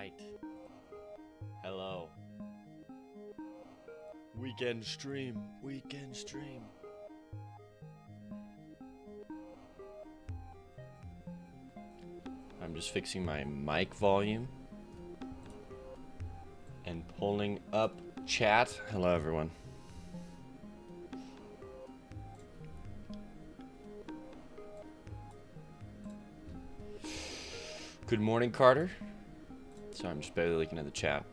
right. Hello. Weekend stream. Weekend stream. I'm just fixing my mic volume and pulling up chat. Hello, everyone. Good morning, Carter. Sorry, I'm just barely looking at the chat.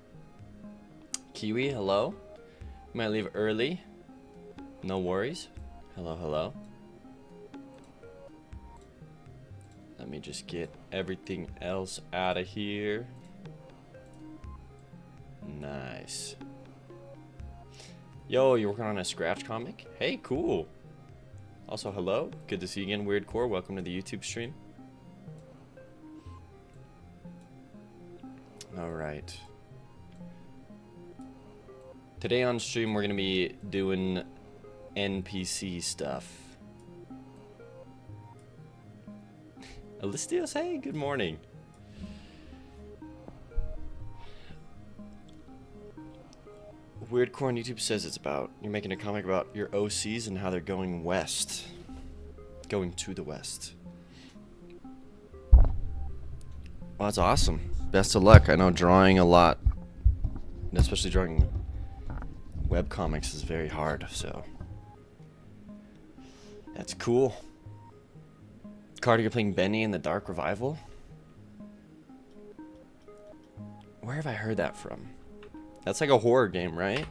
Kiwi, hello. You might leave early. No worries. Hello, hello. Let me just get everything else out of here. Nice. Yo, you're working on a scratch comic? Hey, cool. Also, hello. Good to see you again, Weird Core. Welcome to the YouTube stream. All right. Today on stream, we're going to be doing NPC stuff. Alistios, hey, good morning. Weird Core on YouTube says it's about, you're making a comic about your OCs and how they're going west. Going to the west. Well, that's awesome. Best of luck. I know drawing a lot, especially drawing webcomics, is very hard, so that's cool. Carter, you're playing Benny in the Dark Revival? Where have I heard that from? That's like a horror game, right?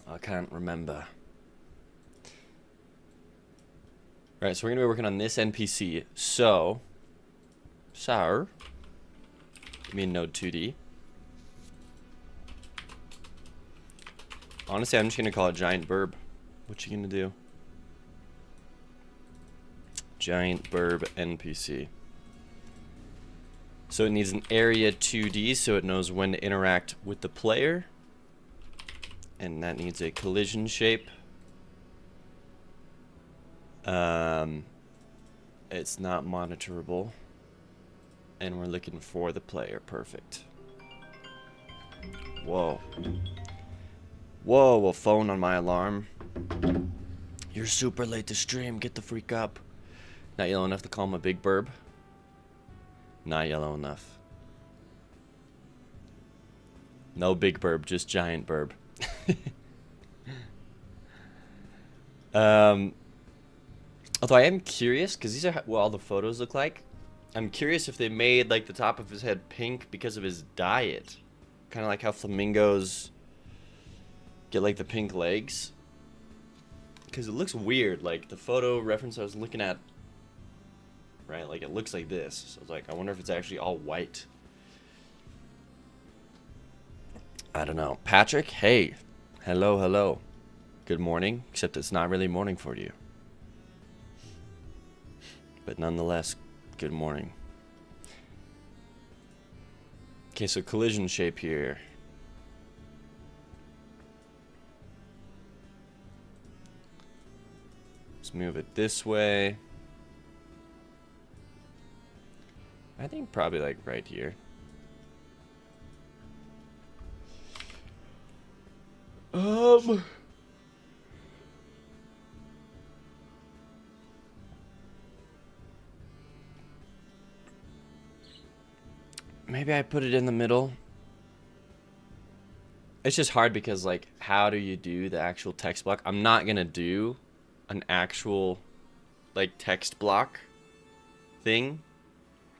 I can't remember. Alright, so we're going to be working on this NPC. So, give me a Node 2D. Honestly, I'm just going to call it Giant Burb. What you going to do? Giant Burb NPC. So it needs an area 2D so it knows when to interact with the player. And that needs a collision shape. It's not monitorable. And we're looking for the player. Perfect. Whoa. Whoa, a phone on my alarm. You're super late to stream. Get the freak up. Not yellow enough to call him a big burb. Not yellow enough. No big burb, just giant burb. Although I am curious, because these are what all the photos look like. I'm curious if they made like the top of his head pink because of his diet. Kind of like how flamingos get like the pink legs. Because it looks weird, like the photo reference I was looking at, right? Like it looks like this. So it's like, I wonder if it's actually all white. I don't know. Patrick, hey. Hello, hello. Good morning, except it's not really morning for you. But nonetheless, good morning. Okay, so collision shape here. Let's move it this way. I think probably like right here. Maybe I put it in the middle. It's just hard because like, how do you do the actual text block? I'm not gonna do an actual like text block thing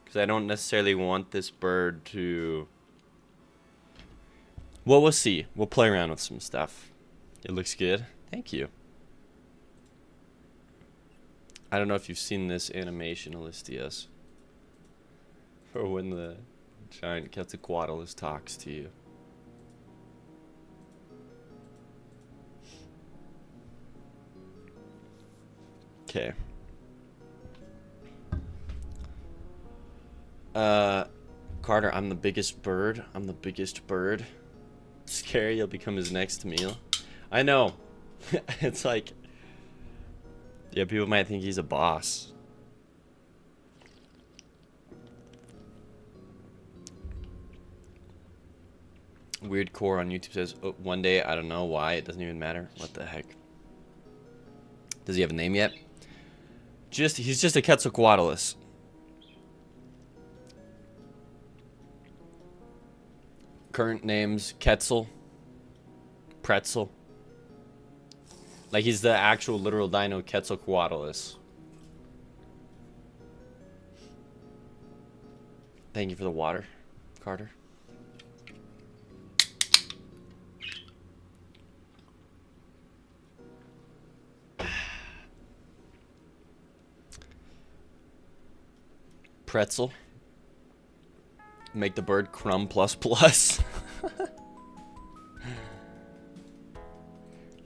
because I don't necessarily want this bird to. Well, we'll see. We'll play around with some stuff. It looks good. Thank you. I don't know if you've seen this animation, Alistios, for when the giant Quetzalcoatlus talks to you. Okay. Carter, I'm the biggest bird. I'm the biggest bird. Scary, you'll become his next meal. I know. It's like, yeah, people might think he's a boss. Weird Core on YouTube says, oh, one day, I don't know why, it doesn't even matter. What the heck? Does he have a name yet? He's just a Quetzalcoatlus. Current names, Quetzal, Pretzel. Like, he's the actual literal dino Quetzalcoatlus. Thank you for the water, Carter. Pretzel. Make the bird crumb plus plus.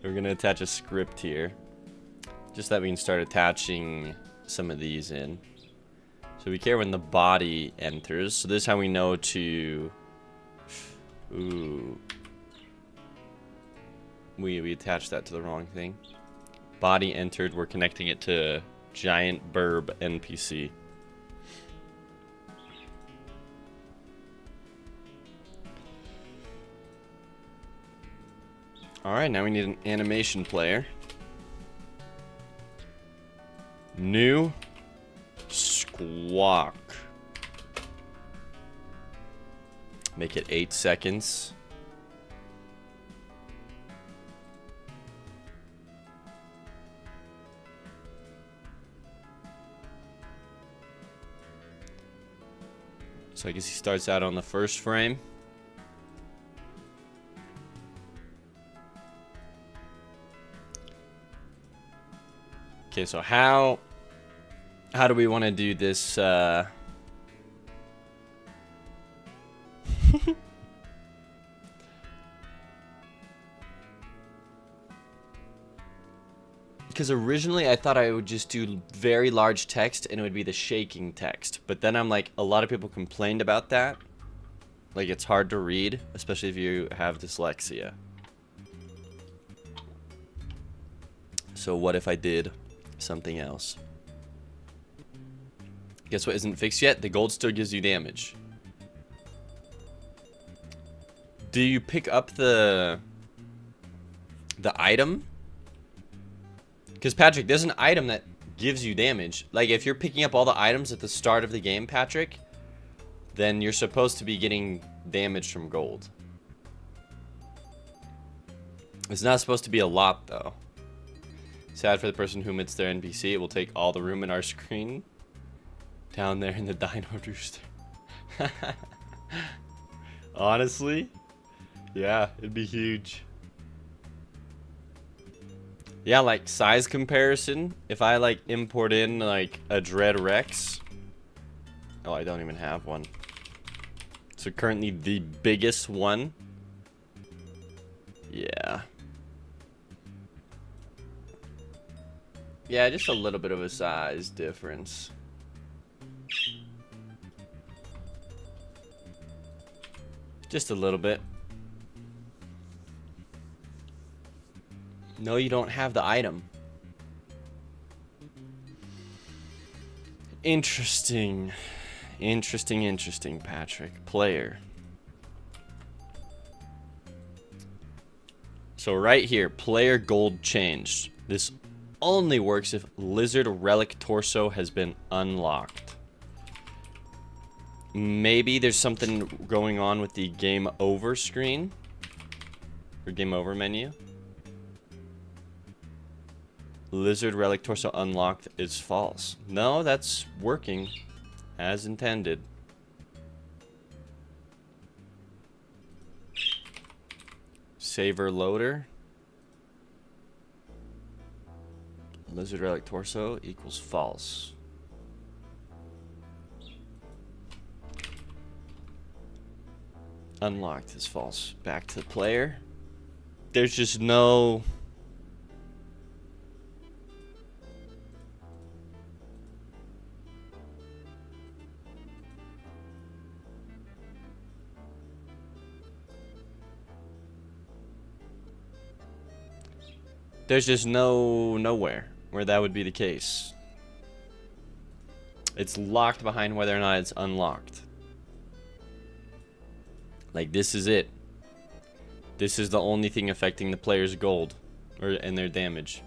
We're gonna attach a script here, just that we can start attaching some of these in. So we care when the body enters. So this is how we know to. Ooh. We attached that to the wrong thing. Body entered. We're connecting it to giant burb NPC. Alright, now we need an animation player. New squawk. Make it 8 seconds. So I guess he starts out on the first frame. Okay, so how do we want to do this? Because originally I thought I would just do very large text and it would be the shaking text. But then I'm like, a lot of people complained about that. Like, it's hard to read, especially if you have dyslexia. So what if I did something else? Guess what isn't fixed yet? The gold still gives you damage. Do you pick up the item? Because, Patrick, there's an item that gives you damage. Like, if you're picking up all the items at the start of the game, Patrick, then you're supposed to be getting damage from gold. It's not supposed to be a lot, though. Sad for the person who omits their NPC. It will take all the room in our screen. Down there in the dino rooster. Honestly? Yeah, it'd be huge. Yeah, like size comparison. If I like import in like a Dread Rex. Oh, I don't even have one. So currently the biggest one. Yeah. Yeah, just a little bit of a size difference. Just a little bit. No, you don't have the item. Interesting. Interesting, Patrick. Player. So right here, player gold changed. This only works if Lizard Relic Torso has been unlocked. Maybe there's something going on with the game over screen. Or game over menu. Lizard Relic Torso unlocked is false. No, that's working as intended. Saver loader. Lizard Relic Torso equals false. Unlocked is false. Back to the player. There's just no... There's just nowhere where that would be the case. It's locked behind whether or not it's unlocked. Like, this is it. This is the only thing affecting the player's gold and their damage.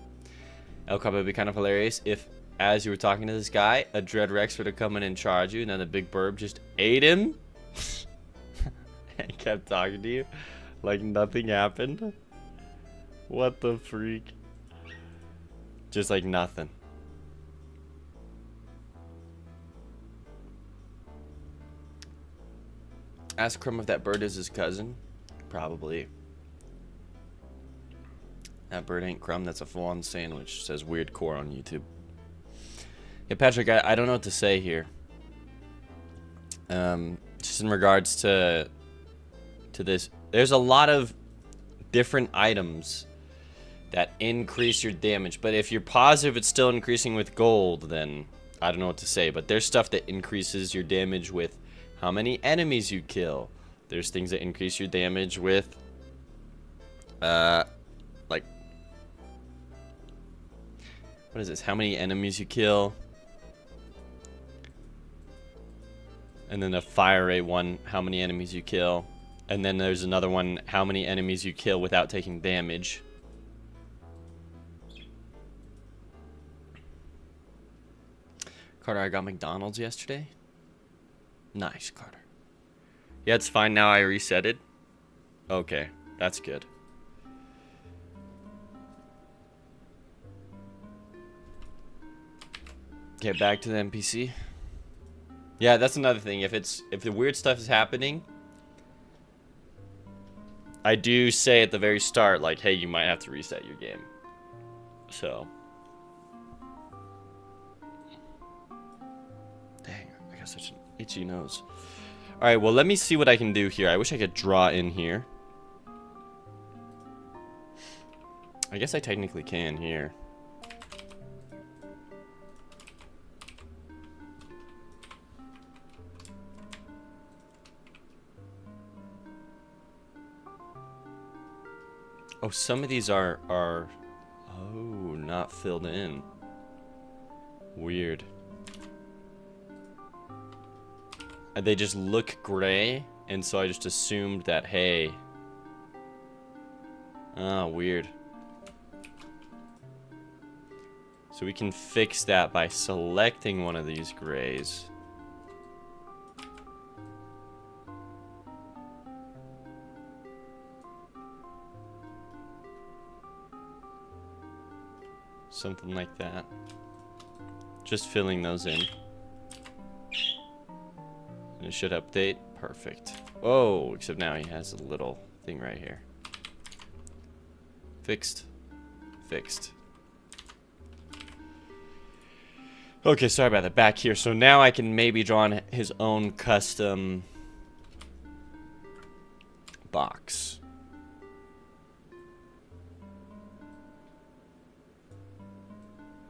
El Cabo would be kind of hilarious if, as you were talking to this guy, a Dread Rex were to come in and charge you, and then the big burb just ate him and kept talking to you like nothing happened. What the freak? Just like nothing. Ask Crumb if that bird is his cousin. Probably. That bird ain't Crumb, that's a full-on sandwich. Says Weird Core on YouTube. Yeah, Patrick, I don't know what to say here. Just in regards to this, there's a lot of different items that increase your damage, but if you're positive it's still increasing with gold, then I don't know what to say. But there's stuff that increases your damage with how many enemies you kill. There's things that increase your damage with like, what is this? How many enemies you kill? And then the fire rate one, how many enemies you kill. And then there's another one, how many enemies you kill without taking damage. Carter, I got McDonald's yesterday. Nice, Carter. Yeah, it's fine now. I reset it. Okay, that's good. Get back to the NPC. Yeah, that's another thing. If the weird stuff is happening, I do say at the very start, like, hey, you might have to reset your game. So. Dang, I got such an itchy nose. Alright, well, let me see what I can do here. I wish I could draw in here. I guess I technically can here. Oh, some of these are oh, not filled in. Weird. And they just look gray, and so I just assumed that, hey. Ah, weird. So we can fix that by selecting one of these grays. Something like that. Just filling those in. And it should update. Perfect. Oh, except now he has a little thing right here. Fixed. Fixed. Okay, sorry about that. Back here. So now I can maybe draw on his own custom box.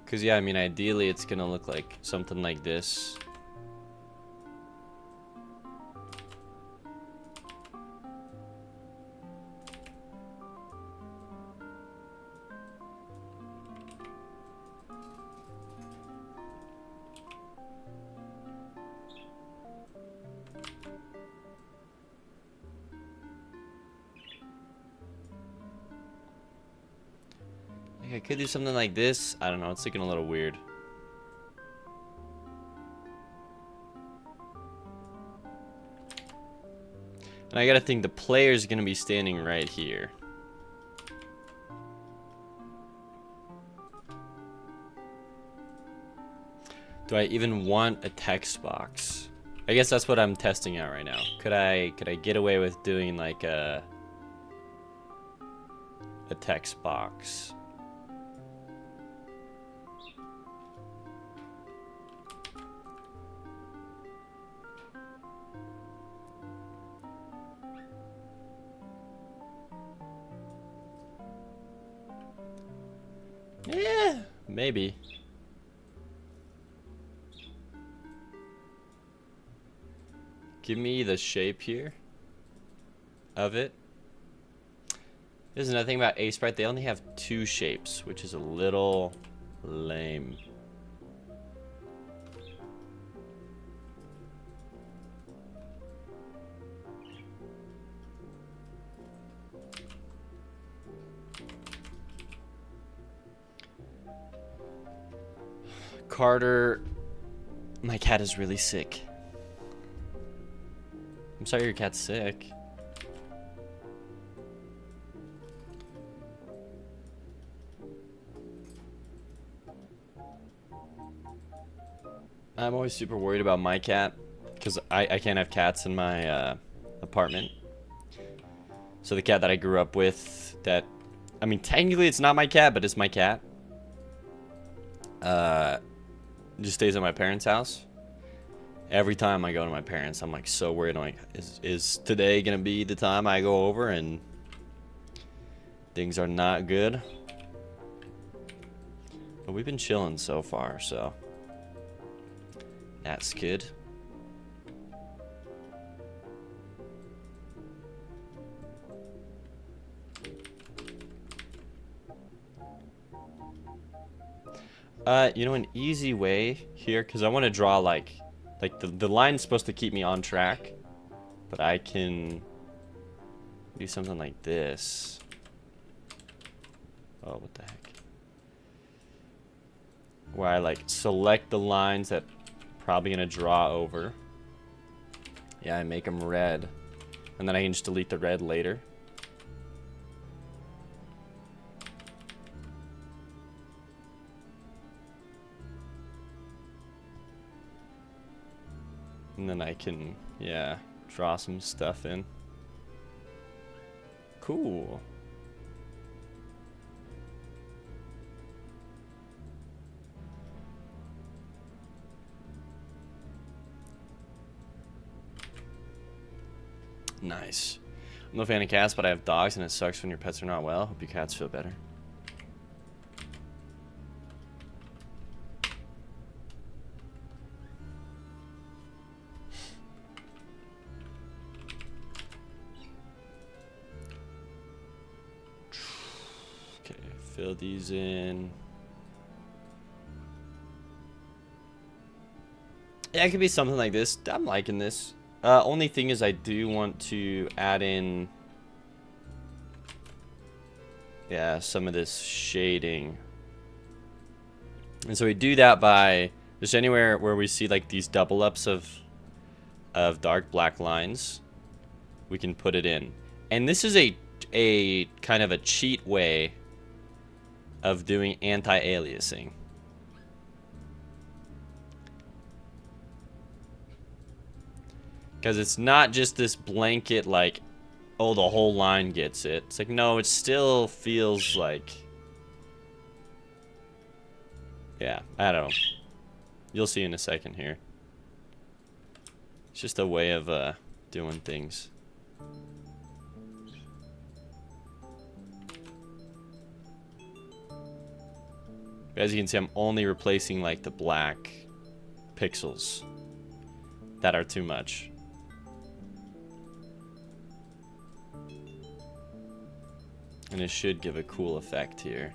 Because, yeah, I mean, ideally it's going to look like something like this. I could do something like this. I don't know. It's looking a little weird. And I gotta think the player's gonna be standing right here. Do I even want a text box? I guess that's what I'm testing out right now. Could I get away with doing like a text box? Yeah, maybe. Give me the shape here of it. There's another thing about Sprite. They only have 2 shapes, which is a little lame. Carter, my cat is really sick. I'm sorry your cat's sick. I'm always super worried about my cat because I can't have cats in my apartment. So the cat that I grew up with, that, I mean, technically it's not my cat, but it's my cat. Just stays at my parents' house. Every time I go to my parents, I'm like so worried. I'm like, is today gonna be the time I go over and things are not good? But we've been chilling so far, so that's good. You know, an easy way here, because I want to draw like the line's supposed to keep me on track, but I can do something like this. Oh, what the heck? Where I like select the lines that probably gonna draw over. Yeah, I make them red, and then I can just delete the red later. And then I can, yeah, draw some stuff in. Cool. Nice. I'm no fan of cats, but I have dogs, and it sucks when your pets are not well. Hope your cats feel better. Okay, fill these in. Yeah, it could be something like this. I'm liking this. Only thing is I do want to add in, yeah, some of this shading. And so we do that by just anywhere where we see like these double ups of dark black lines, we can put it in. And this is a kind of a cheat way of doing anti-aliasing. Because it's not just this blanket like, oh, the whole line gets it. It's like, no, it still feels like, yeah, I don't know. You'll see in a second here. It's just a way of doing things. As you can see, I'm only replacing like the black pixels that are too much. And it should give a cool effect here.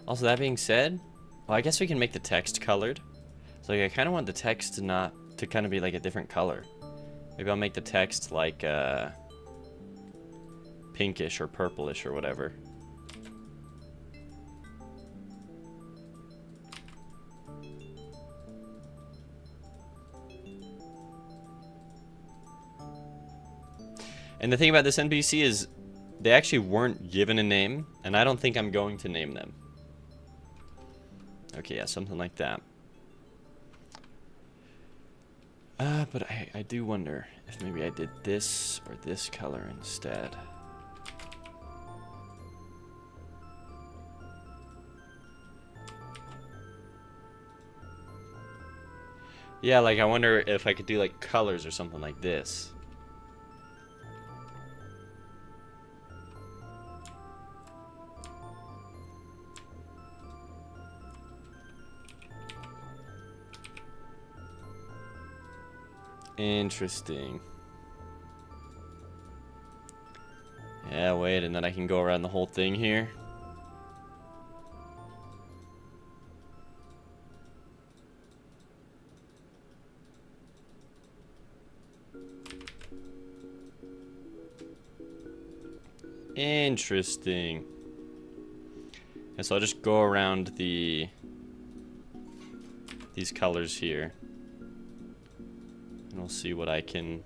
Also, that being said, well, I guess we can make the text colored. So like, I kind of want the text to kind of be like a different color. Maybe I'll make the text like pinkish or purplish or whatever. And the thing about this NPC is they actually weren't given a name, and I don't think I'm going to name them. Okay, yeah, something like that. But I do wonder if maybe I did this or this color instead. Yeah, like I wonder if I could do like colors or something like this. Interesting. Yeah, wait, and then I can go around the whole thing here. Interesting. And so I'll just go around these colors here. And we'll see what I can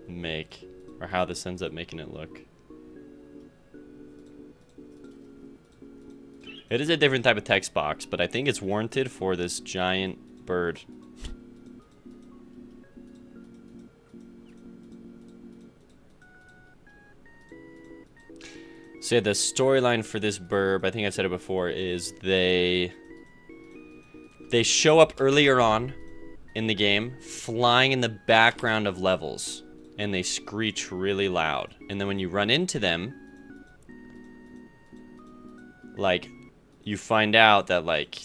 make, or how this ends up making it look. It is a different type of text box, but I think it's warranted for this giant bird. So yeah, the storyline for this burb, I think I've said it before, is they show up earlier on in the game, flying in the background of levels, and they screech really loud. And then when you run into them, like, you find out that like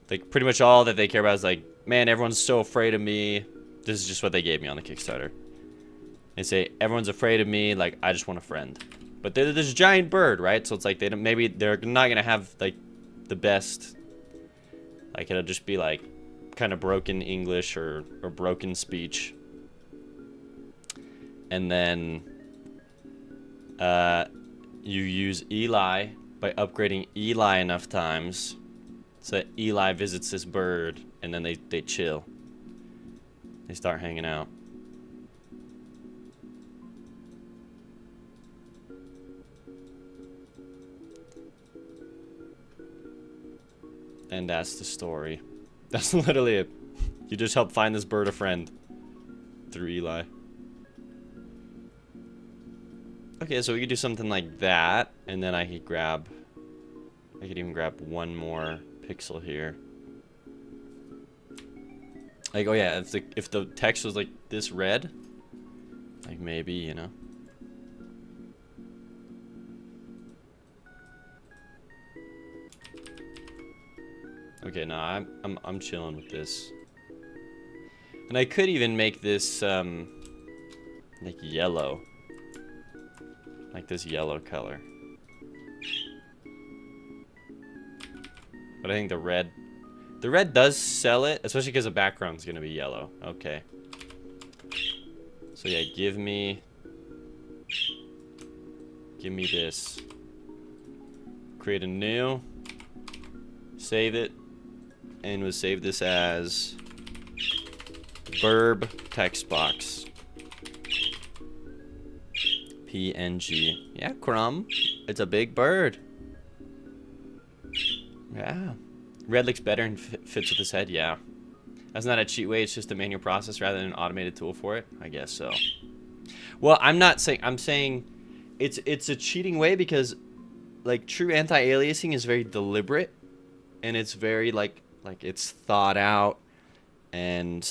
pretty much all that they care about is like, man, everyone's so afraid of me. This is just what they gave me on the Kickstarter. They say, everyone's afraid of me, like, I just want a friend. But they're this giant bird, right? So it's like, maybe they're not gonna have like the best, like, it'll just be like kind of broken English or broken speech. And then you use Eli by upgrading Eli enough times so that Eli visits this bird, and then they chill. They start hanging out. And that's the story. That's literally it. You just help find this bird a friend through Eli. Okay, so we could do something like that, and then I could even grab one more pixel here. Like, oh yeah, if the text was like this red, like maybe, you know. Okay, no, I'm chilling with this. And I could even make this like yellow. Like this yellow color. But I think the red does sell it, especially because the background's gonna be yellow. Okay. So yeah, give me this. Create a new, save it, and we'll save this as burb text box. PNG. Yeah, Crumb. It's a big bird. Yeah. Red looks better and fits with his head, yeah. That's not a cheat way, it's just a manual process rather than an automated tool for it? I guess so. Well, I'm saying it's a cheating way because like true anti-aliasing is very deliberate and it's very like it's thought out, and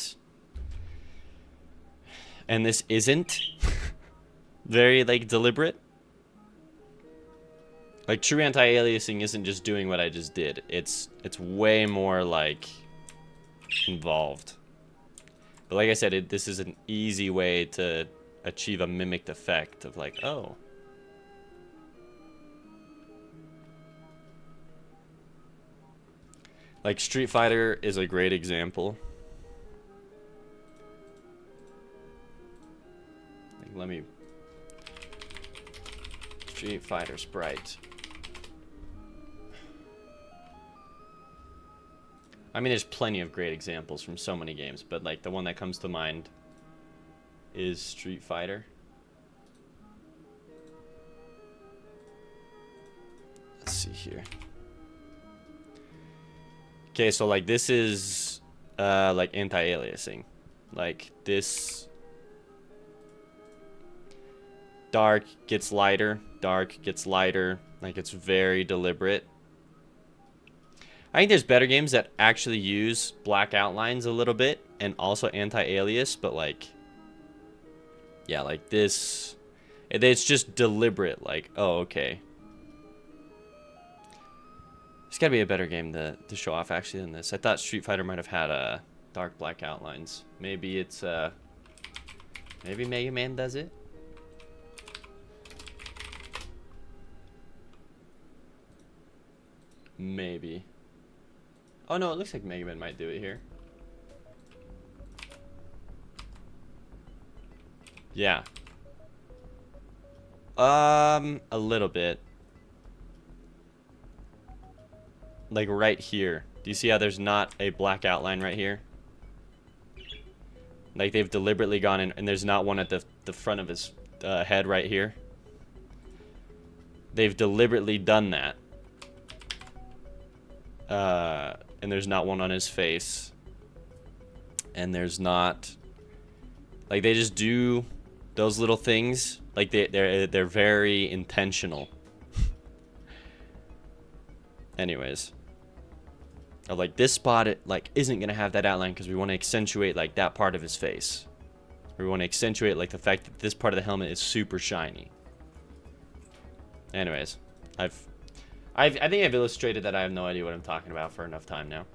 this isn't very like deliberate. Like true anti-aliasing isn't just doing what I just did. It's way more like involved. But like I said, this is an easy way to achieve a mimicked effect of like, oh. Like Street Fighter is a great example. Like, let me Street Fighter sprite. I mean, there's plenty of great examples from so many games, but like the one that comes to mind is Street Fighter. Let's see here. Okay, so like this is like anti-aliasing. Like this dark gets lighter, dark gets lighter. Like it's very deliberate. I think there's better games that actually use black outlines a little bit and also anti-alias, but like, yeah, like this, it's just deliberate. Like, oh, okay. There's gotta be a better game to show off actually than this. I thought Street Fighter might have had dark black outlines. Maybe it's maybe Mega Man does it. Maybe. Oh no, it looks like Mega Man might do it here. Yeah. A little bit. like right here. Do you see how there's not a black outline right here? Like they've deliberately gone in, and there's not one at the front of his head right here. They've deliberately done that. And there's not one on his face. And there's not... Like, they just do those little things. Like, they're very intentional. Anyways. Like, this spot, it, like, isn't going to have that outline because we want to accentuate, like, that part of his face. We want to accentuate, like, the fact that this part of the helmet is super shiny. Anyways. I think I've illustrated that I have no idea what I'm talking about for enough time now.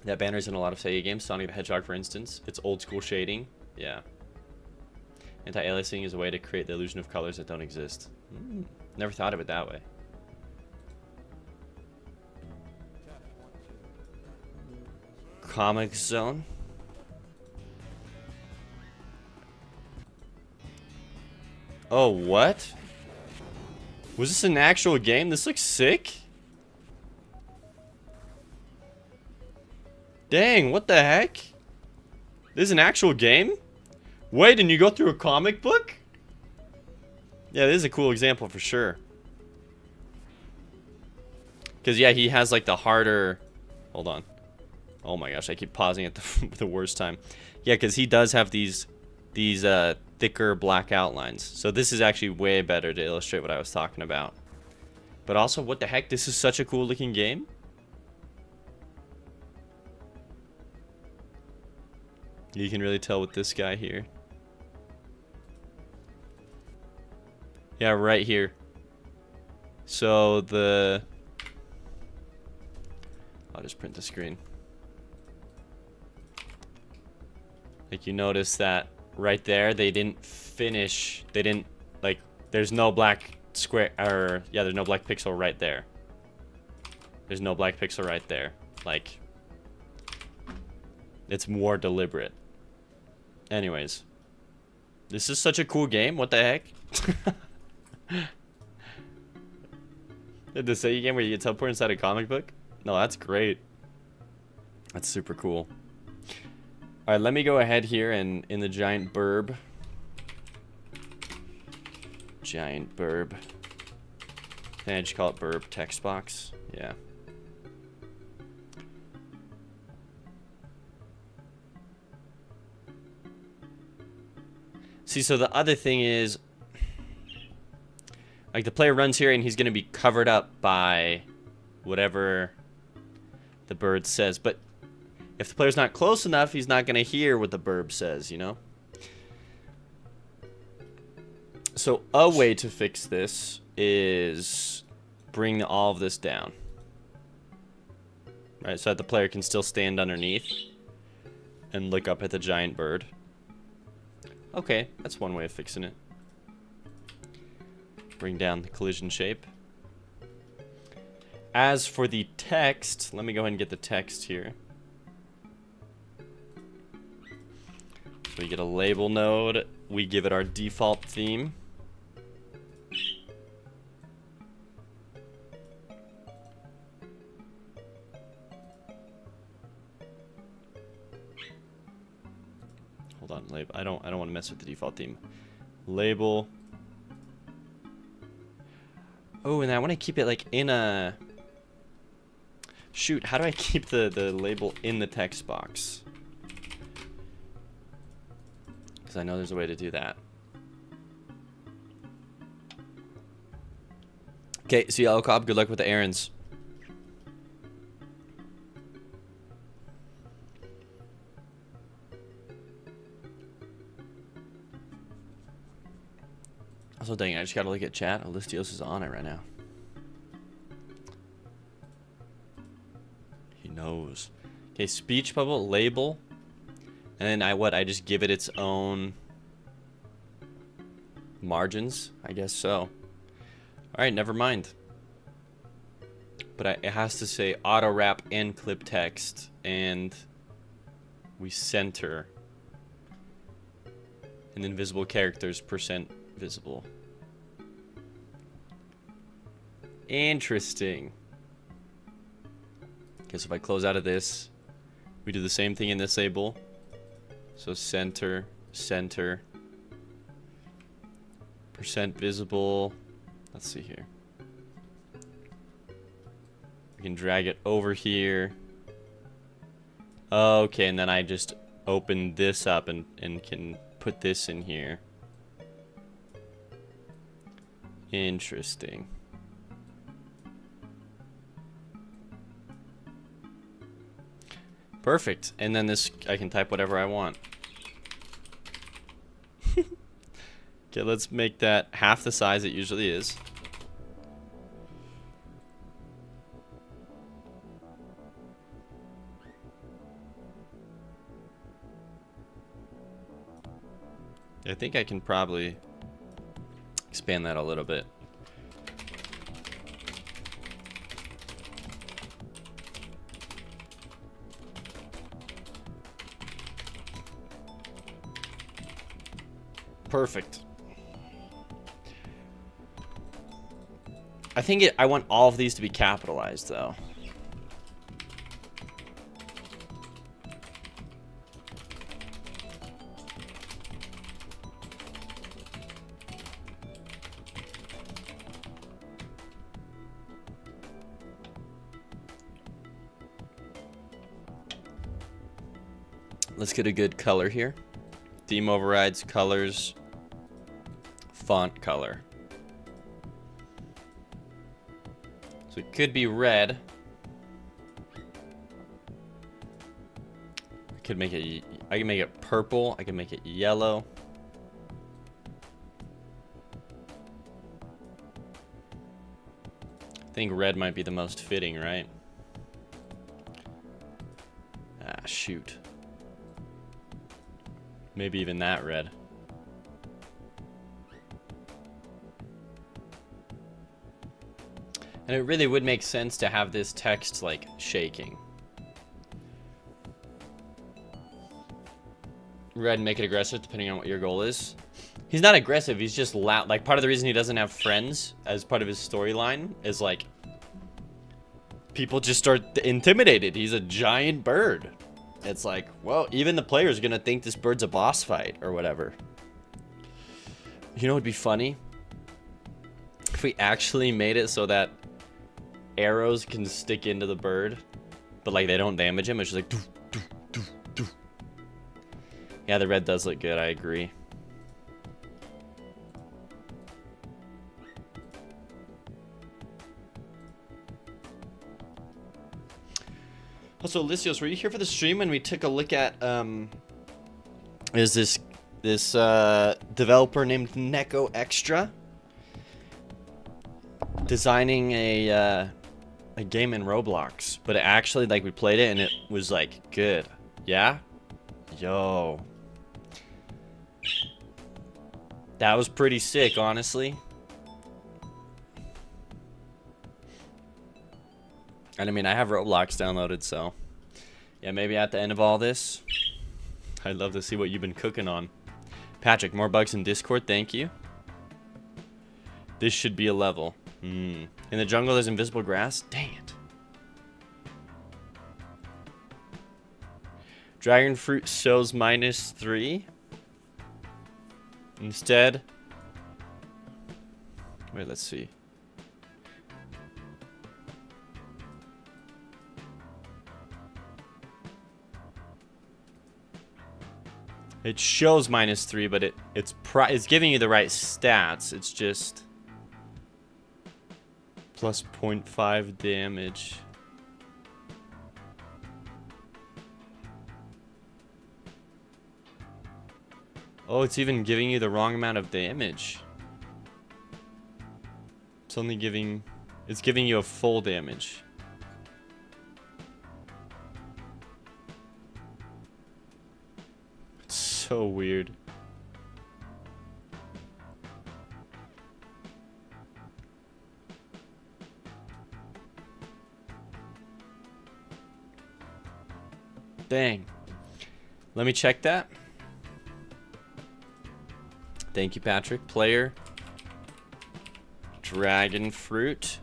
That banner's in a lot of Sega games. Sonic the Hedgehog, for instance. It's old school shading. Yeah. Anti-aliasing is a way to create the illusion of colors that don't exist. Never thought of it that way. Comic Zone. Oh, what? Was this an actual game? This looks sick. Dang, what the heck? This is an actual game? Wait, and you go through a comic book? Yeah, this is a cool example for sure. Because, yeah, he has, like, the harder... Hold on. Oh, my gosh, I keep pausing at the worst time. Yeah, because he does have these thicker black outlines. So this is actually way better to illustrate what I was talking about. But also, what the heck? This is such a cool looking game. You can really tell with this guy here. Yeah, right here. So the... I'll just print the screen. Like, you notice that right there, they didn't finish, they didn't, like, there's no black square, or, yeah, there's no black pixel right there. There's no black pixel right there. Like, it's more deliberate. Anyways. This is such a cool game, what the heck? The Sega game where you get teleport inside a comic book? No, that's great. That's super cool. Alright, let me go ahead here and in the giant burb. Giant burb. Can I just call it burb text box? Yeah. See, so the other thing is, like, the player runs here and he's going to be covered up by whatever the bird says. But if the player's not close enough, he's not going to hear what the burb says, you know? So a way to fix this is bring all of this down. Right, so that the player can still stand underneath and look up at the giant bird. Okay, that's one way of fixing it. Bring down the collision shape. As for the text, let me go ahead and get the text here. So we get a label node. We give it our default theme. Hold on, label. I don't want to mess with the default theme. Label. Oh, and I want to keep it like in a... Shoot, how do I keep the label in the text box? Because I know there's a way to do that. Okay, so Yellow Cobb, good luck with the errands. Also, dang, I just gotta look at chat. Alistios is on it right now. He knows. Okay, speech bubble, label. And then I just give it its own margins? I guess so. Alright, never mind. But it has to say auto wrap and clip text. And we center. And then visible characters % visible. Interesting. Okay, so if I close out of this, we do the same thing in this able. So center, center, percent visible. Let's see here. We can drag it over here. Okay, and then I just open this up and can put this in here. Interesting. Perfect. And then this, I can type whatever I want. Okay, let's make that half the size it usually is. I think I can probably expand that a little bit. Perfect. I think I want all of these to be capitalized though. Let's get a good color here. Theme overrides, colors, font color. So it could be red. I can make it purple. I can make it yellow. I think red might be the most fitting, right? Ah, shoot. Maybe even that red. And it really would make sense to have this text like shaking. Red, make it aggressive depending on what your goal is. He's not aggressive, he's just loud. Like, part of the reason he doesn't have friends as part of his storyline is like people just start intimidated. He's a giant bird. It's like, well, even the player's gonna think this bird's a boss fight or whatever. You know what would be funny? If we actually made it so that arrows can stick into the bird, but like they don't damage him. It's just like doo, doo, doo, doo. Yeah, the red does look good, I agree. Also, Lysios, were you here for the stream when we took a look at is this developer named Neko Extra designing a game in Roblox, but it actually, like, we played it and it was like good. Yeah? Yo. That was pretty sick, honestly. And I mean, I have Roblox downloaded, so yeah, maybe at the end of all this, I'd love to see what you've been cooking on. Patrick, more bugs in Discord, thank you. This should be a level. In the jungle, there's invisible grass. Dang it. Dragon fruit shows -3. Instead, wait, let's see. It shows -3, but it's giving you the right stats. It's just plus 0.5 damage. Oh, it's even giving you the wrong amount of damage. It's giving you a full damage. It's so weird. Dang. Let me check that. Thank you, Patrick. Player. Dragon fruit.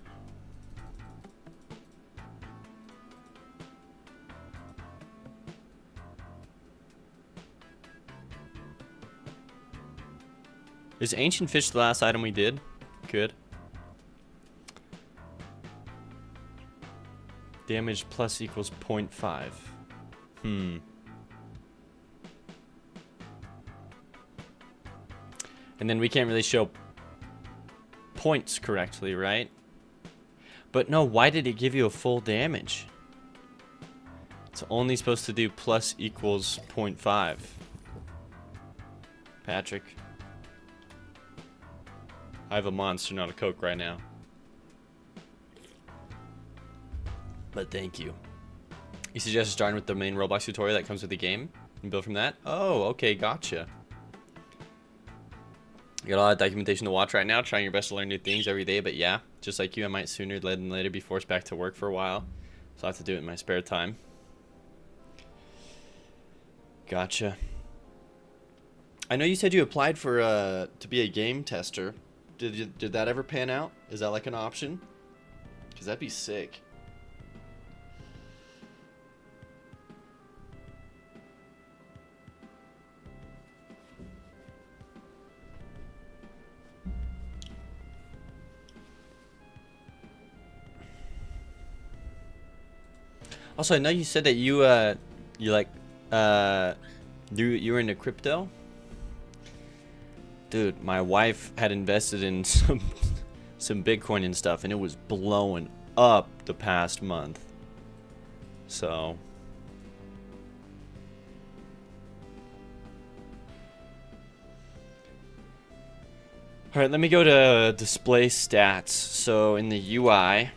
Is Ancient Fish the last item we did? Good. Damage plus equals 0.5. And then we can't really show points correctly, right? But no, why did it give you a full damage? It's only supposed to do plus equals 0.5. Patrick. I have a monster, not a Coke right now. But thank you. You suggest starting with the main Roblox tutorial that comes with the game and build from that? Oh, okay, gotcha. You got a lot of documentation to watch right now, trying your best to learn new things every day, but yeah, just like you, I might sooner than later be forced back to work for a while. So I have to do it in my spare time. Gotcha. I know you said you applied for to be a game tester. Did that ever pan out? Is that like an option? Because that'd be sick. Also, I know you said that you were into crypto. Dude, my wife had invested in some Bitcoin and stuff, and it was blowing up the past month. So all right, let me go to display stats. So in the UI, I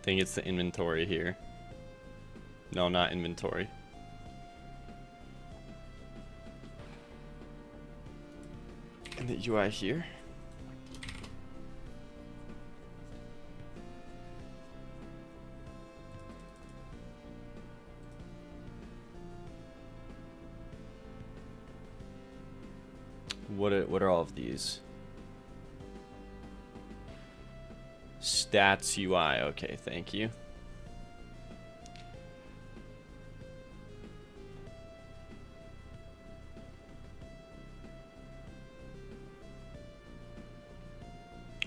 think it's the inventory here. No, not inventory. In the UI here. What are all of these? Stats UI. Okay, thank you.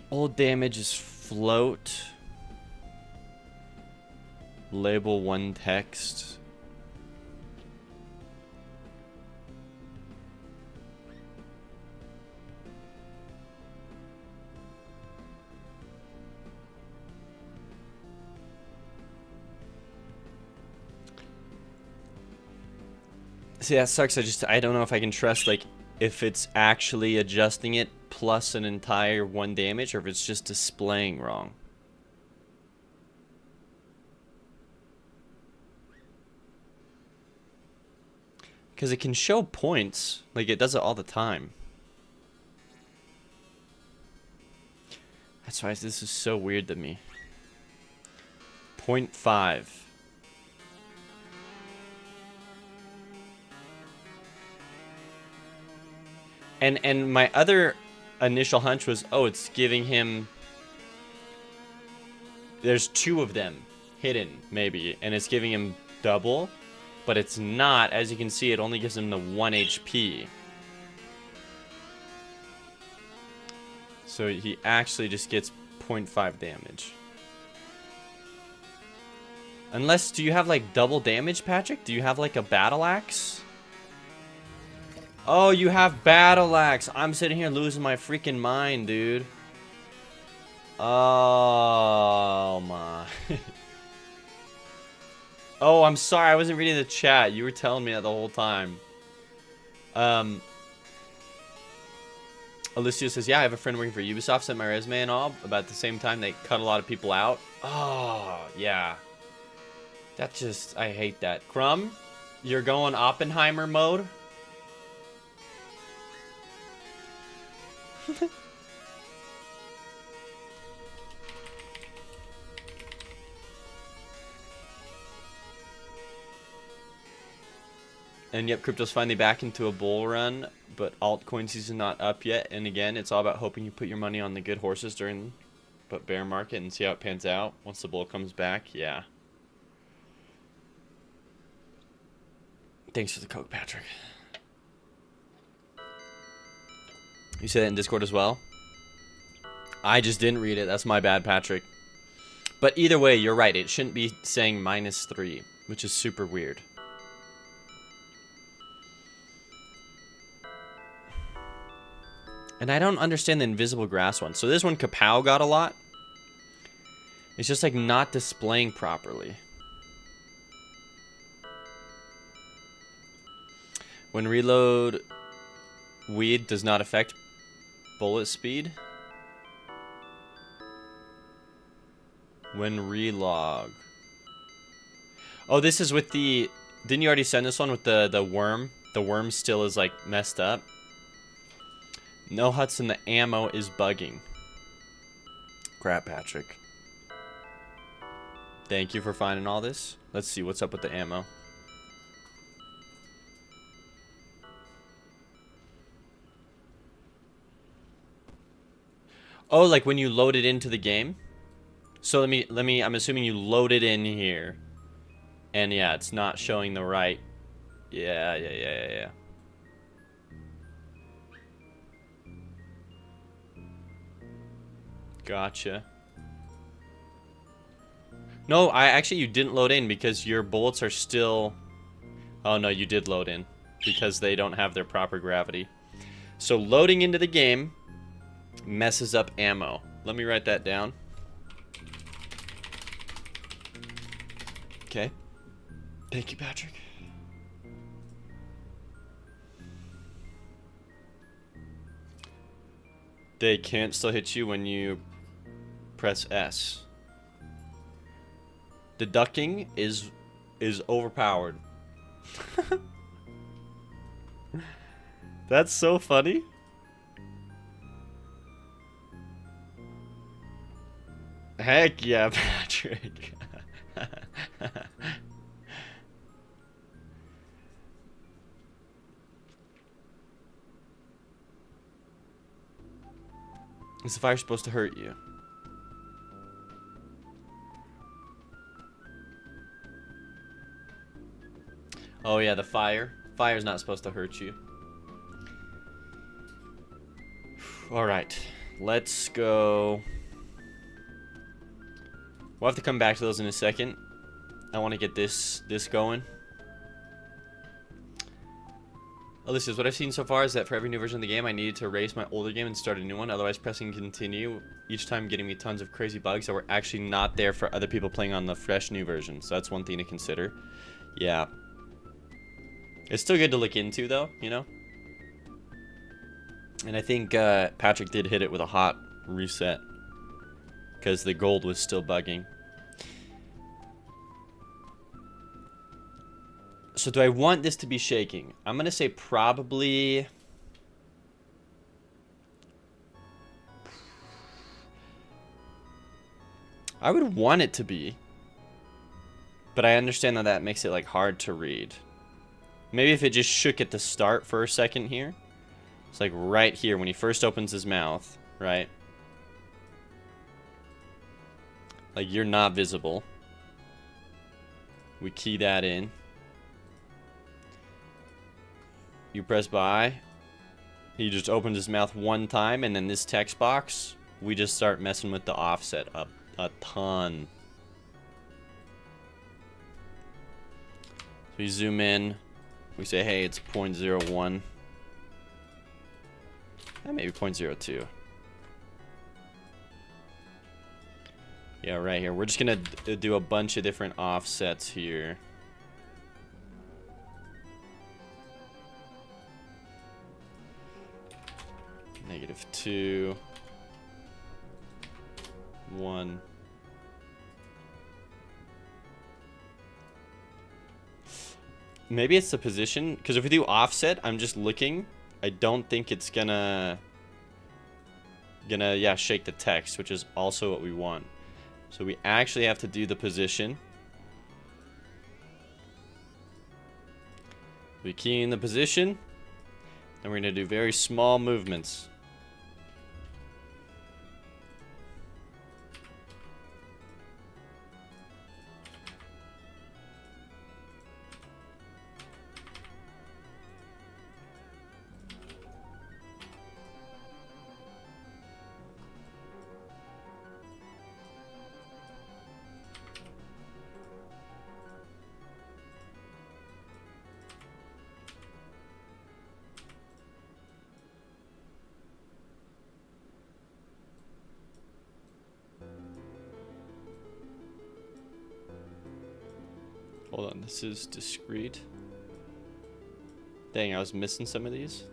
All damage is float. Label 1 text. See, that sucks. I don't know if I can trust, like, if it's actually adjusting it plus an entire 1 damage, or if it's just displaying wrong. Because it can show points, like it does it all the time. That's why this is so weird to me. 0.5. And my other initial hunch was, oh, it's giving him... There's 2 of them hidden, maybe, and it's giving him double, but it's not. As you can see, it only gives him the 1 HP. So he actually just gets 0.5 damage. Unless, do you have like double damage, Patrick? Do you have like a battle axe? Oh, you have battle axe. I'm sitting here losing my freaking mind, dude. Oh my. Oh, I'm sorry. I wasn't reading the chat. You were telling me that the whole time. Alicia says, yeah, I have a friend working for Ubisoft, sent my resume and all. About the same time, they cut a lot of people out. Oh, yeah. That just, I hate that. Crumb, you're going Oppenheimer mode? And yep, crypto's finally back into a bull run, but altcoin season not up yet. And again, it's all about hoping you put your money on the good horses during but bear market and see how it pans out once the bull comes back. Yeah. Thanks for the Coke, Patrick. You say that in Discord as well? I just didn't read it. That's my bad, Patrick. But either way, you're right. It shouldn't be saying -3, which is super weird. And I don't understand the invisible grass one. So this one, Kapow got a lot. It's just like not displaying properly. When reload, weed does not affect bullet speed. When relog. Oh, this is with the... Didn't you already send this one with the worm? The worm still is like messed up. No huts and the ammo is bugging. Crap, Patrick. Thank you for finding all this. Let's see what's up with the ammo. Oh, like when you load it into the game? So let me I'm assuming you load it in here. And yeah, it's not showing the right. Yeah. Gotcha. No, you didn't load in because your bullets are still... Oh no, you did load in because they don't have their proper gravity. So loading into the game messes up ammo. Let me write that down. Okay. Thank you, Patrick. They can't still hit you when you press S. The ducking is overpowered. That's so funny. Heck yeah, Patrick. Is the fire supposed to hurt you? Oh yeah, the fire. Fire's not supposed to hurt you. Alright. Let's go. We'll have to come back to those in a second. I want to get this going. Oh, this is what I've seen so far is that for every new version of the game, I needed to erase my older game and start a new one. Otherwise, pressing continue each time getting me tons of crazy bugs that were actually not there for other people playing on the fresh new version. So that's one thing to consider. Yeah. It's still good to look into, though, you know? And I think Patrick did hit it with a hot reset. Because the gold was still bugging. So do I want this to be shaking? I'm going to say probably... I would want it to be. But I understand that makes it like hard to read. Maybe if it just shook at the start for a second here. It's like right here when he first opens his mouth, right? Like you're not visible. We key that in. You press buy. He just opens his mouth one time, and then this text box, we just start messing with the offset a ton. So we zoom in. We say, hey, it's 0.01. Maybe 0.02. Yeah, right here. We're just going to do a bunch of different offsets here. -2. 1. Maybe it's the position, because if we do offset, I'm just looking. I don't think it's gonna yeah, shake the text, which is also what we want. So we actually have to do the position. We key in the position, and we're gonna do very small movements. Hold on, this is discrete. Dang, I was missing some of these.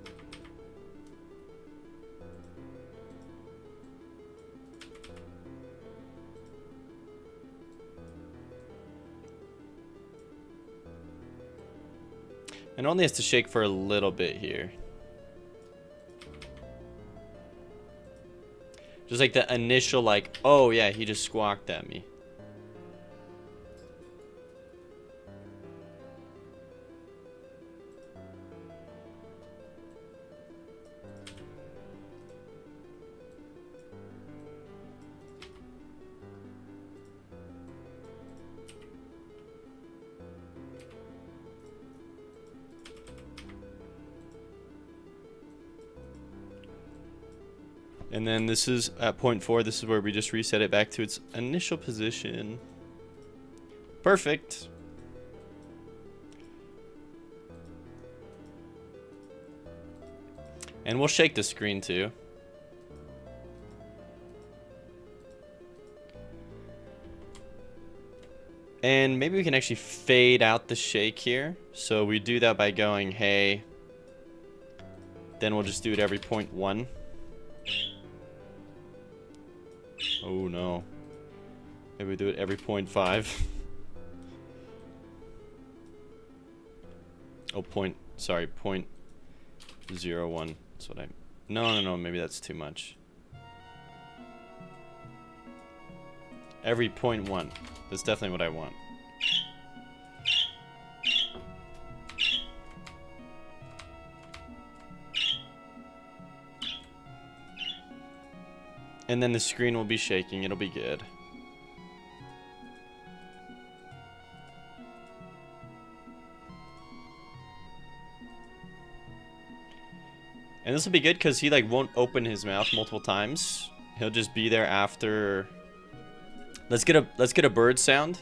And only has to shake for a little bit here. Just like the initial, like, oh yeah, he just squawked at me. And then this is at 0.4. This is where we just reset it back to its initial position. Perfect. And we'll shake the screen too. And maybe we can actually fade out the shake here. So we do that by going, hey. Then we'll just do it every 0.1. Oh no. Maybe we do it every 0.5. Oh, sorry, 0.01. That's what I... No, maybe that's too much. Every 0.1. That's definitely what I want. And then the screen will be shaking. It'll be good. And this will be good because he like won't open his mouth multiple times. He'll just be there after. Let's get a bird sound,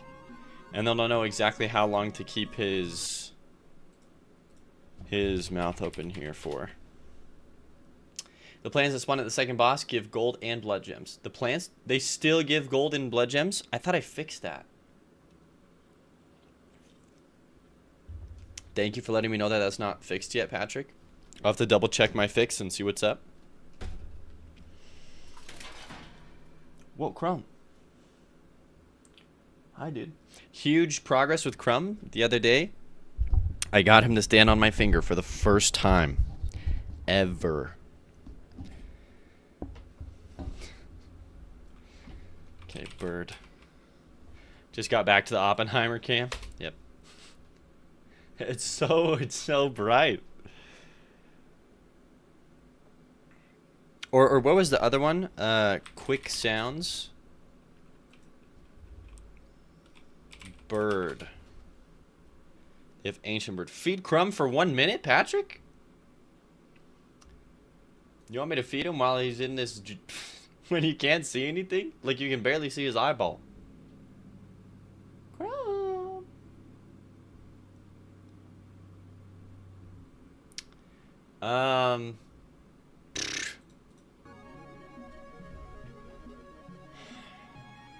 and then I'll know exactly how long to keep his mouth open here for. The plants that spawn at the second boss give gold and blood gems. The plants, they still give gold and blood gems? I thought I fixed that. Thank you for letting me know that that's not fixed yet, Patrick. I'll have to double check my fix and see what's up. Whoa, Crumb. Hi, dude. Huge progress with Crumb the other day. I got him to stand on my finger for the first time ever. Okay, bird. Just got back to the Oppenheimer camp. Yep. It's so bright. Or what was the other one? Quick sounds. Bird. If ancient bird. Feed Crumb for 1 minute, Patrick? You want me to feed him while he's in this... when he can't see anything? Like you can barely see his eyeball. Crumb.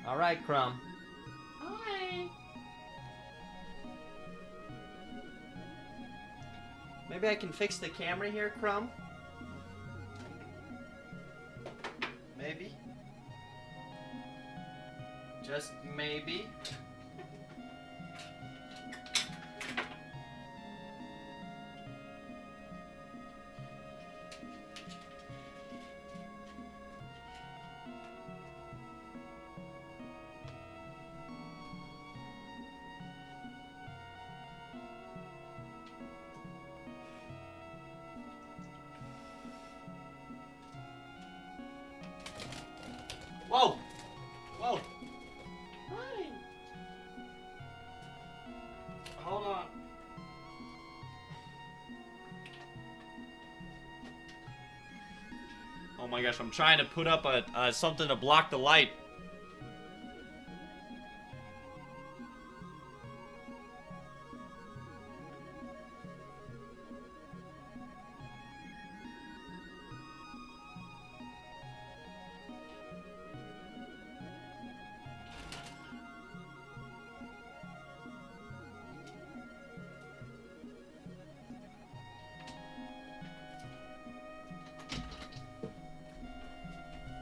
All right, Crumb. Hi. Maybe I can fix the camera here, Crumb. Maybe. Just maybe. Whoa! Whoa! Hi! Hold on. Oh my gosh, I'm trying to put up a something to block the light.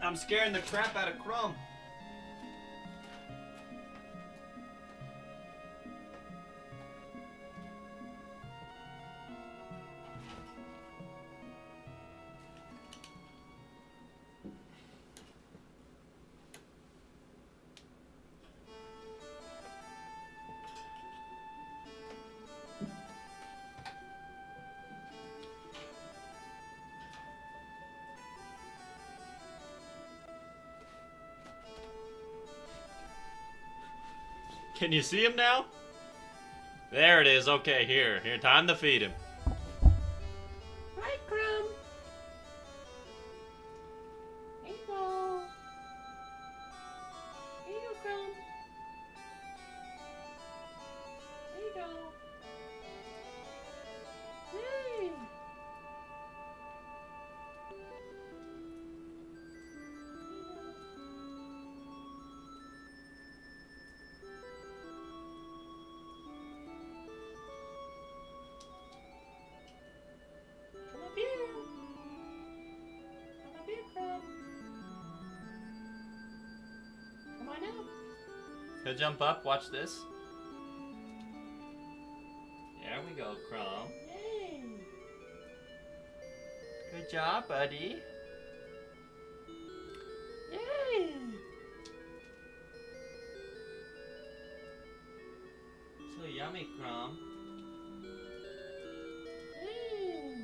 I'm scaring the crap out of Crumb. Can you see him now? There it is. Okay, here. Time to feed him. Hi, Crumb. Hey, go. Here you go, Crumb. There you go. Hey. Come up here. Come up here, Crumb. Come on up. He'll jump up. Watch this. There we go, Crumb. Hey. Good job, buddy. Yay. So yummy, Crumb. Hey.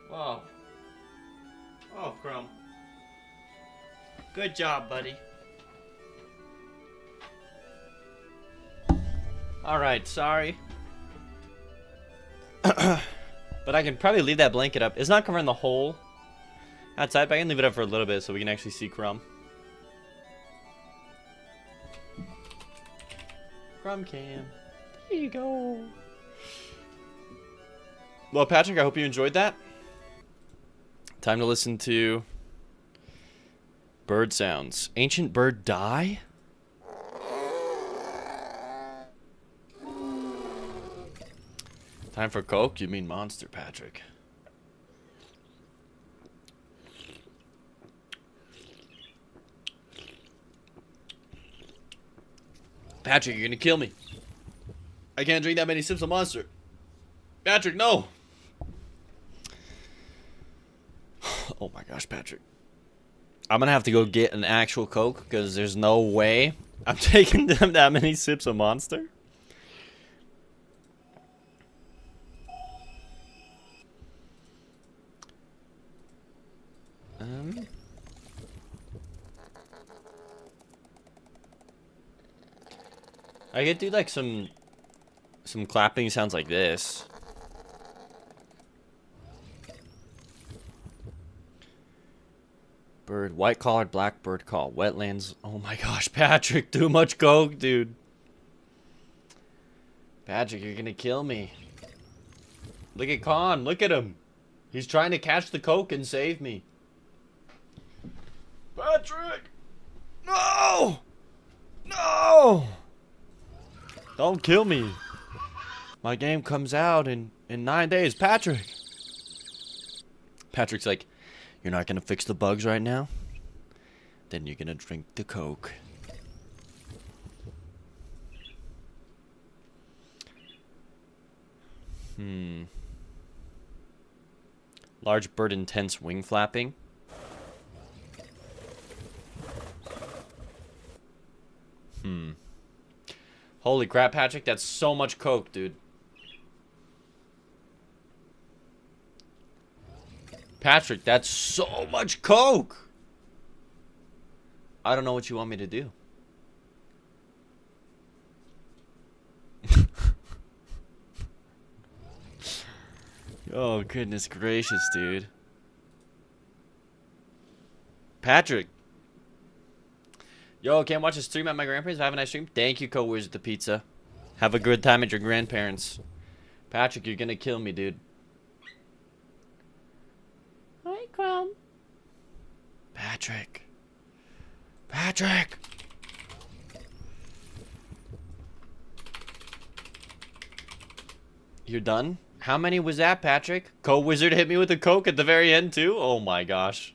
Whoa. Oh, Crumb. Good job, buddy. Alright, sorry. But I can probably leave that blanket up. It's not covering the whole outside, but I can leave it up for a little bit so we can actually see Crumb. Crumb cam. There you go. Well, Patrick, I hope you enjoyed that. Time to listen to bird sounds. Ancient bird die? Time for Coke? You mean Monster, Patrick. Patrick, you're gonna kill me. I can't drink that many sips of Monster. Patrick, no! Oh my gosh, Patrick. I'm gonna have to go get an actual Coke because there's no way I'm taking them that many sips of Monster. I could do like some clapping sounds like this. Bird, white-collared blackbird call, wetlands. Oh my gosh, Patrick, too much Coke, dude. Patrick, you're gonna kill me. Look at Khan, look at him. He's trying to catch the Coke and save me. Patrick! No! No! Don't kill me. My game comes out in 9 days. Patrick! Patrick's like, you're not gonna fix the bugs right now? Then you're gonna drink the Coke. Large bird intense wing flapping. Holy crap, Patrick, that's so much Coke, dude. Patrick, that's so much Coke! I don't know what you want me to do. Oh, goodness gracious, dude. Patrick. Yo, can't watch a stream at my grandparents'. Have a nice stream. Thank you, Co-Wizard the Pizza. Have a good time at your grandparents'. Patrick, you're gonna kill me, dude. Hi, Crumb. Patrick. Patrick! You're done? How many was that, Patrick? Co-Wizard hit me with a Coke at the very end, too? Oh my gosh.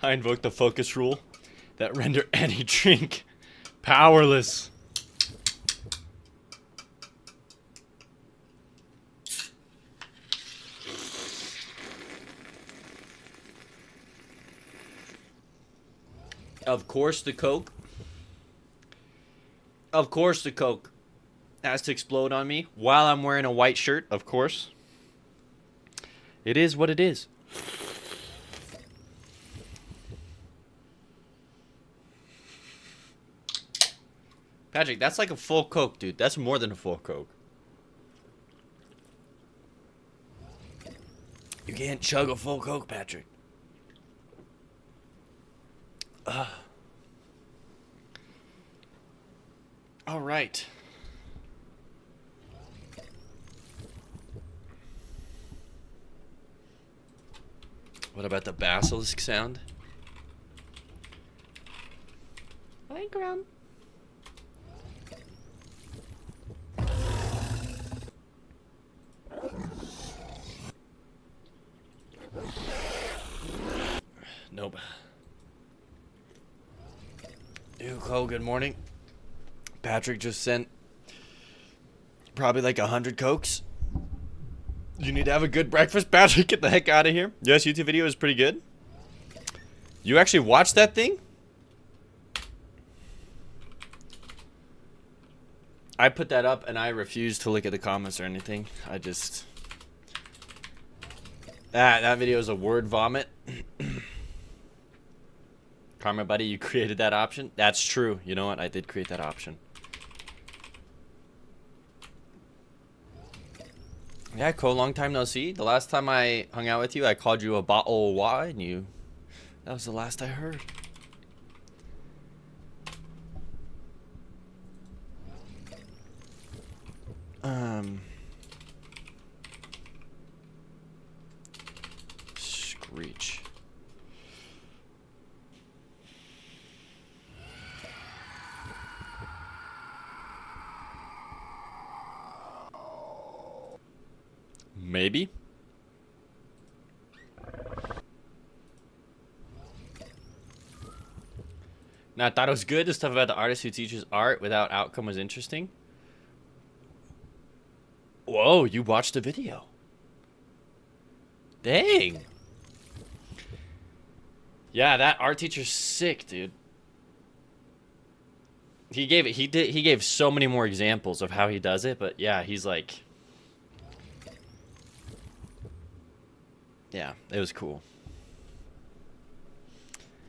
I invoke the focus rule that render any drink powerless. Of course the Coke. Of course the Coke has to explode on me while I'm wearing a white shirt, of course. It is what it is. Patrick, that's like a full Coke, dude. That's more than a full Coke. You can't chug a full Coke, Patrick. All right. What about the basilisk sound? Playground. Nope. Ew, Cole, good morning. Patrick just sent probably like 100 Cokes. You need to have a good breakfast, Patrick. Get the heck out of here. Yes, YouTube video is pretty good. You actually watched that thing? I put that up and I refuse to look at the comments or anything. I just... That video is a word vomit. Karma buddy, you created that option? That's true. You know what? I did create that option. Yeah, Cole, long time no see. The last time I hung out with you, I called you a bottle of wine. That was the last I heard. Screech. Maybe. Now, I thought it was good. The stuff about the artist who teaches art without outcome was interesting. Whoa, you watched the video. Dang. Yeah, that art teacher's sick, dude. He gave so many more examples of how he does it, but yeah, he's like... Yeah, it was cool.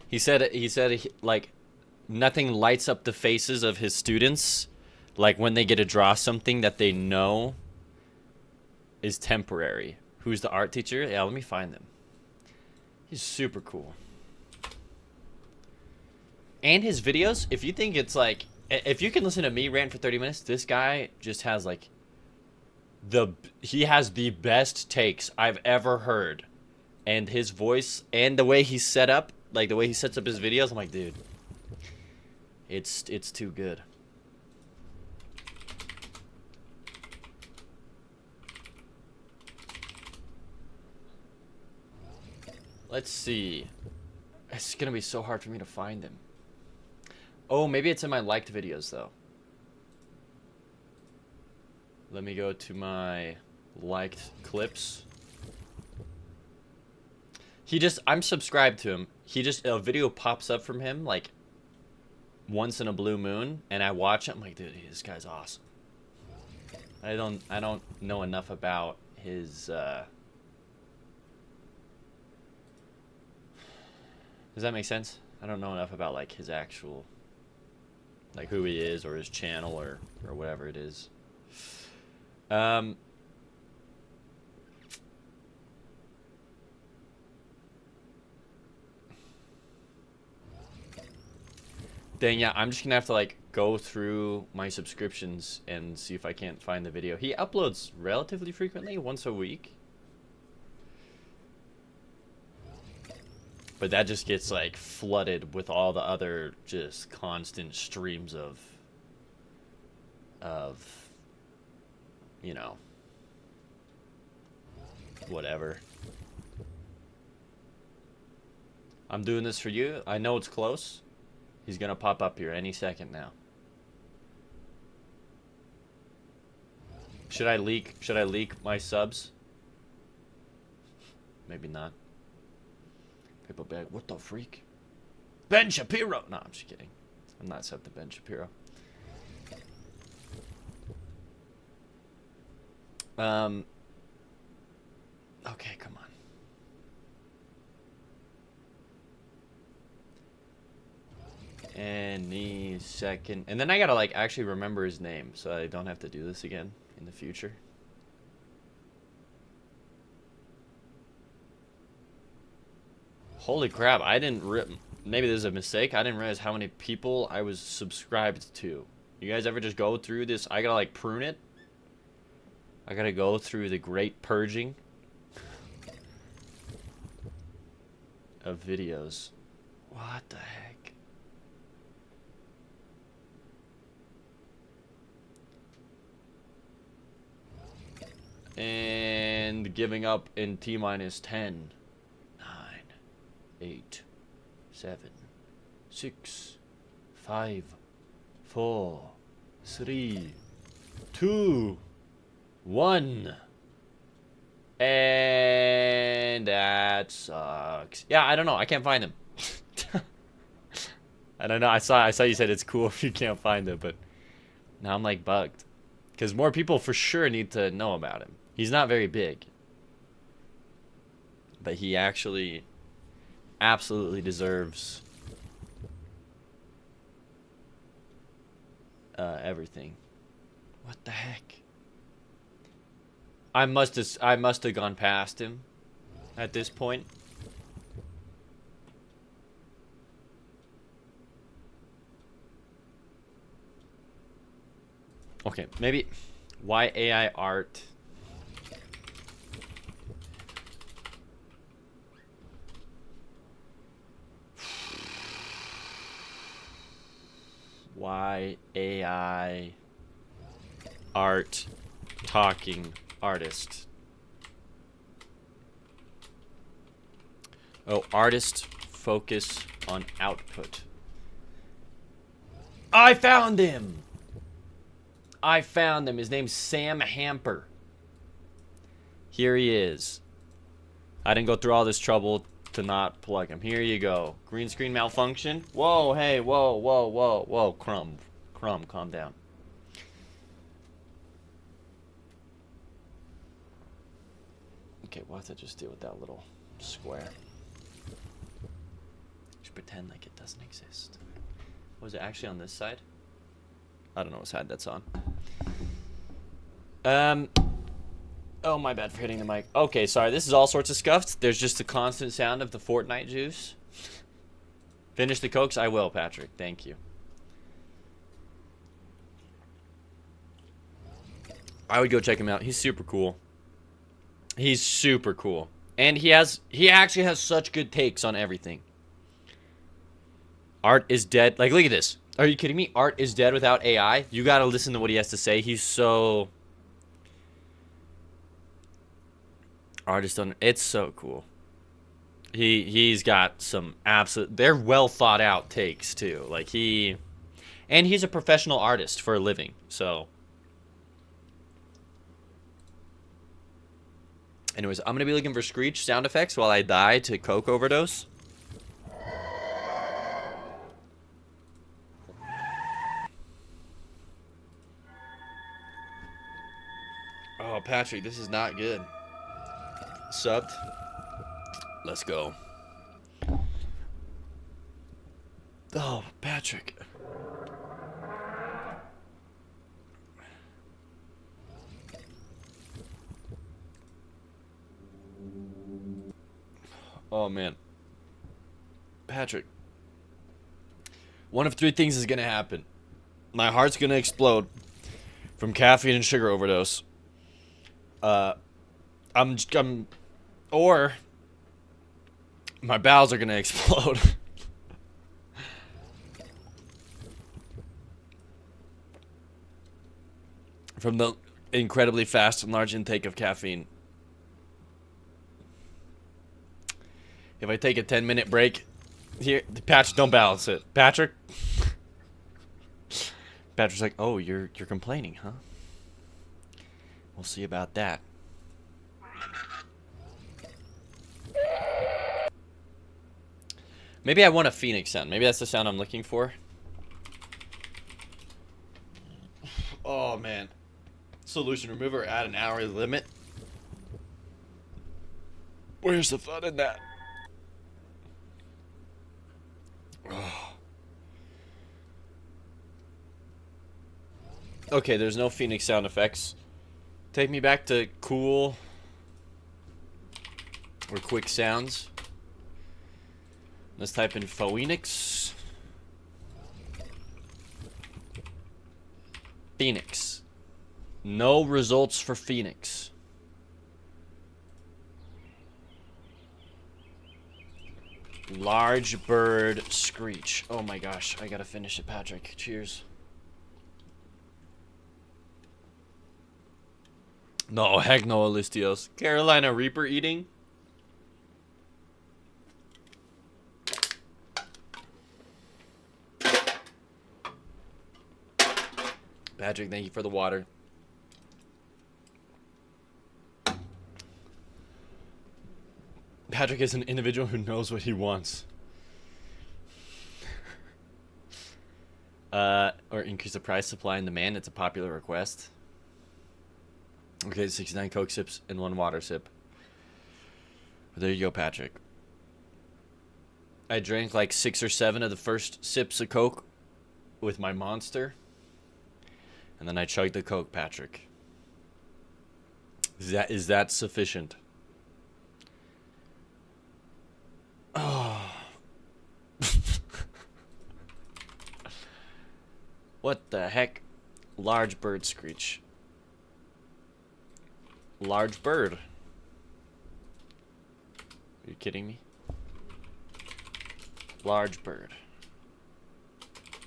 He said like nothing lights up the faces of his students like when they get to draw something that they know is temporary. Who's the art teacher? Yeah, let me find them. He's super cool. And his videos, if you think it's like, if you can listen to me rant for 30 minutes, this guy just has like he has the best takes I've ever heard. And his voice and the way he's set up, like the way he sets up his videos, I'm like, dude, it's too good. Let's see. It's gonna be so hard for me to find him. Oh, maybe it's in my liked videos though. Let me go to my liked clips. I'm subscribed to him. A video pops up from him like once in a blue moon, and I watch it. I'm like, dude, this guy's awesome. I don't know enough about his Does that make sense? I don't know enough about like his actual, like who he is or his channel or whatever it is. Then yeah, I'm just gonna have to like go through my subscriptions and see if I can't find the video. He uploads relatively frequently, once a week. But that just gets like flooded with all the other just constant streams of you know, whatever. I'm doing this for you. I know it's close. He's gonna pop up here any second now. Should I leak my subs? Maybe not. People be like, what the freak? Ben Shapiro! No, I'm just kidding. I'm not subbed to Ben Shapiro. Okay, come on. Any second. And then I gotta, like, actually remember his name so I don't have to do this again in the future. Holy crap, I didn't maybe there's a mistake. I didn't realize how many people I was subscribed to. You guys ever just go through this? I gotta, like, prune it. I gotta go through the great purging of videos. What the heck? And giving up in T-minus 10. 9, 8, 7, 6, 5, 4, 3, 2, 1. And that sucks. Yeah, I don't know. I can't find him. I don't know. I saw you said it's cool if you can't find him, but now I'm like bugged. Because more people for sure need to know about him. He's not very big. But he actually absolutely deserves everything. What the heck? I must have gone past him at this point. Okay, maybe why AI art? Why AI art talking artist? Oh, artist focus on output. I found him! I found him. His name's Sam Hamper. Here he is. I didn't go through all this trouble to not plug him. Here you go. Green screen malfunction. Whoa, hey, whoa, whoa, whoa, whoa. Crumb, calm down. Okay, we'll have to just deal with that little square. Just pretend like it doesn't exist. Was it actually on this side? I don't know what side that's on. Oh, my bad for hitting the mic. Okay, sorry. This is all sorts of scuffed. There's just the constant sound of the Fortnite juice. Finish the cokes? I will, Patrick. Thank you. I would go check him out. He's super cool. He's super cool. And he actually has such good takes on everything. Art is dead. Like, look at this. Are you kidding me? Art is dead without AI. You gotta listen to what he has to say. He's so... Artist on... It's so cool. He's got some absolute... They're well thought out takes, too. Like, he... And he's a professional artist for a living, so... Anyways, I'm gonna be looking for Screech sound effects while I die to coke overdose. Oh, Patrick, this is not good. Subbed. Let's go. Patrick. Oh, man. Patrick. One of three things is going to happen. My heart's going to explode from caffeine and sugar overdose. Or my bowels are going to explode. From the incredibly fast and large intake of caffeine. If I take a 10-minute break, here, Patrick, don't balance it. Patrick? Patrick's like, oh, you're complaining, huh? We'll see about that. Maybe I want a phoenix sound. Maybe that's the sound I'm looking for. Oh, man. Solution remover at an hourly limit. Where's the fun in that? Oh. Okay, there's no Phoenix sound effects. Take me back to cool or quick sounds. Let's type in Phoenix. Phoenix. No results for Phoenix. Large bird screech. Oh my gosh, I gotta finish it, Patrick. Cheers. No, heck no, Alistios. Carolina Reaper eating? Patrick, thank you for the water. Patrick is an individual who knows what he wants. Or increase the price, supply, and demand. It's a popular request. Okay, 69 Coke sips and 1 water sip. There you go, Patrick. I drank like 6 or 7 of the first sips of Coke with my Monster. And then I chugged the Coke, Patrick. Is that sufficient? Oh. What the heck? Large bird screech. Large bird. Are you kidding me? Large bird.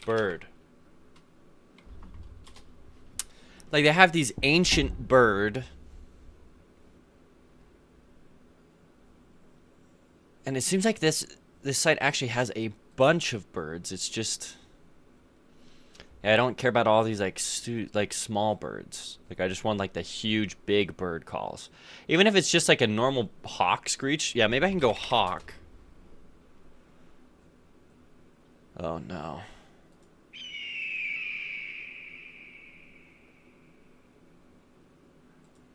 Bird. Like they have these ancient bird. And it seems like this site actually has a bunch of birds. It's just, yeah, I don't care about all these like small birds. Like I just want like the huge big bird calls. Even if it's just like a normal hawk screech. Yeah, maybe I can go hawk. Oh no.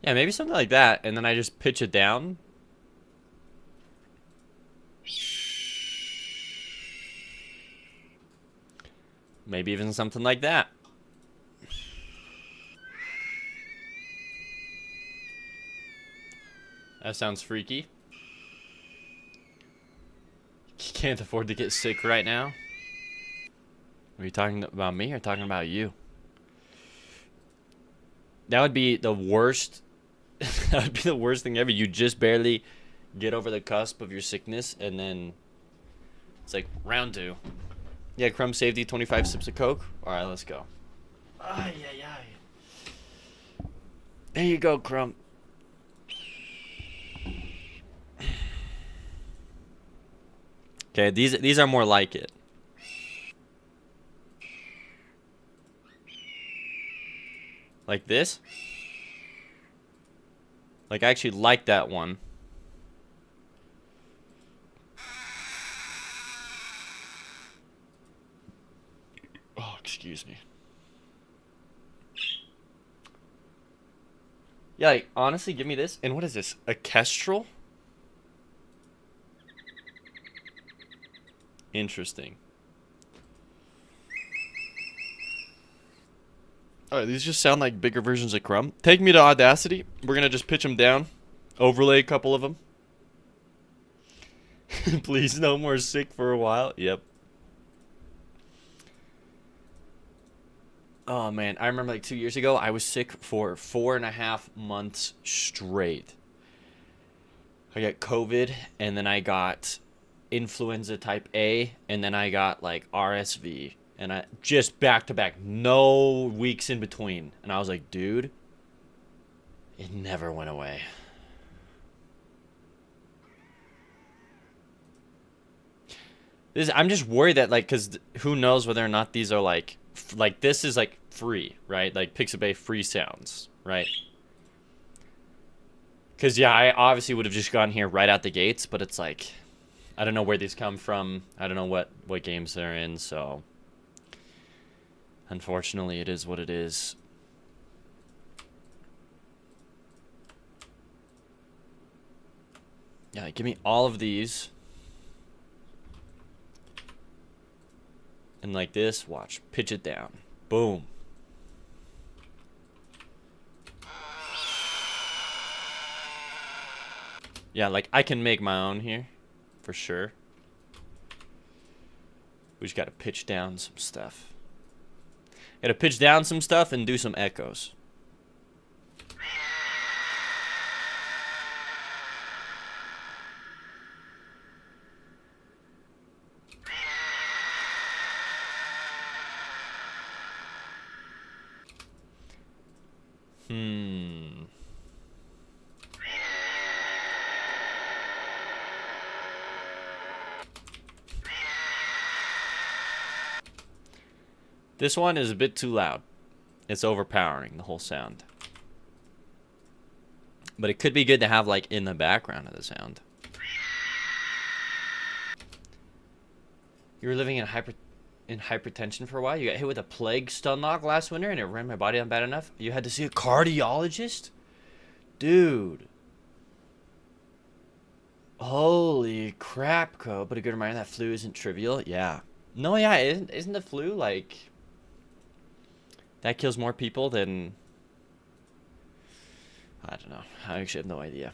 Yeah, maybe something like that, and then I just pitch it down. Maybe even something like that. That sounds freaky. You can't afford to get sick right now. Are you talking about me or talking about you? That would be the worst. That would be the worst thing ever. You just barely get over the cusp of your sickness, and then it's like round 2. Yeah, Crumb saved you 25 sips of Coke. All right, let's go. Ay, ay, ay. There you go, Crumb. Okay, these are more like it. Like this? Like I actually like that one. Oh, excuse me. Yeah, like, honestly, give me this. And what is this? A Kestrel? Interesting. Alright, these just sound like bigger versions of Crumb. Take me to Audacity. We're gonna just pitch them down. Overlay a couple of them. Please, no more sick for a while. Yep. Oh, man. I remember like 2 years ago, I was sick for 4.5 months straight. I got COVID, and then I got influenza type A, and then I got like RSV. And I just back to back, no weeks in between. And I was like, dude, it never went away. I'm just worried that, like, because who knows whether or not these are like this is like free, right? Like Pixabay free sounds, right? Because yeah, I obviously would have just gone here right out the gates, but it's like, I don't know where these come from. I don't know what games they're in, so unfortunately, it is what it is. Yeah, give me all of these. And like this, watch. Pitch it down. Boom. Yeah, like I can make my own here. For sure. We just gotta pitch down some stuff. Gotta pitch down some stuff and do some echoes. This one is a bit too loud. It's overpowering the whole sound. But it could be good to have like in the background of the sound. You were living in hypertension for a while? You got hit with a plague stun lock last winter and it ran my body down bad enough? You had to see a cardiologist? Dude. Holy crap, Co. But a good reminder that flu isn't trivial. Yeah. No, yeah, isn't the flu like... That kills more people than... I don't know. I actually have no idea.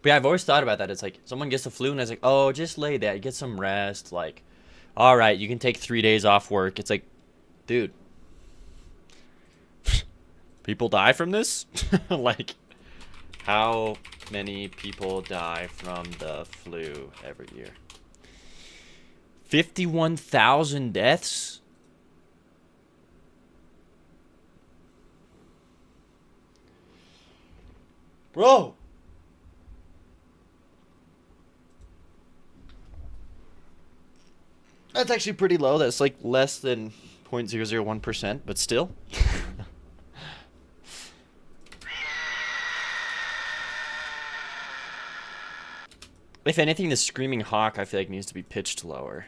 But yeah, I've always thought about that. It's like, someone gets the flu and it's like, oh, just lay there. Get some rest. Like, all right, you can take 3 days off work. It's like, dude. People die from this? Like, how many people die from the flu every year? 51,000 deaths? Bro. That's actually pretty low. That's like less than 0.001%, but still. If anything, the Screaming Hawk, I feel like, needs to be pitched lower.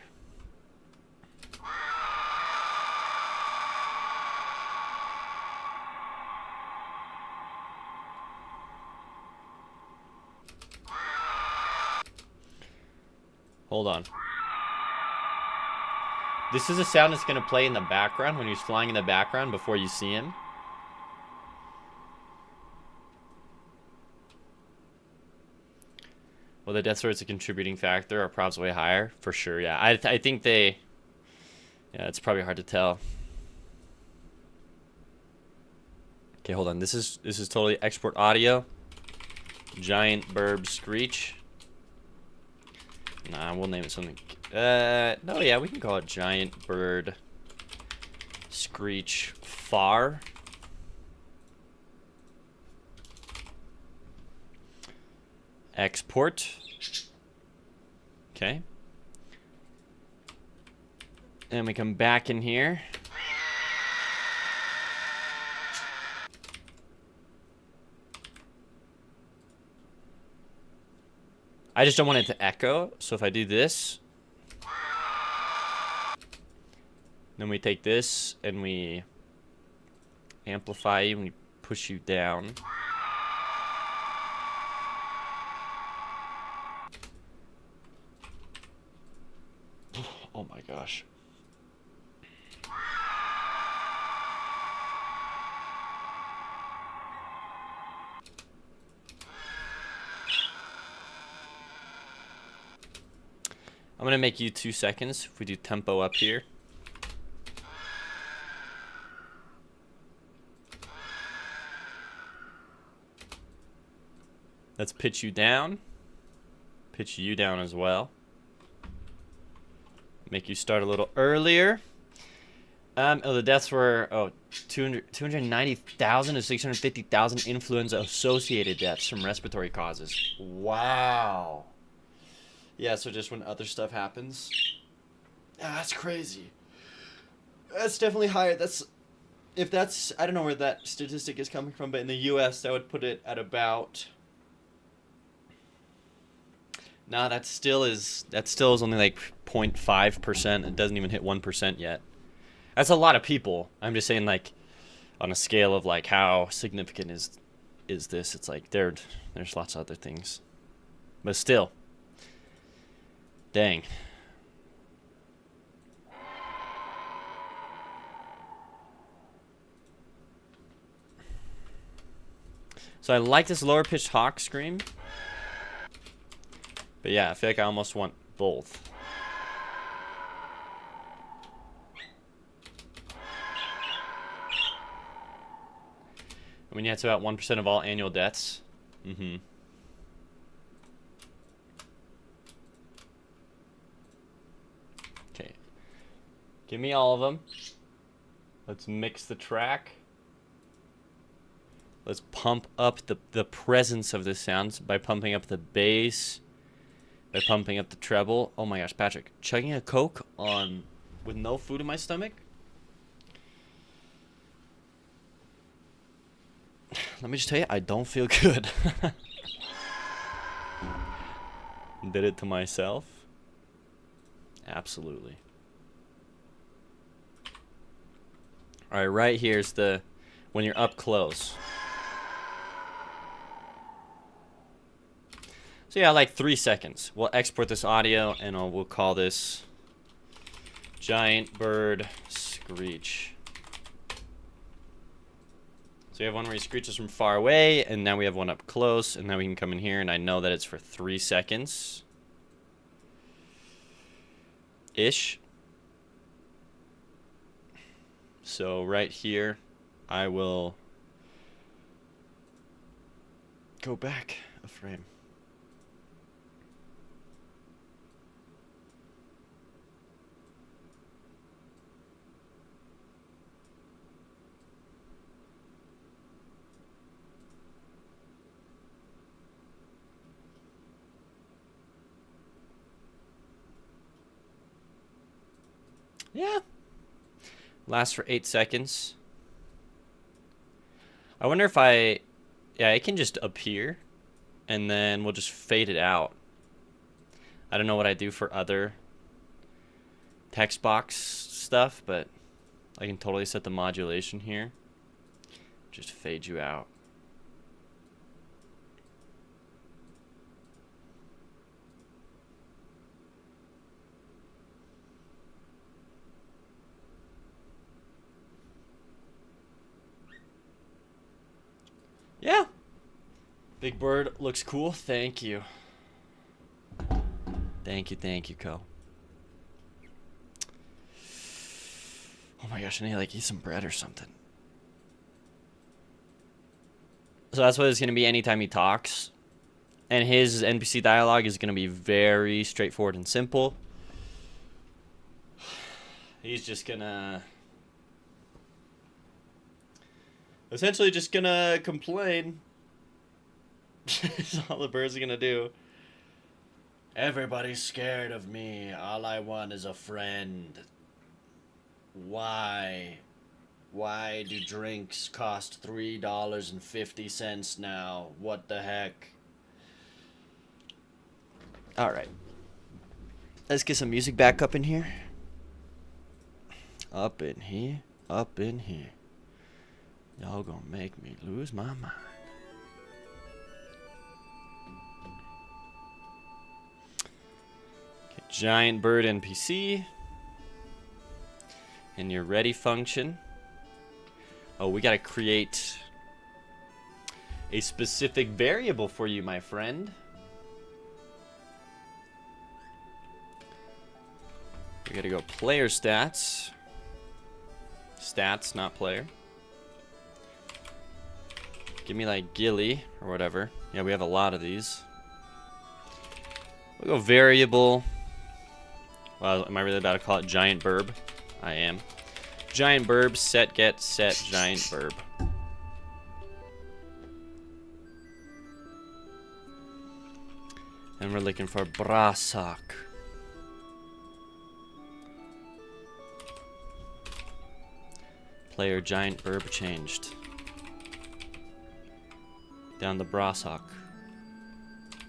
Hold on. This is a sound that's going to play in the background when he's flying in the background before you see him. Well, the death rate's a contributing factor. Our prob's way higher, for sure. Yeah, I think they... Yeah, it's probably hard to tell. Okay, hold on. This is totally export audio. Giant burb screech. Nah, we'll name it something. No, yeah, we can call it giant bird screech far. Export. Okay. And we come back in here. I just don't want it to echo, so if I do this, then we take this and we amplify you and we push you down. Oh my gosh. I'm gonna make you 2 seconds if we do tempo up here. Let's pitch you down. Pitch you down as well. Make you start a little earlier. The deaths were 290,000 to 650,000 influenza-associated deaths from respiratory causes. Wow. Yeah, so just when other stuff happens. That's crazy. That's definitely higher. I don't know where that statistic is coming from, but in the U.S. that would put it at about. Nah, that still is only like 0.5%. It doesn't even hit 1% yet. That's a lot of people. I'm just saying, like, on a scale of like how significant is this? It's like there's lots of other things, but still, dang. So I like this lower pitched hawk scream, but yeah, I feel like I almost want both. I mean, yeah, it's about 1% of all annual deaths. Mm-hmm. Okay. Give me all of them. Let's mix the track. Let's pump up the presence of the sounds by pumping up the bass, by pumping up the treble. Oh my gosh, Patrick, chugging a Coke with no food in my stomach? Let me just tell you, I don't feel good. Did it to myself? Absolutely. Alright, right here's when you're up close. So yeah, like 3 seconds. We'll export this audio and we'll call this Giant Bird Screech. So we have one where he screeches from far away, and now we have one up close, and now we can come in here, and I know that it's for 3 seconds. Ish. So right here, I will go back a frame. Yeah. Lasts for 8 seconds. I wonder if yeah, it can just appear and then we'll just fade it out. I don't know what I do for other text box stuff, but I can totally set the modulation here. Just fade you out. Yeah. Big Bird looks cool. Thank you. Thank you, Co. Oh my gosh, I need to like eat some bread or something. So that's what it's going to be anytime he talks. And his NPC dialogue is going to be very straightforward and simple. He's just going to essentially just gonna complain. That's all the birds are gonna do. Everybody's scared of me. All I want is a friend. Why? Why do drinks cost $3.50 now? What the heck? Alright. Let's get some music back up in here. Up in here. Up in here. Y'all gonna make me lose my mind. Okay, Giant Bird NPC. And your ready function. Oh, we gotta create a specific variable for you, my friend. We gotta go player stats. Stats, not player. Give me like Gilly or whatever. Yeah, we have a lot of these. We'll go variable. Well, am I really about to call it giant burb? I am. Giant burb, set, get, set, giant burb. And we're looking for Brasak. Player giant burb changed. Down the Brasak.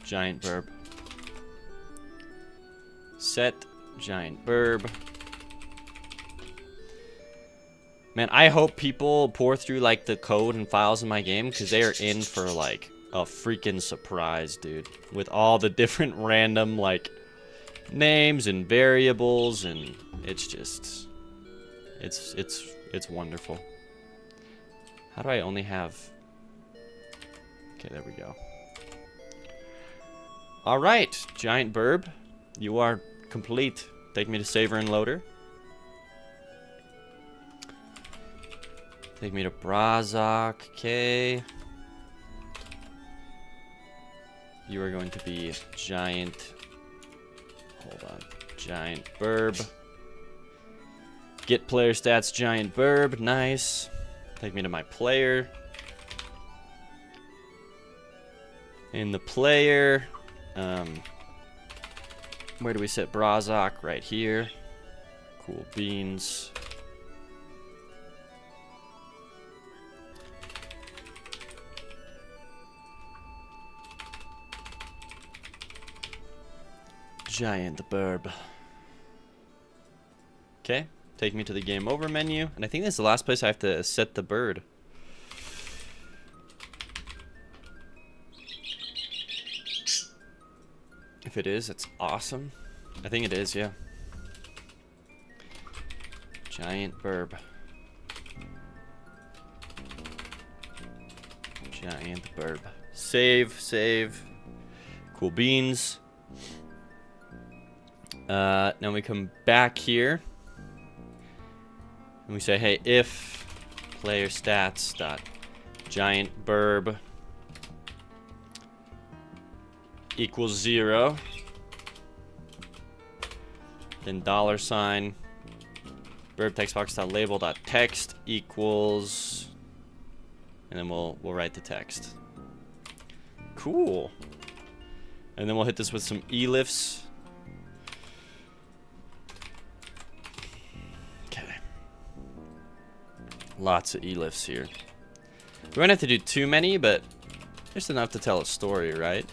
Giant burb. Set, giant burb. Man, I hope people pour through like the code and files in my game because they are in for like a freaking surprise, dude. With all the different random like names and variables, and it's just it's wonderful. How do I only have... Okay, there we go. All right, giant burb, you are complete. Take me to saver and loader. Take me to Brazak. Okay. You are going to be giant. Hold on. Giant burb. Get player stats, giant burb. Nice. Take me to my player. In the player, where do we set Brazak? Right here. Cool beans. Giant burb. Okay, take me to the game over menu, and I think this is the last place I have to set the bird. If it is, it's awesome. I think it is, yeah. Giant burb. Giant burb. Save, save. Cool beans. Now we come back here. And we say, hey, if player stats dot giant burb equals 0, then $, burb text box dot label dot text equals, and then we'll write the text. Cool. And then we'll hit this with some elifs. Okay. Lots of elifs here. We won't have to do too many, but just enough to tell a story, right?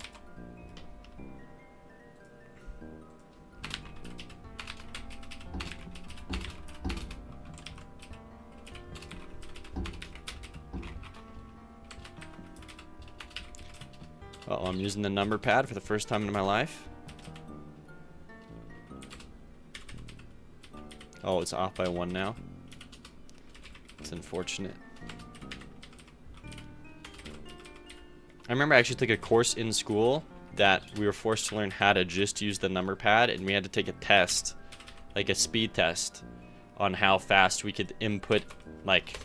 Uh-oh, I'm using the number pad for the first time in my life. Oh, it's off by 1 now. It's unfortunate. I remember I actually took a course in school that we were forced to learn how to just use the number pad, and we had to take a test, like a speed test, on how fast we could input, like,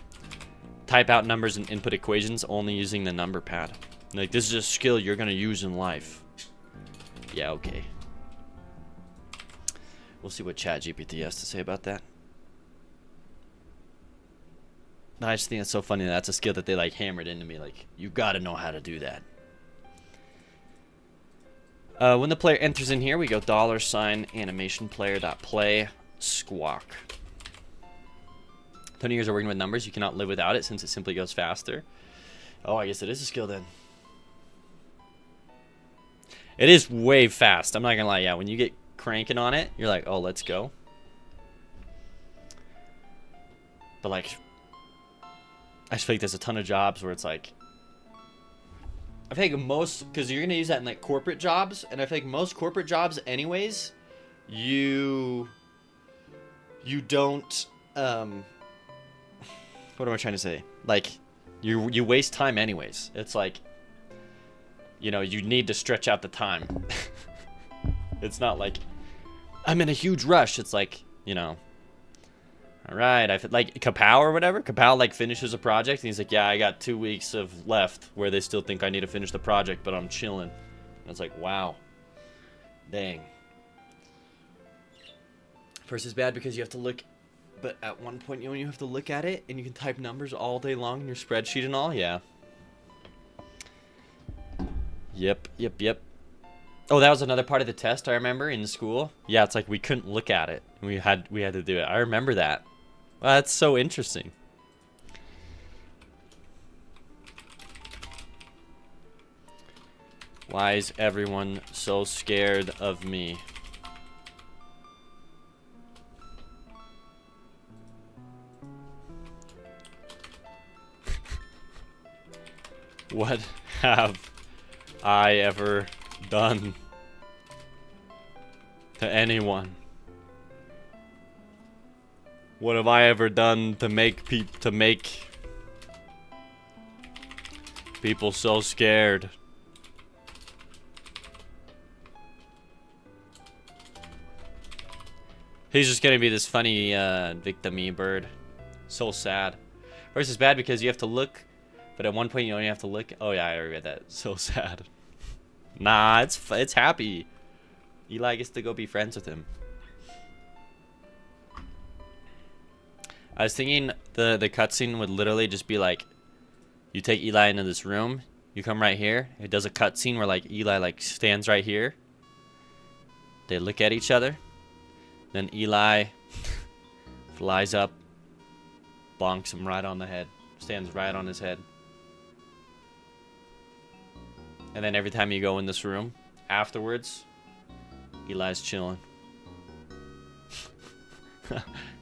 type out numbers and input equations only using the number pad. Like, this is a skill you're gonna use in life. Yeah, okay. We'll see what ChatGPT has to say about that. I just think it's so funny that that's a skill that they like hammered into me. Like, you gotta know how to do that. When the player enters in here, we go $animation player.play squawk. Tony years are working with numbers. You cannot live without it since it simply goes faster. Oh, I guess it is a skill then. It is way fast. I'm not gonna lie. Yeah, when you get cranking on it, you're like, oh, let's go. But like, I just feel like there's a ton of jobs where it's like, I feel like most, because you're gonna use that in like corporate jobs, and I feel like most corporate jobs, anyways, you don't. What am I trying to say? Like, you waste time anyways. It's like, you know, you need to stretch out the time. It's not like I'm in a huge rush. It's like you know. All right, I like Kapow or whatever. Kapow like finishes a project and he's like, yeah, I got 2 weeks of left where they still think I need to finish the project, but I'm chilling. And it's like, wow, dang. First is bad because you have to look, but at one point you have to look at it and you can type numbers all day long in your spreadsheet and all. Yeah. Yep. Oh, that was another part of the test I remember in school. Yeah, it's like we couldn't look at it. We had to do it. I remember that. Well, that's so interesting. Why is everyone so scared of me? What have I ever done to anyone? What have I ever done to make people so scared? He's just gonna be this funny victim-y bird. So sad. First, it's bad because you have to look, but at one point you only have to look. Oh yeah, I already read that. So sad. Nah, it's happy. Eli gets to go be friends with him. I was thinking the cutscene would literally just be like, you take Eli into this room, you come right here. It does a cutscene where like Eli like stands right here. They look at each other. Then Eli flies up, bonks him right on the head, stands right on his head. And then every time you go in this room, afterwards, Eli's chilling.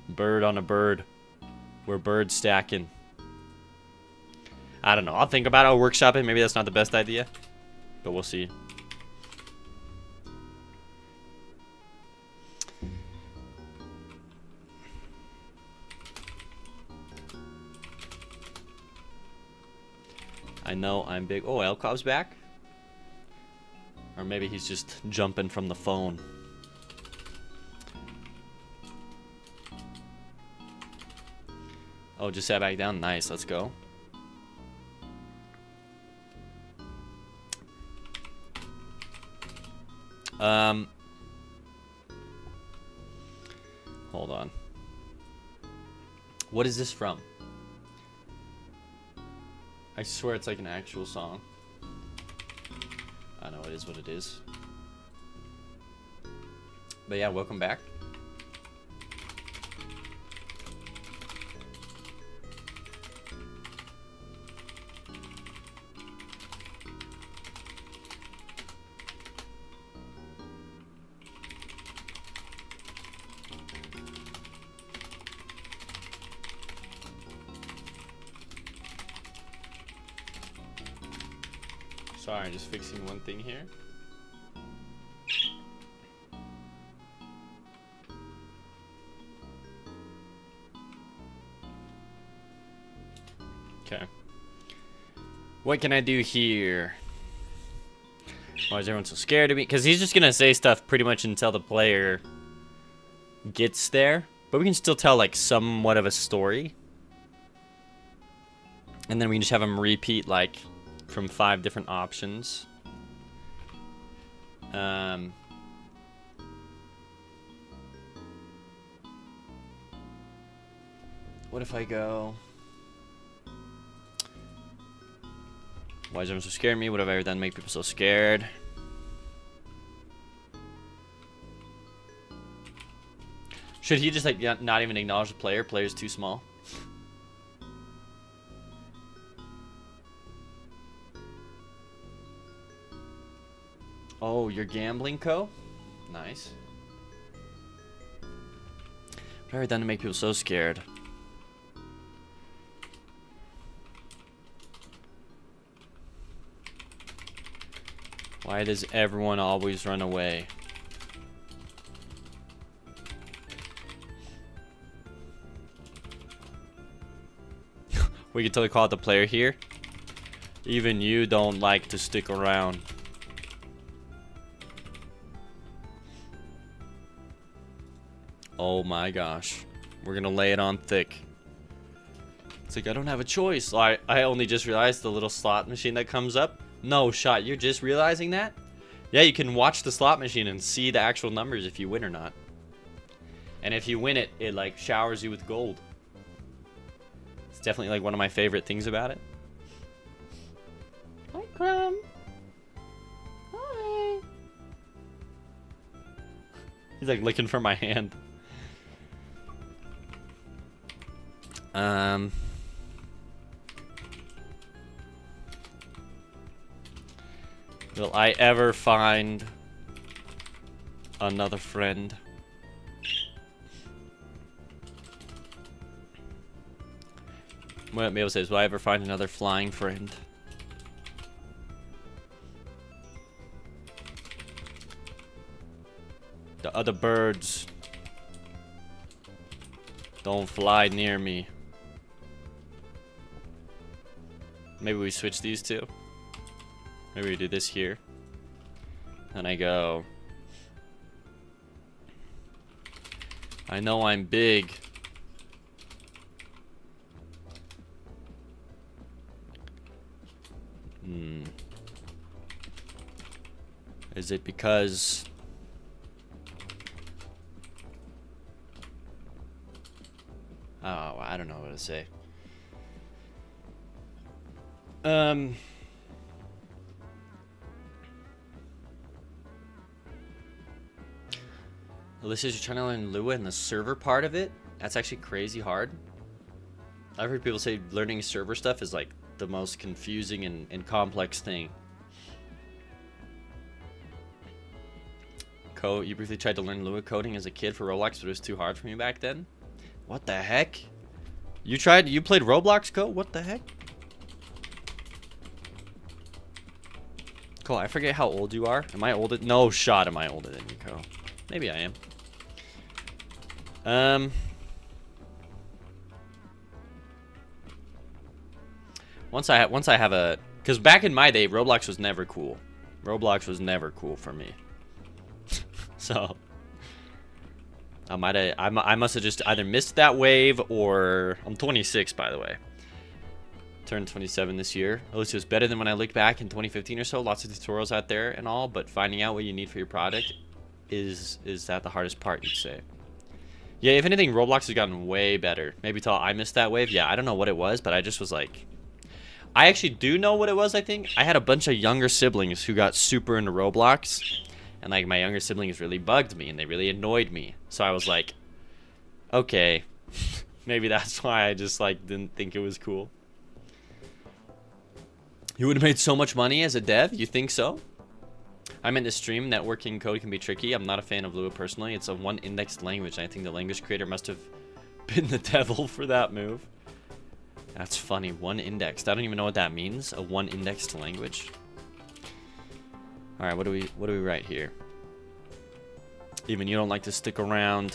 Bird on a bird. We're bird stacking. I don't know. I'll think about it. I'll workshop it. Maybe that's not the best idea, but we'll see. I know I'm big. Oh, Elkov's back? Or maybe he's just jumping from the phone. Oh, just sat back down. Nice. Let's go. Hold on. What is this from? I swear it's like an actual song. I know it is what it is. But yeah, welcome back. Sorry, just fixing one thing here. Okay. What can I do here? Why is everyone so scared of me? Because he's just going to say stuff pretty much until the player gets there. But we can still tell, like, somewhat of a story. And then we can just have him repeat, like, from 5 different options. What if I go... Why is everyone so scared of me? What have I ever done to make people so scared? Should he just like not even acknowledge the player? Player's too small. Oh, you're gambling, Co? Nice. What have I ever done to make people so scared? Why does everyone always run away? We can totally call it the player here. Even you don't like to stick around. Oh my gosh. We're gonna lay it on thick. It's like, I don't have a choice. I only just realized the little slot machine that comes up. No shot, you're just realizing that? Yeah, you can watch the slot machine and see the actual numbers if you win or not. And if you win it, it like showers you with gold. It's definitely like one of my favorite things about it. Hi, Crumb. Hi. He's like looking for my hand. Will I ever find another friend? What Mabel says, will I ever find another flying friend? The other birds don't fly near me. Maybe we switch these two. Maybe we do this here. And I go. I know I'm big. Is it because oh, I don't know what to say. Alyssa, you're trying to learn Lua and the server part of it? That's actually crazy hard. I've heard people say learning server stuff is like the most confusing and complex thing. You briefly tried to learn Lua coding as a kid for Roblox, but it was too hard for me back then. What the heck? You played Roblox, Co? What the heck? Cole, I forget how old you are. Am I older? No shot am I older than you, Co. Maybe I am. Once I have a, because back in my day, Roblox was never cool. Roblox was never cool for me. So I must have just either missed that wave or I'm 26, by the way. Turned 27 this year. At least it was better than when I look back in 2015 or so. Lots of tutorials out there and all, but finding out what you need for your product is that the hardest part, you'd say. Yeah, if anything, Roblox has gotten way better. Maybe till I missed that wave. Yeah, I don't know what it was, but I just was like, I actually do know what it was, I think. I had a bunch of younger siblings who got super into Roblox. And like my younger siblings really bugged me and they really annoyed me. So I was like, okay, maybe that's why I just like didn't think it was cool. You would have made so much money as a dev? You think so? I meant to stream. Networking code can be tricky. I'm not a fan of Lua personally. It's a one indexed language. I think the language creator must have been the devil for that move. That's funny. One indexed. I don't even know what that means. A one indexed language. All right, what do we write here? Even you don't like to stick around.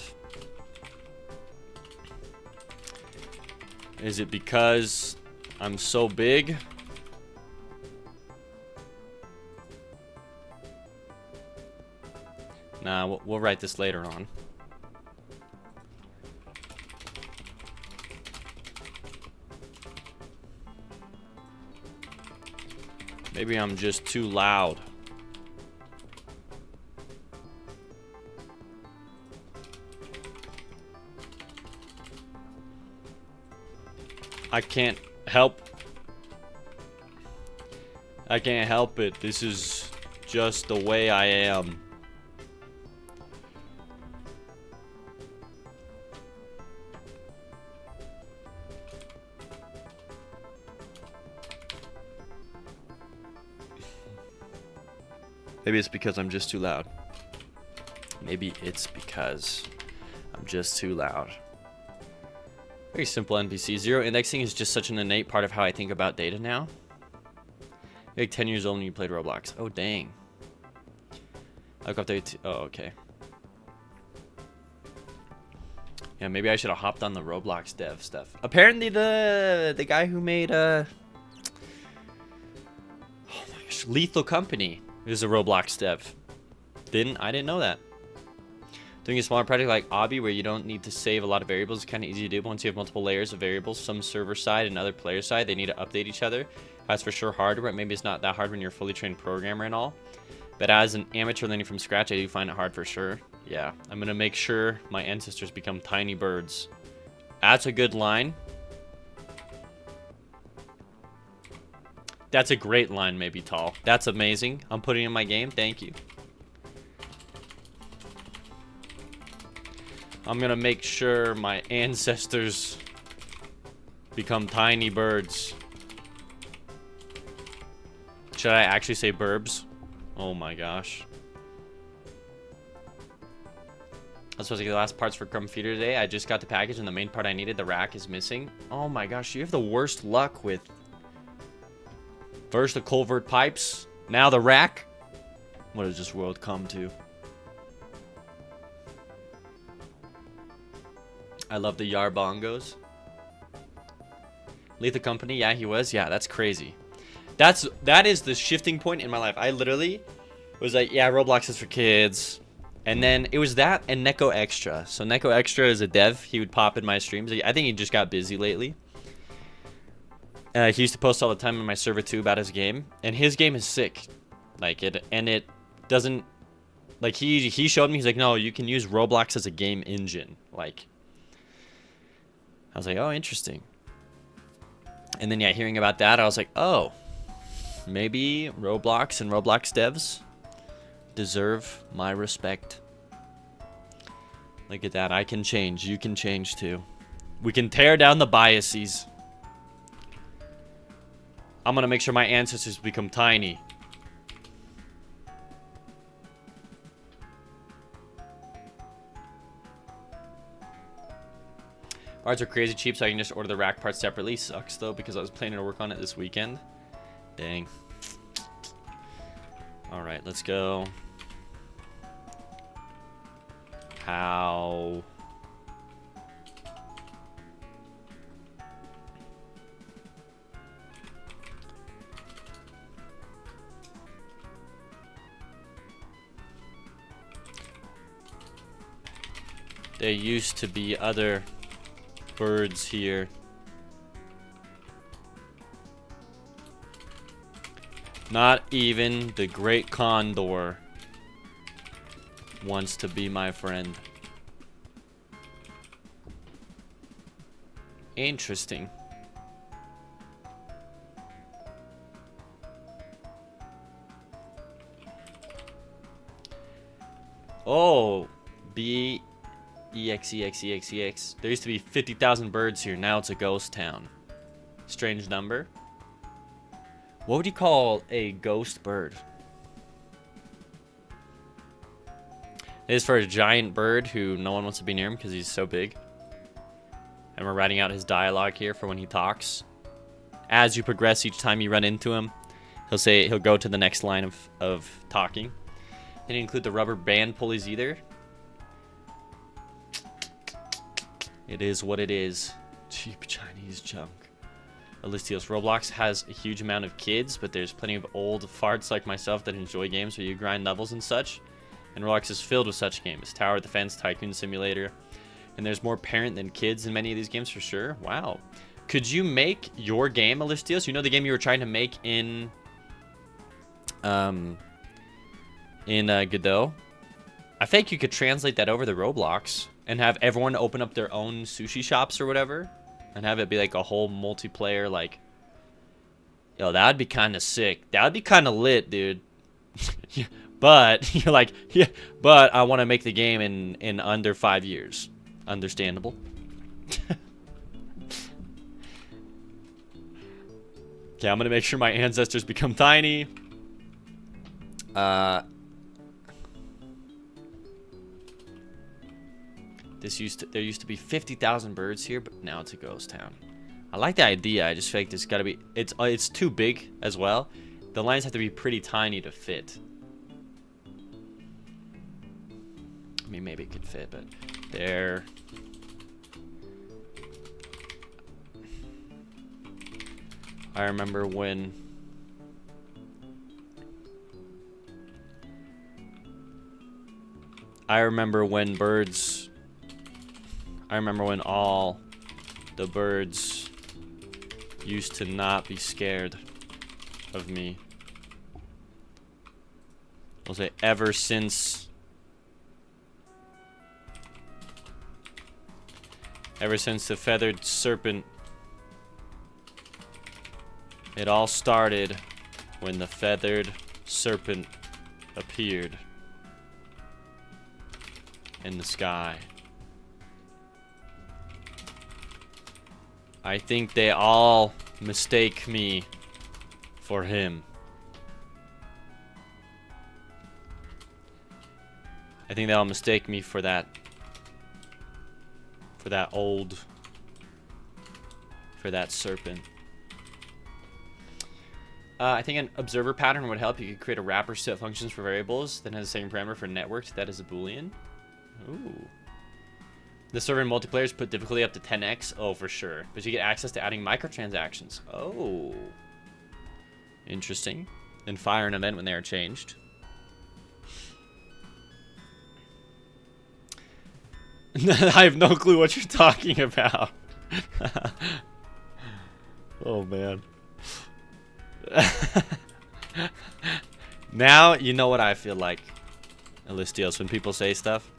Is it because I'm so big? Nah, we'll write this later on. Maybe I'm just too loud. I can't help it. This is just the way I am. Maybe it's because I'm just too loud. Maybe it's because I'm just too loud. Very simple NPC. Zero indexing is just such an innate part of how I think about data now. You're like 10 years old and you played Roblox. Oh, dang. I look up to oh, okay. Yeah, maybe I should have hopped on the Roblox dev stuff. Apparently the guy who made oh my gosh, Lethal Company is a Roblox dev. I didn't know that. Doing a smaller project like Obby, where you don't need to save a lot of variables, is kind of easy to do. But once you have multiple layers of variables, some server side and other player side, they need to update each other. That's for sure hard, but maybe it's not that hard when you're a fully trained programmer and all. But as an amateur learning from scratch, I do find it hard for sure. Yeah, I'm going to make sure my ancestors become tiny birds. That's a good line. That's a great line, maybe, Tall. That's amazing. I'm putting it in my game. Thank you. I'm going to make sure my ancestors become tiny birds. Should I actually say burbs? Oh my gosh. I was supposed to get the last parts for Crumb Feeder today. I just got the package and the main part I needed, the rack, is missing. Oh my gosh, you have the worst luck with... First the culvert pipes, now the rack. What does this world come to? I love the Yarbongos. Lethal Company, yeah, he was. Yeah, that's crazy. That is the shifting point in my life. I literally was like, yeah, Roblox is for kids. And then it was that and Neko Extra. So Neko Extra is a dev. He would pop in my streams. I think he just got busy lately. He used to post all the time in my server too about his game. And his game is sick. Like it doesn't, like he showed me, he's like, no, you can use Roblox as a game engine. Like, I was like, oh, interesting. And then yeah, hearing about that, I was like, oh, maybe Roblox and Roblox devs deserve my respect. Look at that. I can change. You can change too. We can tear down the biases. I'm gonna make sure my ancestors become tiny. Parts are crazy cheap, so I can just order the rack parts separately. Sucks though, because I was planning to work on it this weekend. Dang. Alright, let's go. How? There used to be other birds here. Not even the great condor wants to be my friend. Interesting. Oh, EXEX. There used to be 50,000 birds here. Now it's a ghost town. Strange number. What would you call a ghost bird? It is for a giant bird who no one wants to be near him because he's so big. And we're writing out his dialogue here for when he talks. As you progress, each time you run into him, he'll go to the next line of talking. Didn't include the rubber band pulleys either. It is what it is. Cheap Chinese junk. Alistios, Roblox has a huge amount of kids, but there's plenty of old farts like myself that enjoy games where you grind levels and such. And Roblox is filled with such games. Tower Defense, Tycoon Simulator. And there's more parent than kids in many of these games for sure. Wow. Could you make your game, Alistios? You know the game you were trying to make in Godot? I think you could translate that over to Roblox and have everyone open up their own sushi shops or whatever, and have it be like a whole multiplayer, like, yo, that would be kind of sick. That would be kind of lit, dude. But you're like, yeah, but I want to make the game in under 5 years. Understandable. Okay, I'm gonna make sure my ancestors become tiny. There used to be 50,000 birds here, but now it's a ghost town. I like the idea. I just feel like there's gotta be. It's too big as well. The lines have to be pretty tiny to fit. I mean, maybe it could fit, but there. I remember when I remember when all the birds used to not be scared of me. I'll say ever since the feathered serpent. It all started when the feathered serpent appeared in the sky. I think they all mistake me for him. I think they all mistake me for that serpent. I think an observer pattern would help. You could create a wrapper set functions for variables, then has the same parameter for networked. That is a boolean. Ooh. The server in multiplayers put difficulty up to 10x. Oh, for sure. But you get access to adding microtransactions. Oh. Interesting. Then fire an event when they are changed. I have no clue what you're talking about. Oh, man. Now you know what I feel like, Alistios, when people say stuff.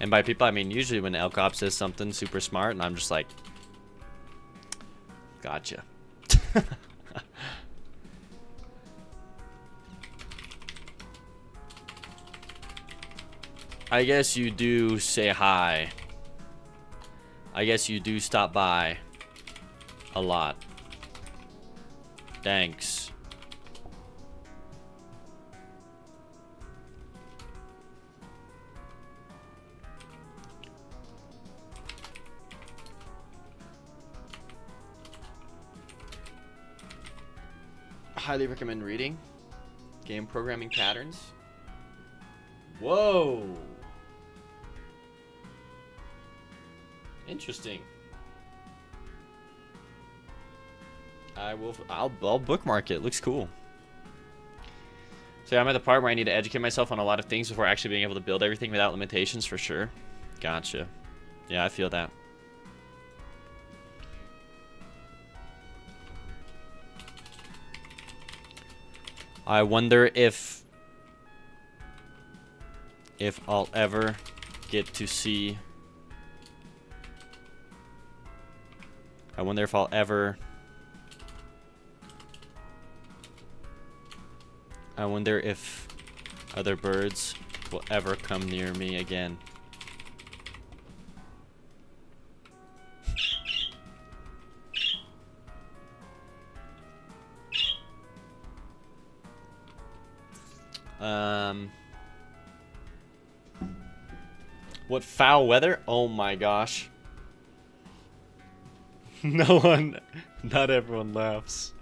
And by people, I mean usually when Elcop says something super smart, and I'm just like, gotcha. I guess you do say hi. I guess you do stop by a lot. Thanks. Highly recommend reading. Game programming patterns. Whoa. Interesting. I'll bookmark it. Looks cool. So yeah, I'm at the part where I need to educate myself on a lot of things before actually being able to build everything without limitations, for sure. Gotcha. Yeah, I feel that. I wonder if I'll ever get to see. I wonder if I'll ever. I wonder if other birds will ever come near me again. What foul weather? Oh my gosh. Not everyone laughs.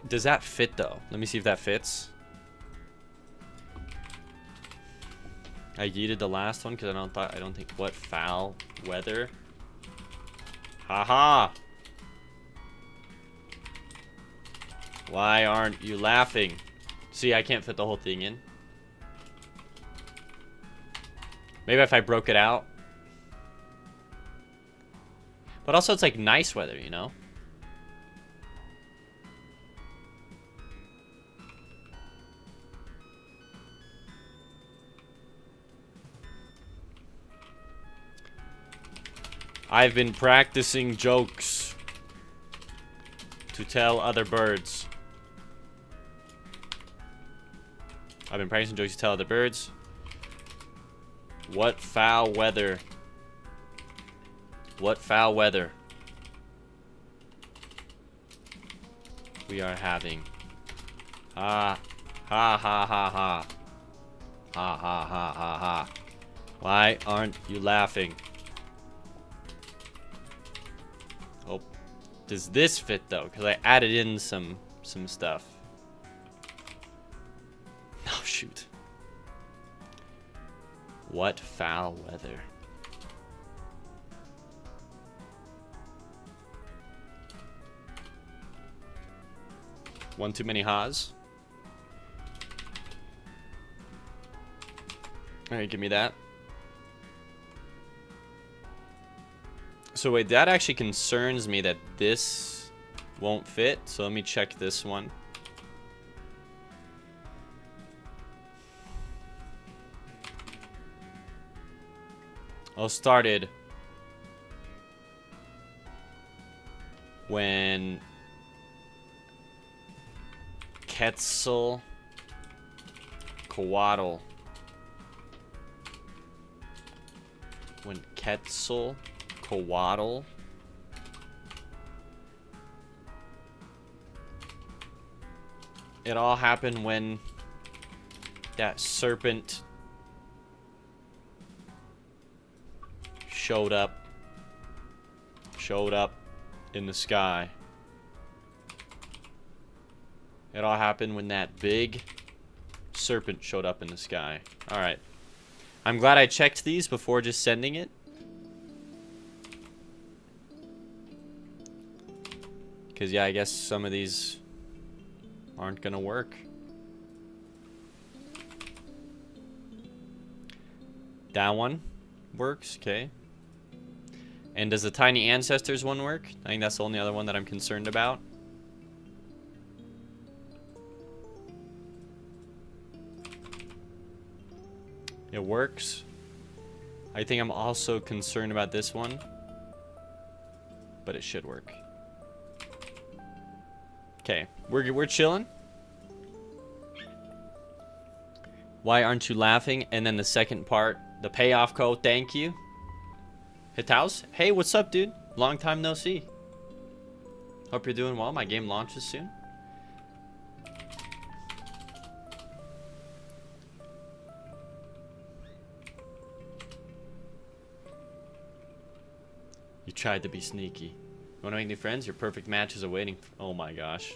Does that fit though? Let me see if that fits. I yeeted the last one because I don't think, what foul weather? Haha. Why aren't you laughing? See, I can't fit the whole thing in. Maybe if I broke it out. But also it's like nice weather, you know? I've been practicing jokes to tell other birds. I've been practicing jokes to tell other birds. What foul weather? What foul weather we are having? Ha ha ha ha ha. Ha ha ha ha ha. Why aren't you laughing? Oh, does this fit though? Because I added in some stuff. Oh shoot. What foul weather? One too many ha's? Alright, give me that. So wait, that actually concerns me that this won't fit. So let me check this one. All started when Quetzalcoatl it all happened when that serpent showed up in the sky. It all happened when that big serpent showed up in the sky. Alright. I'm glad I checked these before just sending it. Because, yeah, I guess some of these aren't gonna work. That one works, okay. And does the Tiny Ancestors one work? I think that's the only other one that I'm concerned about. It works. I think I'm also concerned about this one. But it should work. Okay, we're chilling. Why aren't you laughing? And then the second part, the payoff code, thank you. Hitaus? Hey, what's up, dude? Long time no see. Hope you're doing well. My game launches soon. You tried to be sneaky. You want to make new friends? Your perfect match is awaiting. Oh my gosh.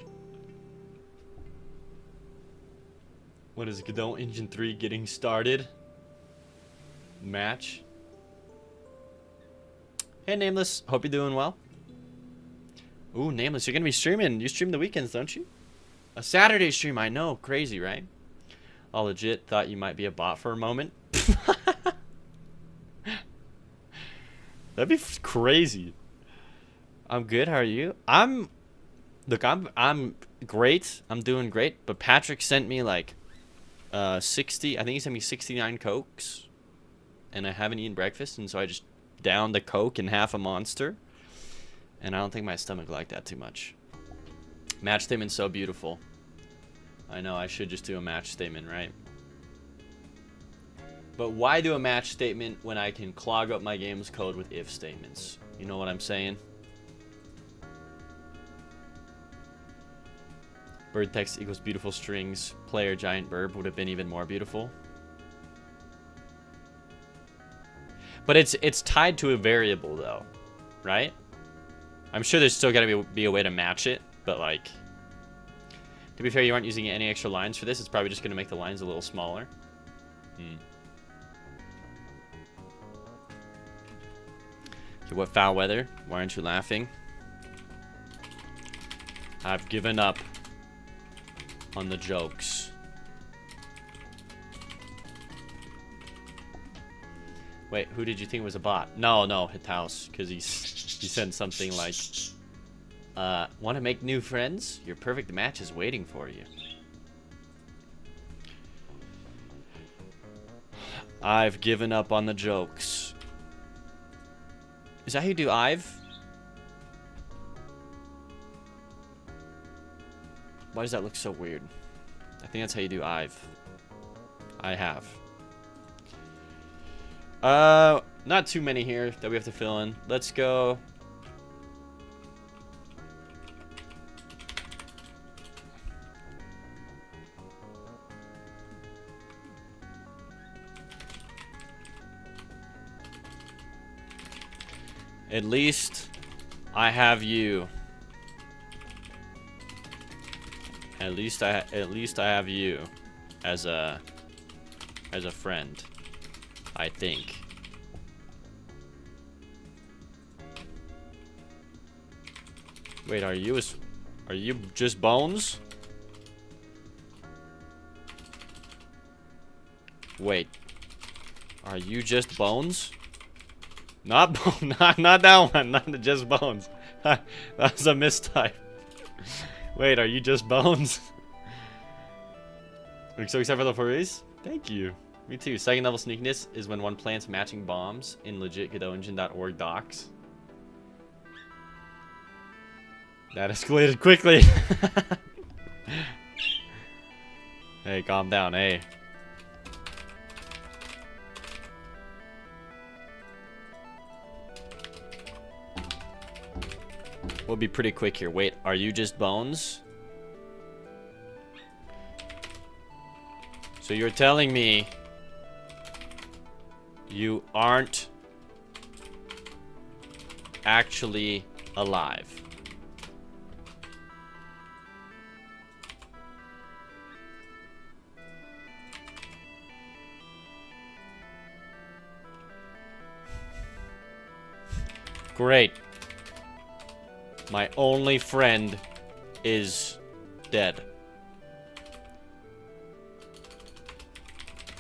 What is it? Godot Engine 3 getting started? Match. Hey, Nameless. Hope you're doing well. Ooh, Nameless. You're going to be streaming. You stream the weekends, don't you? A Saturday stream. I know. Crazy, right? I legit thought you might be a bot for a moment. That'd be crazy. I'm good. How are you? Look, I'm great. I'm doing great. But Patrick sent me like 60. I think he sent me 69 Cokes, and I haven't eaten breakfast, and so I just downed the Coke and half a Monster. And I don't think my stomach liked that too much. Match statement's so beautiful. I know I should just do a match statement, right? But why do a match statement when I can clog up my game's code with if statements? You know what I'm saying? Bird text equals beautiful strings. Player giant burb would have been even more beautiful. But it's tied to a variable though, right? I'm sure there's still gotta be a way to match it, but like, to be fair, you aren't using any extra lines for this. It's probably just gonna make the lines a little smaller. Okay, what foul weather? Why aren't you laughing? I've given up on the jokes. Wait, who did you think was a bot? No, Hitaus, because he sent something like, want to make new friends? Your perfect match is waiting for you. I've given up on the jokes. Is that how you do I've? Why does that look so weird? I think that's how you do I've. I have. Not too many here that we have to fill in. Let's go. At least I have you. At least I have you as a friend, I think. Wait, are you just Bones? Wait. Are you just bones? Not bone, not that one, not just bones. That was a mistype. Wait, are you just bones? Are you so excited for the furries? Thank you. Me too. Second level sneakiness is when one plants matching bombs in legit.godojin.org docs. That escalated quickly. Hey, calm down, hey. We'll be pretty quick here. Wait, are you just bones? So you're telling me you aren't actually alive? Great. My only friend is dead.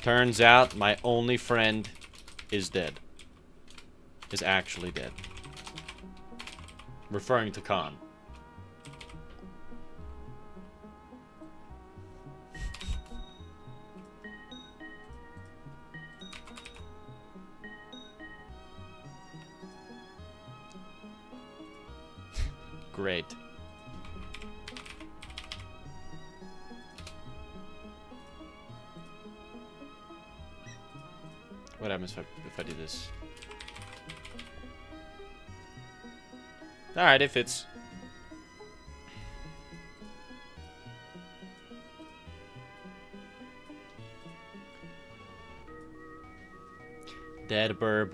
Turns out my only friend is dead. Is actually dead. Referring to Khan. Great. What happens if I do this? Alright, it fits. Dead burb.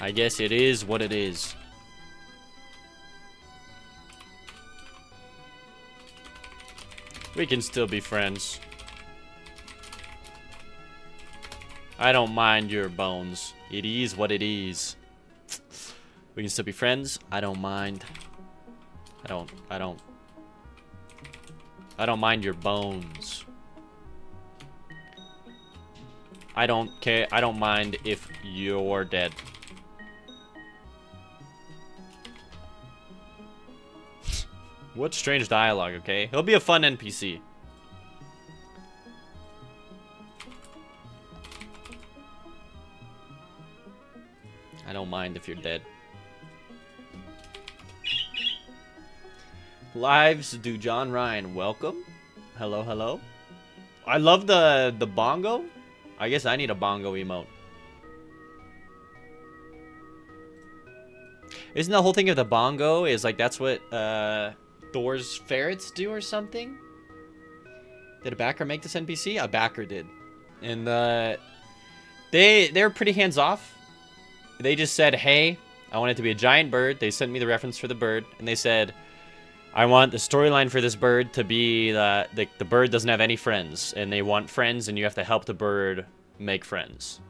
I guess it is what it is. We can still be friends. I don't mind your bones. It is what it is. We can still be friends. I don't mind. I don't mind your bones. I don't care. I don't mind if you're dead. What strange dialogue, okay? He'll be a fun NPC. I don't mind if you're dead. Lives do John Ryan. Welcome. Hello, hello. I love the bongo. I guess I need a bongo emote. Isn't the whole thing of the bongo is like that's what Thor's ferrets do or something? Did a backer make this NPC? A backer did. And they were pretty hands off. They just said, hey, I want it to be a giant bird. They sent me the reference for the bird. And they said, I want the storyline for this bird to be the bird doesn't have any friends. And they want friends and you have to help the bird make friends.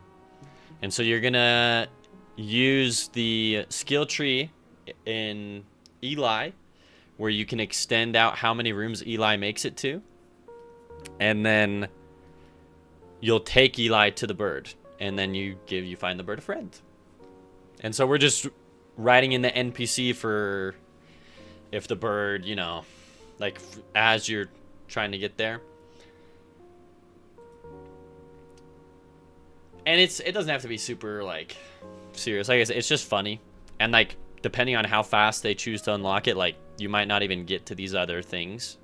And so you're going to use the skill tree in Eli, where you can extend out how many rooms Eli makes it to. And then you'll take Eli to the bird. And then you find the bird a friend. And so we're just writing in the NPC for if the bird, you know, like as you're trying to get there. And it doesn't have to be super like serious. Like I said, it's just funny. And like depending on how fast they choose to unlock it, like you might not even get to these other things.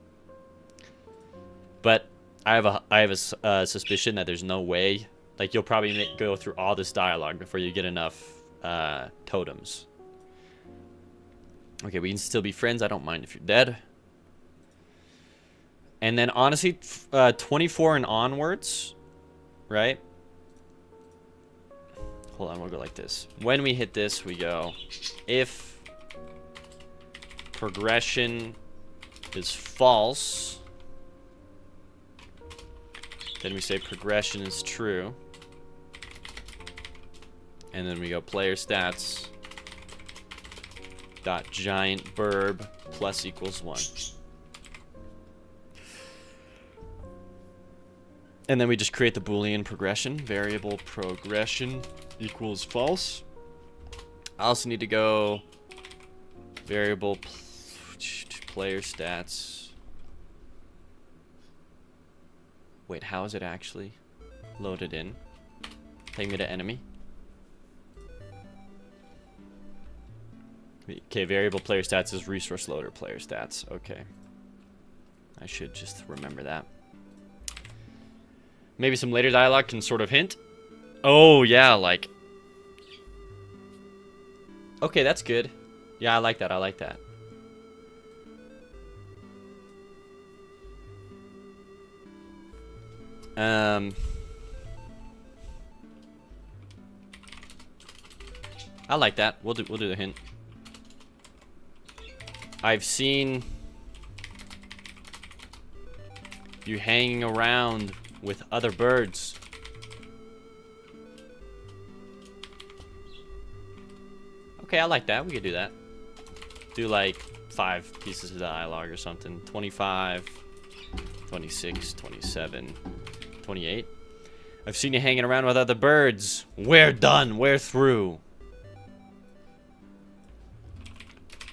But I have a suspicion that there's no way. Like you'll probably go through all this dialogue before you get enough totems. Okay, we can still be friends. I don't mind if you're dead. And then honestly, 24 and onwards, right? Hold on, we'll go like this. When we hit this, we go, if progression is false, then we say progression is true. And then we go player stats. dot giant burb plus equals 1. And then we just create the Boolean progression. Variable progression equals false. I also need to go variable player stats. Wait, how is it actually loaded in? Take me to enemy. Okay, variable player stats is resource loader player stats. Okay. I should just remember that. Maybe some later dialogue can sort of hint. Oh, yeah, like... Okay, that's good. Yeah, I like that. I like that. I like that. We'll do the hint. I've seen you hanging around with other birds. Okay, I like that. We could do that. Do like 5 pieces of dialogue or something. 25, 26, 27, 28. I've seen you hanging around with other birds. We're done. We're through.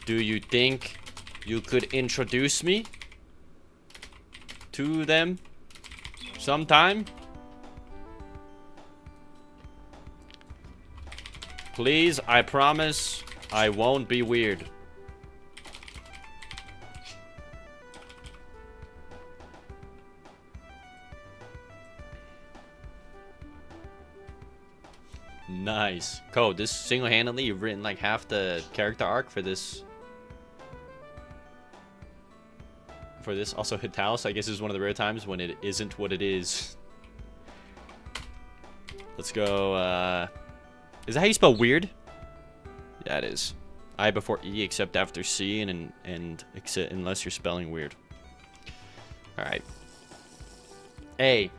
Do you think you could introduce me to them sometime? Please, I promise I won't be weird. Nice. Code, this single-handedly, you've written like half the character arc for this. Also, Hitalis, I guess, is one of the rare times when it isn't what it is. Let's go, is that how you spell weird? Yeah, it is. I before E except after C and except unless you're spelling weird. Alright. Hey,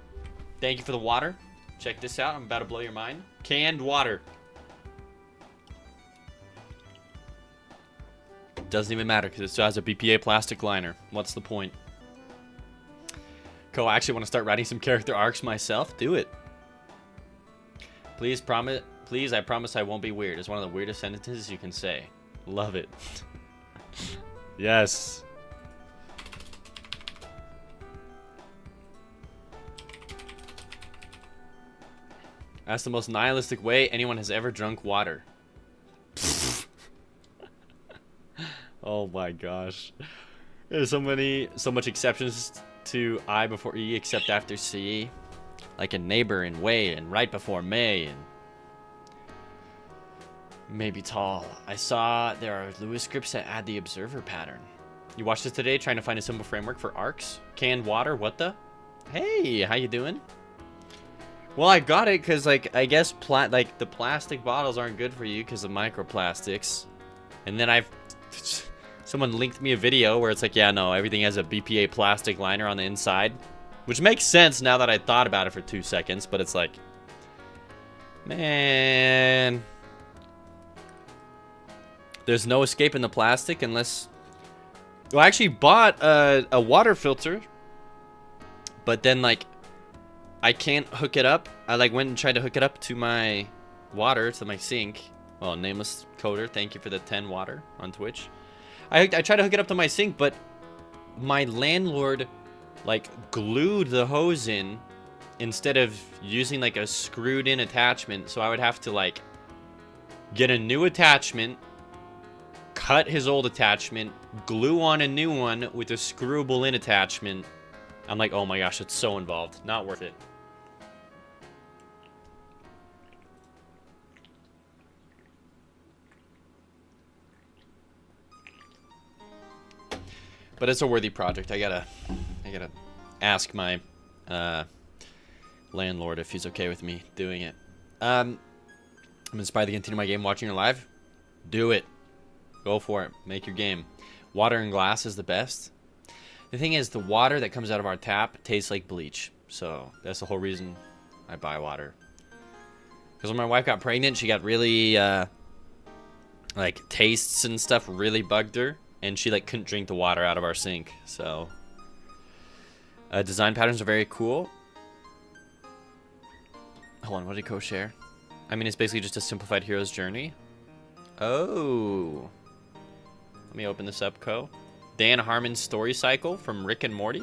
thank you for the water. Check this out. I'm about to blow your mind. Canned water. Doesn't even matter because it still has a BPA plastic liner. What's the point? Cool, I actually want to start writing some character arcs myself. Do it. Please, I promise I won't be weird. It's one of the weirdest sentences you can say. Love it. Yes. That's the most nihilistic way anyone has ever drunk water. Oh my gosh. There's so much exceptions to I before E except after C. Like a neighbor and way and right before May and maybe tall. I saw there are Lewis scripts that add the observer pattern. You watched this today trying to find a simple framework for arcs? Canned water? What the? Hey, how you doing? Well, I got it because, like, I guess the plastic bottles aren't good for you because of microplastics. And then someone linked me a video where it's like, yeah, no, everything has a BPA plastic liner on the inside. Which makes sense now that I thought about it for 2 seconds, but it's like, man, there's no escape in the plastic unless... Well, I actually bought a water filter, but then, like, I can't hook it up. I, like, went and tried to hook it up to my water, to my sink. Well, nameless coder, thank you for the 10 water on Twitch. I tried to hook it up to my sink, but my landlord, like, glued the hose in instead of using, like, a screwed-in attachment. So I would have to, like, get a new attachment, cut his old attachment, glue on a new one with a screwable-in attachment. I'm like, oh my gosh, it's so involved. Not worth it. But it's a worthy project. I gotta ask my landlord if he's okay with me doing it. I'm inspired to continue my game watching your live. Do it. Go for it. Make your game. Water and glass is the best. The thing is, the water that comes out of our tap tastes like bleach. So that's the whole reason I buy water. Because when my wife got pregnant, she got really like tastes and stuff really bugged her, and she like couldn't drink the water out of our sink. So design patterns are very cool. Hold on, what did Co share? I mean, it's basically just a simplified hero's journey. Oh, let me open this up, Co. Dan Harmon's story cycle from Rick and Morty.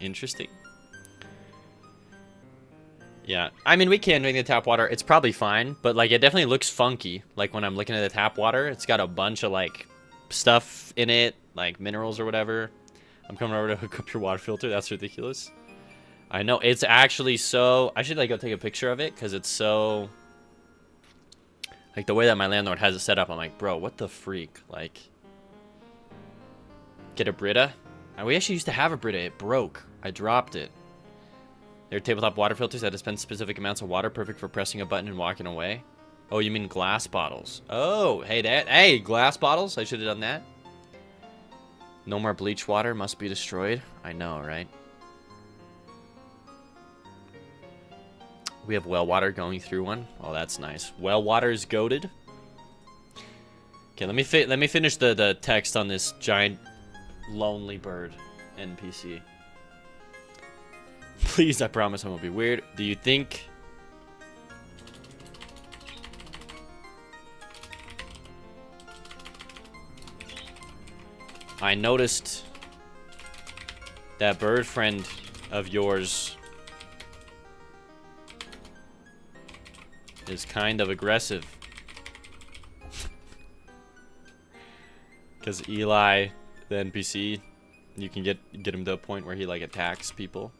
Interesting. Yeah, I mean, we can drink the tap water. It's probably fine, but like it definitely looks funky. Like when I'm looking at the tap water, it's got a bunch of like stuff in it, like minerals or whatever. I'm coming over to hook up your water filter. That's ridiculous. I know, it's actually so... I should like go take a picture of it because it's so... Like the way that my landlord has it set up, I'm like, bro, what the freak? Like, get a Brita? We actually used to have a Brita. It broke. I dropped it. They're tabletop water filters that dispense specific amounts of water, perfect for pressing a button and walking away. Oh, you mean glass bottles? Oh, hey, glass bottles. I should have done that. No more bleach water must be destroyed. I know, right? We have well water going through one. Oh, that's nice. Well water is goated. Okay, let me finish the text on this giant lonely bird NPC. Please, I promise I won't be weird. Do you think... I noticed that bird friend of yours is kind of aggressive. Because Eli, the NPC, you can get him to a point where he like attacks people.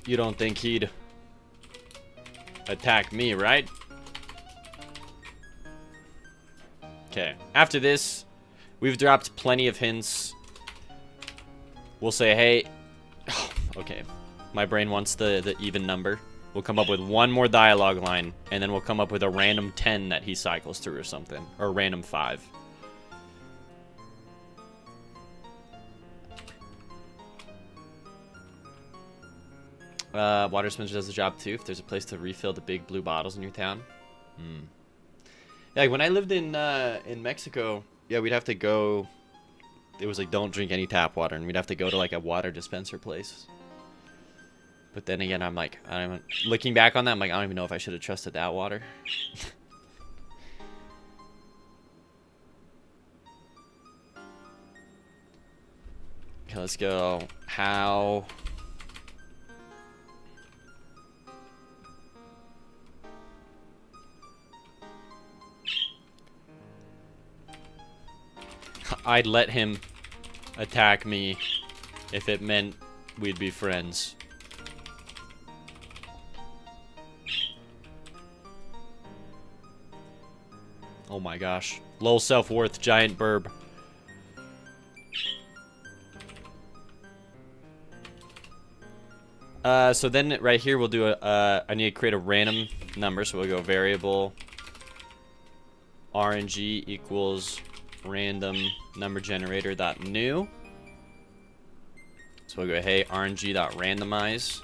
You don't think he'd attack me, right? Okay. After this, we've dropped plenty of hints. We'll say, hey... okay. My brain wants the even number. We'll come up with one more dialogue line, and then we'll come up with a random 10 that he cycles through or something. Or a random 5. Water dispenser does the job too. If there's a place to refill the big blue bottles in your town. Yeah, like when I lived in Mexico, yeah, we'd have to go. It was like don't drink any tap water, and we'd have to go to like a water dispenser place. But then again, I'm like, looking back on that, I'm like, I don't even know if I should have trusted that water. Okay, let's go. How? I'd let him attack me if it meant we'd be friends. Oh my gosh. Low self-worth, giant burb. So then right here we'll do I need to create a random number, so we'll go variable RNG equals random number generator dot new. So we'll go hey RNG dot randomize,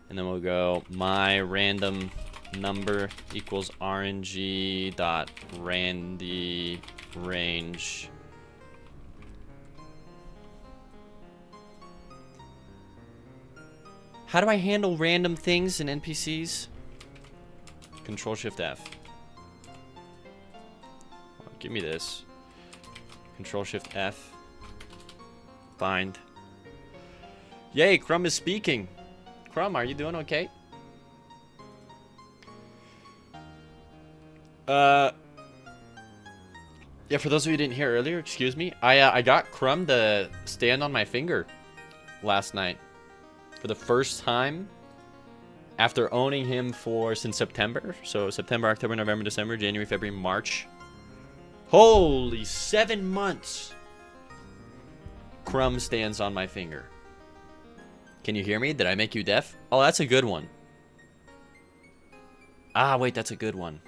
and then we'll go my random number equals RNG dot randy range. How do I handle random things in NPCs? Control Shift F. Give me this. Control Shift F. Find. Yay, Crumb is speaking. Crumb, are you doing okay? Yeah, for those of you who didn't hear earlier, excuse me. I got Crumb to stand on my finger last night. For the first time after owning him since September. So September, October, November, December, January, February, March. Holy 7 months. Crumb stands on my finger. Can you hear me? Did I make you deaf? Oh, that's a good one. Ah, wait, that's a good one.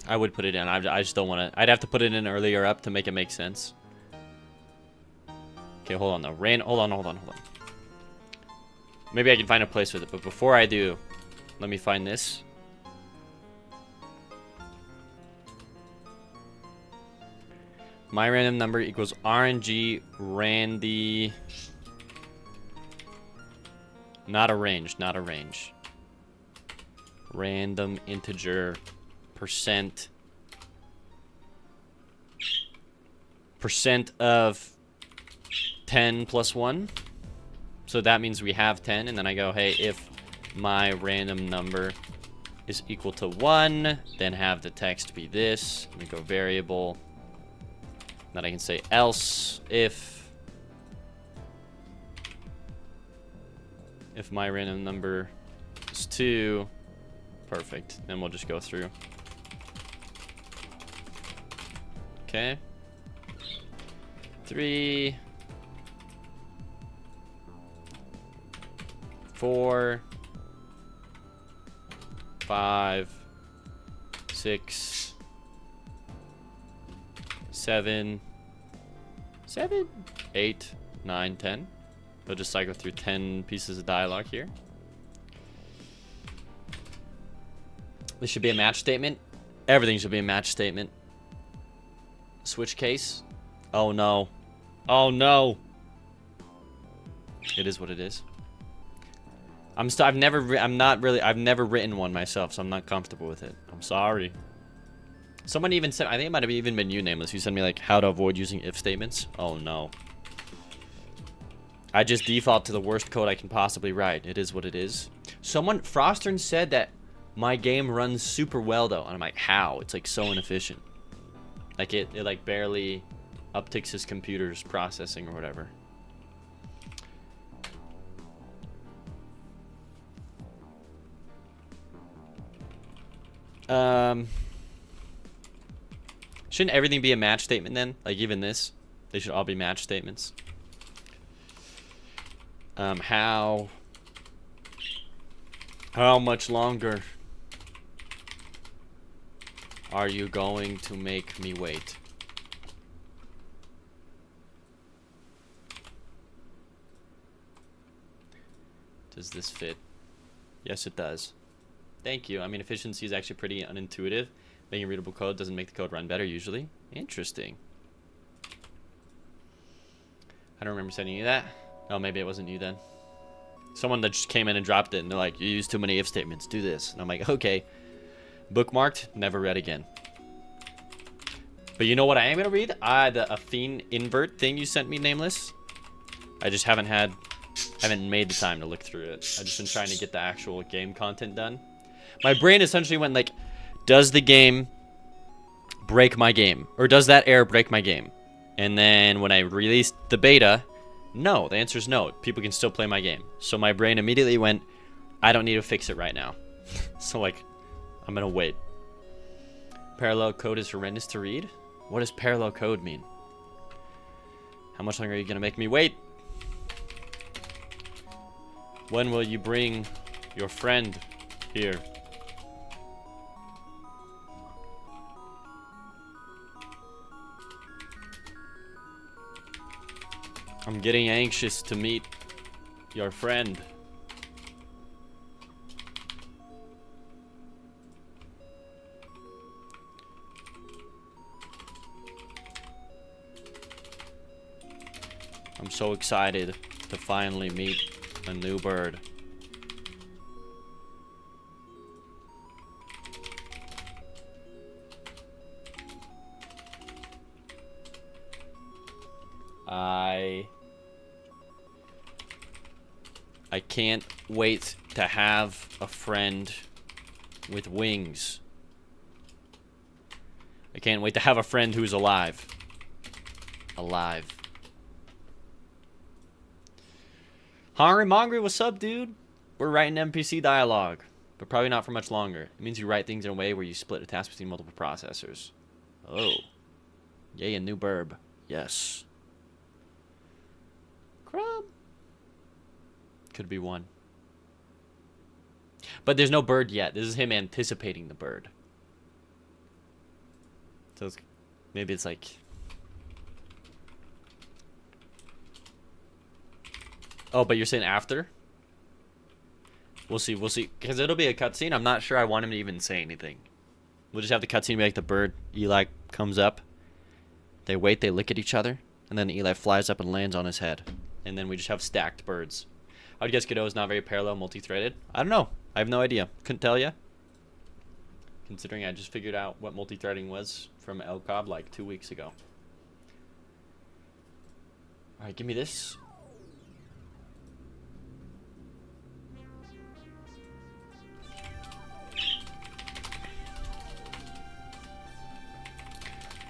I would put it in. I just don't want to. I'd have to put it in earlier up to make it make sense. Okay, hold on though. Hold on. Maybe I can find a place with it, but before I do, let me find this. My random number equals RNG Randy. Not a range. Random integer percent of 10 plus 1. So that means we have 10, and then I go, hey, if my random number is equal to 1, then have the text be this. We go variable. Then I can say else if my random number is 2. Perfect. Then we'll just go through. Okay. 3, 4, 5, 6, 7, 8, 9, 10. We'll just cycle through 10 pieces of dialogue here. This should be a match statement. Everything should be a match statement. Switch case. Oh no. Oh no. It is what it is. I've never written one myself, so I'm not comfortable with it. I'm sorry. Someone even said, I think it might have even been you, Nameless, who sent me like how to avoid using if statements. Oh no. I just default to the worst code I can possibly write. It is what it is. Frostern said that my game runs super well though, and I'm like, how? It's like so inefficient. Like it like barely upticks his computer's processing or whatever. Shouldn't everything be a match statement then? Like even this? They should all be match statements. How much longer are you going to make me wait? Does this fit? Yes, it does. Thank you. I mean, efficiency is actually pretty unintuitive. Making readable code doesn't make the code run better usually. Interesting. I don't remember sending you that. Oh, maybe it wasn't you then. Someone that just came in and dropped it, and they're like, you use too many if statements, do this. And I'm like, okay. Bookmarked, never read again. But you know what I am going to read? The Athene invert thing you sent me, Nameless. I just haven't made the time to look through it. I've just been trying to get the actual game content done. My brain essentially went like, does the game break my game? Or does that error break my game? And then when I released the beta, no. The answer is no. People can still play my game. So my brain immediately went, I don't need to fix it right now. So like, I'm going to wait. Parallel code is horrendous to read? What does parallel code mean? How much longer are you going to make me wait? When will you bring your friend here? I'm getting anxious to meet your friend. I'm so excited to finally meet a new bird. I can't wait to have a friend with wings. I can't wait to have a friend who's alive. Alive. Hungry Mongry, what's up, dude? We're writing NPC dialogue, but probably not for much longer. It means you write things in a way where you split a task between multiple processors. Oh. Yay, a new burb. Yes. Crumb. Could be one. But there's no bird yet. This is him anticipating the bird. So maybe it's like... Oh, but you're saying after? We'll see, because it'll be a cutscene. I'm not sure I want him to even say anything. We'll just have the cutscene be like the bird. Eli comes up. They wait, they look at each other. And then Eli flies up and lands on his head. And then we just have stacked birds. I would guess Godot is not very parallel, multi-threaded. I don't know. I have no idea. Couldn't tell you. Considering I just figured out what multi-threading was from El Cobb like 2 weeks ago. Alright, give me this.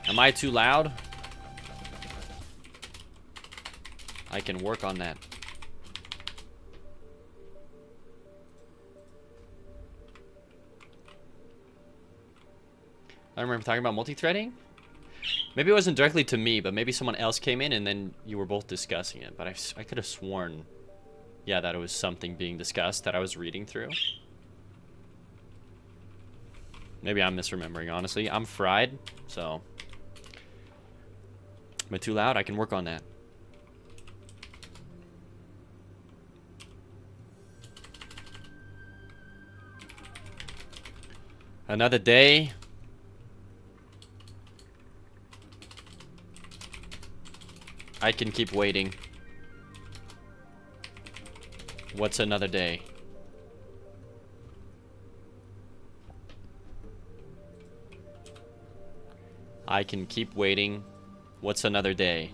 Am I too loud? I can work on that. I remember talking about multi-threading. Maybe it wasn't directly to me, but maybe someone else came in and then you were both discussing it. But I could have sworn, yeah, that it was something being discussed that I was reading through. Maybe I'm misremembering, honestly. I'm fried, so... Am I too loud? I can work on that. Another day. I can keep waiting. What's another day? I can keep waiting. What's another day?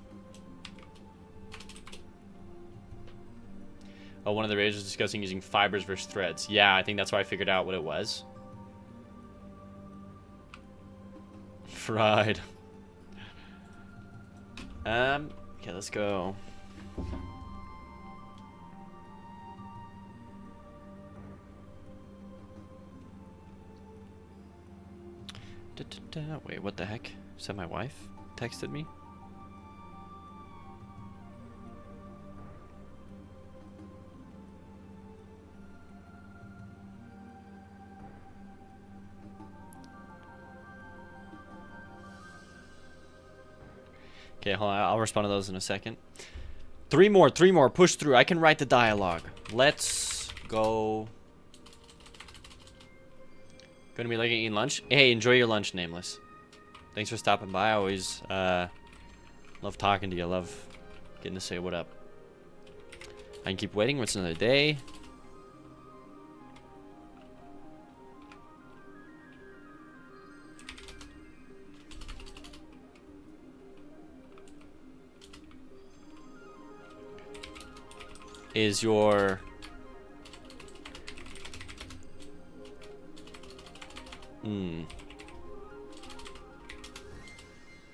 Oh, one of the raiders was discussing using fibers versus threads. Yeah, I think that's why I figured out what it was. Fried. Okay, let's go. Wait, what the heck? Is that my wife texted me? Okay, hold on. I'll respond to those in a second. Three more. Push through. I can write the dialogue. Let's go. Gonna be like eating lunch. Hey, enjoy your lunch, Nameless. Thanks for stopping by. I always love talking to you. I love getting to say what up. I can keep waiting. What's another day? Is your...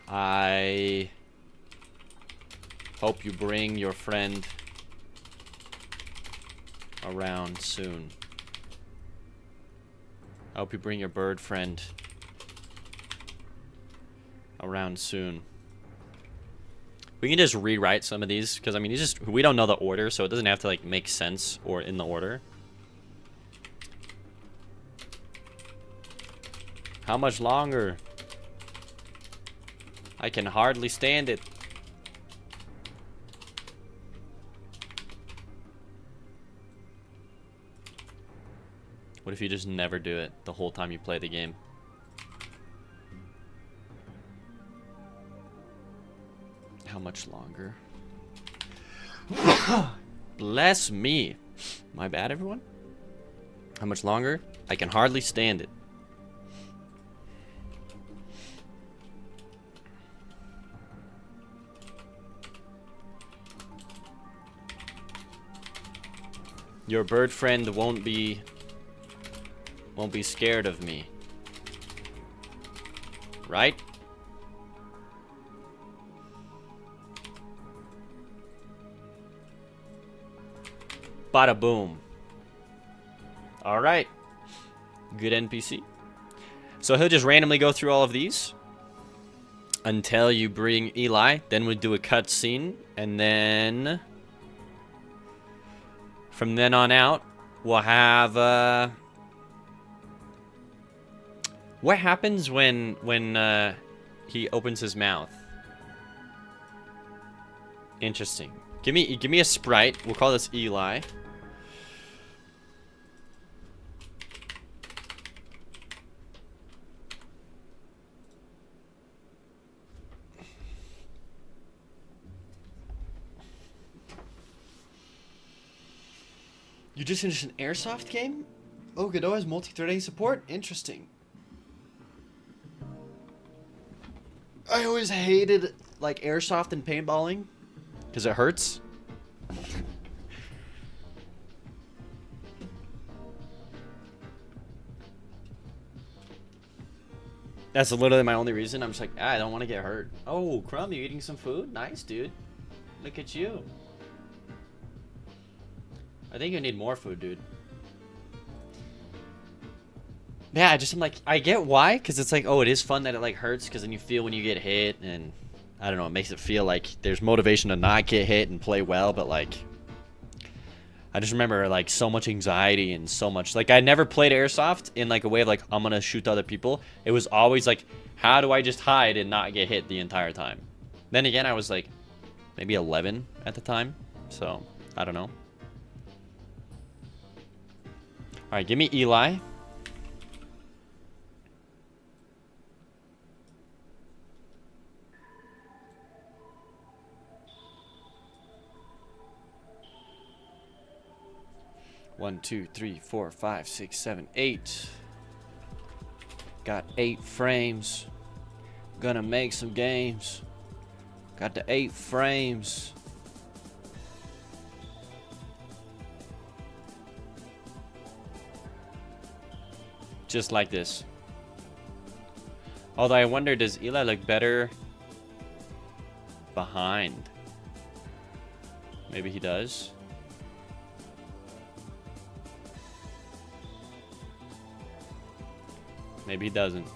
I hope you bring your friend around soon. I hope you bring your bird friend around soon. We can just rewrite some of these because I mean, we don't know the order, so it doesn't have to like make sense or in the order. How much longer? I can hardly stand it. What if you just never do it the whole time you play the game? How much longer? Bless me. My bad, everyone. How much longer? I can hardly stand it. Your bird friend won't be scared of me. Right? Bada boom. All right. Good NPC. So he'll just randomly go through all of these until you bring Eli. Then we'll do a cutscene, and then from then on out, we'll have what happens when he opens his mouth. Interesting. Give me a sprite. We'll call this Eli. You just finished an airsoft game? Oh, Godot has multi-threading support? Interesting. I always hated, like, airsoft and paintballing. Because it hurts. That's literally my only reason. I'm just like, I don't want to get hurt. Oh, Crumb, you eating some food? Nice, dude. Look at you. I think you need more food, dude. Yeah, I'm like, I get why, because it's like, oh, it is fun that it like hurts, because then you feel when you get hit, and I don't know, it makes it feel like there's motivation to not get hit and play well, but like, I just remember like so much anxiety and so much, like I never played airsoft in like a way of like, I'm gonna shoot other people. It was always like, how do I just hide and not get hit the entire time? Then again, I was like maybe 11 at the time, so I don't know. All right, give me Eli. One, two, three, four, five, six, seven, 8. Got 8 frames. Gonna make some games. Got the 8 frames. Just like this. Although I wonder, does Eli look better behind? Maybe he does. Maybe he doesn't.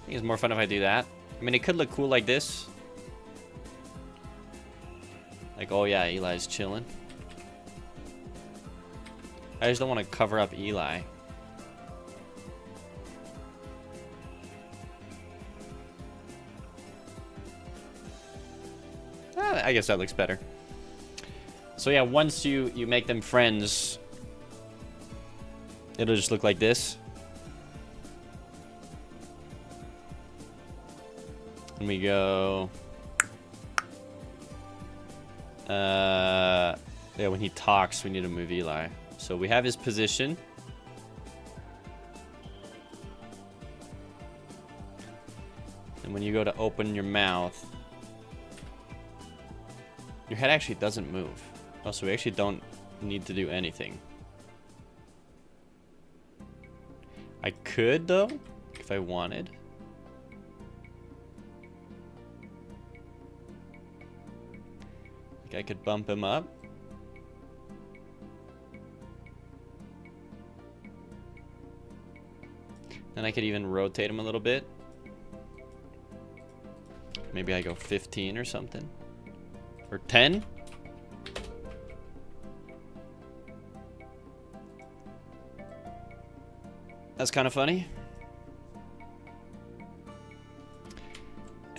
I think it's more fun if I do that. I mean, it could look cool like this. Like, oh yeah, Eli's chilling. I just don't want to cover up Eli. I guess that looks better. So yeah, once you make them friends, it'll just look like this. And we go. Yeah, when he talks, we need to move Eli. So we have his position. And when you go to open your mouth, your head actually doesn't move. Oh, so we actually don't need to do anything. I could, though, if I wanted. Like, I could bump him up. Then I could even rotate him a little bit. Maybe I go 15 or something. Or 10? That's kind of funny.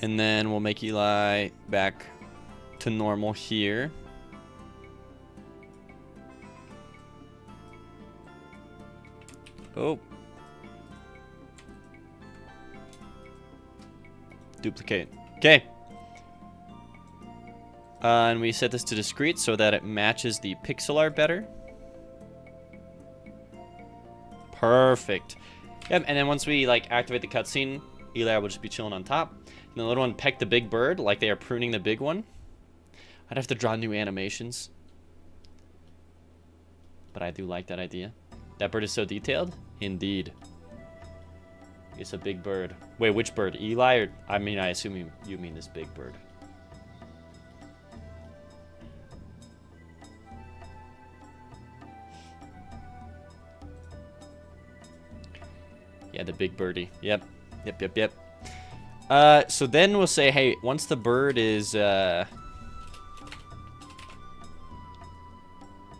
And then we'll make Eli back to normal here. Oh. Duplicate. Okay. And we set this to discrete so that it matches the pixel art better. Perfect. Yep, and then once we like activate the cutscene, Eli will just be chilling on top. And the little one peck the big bird like they are pruning the big one. I'd have to draw new animations. But I do like that idea. That bird is so detailed. Indeed. It's a big bird. Wait, which bird? Eli or... I mean, I assume you mean this big bird. Yeah, the big birdie. Yep. Yep. So then we'll say, hey, once the bird is, yeah,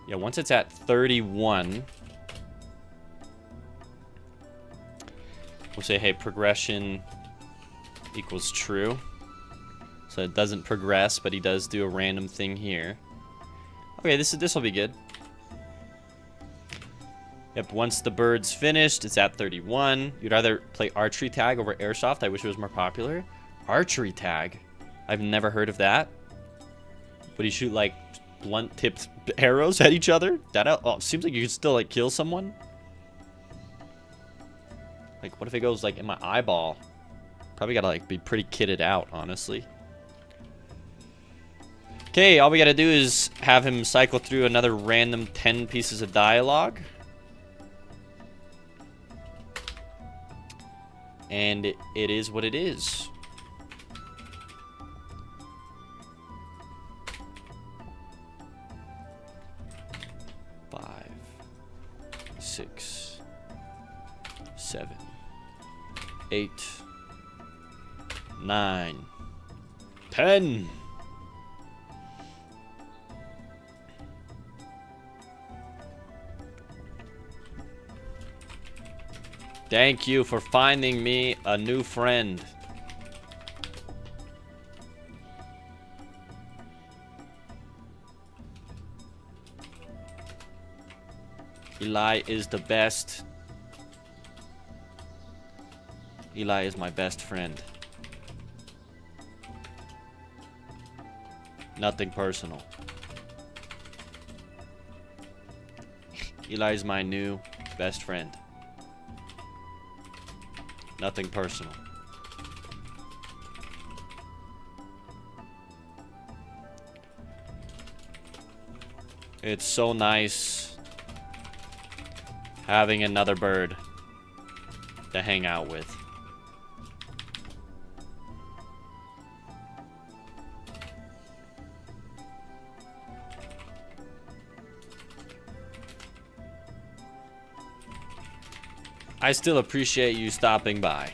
once it's at 31, we'll say, hey, progression equals true. So it doesn't progress, but he does do a random thing here. Okay, this will be good. Yep, once the bird's finished, it's at 31. You'd rather play archery tag over airsoft. I wish it was more popular. Archery tag? I've never heard of that. Would he shoot, like, blunt-tipped arrows at each other? That seems like you could still, like, kill someone. Like, what if it goes, like, in my eyeball? Probably gotta, like, be pretty kitted out, honestly. Okay, all we gotta do is have him cycle through another random 10 pieces of dialogue. And it is what it is. Five, 6, 7, 8, 9, 10. Thank you for finding me a new friend. Eli is the best. Eli is my best friend. Nothing personal. Eli is my new best friend. Nothing personal. It's so nice having another bird to hang out with. I still appreciate you stopping by.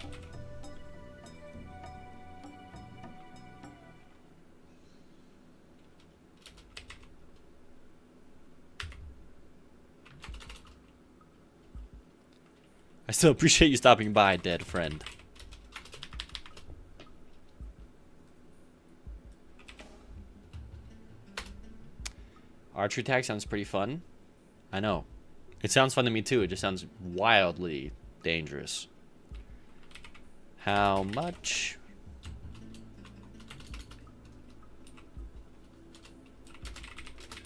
I still appreciate you stopping by, dead friend. Archery tag sounds pretty fun. I know. It sounds fun to me too. It just sounds wildly dangerous. How much?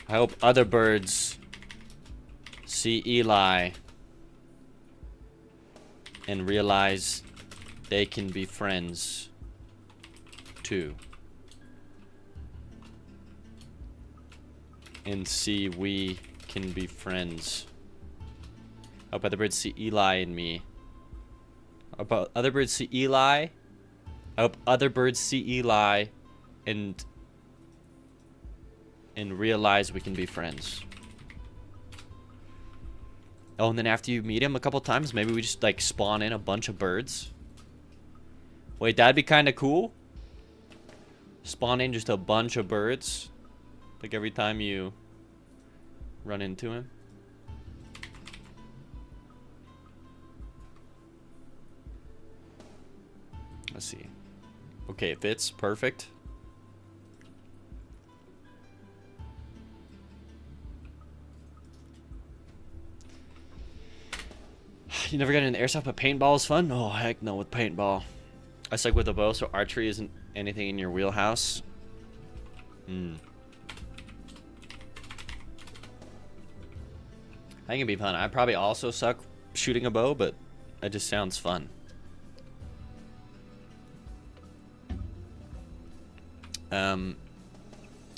I hope other birds see Eli and realize they can be friends too. And see we can be friends. I hope other birds see Eli and me. I hope other birds see Eli. I hope other birds see Eli and realize we can be friends. Oh, and then after you meet him a couple times, maybe we just like spawn in a bunch of birds. Wait, that'd be kind of cool. Spawn in just a bunch of birds. Like every time you run into him. Let's see. Okay, it fits. Perfect. You never got into airsoft, but paintball is fun? Oh, heck no with paintball. I suck with a bow, so archery isn't anything in your wheelhouse. I think it'd be fun. I probably also suck shooting a bow, but it just sounds fun.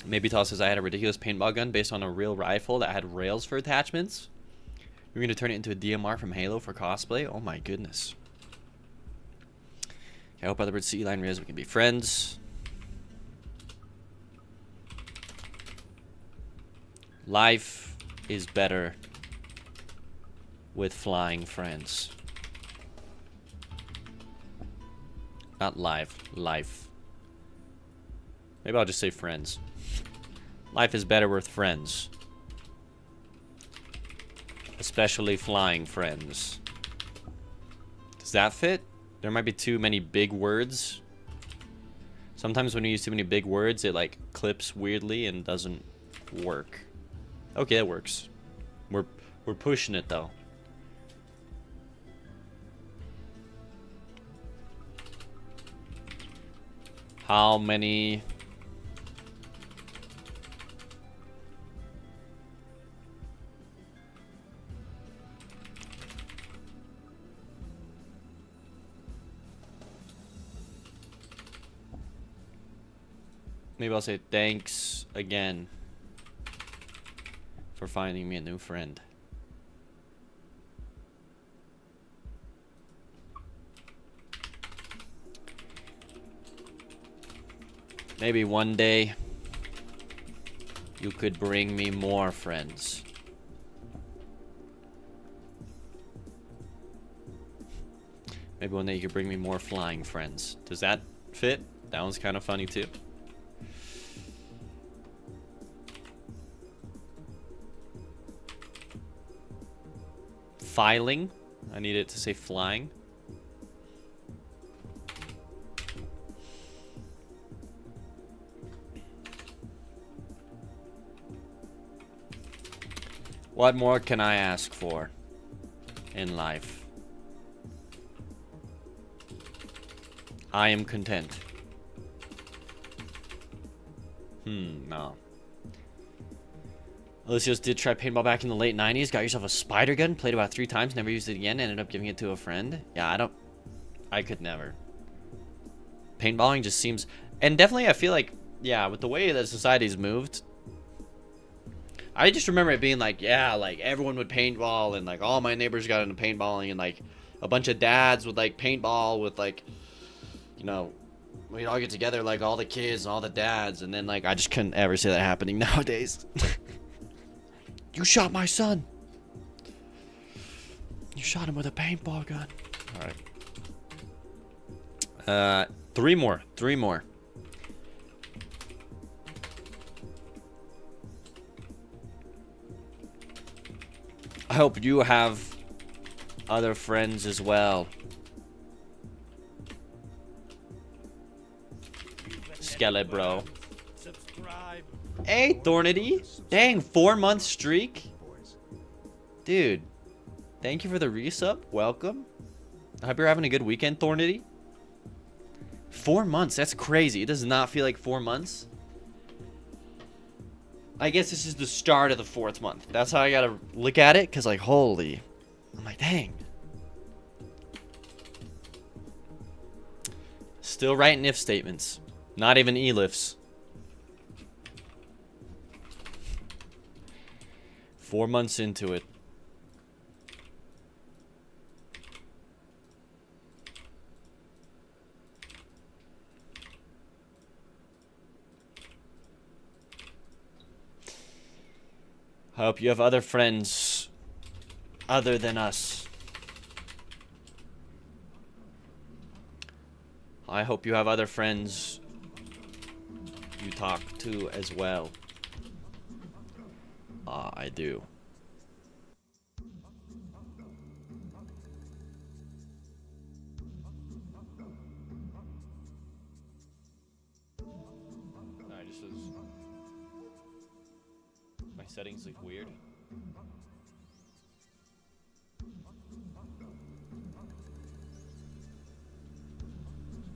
Maybe Tall says I had a ridiculous paintball gun based on a real rifle that had rails for attachments. You're going to turn it into a DMR from Halo for cosplay? Oh my goodness. I hope other birds see Eli and realize we can be friends. Life is better with flying friends. Not live. Life. Maybe I'll just say friends. Life is better with friends. Especially flying friends. Does that fit? There might be too many big words. Sometimes when you use too many big words, it like clips weirdly and doesn't work. Okay, that works. We're pushing it though. How many? Maybe I'll say thanks again for finding me a new friend. Maybe one day you could bring me more friends. Maybe one day you could bring me more flying friends. Does that fit? That one's kind of funny too. Filing. I need it to say flying. What more can I ask for in life? I am content. No. Alicios did try paintball back in the late 90s. Got yourself a spider gun. Played about 3 times. Never used it again. Ended up giving it to a friend. Yeah, I could never. Paintballing just seems... And definitely I feel like, yeah, with the way that society's moved... I just remember it being like, yeah, like everyone would paintball and like all my neighbors got into paintballing and like a bunch of dads would like paintball with like, you know, we'd all get together like all the kids and all the dads, and then like I just couldn't ever see that happening nowadays. You shot my son. You shot him with a paintball gun. All right. 3 more. 3 more. I hope you have other friends as well. Skelet bro. Hey, Thornity. Dang, 4-month streak. Dude, thank you for the resub. Welcome. I hope you're having a good weekend, Thornity. 4 months. That's crazy. It does not feel like 4 months. I guess this is the start of the 4th month. That's how I gotta look at it, because, like, holy. I'm like, dang. Still writing if statements. Not even elifs. 4 months into it. I hope you have other friends other than us. I hope you have other friends you talk to as well. I do. My settings look weird.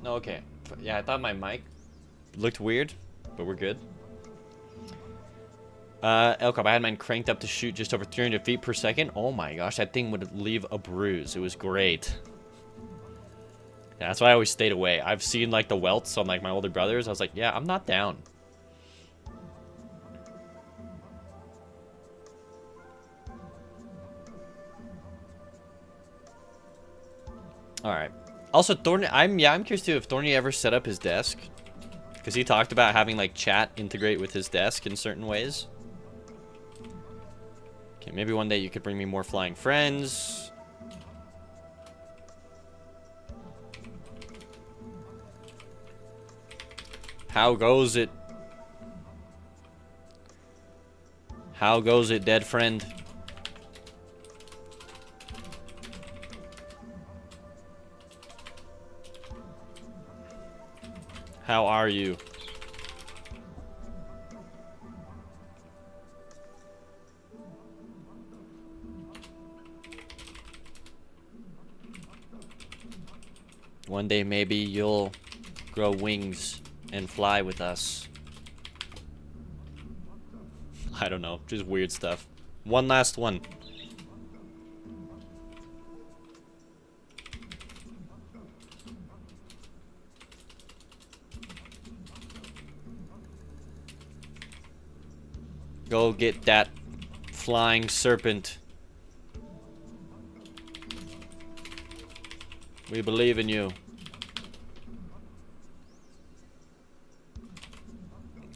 No, okay. Yeah, I thought my mic looked weird, but we're good. Elcop, I had mine cranked up to shoot just over 300 feet per second. Oh my gosh, that thing would leave a bruise. It was great. Yeah, that's why I always stayed away. I've seen like the welts on like my older brothers. I was like, yeah, I'm not down. All right. Also, Thorny, I'm curious too if Thorny ever set up his desk, because he talked about having like chat integrate with his desk in certain ways. Okay, maybe one day you could bring me more flying friends. How goes it? How goes it, dead friend? How are you? One day maybe you'll grow wings and fly with us. I don't know, just weird stuff. One last one. Go get that flying serpent. We believe in you.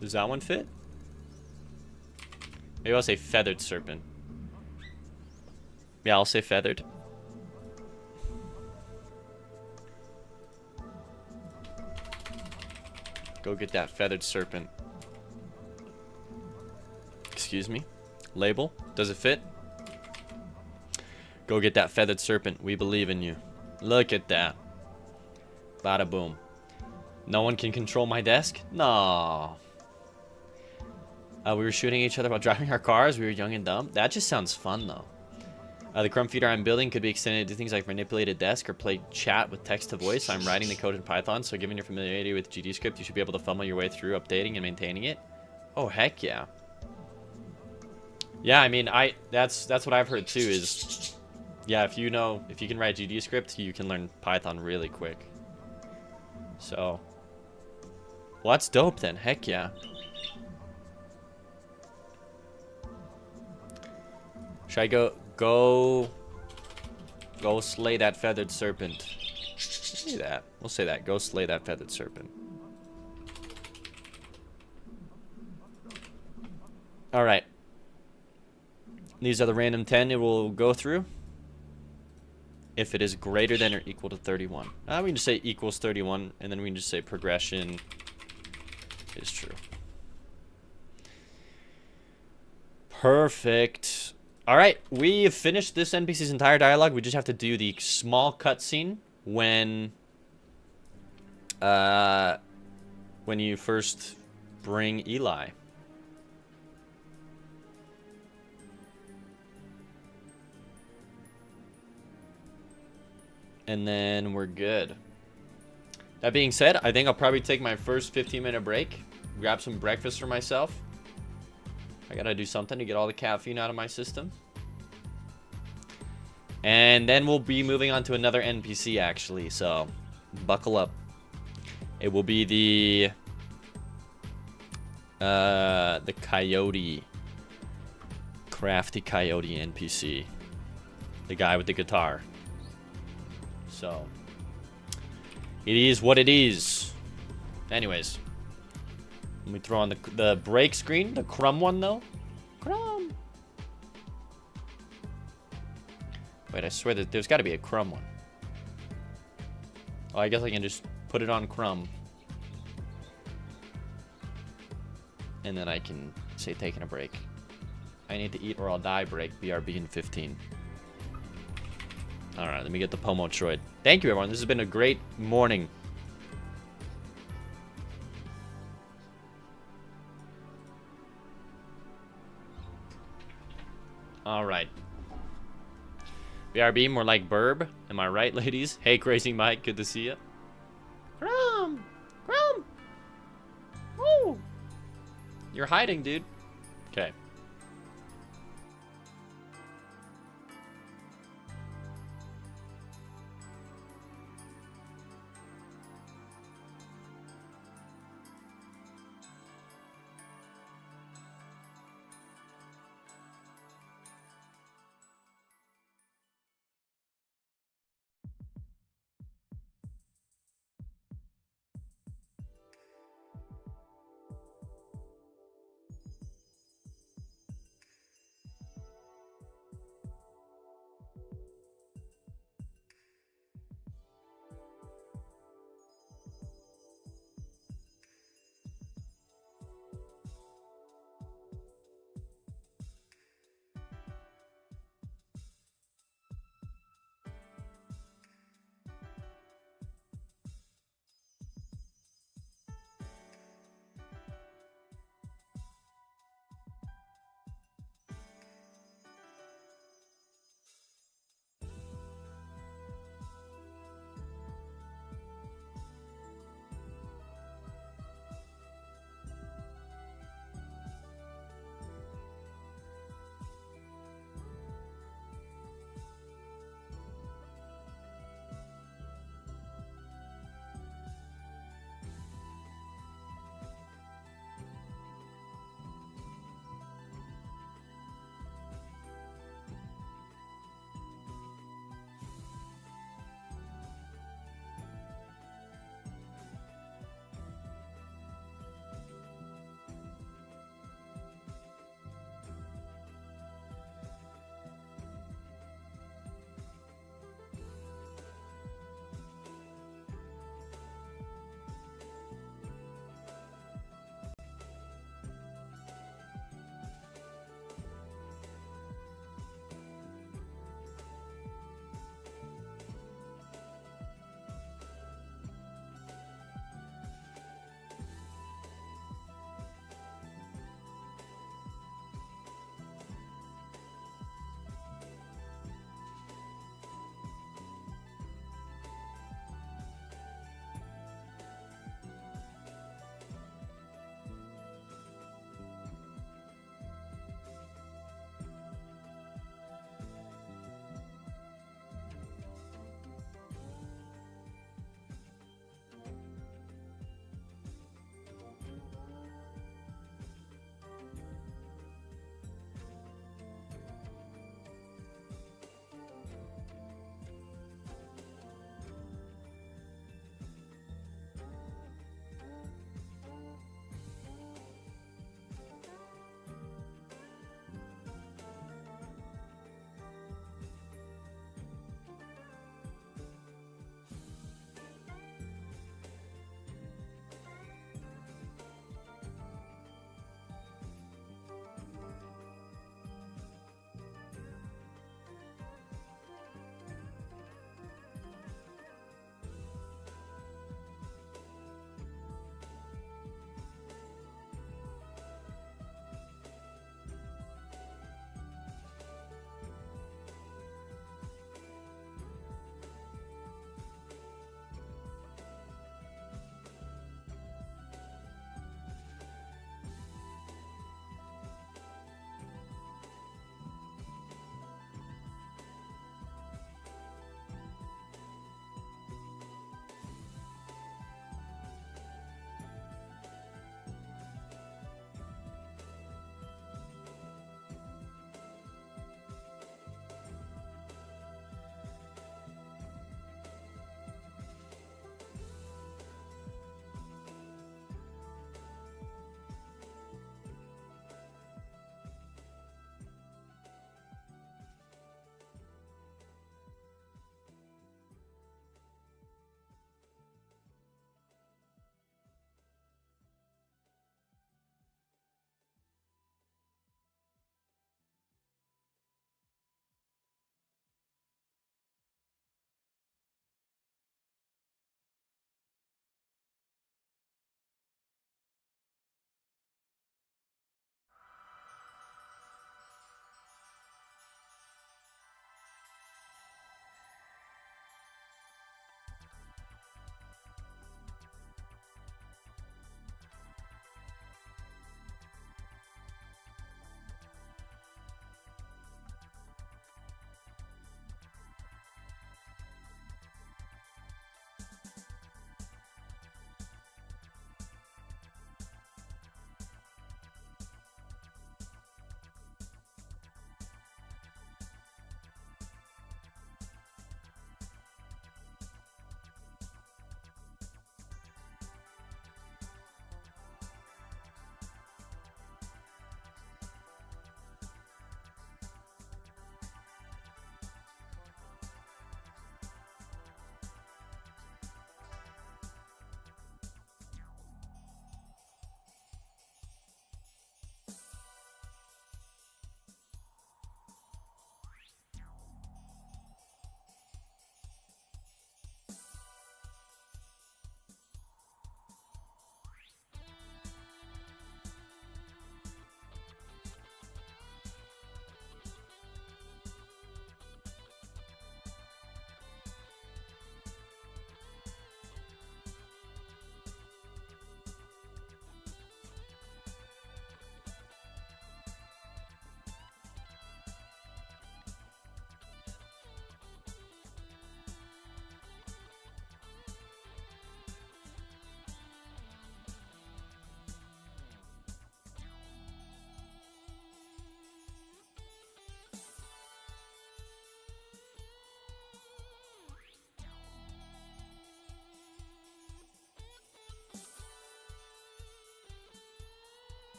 Does that one fit? Maybe I'll say feathered serpent. Yeah, I'll say feathered. Go get that feathered serpent. Excuse me. Label. Does it fit? Go get that feathered serpent. We believe in you. Look at that. Bada boom. No one can control my desk? No. We were shooting each other while driving our cars. We were young and dumb. That just sounds fun, though. The crumb feeder I'm building could be extended to things like manipulate a desk or play chat with text to voice. I'm writing the code in Python, so given your familiarity with GD script, you should be able to fumble your way through updating and maintaining it. Oh, heck yeah. Yeah, I mean, that's what I've heard too is, yeah, if you can write GD script, you can learn Python really quick. So, well, that's dope then. Heck yeah. Should I go slay that feathered serpent? Say that. We'll say that. Go slay that feathered serpent. All right. These are the random 10 it will go through. If it is greater than or equal to 31. We can just say equals 31, and then we can just say progression is true. Perfect. All right, we have finished this NPC's entire dialogue. We just have to do the small cutscene when you first bring Eli. And then we're good. That being said, I think I'll probably take my first 15-minute break, grab some breakfast for myself. I gotta do something to get all the caffeine out of my system. And then we'll be moving on to another NPC, actually, so buckle up. It will be the coyote. Crafty coyote NPC. The guy with the guitar. So, it is what it is. Anyways. Let me throw on the break screen. The crumb one, though. Crumb. Wait, I swear that there's got to be a crumb one. Oh, I guess I can just put it on crumb. And then I can say taking a break. I need to eat or I'll die break. BRB in 15. Alright, let me get the Pomo Troid. Thank you, everyone. This has been a great morning. Alright. BRB, more like Burb. Am I right, ladies? Hey, Crazy Mike. Good to see you. Crumb! Crumb! Woo! You're hiding, dude. Okay.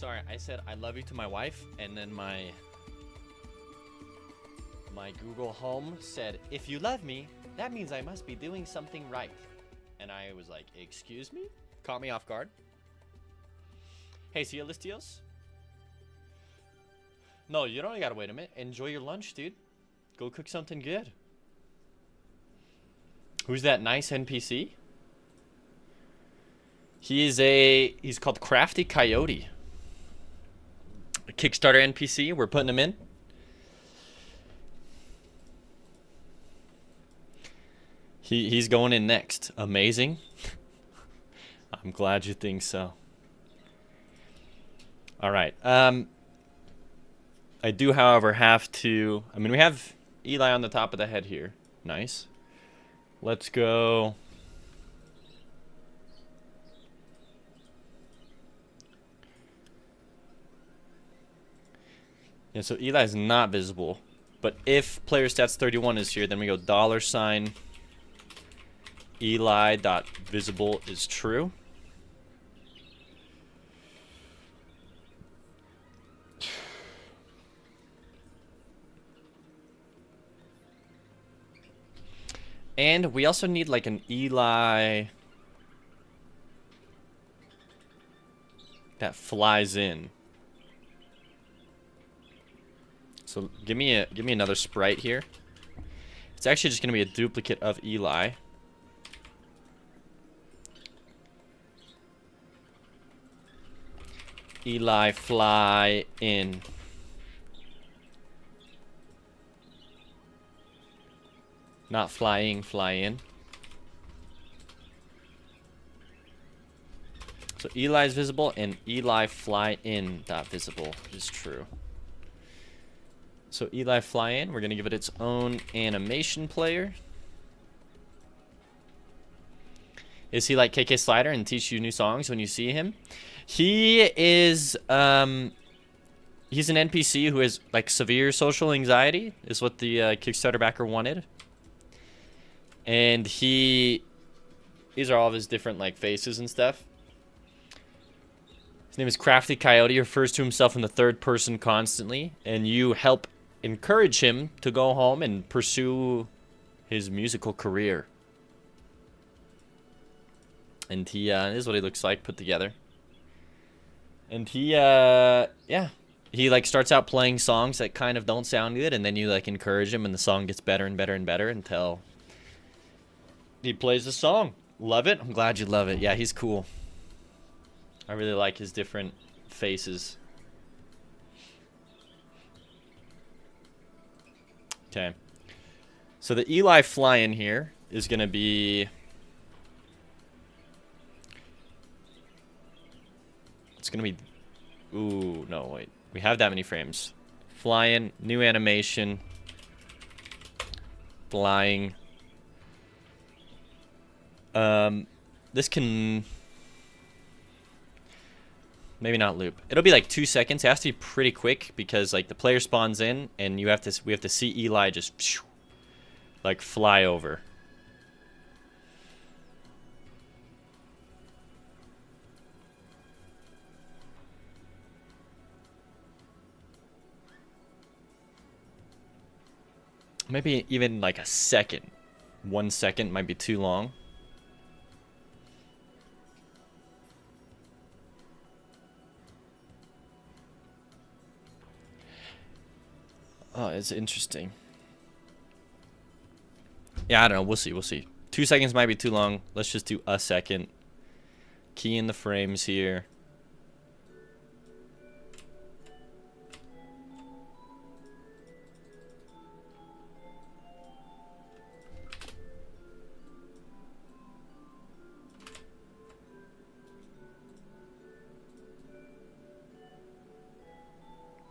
Sorry, I said I love you to my wife, and then my Google Home said, if you love me, that means I must be doing something right. And I was like, excuse me? Caught me off guard. Hey, see you, Listios? No, you don't gotta wait a minute. Enjoy your lunch, dude. Go cook something good. Who's that nice NPC? He's called Crafty Coyote. A Kickstarter NPC. We're putting him in. He's going in next. Amazing. I'm glad you think so. All right. I do, however, have to... I mean, we have Eli on the top of the head here. Nice. Let's go... Yeah, so Eli's not visible. But if player stats 31 is here, then we go $ Eli.visible is true. And we also need like an Eli that flies in. So give me another sprite here. It's actually just gonna be a duplicate of Eli. Eli fly in. Not flying, fly in. So Eli is visible and Eli fly in dot visible is true. So Eli fly in, we're gonna give it its own animation player. Is he like KK Slider and teach you new songs when you see him? He is he's an NPC who has like severe social anxiety, is what the Kickstarter backer wanted. And these are all of his different like faces and stuff. His name is Crafty Coyote, refers to himself in the third person constantly, and you help encourage him to go home and pursue his musical career. And he this is what he looks like put together. And he yeah, he like starts out playing songs that kind of don't sound good, and then you like encourage him and the song gets better and better and better until he plays the song. Love it? I'm glad you love it. Yeah, he's cool. I really like his different faces. Okay. So the Eli fly-in here is going to be... It's going to be... Ooh, no, wait. We have that many frames. Fly-in, new animation. Flying. This can... Maybe not loop. It'll be like 2 seconds. It has to be pretty quick because like the player spawns in and we have to see Eli just like fly over. Maybe even like a second. 1 second might be too long. Oh, it's interesting. Yeah, I don't know. We'll see. We'll see. 2 seconds might be too long. Let's just do a second. Key in the frames here.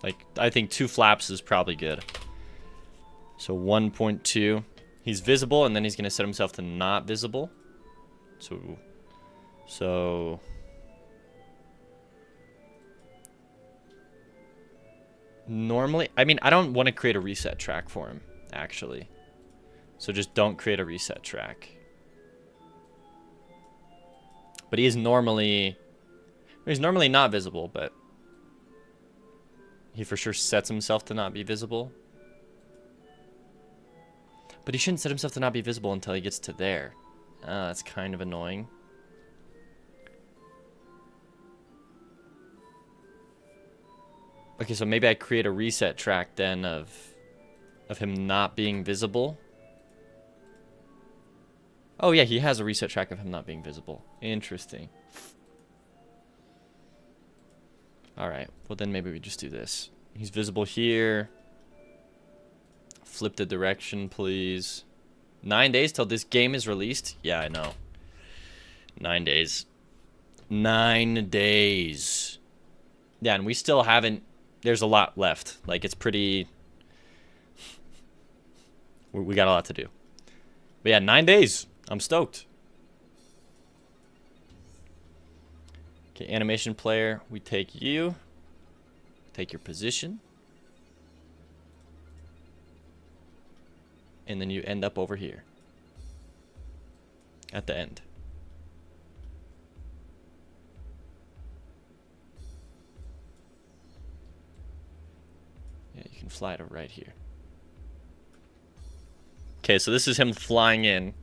Like, I think 2 flaps is probably good. So 1.2. He's visible, and then he's going to set himself to not visible. So... Normally... I mean, I don't want to create a reset track for him, actually. So just don't create a reset track. But he is normally... He's normally not visible, but... he for sure sets himself to not be visible. But he shouldn't set himself to not be visible until he gets to there. That's kind of annoying. Okay, so maybe I create a reset track then of him not being visible. Oh yeah, he has a reset track of him not being visible. Interesting. Alright, well then maybe we just do this. He's visible here. Flip the direction, please. 9 days till this game is released? Yeah, I know. 9 days. 9 days. Yeah, and we still haven't... There's a lot left. Like, it's pretty... We got a lot to do. But yeah, 9 days. I'm stoked. Okay, animation player. We take you. Take your position. And then you end up over here. At the end. Yeah, you can fly to right here. Okay, so this is him flying in.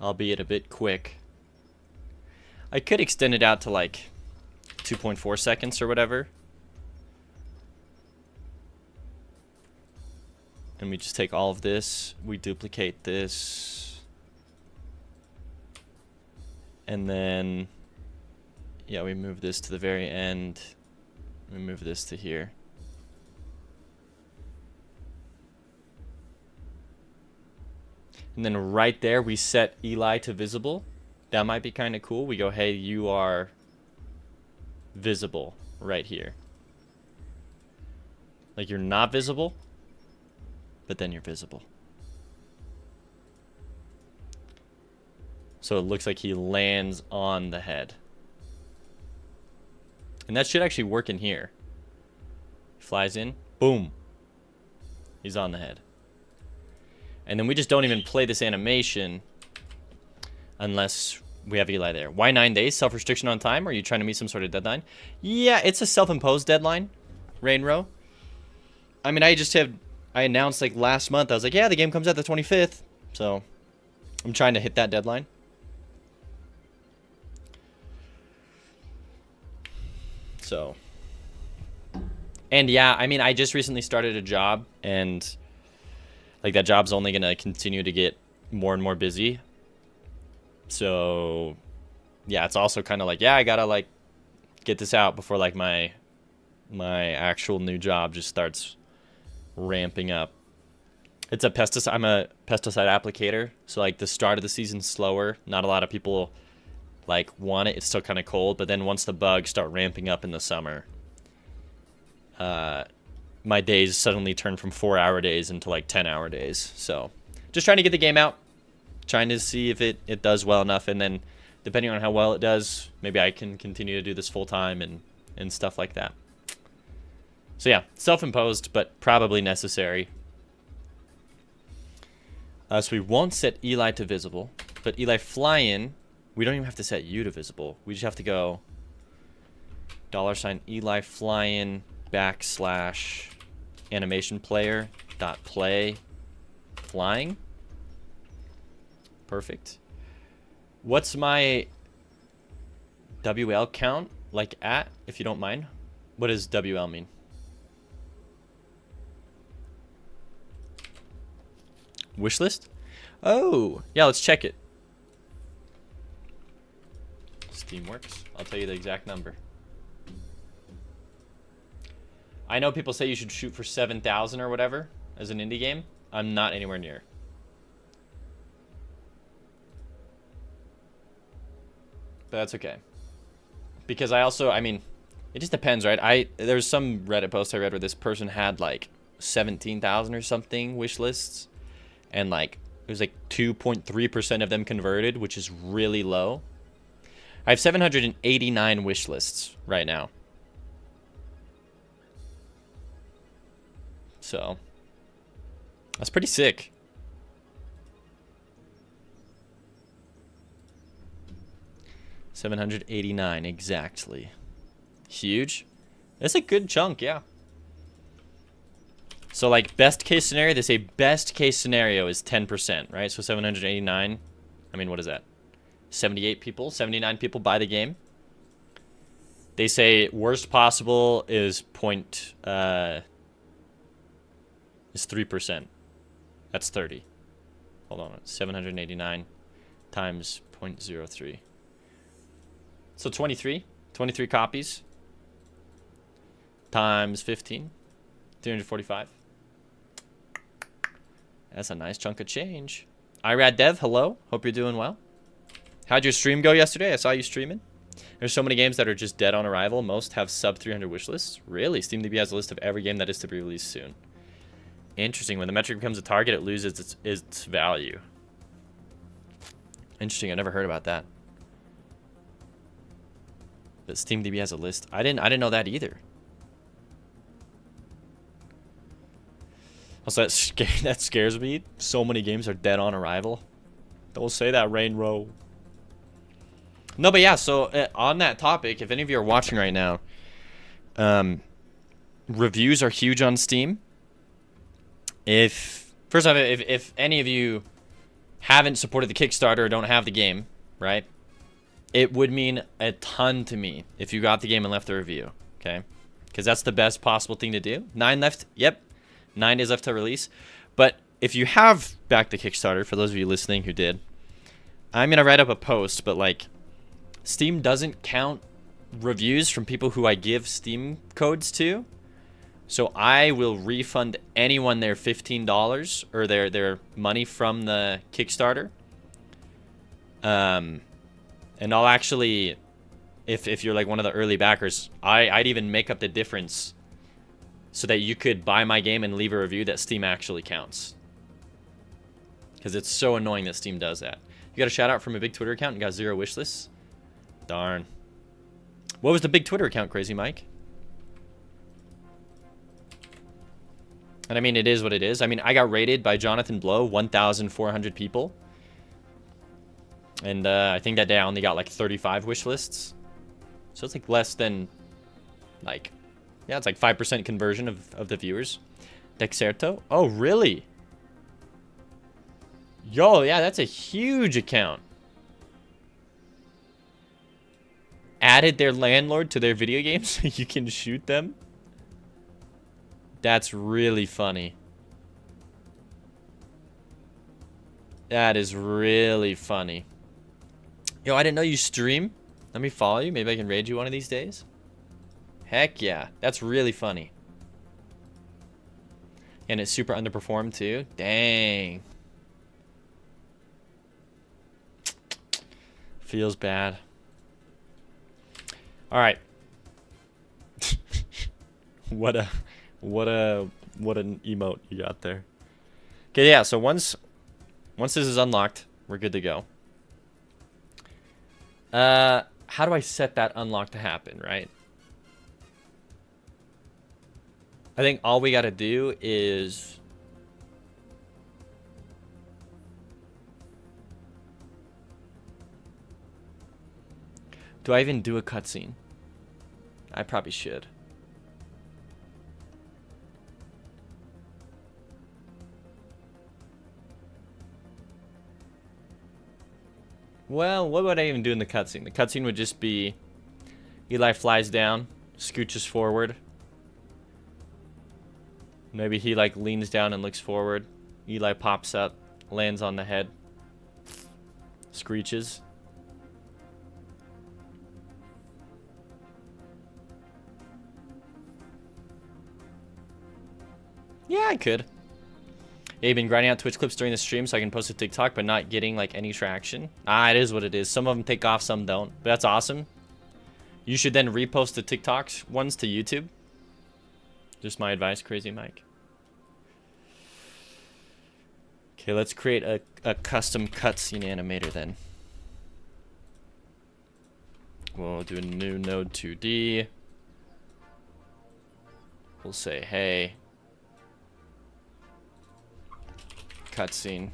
Albeit a bit quick. I could extend it out to like 2.4 seconds or whatever. And we just take all of this, we duplicate this. And then, yeah, we move this to the very end. We move this to here. And then right there, we set Eli to visible. That might be kind of cool. We go, hey, you are visible right here. Like you're not visible, but then you're visible. So it looks like he lands on the head. And that should actually work in here. Flies in, boom. He's on the head. And then we just don't even play this animation unless we have Eli there. Why 9 days? Self-restriction on time? Or are you trying to meet some sort of deadline? Yeah, it's a self-imposed deadline, Rainrow. I mean, I announced like last month, I was like, yeah, the game comes out the 25th. So I'm trying to hit that deadline. So, and yeah, I mean, I just recently started a job, and like that job's only gonna continue to get more and more busy. So, yeah, it's also kind of like, yeah, I gotta like get this out before like my actual new job just starts ramping up. It's a pesticide. I'm a pesticide applicator, so like the start of the season's slower. Not a lot of people like want it. It's still kind of cold, but then once the bugs start ramping up in the summer, my days suddenly turn from 4-hour days into like 10-hour days. So just trying to get the game out, trying to see if it does well enough, and then depending on how well it does, maybe I can continue to do this full time and stuff like that. So yeah, self-imposed, but probably necessary. So we won't set Eli to visible, but Eli fly in. We don't even have to set you to visible. We just have to go $Eli fly in / animation player .play flying. Perfect. What's my WL count like at, if you don't mind? What does WL mean? Wish list? Oh, yeah, let's check it. Steamworks. I'll tell you the exact number. I know people say you should shoot for 7,000 or whatever as an indie game. I'm not anywhere near. But that's okay. Because I mean, it just depends, right? There's some Reddit post I read where this person had like 17,000 or something wish lists. And like, it was like 2.3% of them converted, which is really low. I have 789 wish lists right now. So, that's pretty sick. 789 exactly. Huge. That's a good chunk, yeah. So like best case scenario, they say best case scenario is 10%, right? So 789. I mean, what is that? 78 people, 79 people buy the game. They say worst possible is 3%. That's 30. Hold on, 789 times 0.03. So 23 copies times 15, 345. That's a nice chunk of change. Irad Dev, hello. Hope you're doing well. How'd your stream go yesterday? I saw you streaming. There's so many games that are just dead on arrival. Most have sub 300 wish lists. Really? SteamDB has a list of every game that is to be released soon. Interesting. When the metric becomes a target, it loses its value. Interesting. I never heard about that. That SteamDB has a list. I didn't know that either. Also, that scares me. So many games are dead on arrival. Don't say that, Rainrow. No, but yeah, so on that topic, if any of you are watching right now, reviews are huge on Steam. First off, if any of you haven't supported the Kickstarter or don't have the game, right, it would mean a ton to me if you got the game and left a review, okay? Because that's the best possible thing to do. 9 left, yep, 9 days left to release. But if you have backed the Kickstarter, for those of you listening who did, I'm going to write up a post, but like, Steam doesn't count reviews from people who I give Steam codes to. So I will refund anyone their $15 or their money from the Kickstarter. And I'll actually, if you're like one of the early backers, I'd even make up the difference so that you could buy my game and leave a review that Steam actually counts. Because it's so annoying that Steam does that. You got a shout out from a big Twitter account and got 0 wish lists? Darn. What was the big Twitter account, Crazy Mike? And I mean, it is what it is. I mean, I got rated by Jonathan Blow, 1,400 people. And I think that day I only got like 35 wish lists. So it's like less than, like, yeah, it's like 5% conversion of the viewers. Dexerto? Oh, really? Yo, yeah, that's a huge account. Added their landlord to their video games so you can shoot them? That's really funny. That is really funny. Yo, I didn't know you stream. Let me follow you. Maybe I can raid you one of these days. Heck yeah. That's really funny. And it's super underperformed too. Dang. Feels bad. All right. What an emote you got there. Okay, yeah, so once this is unlocked, we're good to go. How do I set that unlock to happen, right? I think all we got to do is do I even do a cutscene? I probably should. Well, what would I even do in the cutscene? The cutscene would just be Eli flies down, scooches forward. Maybe he like leans down and looks forward. Eli pops up, lands on the head, screeches. Yeah, I could. Yeah, you've been grinding out Twitch clips during the stream so I can post to TikTok, but not getting like any traction. Ah, it is what it is. Some of them take off, some don't. But that's awesome. You should then repost the TikToks ones to YouTube. Just my advice, Crazy Mike. Okay, let's create a custom cutscene animator then. We'll do a new node 2D. We'll say, hey, cutscene.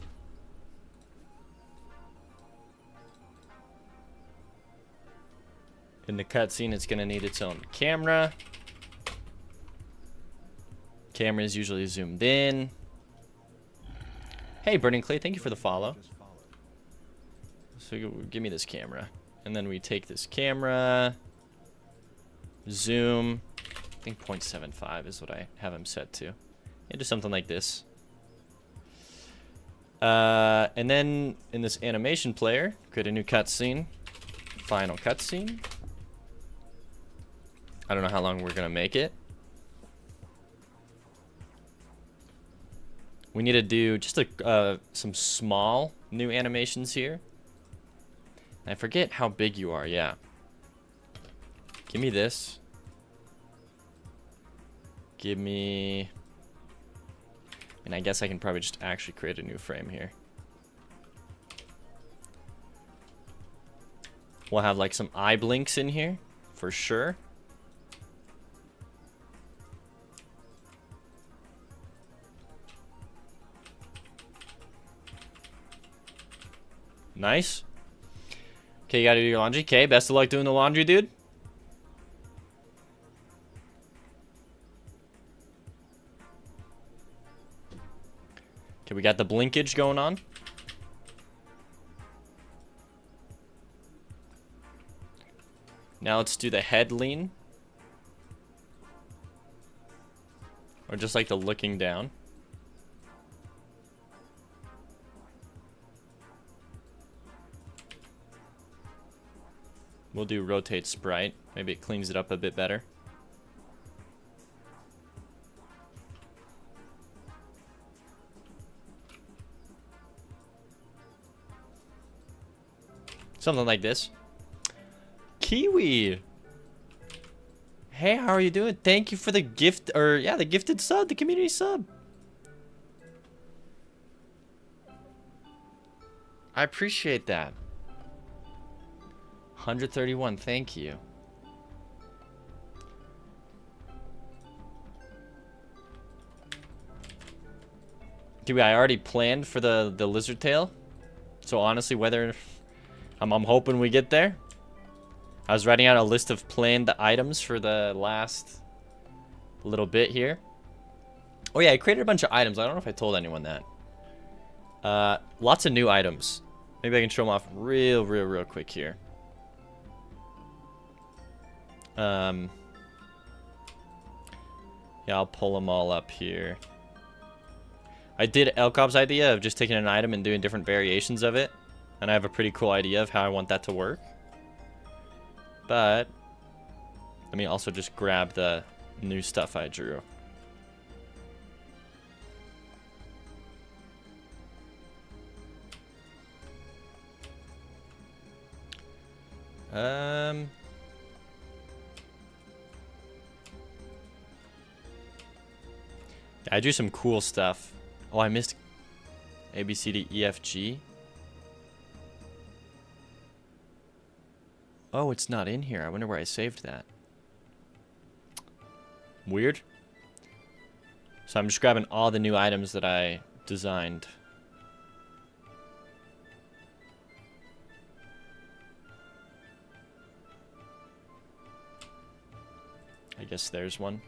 In the cutscene, it's going to need its own camera. Camera is usually zoomed in. Hey, Burning Clay, thank you for the follow. So give me this camera. And then we take this camera, zoom. I think 0.75 is what I have him set to. Yeah, just something like this. And then in this animation player, create a new cutscene. Final cutscene. I don't know how long we're going to make it. We need to do just some small new animations here. I forget how big you are, yeah. Give me this. Give me... And I guess I can probably just actually create a new frame here. We'll have like some eye blinks in here, for sure. Nice. Okay, you gotta do your laundry. Okay, best of luck doing the laundry, dude. Okay, we got the blinkage going on. Now let's do the head lean. Or just like the looking down. We'll do rotate sprite. Maybe it cleans it up a bit better. Something like this. Kiwi! Hey, how are you doing? Thank you for the gift, or yeah, the gifted sub, the community sub. I appreciate that. 131, thank you. Dude, I already planned for the lizard tail. So honestly, whether I'm hoping we get there. I was writing out a list of planned items for the last little bit here. Oh yeah, I created a bunch of items. I don't know if I told anyone that. Lots of new items. Maybe I can show them off real quick here. Yeah, I'll pull them all up here. I did Elkob's idea of just taking an item and doing different variations of it. And I have a pretty cool idea of how I want that to work. But let me also just grab the new stuff I drew. I drew some cool stuff. Oh, I missed A, B, C, D, E, F, G. Oh, it's not in here. I wonder where I saved that. Weird. So I'm just grabbing all the new items that I designed. I guess there's one.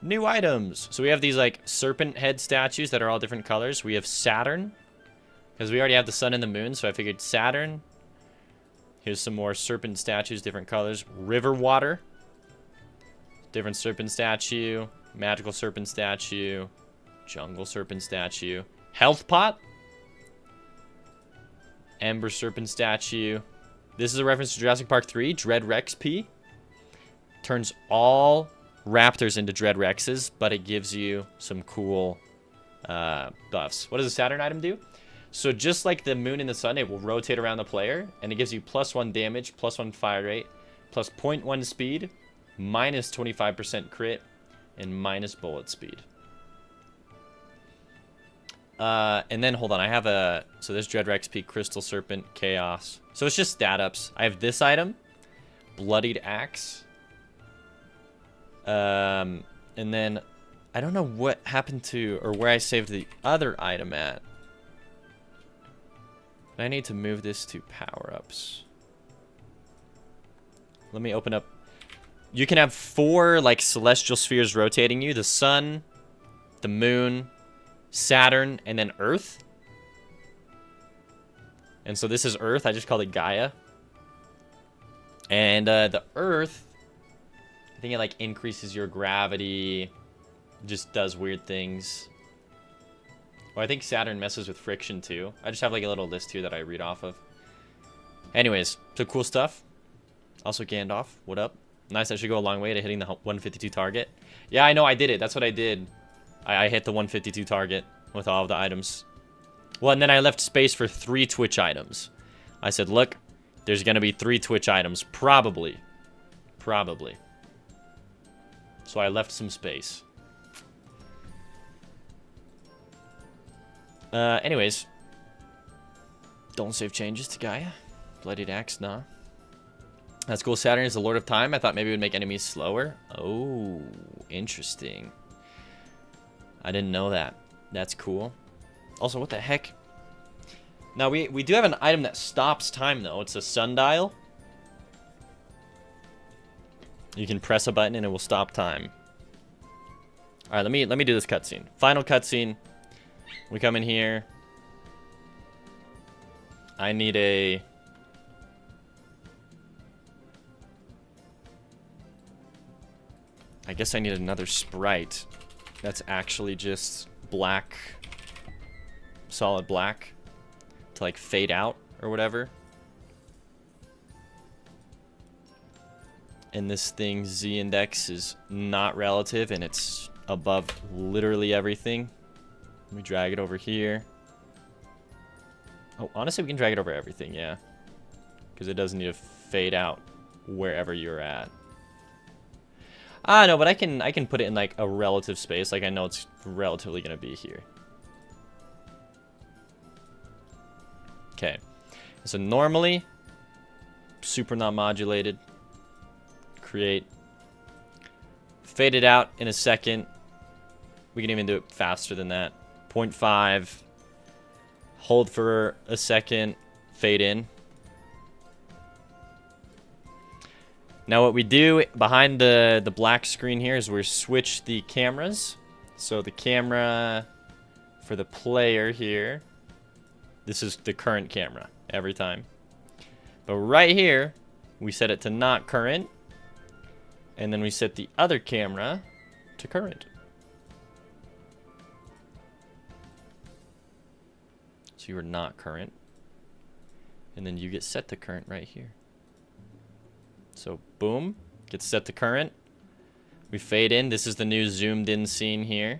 New items. So we have these like serpent head statues that are all different colors. We have Saturn. Because we already have the sun and the moon, so I figured Saturn. Here's some more serpent statues, different colors. River water. Different serpent statue. Magical serpent statue. Jungle serpent statue. Health pot. Ember serpent statue. This is a reference to Jurassic Park 3. Dread Rex P. Turns all raptors into Dread Rexes, but it gives you some cool buffs. What does a Saturn item do? So just like the moon and the sun, it will rotate around the player, and it gives you +1 damage, +1 fire rate, plus 0.1 speed, minus 25% crit, and minus bullet speed. And then, hold on, I have a... So there's Dread Rex P, Crystal Serpent, Chaos. So it's just stat ups. I have this item, Bloodied Axe. And then, I don't know what happened to, or where I saved the other item at. I need to move this to power-ups. Let me open up. You can have 4 like celestial spheres rotating you. The sun, the moon, Saturn, and then Earth. And so this is Earth. I just called it Gaia. And the Earth, I think it like increases your gravity, just does weird things. Well, I think Saturn messes with friction too. I just have like a little list here that I read off of. Anyways, so cool stuff. Also Gandalf, what up? Nice, that should go a long way to hitting the 152 target. Yeah, I know, I did it. That's what I did. I hit the 152 target with all of the items. Well, and then I left space for 3 Twitch items. I said, look, there's going to be 3 Twitch items. Probably. Probably. So I left some space. Anyways. Don't save changes to Gaia. Bloodied axe, nah. That's cool. Saturn is the Lord of Time. I thought maybe it would make enemies slower. Oh, interesting. I didn't know that. That's cool. Also, what the heck? Now, we do have an item that stops time, though. It's a sundial. You can press a button and it will stop time. All right, let me do this cutscene. Final cutscene. We come in here. I need a... I guess I need another sprite that's actually just black, solid black, to like fade out or whatever. And this thing's Z index is not relative and it's above literally everything. Let me drag it over here. Oh, honestly, we can drag it over everything, yeah. Because it doesn't need to fade out wherever you're at. Ah, no, but I can put it in like a relative space. Like I know it's relatively gonna be here. Okay. So normally, super not modulated. Create. Fade it out in a second. We can even do it faster than that. 0.5. Hold for a second. Fade in. Now what we do behind the black screen here is we switch the cameras. So the camera for the player here, this is the current camera every time. But right here, we set it to not current. And then we set the other camera to current. So you are not current. And then you get set to current right here. So, boom. Gets set to current. We fade in. This is the new zoomed in scene here.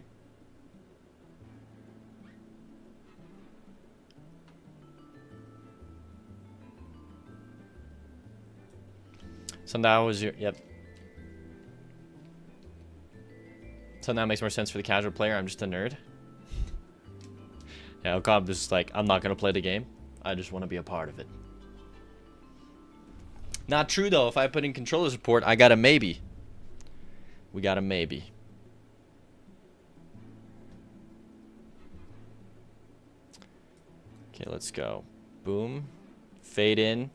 So now was your... Yep. So now makes more sense for the casual player. I'm just a nerd. Yeah, I'm just like, I'm not going to play the game. I just want to be a part of it. Not true, though. If I put in controller support, I got a maybe. We got a maybe. Okay, let's go. Boom. Fade in.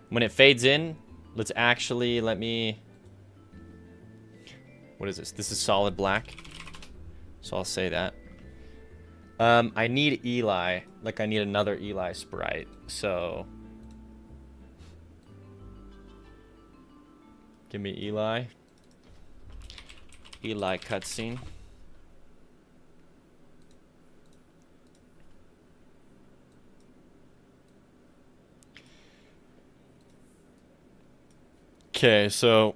When it fades in, let's actually, let me... What is this? This is solid black. So I'll say that. I need Eli. Like, I need another Eli sprite. So... Give me Eli. Eli cutscene. Okay, so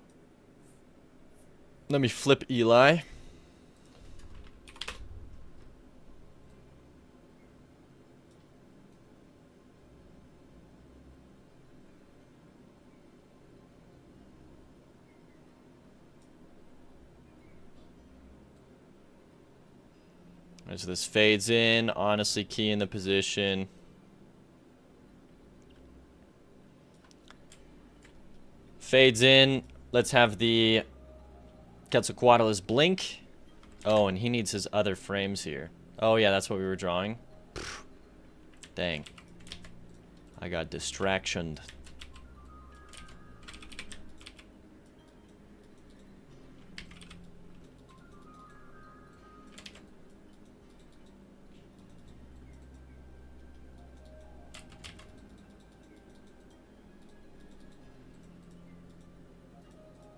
let me flip Eli. As this fades in, honestly key in the position. Fades in. Let's have the Quetzalcoatlus blink. Oh, and he needs his other frames here. Oh, yeah, that's what we were drawing. Dang. I got distractioned.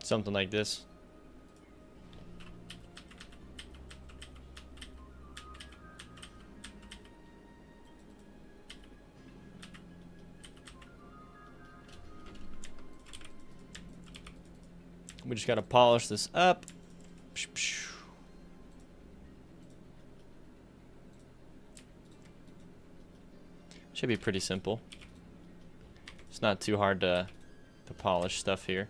Something like this. We just gotta polish this up. Should be pretty simple. It's not too hard to polish stuff here.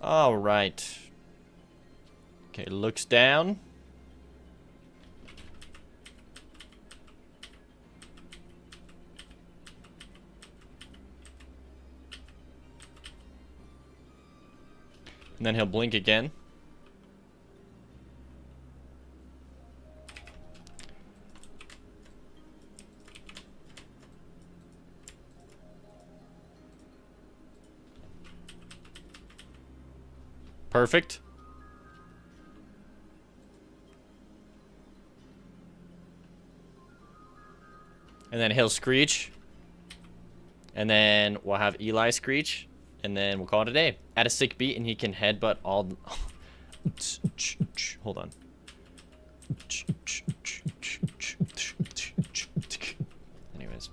All right. Okay, looks down. And then he'll blink again. Perfect. And then he'll screech. And then we'll have Eli screech. And then we'll call it a day. Add a sick beat and he can headbutt all... Hold on. Anyways.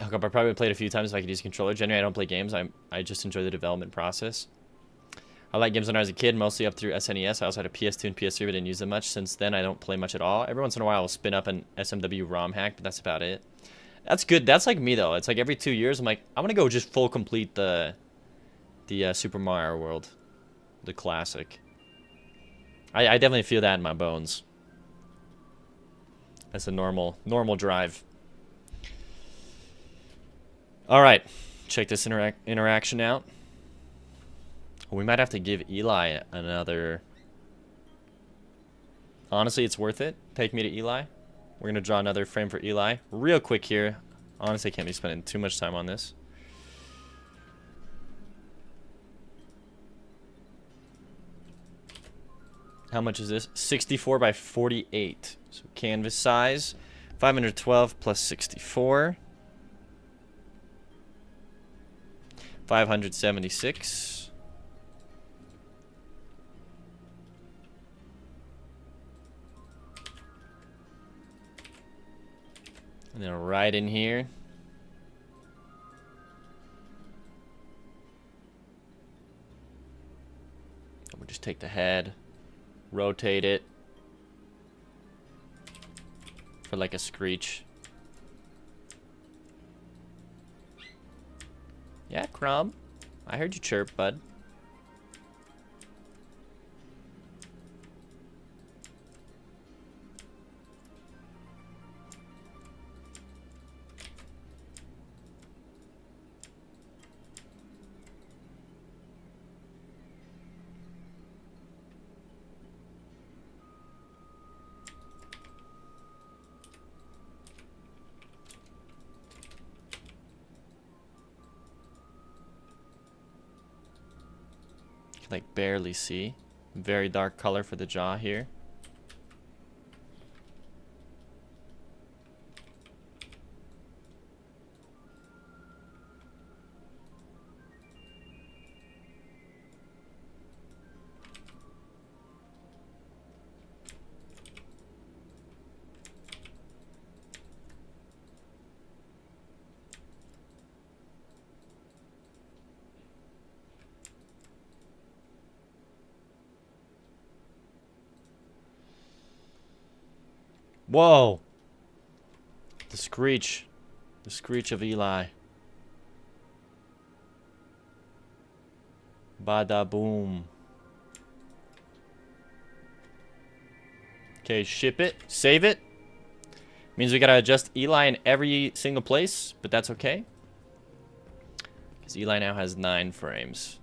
I probably played a few times if I could use a controller. Generally, I don't play games. I just enjoy the development process. I like games when I was a kid, mostly up through SNES. I also had a PS2 and PS3, but didn't use them much. Since then, I don't play much at all. Every once in a while, I'll spin up an SMW ROM hack, but that's about it. That's good. That's like me, though. It's like every 2 years, I'm like, I'm going to go just full complete the Super Mario World. The classic. I definitely feel that in my bones. That's a normal drive. All right, check this interaction out. We might have to give Eli another... Honestly, it's worth it. Take me to Eli. We're going to draw another frame for Eli. Real quick here. Honestly, I can't be spending too much time on this. How much is this? 64 by 48. So canvas size. 512 plus 64. 576. And then right in here. We'll just take the head, rotate it for like a screech. Yeah, Crumb. I heard you chirp, bud. Like barely see. Very dark color for the jaw here. Whoa! The screech. The screech of Eli. Bada boom. Okay, ship it. Save it. Means we gotta adjust Eli in every single place, but that's okay. Because Eli now has 9 frames.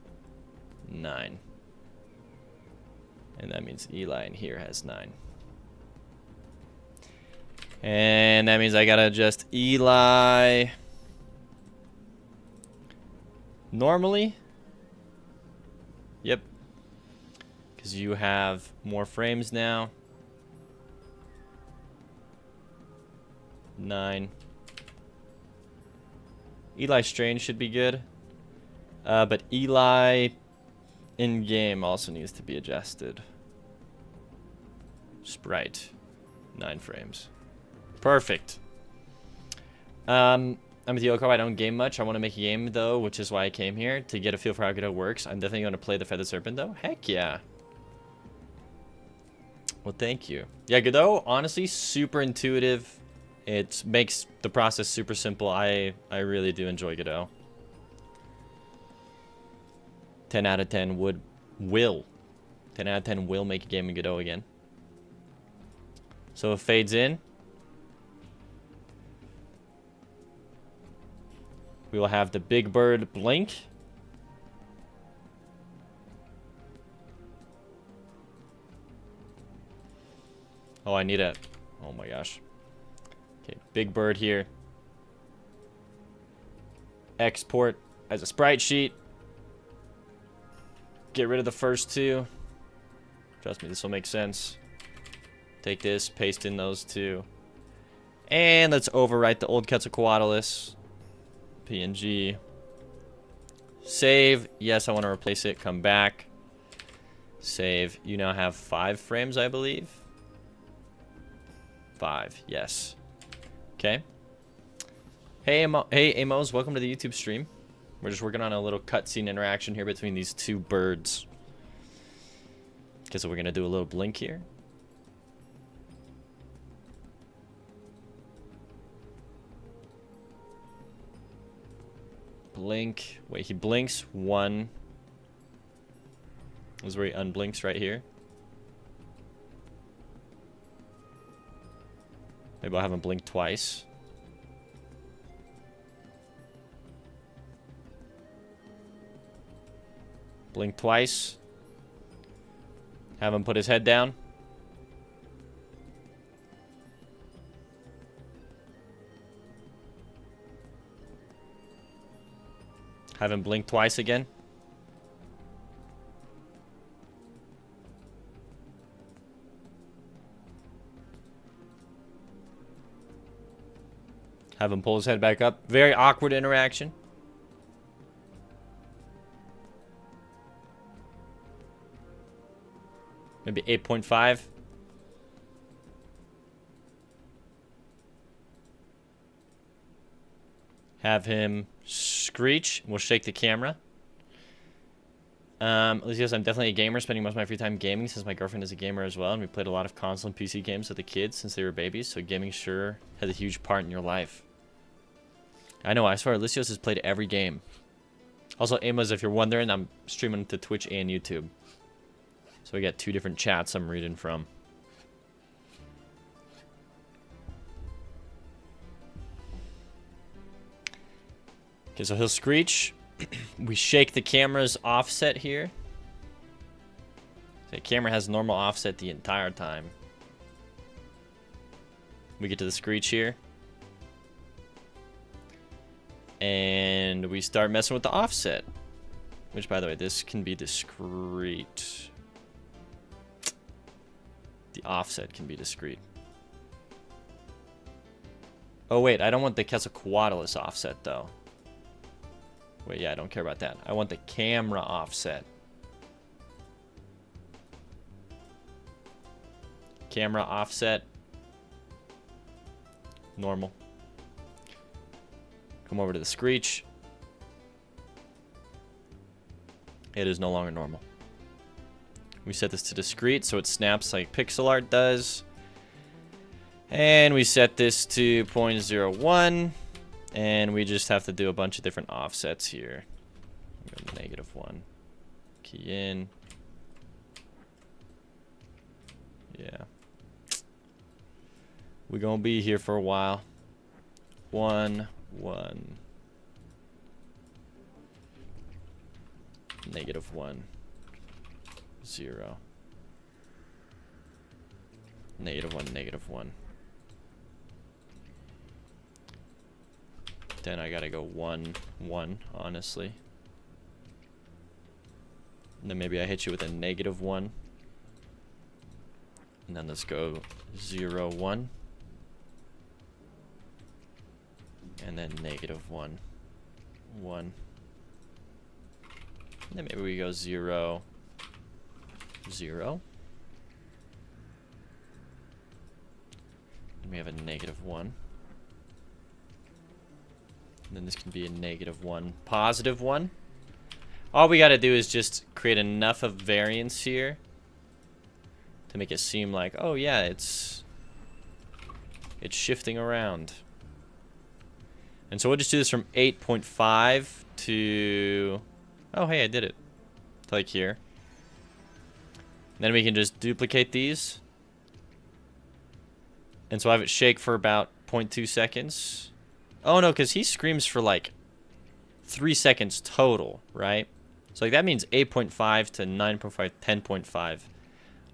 9. And that means Eli in here has 9. And that means I gotta adjust Eli normally. Yep. Because you have more frames now. 9. Eli Strange should be good. But Eli in-game also needs to be adjusted. Sprite. 9 frames. Perfect. I'm with Yoko. I don't game much. I want to make a game, though, which is why I came here, to get a feel for how Godot works. I'm definitely going to play the Feathered Serpent, though. Heck yeah. Well, thank you. Yeah, Godot, honestly, super intuitive. It makes the process super simple. I really do enjoy Godot. 10 out of 10 will. 10 out of 10 will make a game in Godot again. So it fades in. We will have the big bird blink. Oh, I need a... Oh my gosh. Okay, big bird here. Export as a sprite sheet. Get rid of the first 2. Trust me, this will make sense. Take this, paste in those 2. And let's overwrite the old Quetzalcoatlus. PNG. Save. Yes, I want to replace it. Come back. Save. You now have 5 frames, I believe. 5. Yes. Okay. Hey, Amos. Welcome to the YouTube stream. We're just working on a little cutscene interaction here between these 2 birds. Okay, so we're going to do a little blink here. Blink. Wait, he blinks 1. This is where he unblinks right here. Maybe I'll have him blink twice. Blink twice. Have him put his head down. Have him blink twice again. Have him pull his head back up. Very awkward interaction. Maybe 8.5. Have him screech. We'll shake the camera. Yes, I'm definitely a gamer, spending most of my free time gaming since my girlfriend is a gamer as well, and we played a lot of console and PC games with the kids since they were babies, so gaming sure has a huge part in your life. I know, I swear, Alicios has played every game. Also, Amos, if you're wondering, I'm streaming to Twitch and YouTube. So we got 2 different chats I'm reading from. Okay, so he'll screech. We shake the camera's offset here. The camera has normal offset the entire time. We get to the screech here. And we start messing with the offset. Which, by the way, this can be discrete. The offset can be discrete. Oh, wait, I don't want the Quetzalcoatlus offset, though. Wait, yeah, I don't care about that. I want the camera offset. Camera offset. Normal. Come over to the screech. It is no longer normal. We set this to discrete so it snaps like pixel art does. And we set this to 0.01. And we just have to do a bunch of different offsets here. -1. Key in. Yeah. We're gonna be here for a while. 1, 1. -1. 0. -1, -1. Then I gotta go 1, 1, honestly. And then maybe I hit you with a -1. And then let's go 0, 1. And then -1, 1. And then maybe we go 0, 0. And we have a -1. And then this can be a -1, +1. All we gotta do is just create enough of variance here to make it seem like, oh yeah, it's shifting around. And so we'll just do this from 8.5 to, oh hey, I did it, to like here. And then we can just duplicate these. And so I have it shake for about 0.2 seconds. Oh no, because he screams for like 3 seconds total, right? So like that means 8.5 to 9.5, 10.5.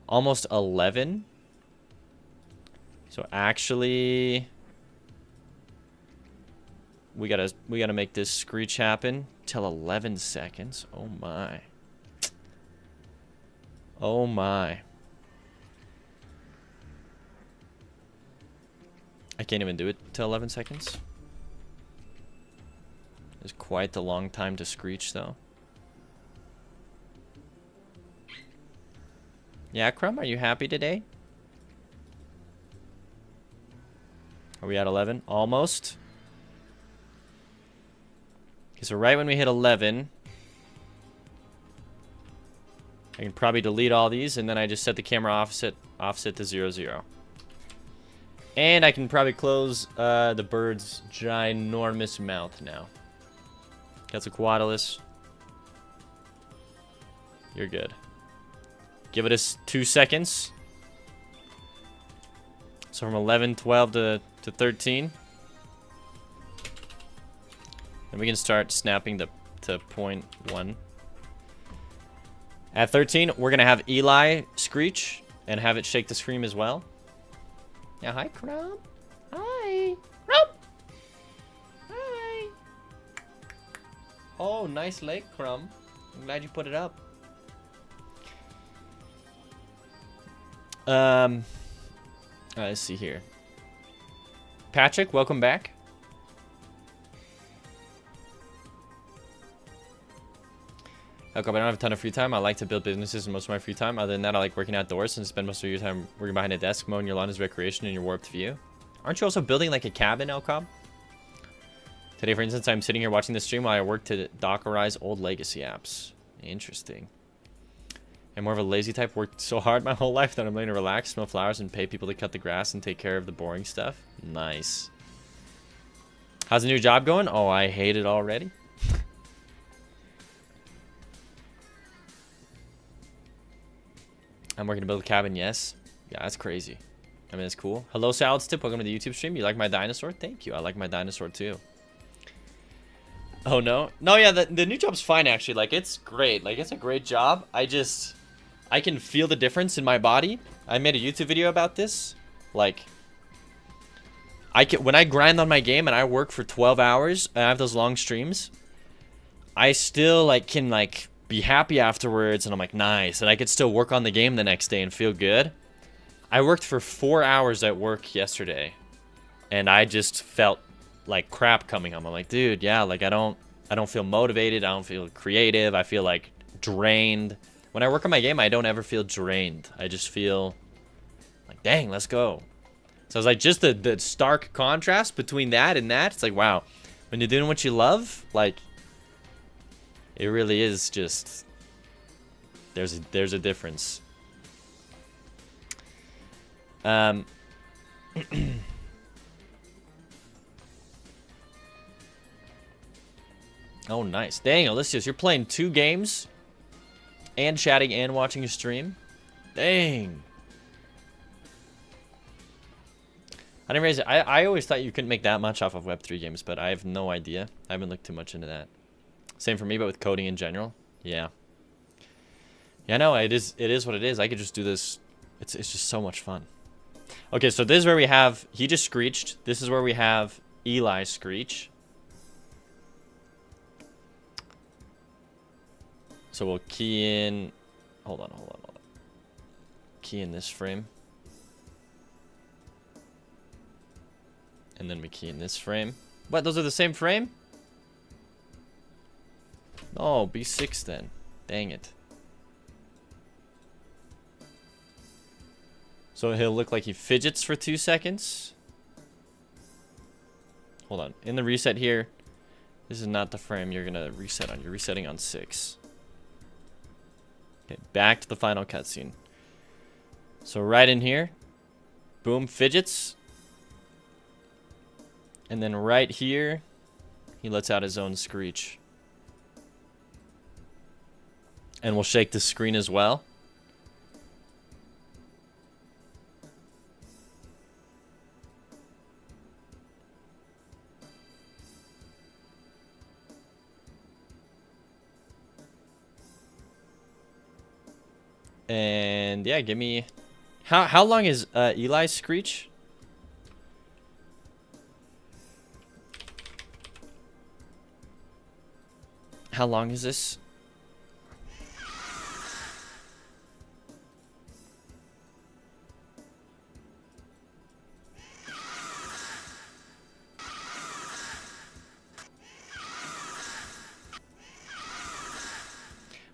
Almost 11. So actually, we gotta make this screech happen till 11 seconds. Oh my. Oh my. I can't even do it till 11 seconds. It's quite a long time to screech though. Yeah, Crumb, are you happy today? Are we at 11? Almost. Okay, so right when we hit 11, I can probably delete all these, and then I just set the camera offset to 0, 0. And I can probably close the bird's ginormous mouth now. That's a Quaddalus. You're good. Give it 2 seconds. So from 11, 12 to 13. And we can start snapping to 0.1. At 13, we're going to have Eli screech and have it shake the scream as well. Yeah, hi, Crumb. Hi. Crumb. Hi. Oh, nice leg, Crumb. I'm glad you put it up. Let's see here. Patrick, welcome back. Okay, but I don't have a ton of free time. I like to build businesses in most of my free time. Other than that, I like working outdoors and spend most of your time working behind a desk, mowing your lawn is recreation in your warped view. Aren't you also building like a cabin, Elcob? Today, for instance, I'm sitting here watching the stream while I work to dockerize old legacy apps. Interesting. I'm more of a lazy type. Worked so hard my whole life that I'm learning to relax, smell flowers, and pay people to cut the grass and take care of the boring stuff. Nice. How's the new job going? Oh, I hate it already. I'm working to build a cabin, yes. Yeah, that's crazy. I mean, that's cool. Hello, Salad Tip. Welcome to the YouTube stream. You like my dinosaur? Thank you. I like my dinosaur, too. Oh, no? No, yeah, the new job's fine, actually. Like, it's great. Like, it's a great job. I can feel the difference in my body. I made a YouTube video about this. Like, when I grind on my game and I work for 12 hours and I have those long streams, I still, like, can, like, be happy afterwards, and I'm like, nice, and I could still work on the game the next day and feel good. I worked for 4 hours at work yesterday, and I just felt like crap coming home. I'm like, dude, yeah, like I don't feel motivated, I don't feel creative, I feel like drained. When I work on my game, I don't ever feel drained. I just feel like, dang, let's go. So it's like just the stark contrast between that and that. It's like, wow, when you're doing what you love, like, it really is just, there's a difference. Oh, nice. Dang, Elysius, you're playing 2 games and chatting and watching your stream? Dang. I didn't realize it. I always thought you couldn't make that much off of Web3 games, but I have no idea. I haven't looked too much into that. Same for me, but with coding in general. Yeah. Yeah, no, it is what it is. I could just do this. It's just so much fun. Okay, so this is where we have, he just screeched. This is where we have Eli screech. So we'll key in, hold on. Key in this frame. And then we key in this frame. What, those are the same frame? No, B6 then. Dang it. So he'll look like he fidgets for 2 seconds. Hold on. In the reset here, this is not the frame you're going to reset on. You're resetting on 6. Okay, back to the final cutscene. So right in here, boom, fidgets. And then right here, he lets out his own screech. And we'll shake the screen as well. And yeah, give me, how long is Eli's screech? How long is this?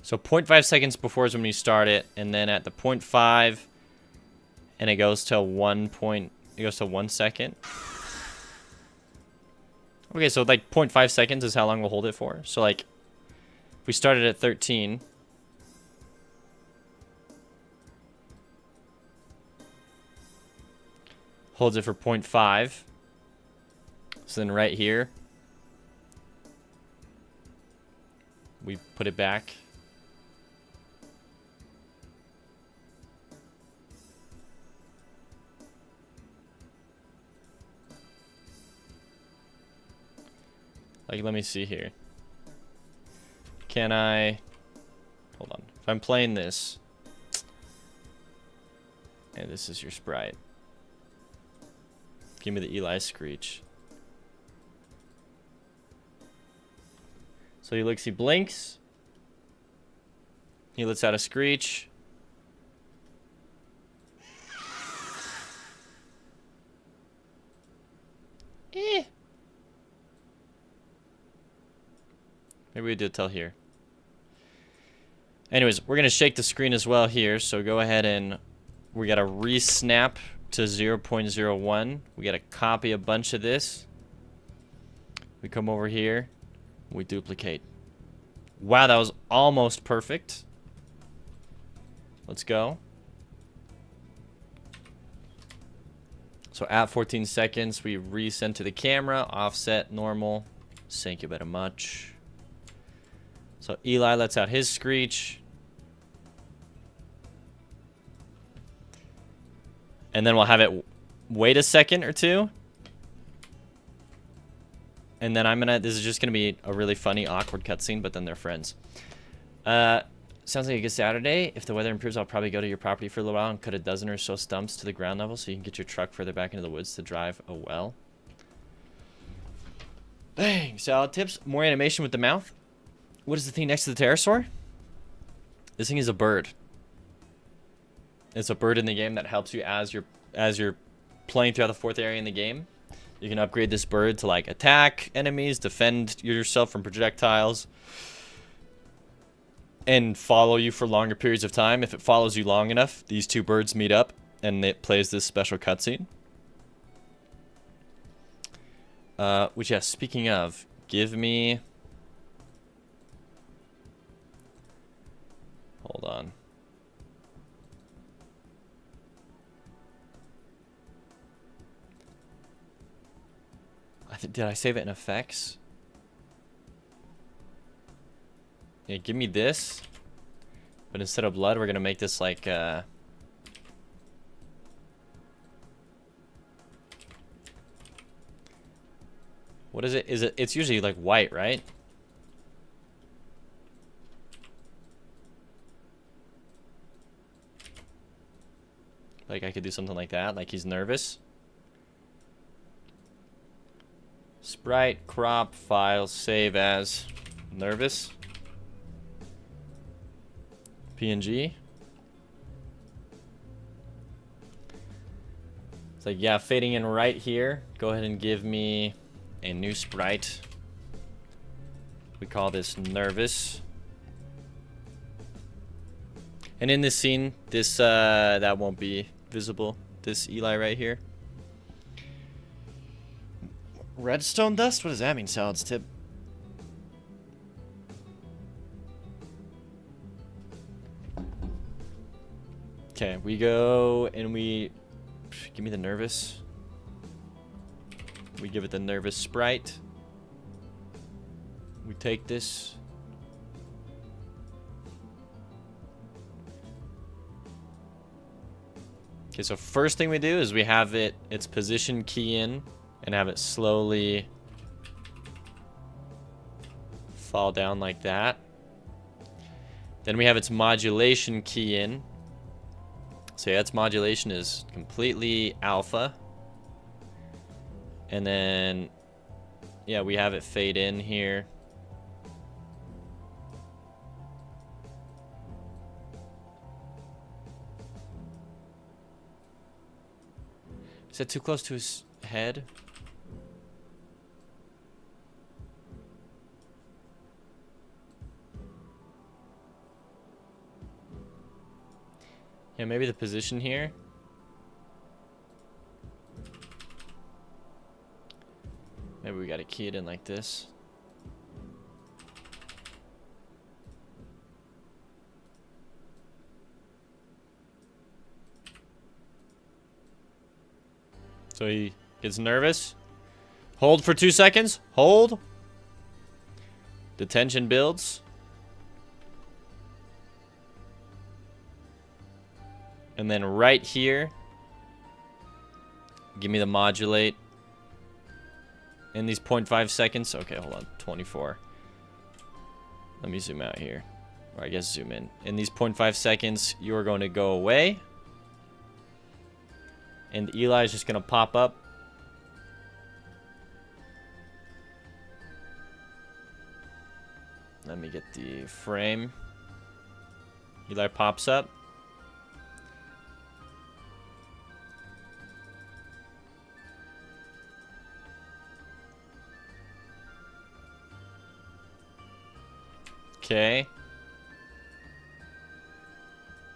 So 0.5 seconds before is when we start it, and then at the 0.5, and it goes to 1 second. Okay, so like 0.5 seconds is how long we'll hold it for. So like, if we started at 13, holds it for 0.5. So then right here, we put it back. Like, let me see here. Can I... Hold on. If I'm playing this... And this is your sprite. Give me the Eli screech. So he looks, he blinks. He lets out a screech. Maybe we did tell here. Anyways, we're going to shake the screen as well here. So go ahead and we got to re-snap to 0.01. We got to copy a bunch of this. We come over here. We duplicate. Wow, that was almost perfect. Let's go. So at 14 seconds, we resend to the camera. Offset, normal. Thank you very much. So Eli lets out his screech. And then we'll have it wait a second or two. And then this is just going to be a really funny, awkward cutscene, but then they're friends. Sounds like a good Saturday. If the weather improves, I'll probably go to your property for a little while and cut a dozen or so stumps to the ground level so you can get your truck further back into the woods to drive a well. Dang. Solid tips. More animation with the mouth. What is the thing next to the pterosaur? This thing is a bird. It's a bird in the game that helps you as you're playing throughout the fourth area in the game. You can upgrade this bird to like attack enemies, defend yourself from projectiles, and follow you for longer periods of time. If it follows you long enough, these two birds meet up and it plays this special cutscene. Which, yeah, speaking of, give me... Hold on. Did I save it in effects? Yeah, give me this. But instead of blood, we're going to make this like... What is it? It's usually like white, right? Like I could do something like that, like he's nervous. Sprite, crop, file, save as nervous. PNG. It's like, yeah, fading in right here. Go ahead and give me a new sprite. We call this nervous. And in this scene, this that won't be visible. This Eli right here. Redstone dust? What does that mean, Salads Tip? Okay, we go and we give me the nervous. We give it the nervous sprite. We take this. Okay, so first thing we do is we have its position key in and have it slowly fall down like that. Then we have its modulation key in. So yeah, its modulation is completely alpha. And then, yeah, we have it fade in here. Is that too close to his head? Yeah, maybe the position here. Maybe we gotta key it in like this. So he gets nervous. Hold for 2 seconds. Hold. The tension builds. And then right here, give me the modulate. In these 0.5 seconds. Okay, hold on. 24. Let me zoom out here. Or I guess zoom in. In these 0.5 seconds, you are going to go away. And Eli is just going to pop up. Let me get the frame. Eli pops up. Okay.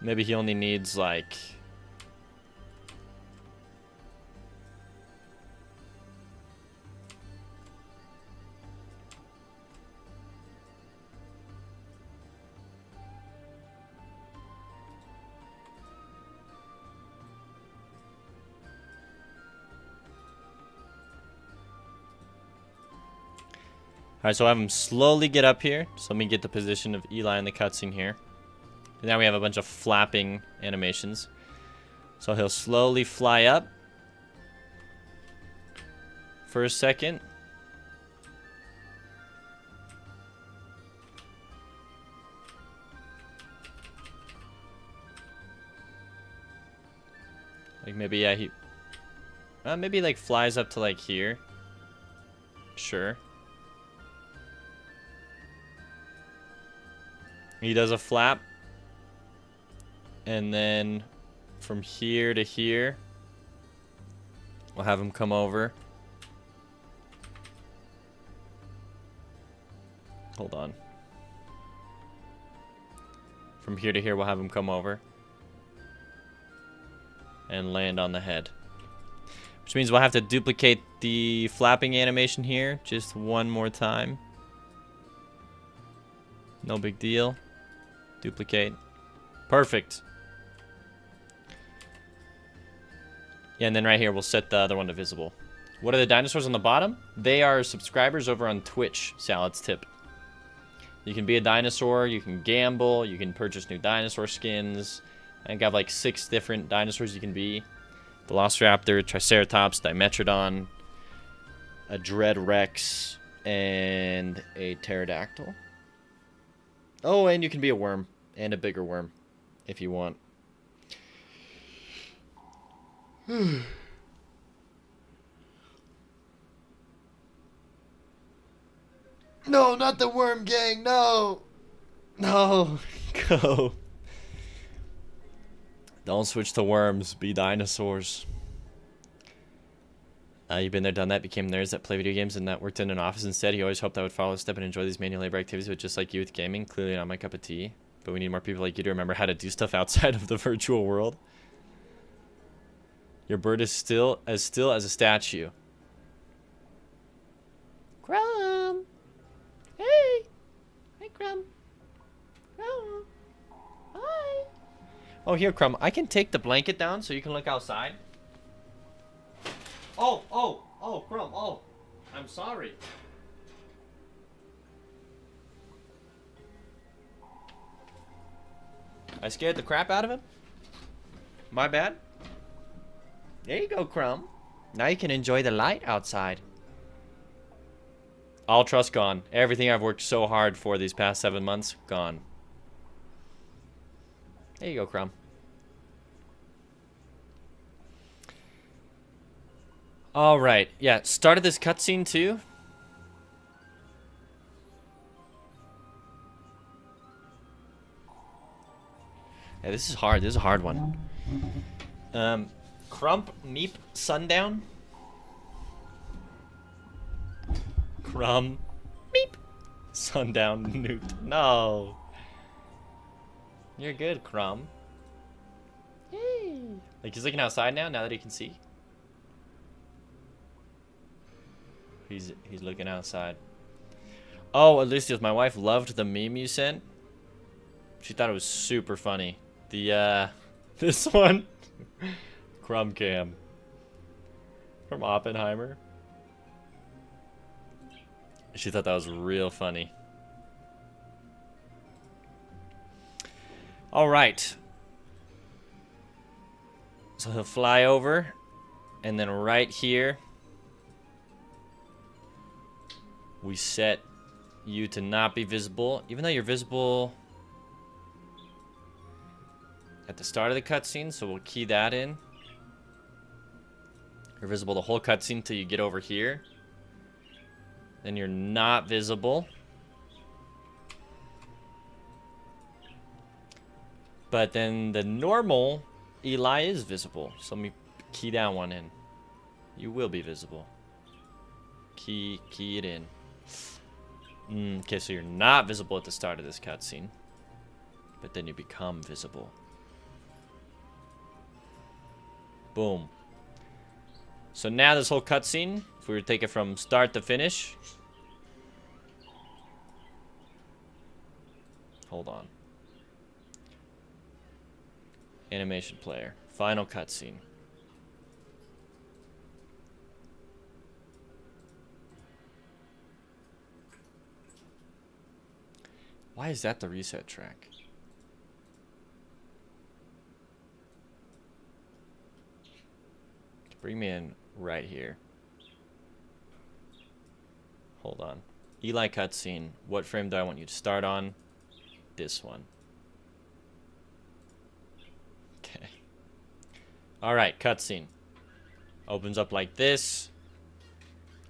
Maybe he only needs like... Alright, so I have him slowly get up here. So let me get the position of Eli in the cutscene here. And now we have a bunch of flapping animations. So he'll slowly fly up. For a second. Like maybe, yeah, he... maybe like flies up to like here. Sure. He does a flap. And then from here to here, we'll have him come over. Hold on. From here to here, we'll have him come over. And land on the head. Which means we'll have to duplicate the flapping animation here just one more time. No big deal. Duplicate. Perfect. Yeah, and then right here we'll set the other one to visible. What are the dinosaurs on the bottom? They are subscribers over on Twitch, Salads Tip. You can be a dinosaur, you can gamble, you can purchase new dinosaur skins. I think I have like 6 different dinosaurs you can be. Velociraptor, Triceratops, Dimetrodon, a Dread Rex, and a Pterodactyl. Oh, and you can be a worm, and a bigger worm, if you want. No, not the worm gang, no! No, go. Don't switch to worms, be dinosaurs. You've been there, done that, became nerds that play video games and that worked in an office instead. He always hoped I would follow a step and enjoy these manual labor activities, but just like you with gaming, clearly not my cup of tea. But we need more people like you to remember how to do stuff outside of the virtual world. Your bird is still as a statue. Crumb. Hey. Hey, Crumb. Crumb. Hi. Oh, here, Crumb. I can take the blanket down so you can look outside. Oh, Crumb. Oh, I'm sorry. I scared the crap out of him. My bad. There you go, Crumb. Now you can enjoy the light outside. All trust gone. Everything I've worked so hard for these past 7 months, gone. There you go, Crumb. All right. Yeah, started this cutscene too. Yeah, this is hard. This is a hard one. Crump Meep Sundown. Crumb Meep Sundown Newt. No. You're good, Crumb. Yay. Like he's looking outside now that he can see. He's looking outside. Oh, Alicia's my wife loved the meme you sent. She thought it was super funny. The this one. Crumb Cam. From Oppenheimer. She thought that was real funny. Alright. So he'll fly over. And then right here. We set you to not be visible. Even though you're visible at the start of the cutscene. So we'll key that in. You're visible the whole cutscene till you get over here. Then you're not visible. But then the normal Eli is visible. So let me key that one in. You will be visible. Key it in. Okay, so you're not visible at the start of this cutscene. But then you become visible. Boom. So now this whole cutscene, if we were to take it from start to finish. Hold on. Animation player. Final cutscene. Why is that the reset track? Bring me in right here. Hold on. Eli cutscene. What frame do I want you to start on? This one. Okay. Alright, cutscene. Opens up like this.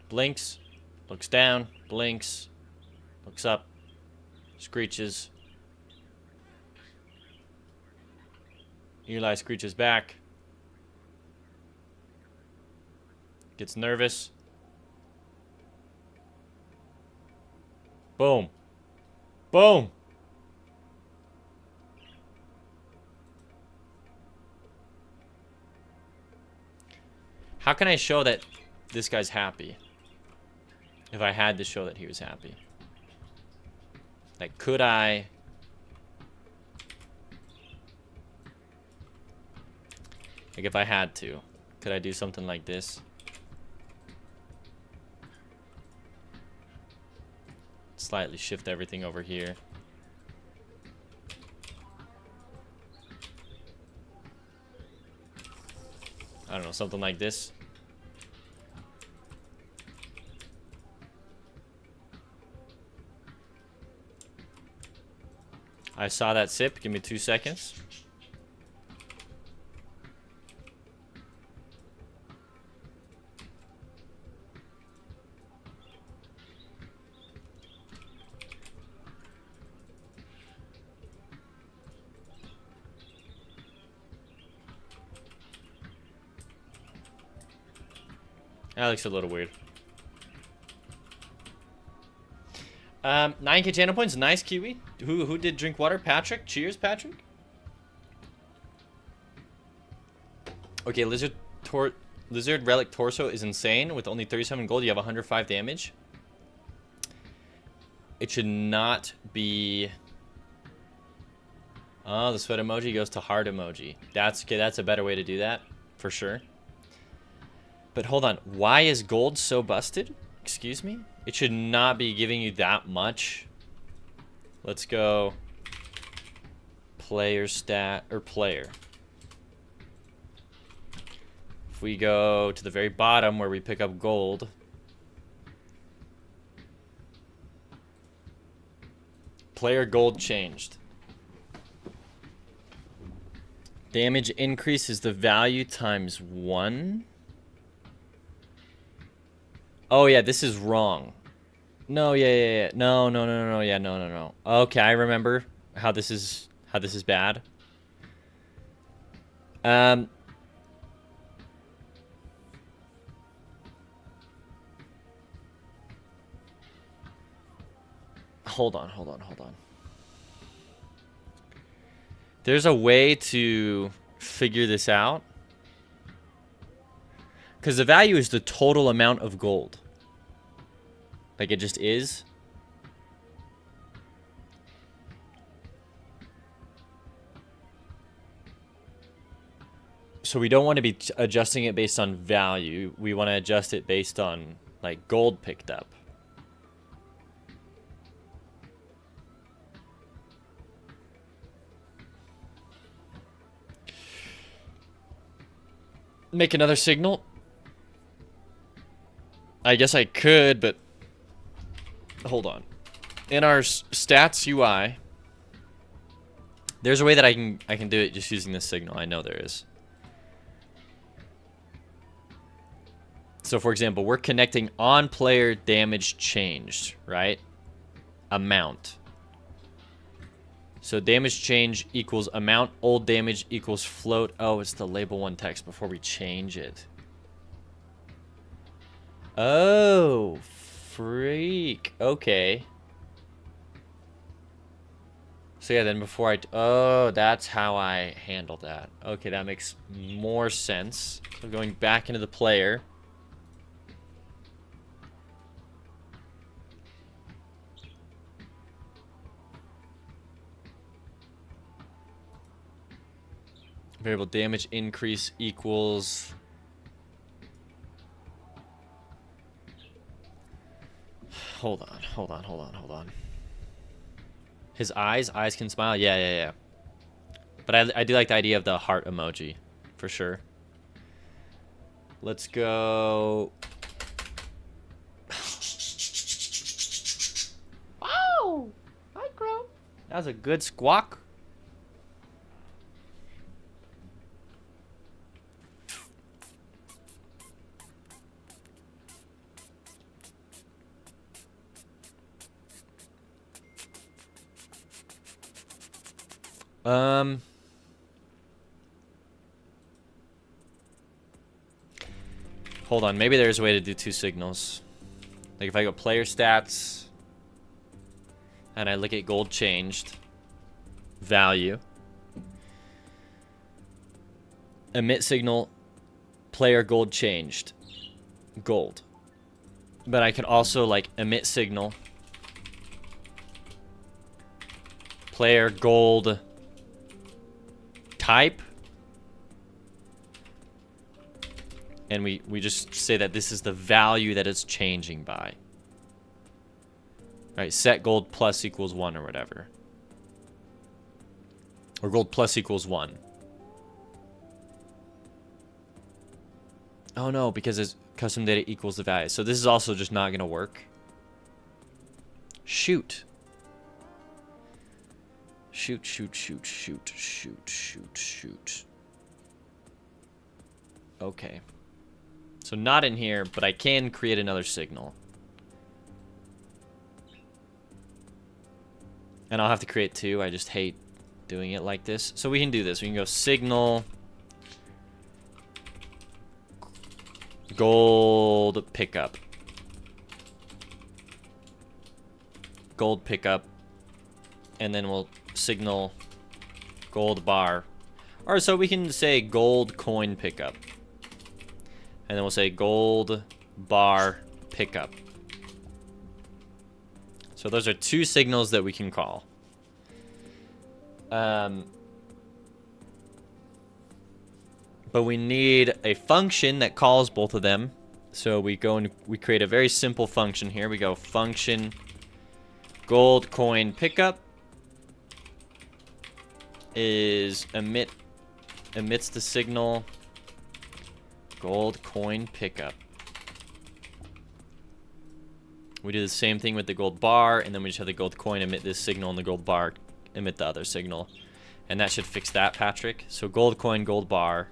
Blinks. Looks down. Blinks. Looks up. Screeches. Eli screeches back. Gets nervous. Boom. Boom. How can I show that this guy's happy? If I had to show that he was happy. Like, could I... Like, if I had to, could I do something like this? Slightly shift everything over here. I don't know, something like this. I saw that sip. Give me 2 seconds. That looks a little weird. 9k channel points. Nice, Kiwi. Who did drink water? Patrick. Cheers, Patrick. Okay, Lizard Relic Torso is insane. With only 37 gold, you have 105 damage. It should not be... Oh, the sweat emoji goes to heart emoji. That's okay. That's a better way to do that, for sure. But hold on, why is gold so busted? Excuse me? It should not be giving you that much. Let's go player stat, or player. If we go to the very bottom where we pick up gold. Player gold changed. Damage increase is the value times 1. Oh yeah, this is wrong. No, yeah. No, yeah, no. Okay, I remember how this is bad. Hold on. There's a way to figure this out. Because the value is the total amount of gold. Like it just is. So we don't want to be adjusting it based on value. We want to adjust it based on like gold picked up. Make another signal. I guess I could, but hold on. In our stats UI, there's a way that I can do it just using this signal. I know there is. So for example, we're connecting on player damage changed, right? Amount. So damage change equals amount, old damage equals float. Oh, it's the label 1 text before we change it. Oh, freak. Okay. So yeah, then before oh, that's how I handle that. Okay, that makes more sense. So going back into the player. Variable damage increase equals... Hold on. His eyes can smile. Yeah. But I do like the idea of the heart emoji, for sure. Let's go. Wow! Hi, Crow. That was a good squawk. Hold on, maybe there's a way to do 2 signals. Like if I go player stats and I look at gold changed value, emit signal, player gold changed gold. But I could also like emit signal, player gold type, and we just say that this is the value that it's changing by. Right, set gold plus equals 1 or whatever. Or gold plus equals 1. Oh no, because it's custom data equals the value. So this is also just not gonna work. Shoot. Shoot, shoot, shoot, shoot, shoot, shoot, shoot. Okay. So not in here, but I can create another signal. And I'll have to create two. I just hate doing it like this. So we can do this. We can go signal. Gold pickup. Gold pickup. And then we'll signal gold bar. Or so we can say gold coin pickup. And then we'll say gold bar pickup. So those are two signals that we can call. But we need a function that calls both of them. So we go and we create a very simple function here. We go function gold coin pickup is emits the signal gold coin pickup. We do the same thing with the gold bar, and then we just have the gold coin emit this signal and the gold bar emit the other signal. And that should fix that, Patrick. So gold coin, gold bar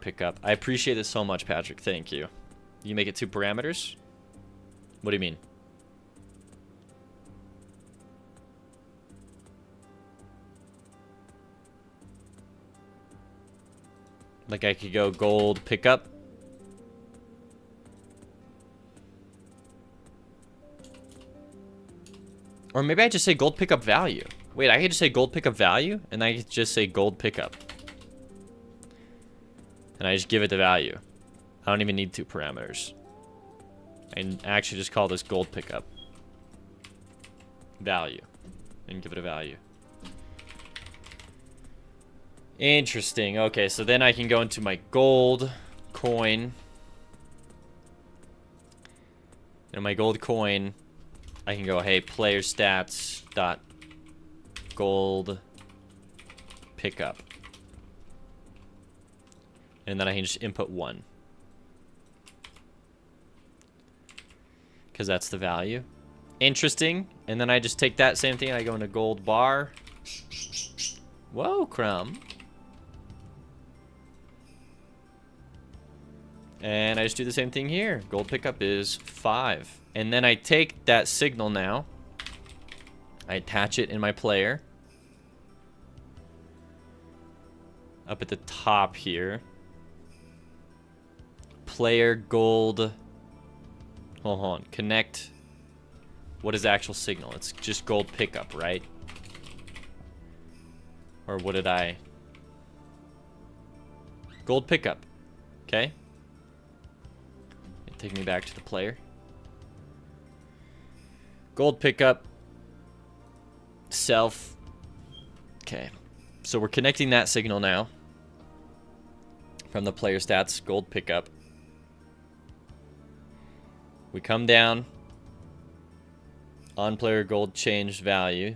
pickup. I appreciate this so much, Patrick. Thank you. You make it two parameters? What do you mean? Like I could go gold pickup. Or maybe I just say gold pickup value. Wait, I could just say gold pickup value, and I could just say gold pickup. And I just give it the value. I don't even need two parameters. I actually just call this gold pickup value and give it a value. Interesting. Okay, so then I can go into my gold coin. And my gold coin, I can go, hey, player stats dot gold pickup. And then I can just input 1. Because that's the value. Interesting. And then I just take that same thing and I go into gold bar. Whoa, Crumb. And I just do the same thing here. Gold pickup is 5. And then I take that signal now. I attach it in my player. Up at the top here. Player gold. Hold on. Connect. What is the actual signal? It's just gold pickup, right? Or what did I... Gold pickup. Okay. Take me back to the player. Gold pickup. Self. Okay. So we're connecting that signal now. From the player stats, gold pickup. We come down. On player gold changed value.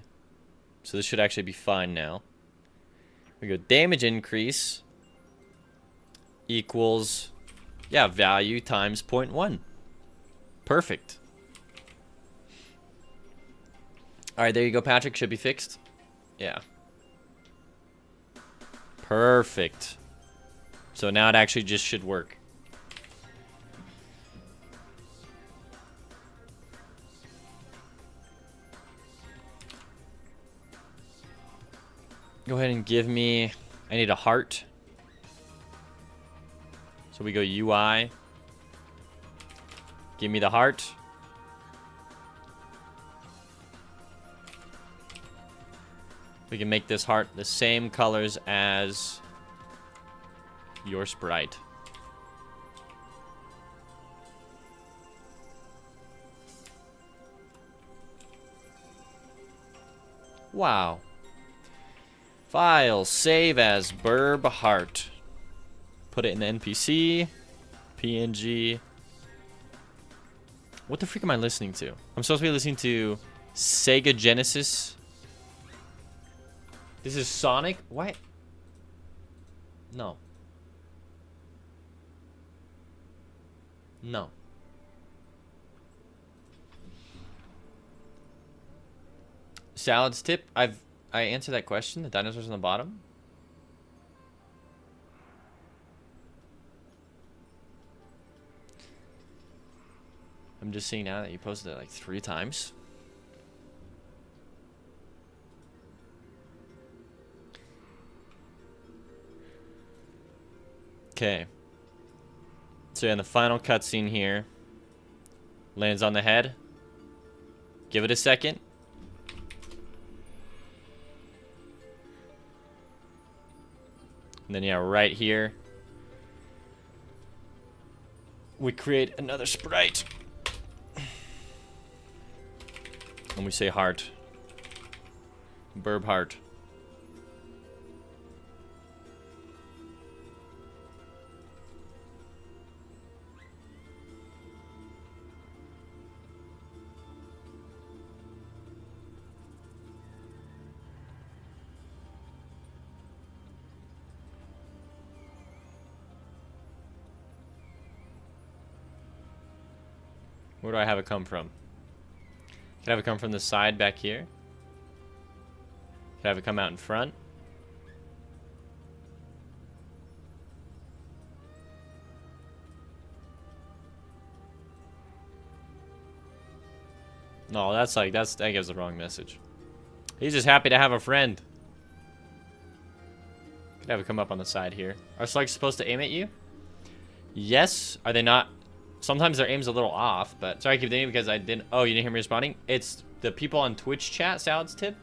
So this should actually be fine now. We go damage increase equals... Yeah, value times 0.1. Perfect. Alright, there you go, Patrick. Should be fixed. Yeah. Perfect. So now it actually just should work. Go ahead and give me... I need a heart. So we go UI. Give me the heart. We can make this heart the same colors as your sprite. Wow. File, save as Burb Heart. Put it in the NPC, PNG. What the freak am I listening to? I'm supposed to be listening to Sega Genesis. This is Sonic? What? No. No. Salads tip. I answered that question. The dinosaurs on the bottom. I'm just seeing now that you posted it like 3 times. Okay. So yeah, in the final cutscene here, lands on the head. Give it a second. And then yeah, right here, we create another sprite. And we say heart. Burb heart. Where do I have it come from? Can I have it come from the side back here? Can I have it come out in front? No, that gives the wrong message. He's just happy to have a friend. Could have it come up on the side here. Are slugs supposed to aim at you? Yes. Are they not? Sometimes their aim's a little off, but sorry I keep thinking because I didn't. Oh, you didn't hear me responding? It's the people on Twitch chat, Salads tip.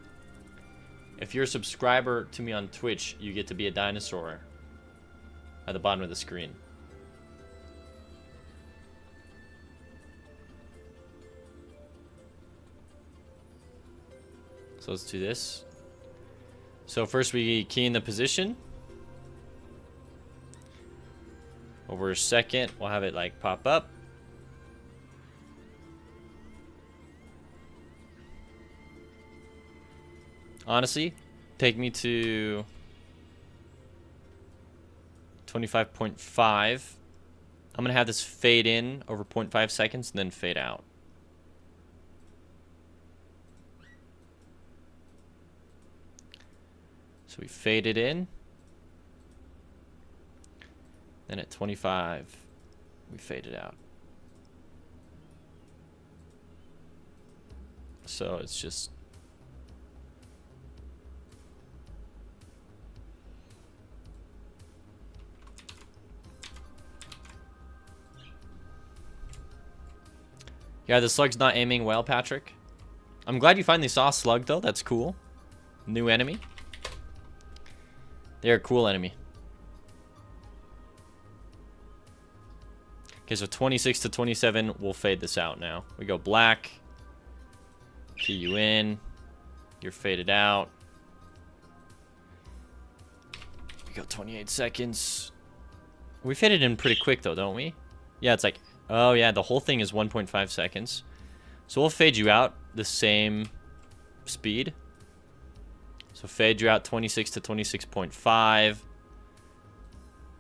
If you're a subscriber to me on Twitch, you get to be a dinosaur at the bottom of the screen. So let's do this. So first we key in the position. Over a second, we'll have it like pop up. Honestly, take me to 25.5. I'm gonna have this fade in over 0.5 seconds and then fade out. So we fade it in. Then at 25, we fade it out. So it's just... Yeah, the slug's not aiming well, Patrick. I'm glad you finally saw slug, though. That's cool. New enemy. They're a cool enemy. Okay, so 26 to 27, we'll fade this out now. We go black. Key you in. You're faded out. We go 28 seconds. We faded in pretty quick, though, don't we? Yeah, it's like... Oh, yeah, the whole thing is 1.5 seconds. So we'll fade you out the same speed. So fade you out 26 to 26.5.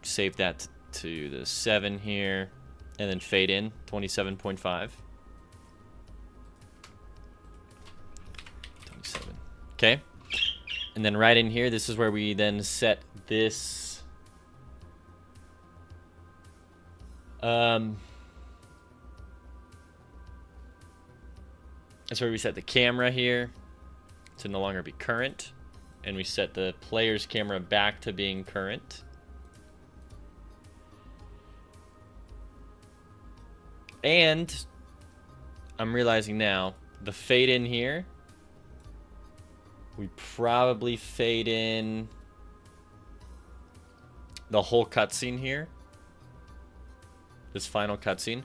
Save that to the 7 here. And then fade in 27.5. 27. Okay. And then right in here, this is where we then set this. That's where we set the camera here to no longer be current. And we set the player's camera back to being current. And I'm realizing now, the fade in here, we probably fade in the whole cutscene here. This final cutscene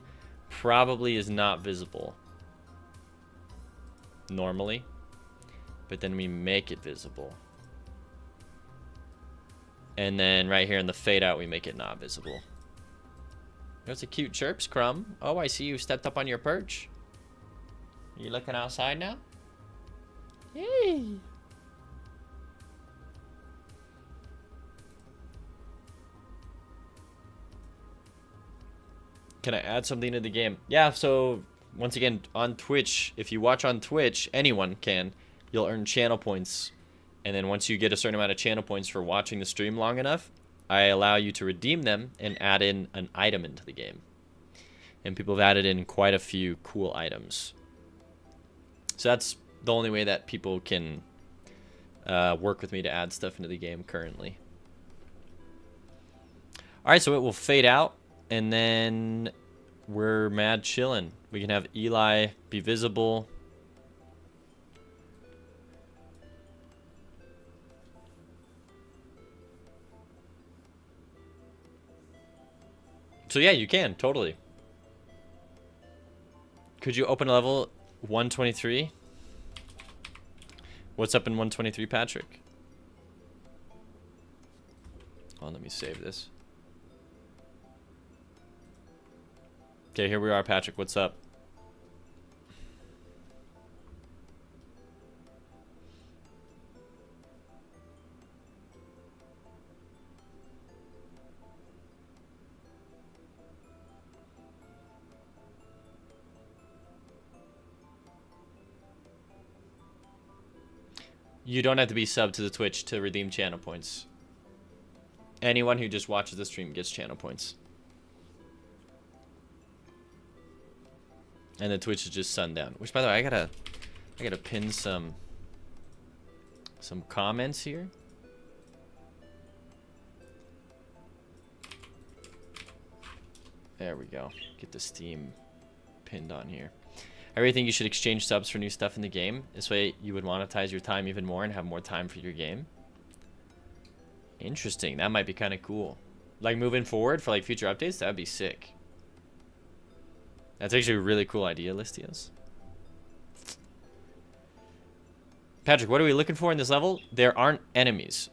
probably is not visible normally, but then we make it visible. And then right here in the fade out, we make it not visible. Those are cute chirps, Crumb. Oh, I see you stepped up on your perch. You looking outside now? Yay! Can I add something to the game? Yeah, so once again, on Twitch, if you watch on Twitch, anyone can. you'll earn channel points. And then once you get a certain amount of channel points for watching the stream long enough, I allow you to redeem them and add in an item into the game. And people have added in quite a few cool items. So that's the only way that people can work with me to add stuff into the game currently. Alright, so it will fade out, and then we're mad chillin'. We can have Eli be visible. So yeah, you can, totally. Could you open a level 123? What's up in 123, Patrick? Oh, let me save this. Okay, here we are, Patrick. What's up? You don't have to be subbed to the Twitch to redeem channel points. Anyone who just watches the stream gets channel points. And the Twitch is just sundown. Which, by the way, I gotta pin some comments here. There we go. Get the Steam pinned on here. I really think you should exchange subs for new stuff in the game. This way you would monetize your time even more and have more time for your game. Interesting. That might be kind of cool. Like moving forward for like future updates, that would be sick. That's actually a really cool idea, Listios. Patrick, what are we looking for in this level? There aren't enemies.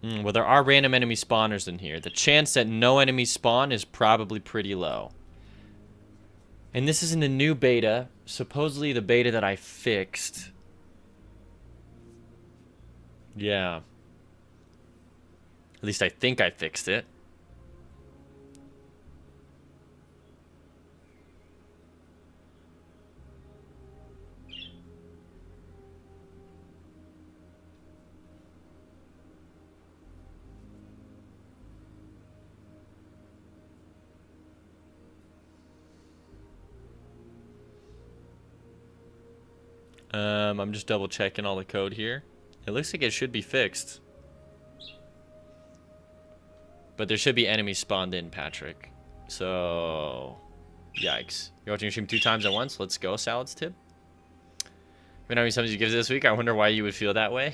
Well, there are random enemy spawners in here. The chance that no enemies spawn is probably pretty low. And this is in the new beta. Supposedly the beta that I fixed. Yeah. At least I think I fixed it. I'm just double checking all the code here. It looks like it should be fixed. But there should be enemies spawned in, Patrick. So, yikes. You're watching your stream 2 times at once? Let's go, Salads Tip. You know how many subs you give this week? I wonder why you would feel that way.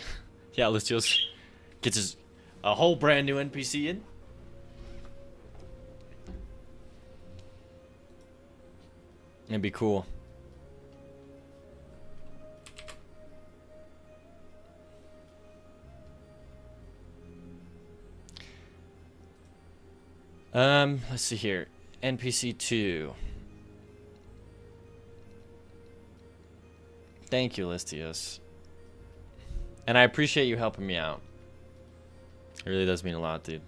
Yeah, let's just get a whole brand new NPC in. It'd be cool. Let's see here. NPC 2. Thank you, Listios. And I appreciate you helping me out. It really does mean a lot, dude.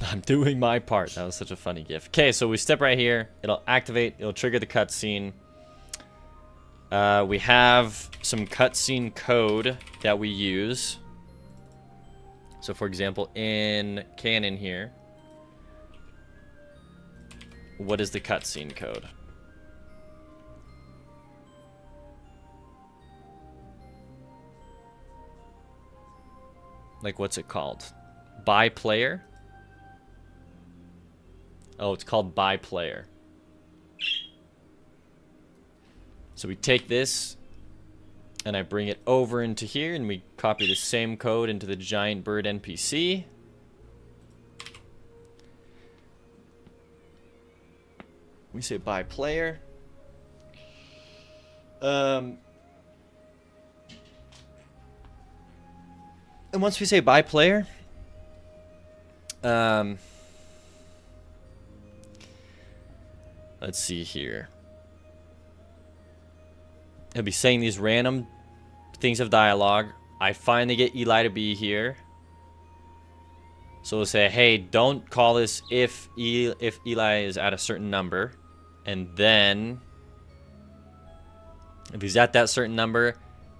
I'm doing my part. That was such a funny gif. Okay, so we step right here. It'll activate. It'll trigger the cutscene. We have some cutscene code that we use. So, for example, in canon here, what is the cutscene code? Like, what's it called? By player? Oh, it's called by player. So we take this, and I bring it over into here, and we copy the same code into the giant bird NPC. We say by player. And once we say by player, let's see here. He'll be saying these random things of dialogue. I finally get Eli to be here. So we'll say, hey, don't call this if Eli is at a certain number. And then If he's at that certain number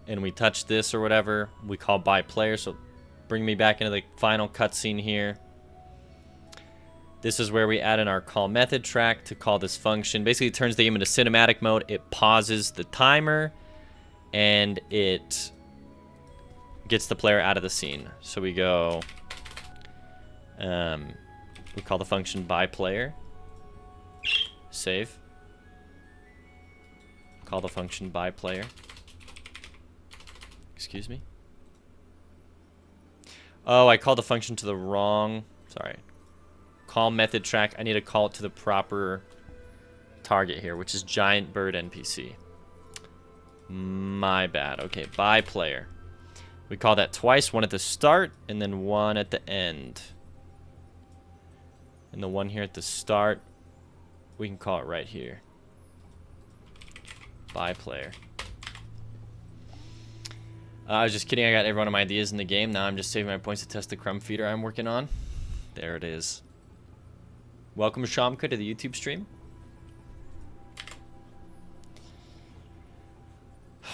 and we touch this or whatever, we call by player. So bring me back into the final cutscene here. This is where we add in our call method track to call this function. Basically, it turns the game into cinematic mode. It pauses the timer, and it gets the player out of the scene. So we go, we call the function by player. Save. Call the function by player. Excuse me. Oh, I called the function to the wrong... Sorry. Call method track. I need to call it to the proper target here, which is giant bird NPC. My bad. Okay, by player. We call that twice. One at the start, and then one at the end. And the one here at the start, we can call it right here. By player. I was just kidding. I got every one of my ideas in the game. Now I'm just saving my points to test the crumb feeder I'm working on. There it is. Welcome, Shamka, to the YouTube stream.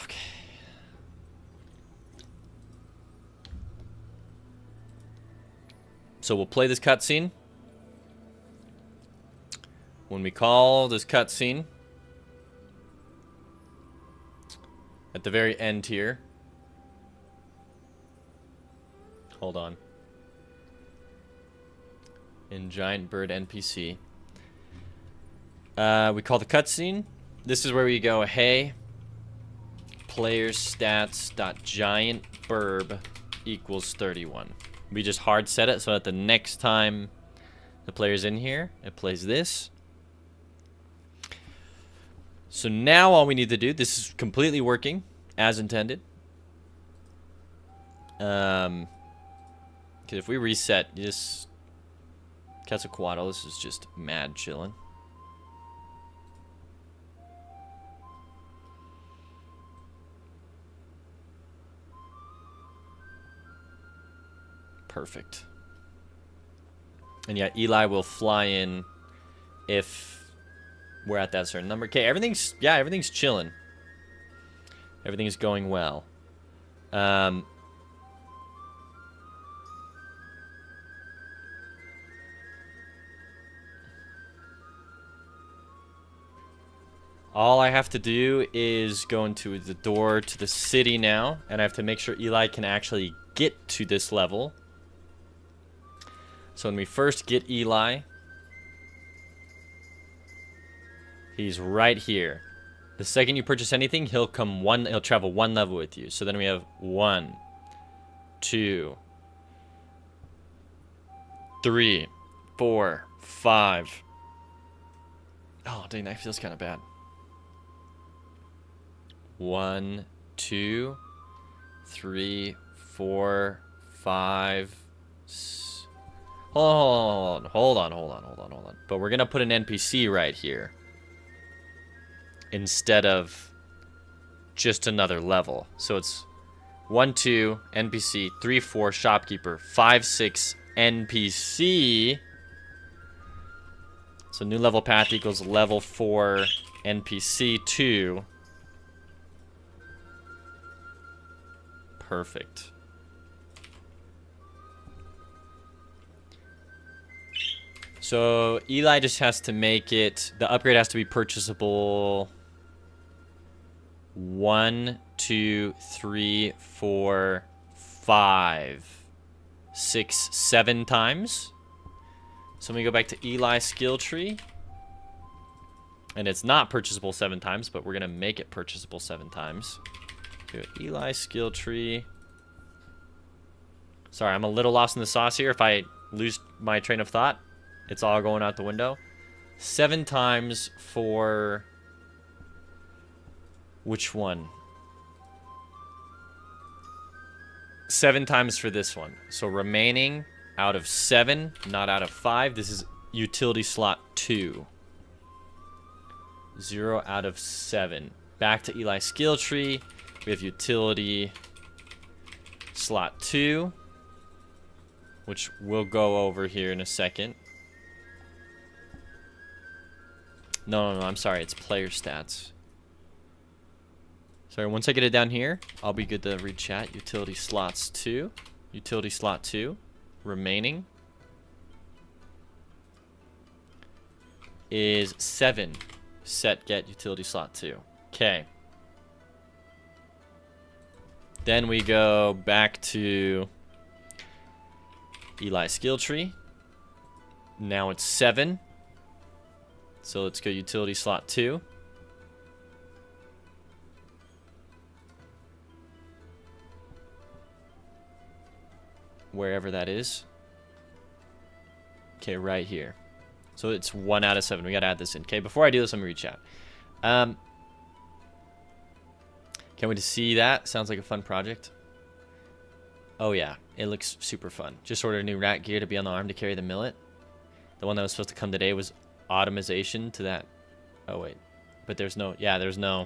Okay. So we'll play this cutscene. When we call this cutscene, at the very end here, hold on. In Giant Bird NPC, we call the cutscene. This is where we go, hey, players stats dot giant burb equals 31. We just hard set it so that the next time the player's in here, it plays this. So now all we need to do, this is completely working as intended. Because if we reset, you just Quetzalcoatl, this is just mad chilling. Perfect. And yeah, Eli will fly in if we're at that certain number. Okay, everything's chilling. Everything's going well. All I have to do is go into the door to the city now, and I have to make sure Eli can actually get to this level. So when we first get Eli, he's right here. The second you purchase anything, he'll travel one level with you. So then we have 1, 2, 3, 4, 5. Oh, dang, that feels kind of bad. 1, 2, 3, 4, 5. Hold on. But we're gonna put an NPC right here instead of just another level. So it's 1, 2 NPC, 3, 4 shopkeeper, 5, 6 NPC. So new level path equals level 4 NPC 2. Perfect. So Eli just has to make it, the upgrade has to be purchasable 1, 2, 3, 4, 5, 6, 7 times. So when we go back to Eli skill tree, and it's not purchasable 7 times, but we're going to make it purchasable 7 times. Do Eli skill tree. Sorry, I'm a little lost in the sauce here. If I lose my train of thought, it's all going out the window. 7 times for... Which one? 7 times for this one. So remaining out of 7, not out of 5. This is utility slot 2. 0 out of 7. Back to Eli skill tree. We have utility slot 2, which we'll go over here in a second. No, I'm sorry. It's player stats. Sorry, once I get it down here, I'll be good to read chat. Utility slots 2. Utility slot 2. Remaining is 7. Set get utility slot 2. Okay. Then we go back to Eli skill tree. Now it's 7. So let's go utility slot 2. Wherever that is. Okay, right here. So it's 1 out of 7. We gotta add this in. Okay, before I do this, let me read chat. Can't wait to see that. Sounds like a fun project. Oh yeah, it looks super fun. Just ordered a new rat gear to be on the arm to carry the millet. The one that was supposed to come today was automation to that. Oh wait, but there's no. Yeah, there's no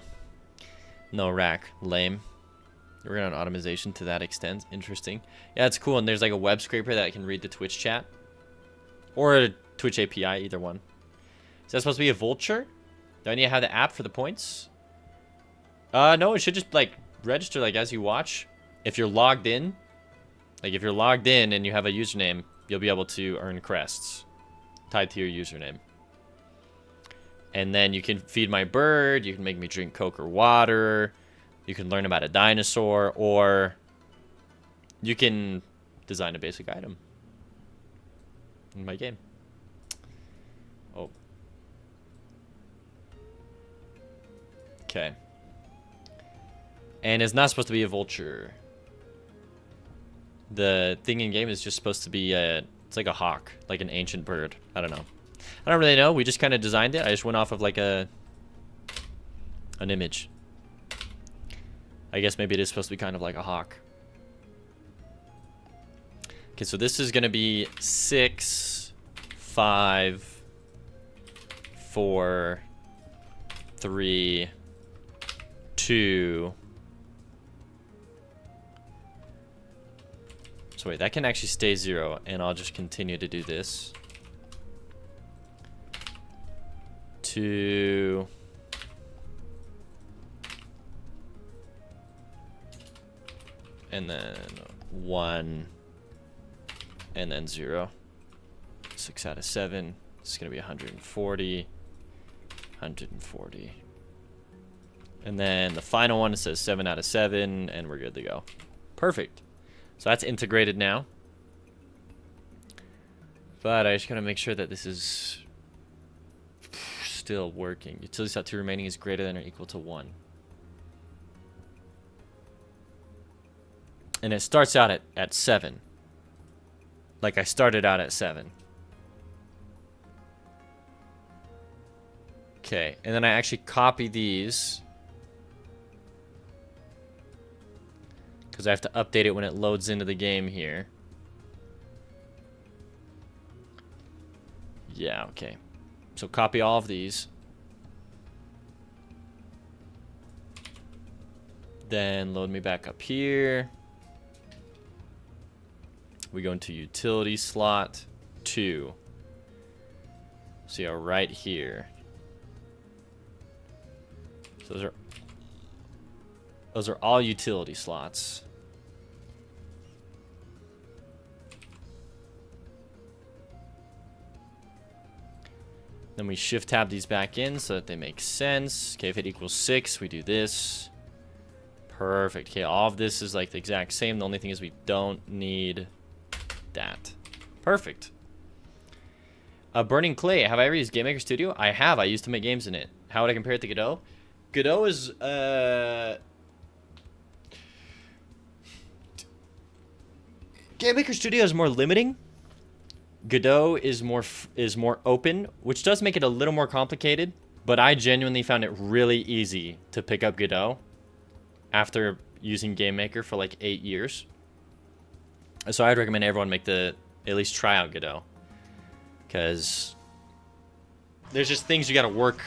rack. Lame. We're gonna have automation to that extent. Interesting. Yeah, it's cool. And there's like a web scraper that can read the Twitch chat. Or a Twitch API, either one. Is that supposed to be a vulture? Do I need to have the app for the points? No, it should just like register like as you watch. If you're logged in, like if you're logged in and you have a username, you'll be able to earn crests tied to your username. And then you can feed my bird, you can make me drink Coke or water, you can learn about a dinosaur, or you can design a basic item in my game. Oh. Okay. And it's not supposed to be a vulture. The thing in game is just supposed to be it's like a hawk, like an ancient bird. I don't know. I don't really know. We just kind of designed it. I just went off of like an image. I guess maybe it is supposed to be kind of like a hawk. Okay, so this is going to be 6, 5, 4, 3, 2. So wait, that can actually stay 0, and I'll just continue to do this. 2. And then 1. And then 0. 6 out of 7. It's going to be 140. 140. And then the final one, it says 7 out of 7, and we're good to go. Perfect. So that's integrated now. But I just gotta make sure that this is still working. Utility slot 2 remaining is greater than or equal to 1. And it starts out at 7. Like I started out at 7. Okay, and then I actually copy these. Because I have to update it when it loads into the game here. Yeah, okay. So copy all of these. Then load me back up here. We go into utility slot 2. So yeah, right here. So those are all utility slots. Then we shift tab these back in so that they make sense. Okay, if it equals 6, we do this. Perfect. Okay, all of this is like the exact same. The only thing is we don't need that. Perfect. Burning Clay. Have I ever used GameMaker Studio? I have. I used to make games in it. How would I compare it to Godot? Godot is GameMaker Studio is more limiting. Godot is more open, which does make it a little more complicated, but I genuinely found it really easy to pick up Godot after using GameMaker for like 8 years. So I'd recommend everyone at least try out Godot, because there's just things you got to work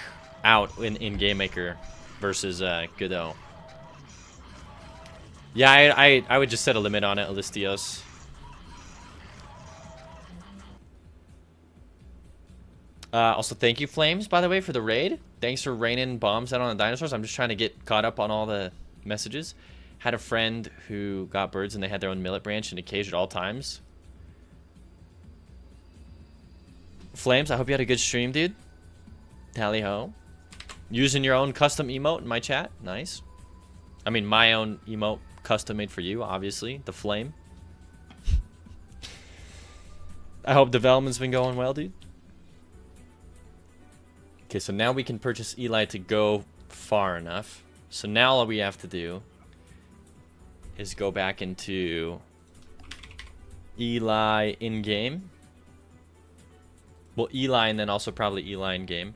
out in GameMaker versus Godot. Yeah, I would just set a limit on it, Alistios. Also, thank you, Flames, by the way, for the raid. Thanks for raining bombs out on the dinosaurs. I'm just trying to get caught up on all the messages. Had a friend who got birds and they had their own millet branch in a cage at all times. Flames, I hope you had a good stream, dude. Tally ho. Using your own custom emote in my chat. Nice. I mean, my own emote custom made for you, obviously. The flame. I hope development's been going well, dude. Okay, so now we can purchase Eli to go far enough. So now all we have to do is go back into Eli in-game. Well, Eli and then also probably Eli in-game.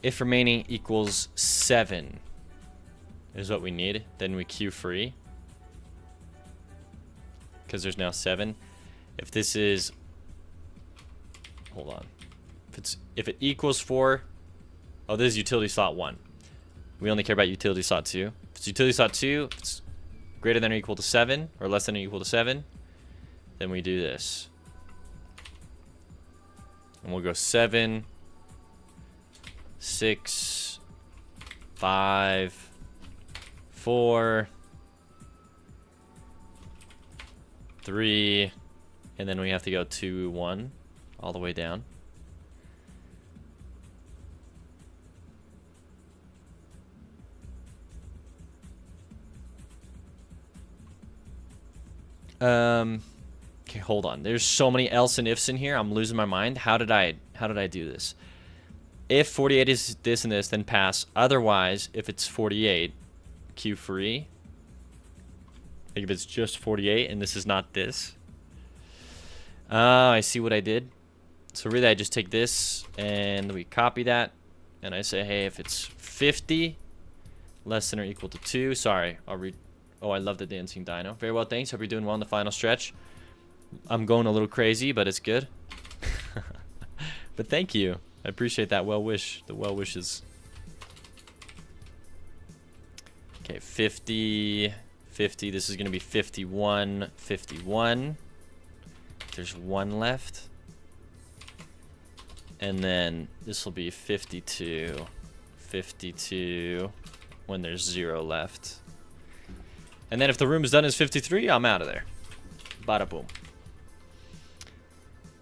If remaining equals 7 is what we need, then we queue free. Because there's now 7. If this is... Hold on. If it equals 4... Oh, this is utility slot 1. We only care about utility slot 2. If it's utility slot 2, if it's greater than or equal to 7, or less than or equal to 7, then we do this. And we'll go 7... 6, 5, 4, 3, and then we have to go 2, 1, all the way down. Okay, hold on. There's so many else and ifs in here. I'm losing my mind. How did I do this? If 48 is this and this, then pass. Otherwise, if it's 48, queue free. Like if it's just 48 and this is not this. I see what I did. So really, I just take this and we copy that. And I say, hey, if it's 50, less than or equal to 2. Sorry, I'll read. Oh, I love the dancing dino. Very well, thanks. Hope you're doing well in the final stretch. I'm going a little crazy, but it's good. But thank you. I appreciate that well wish. The well wishes. Okay, 50, 50. This is going to be 51, 51. There's 1 left. And then this will be 52, 52 when there's 0 left. And then if the room is done as 53, I'm out of there. Bada boom.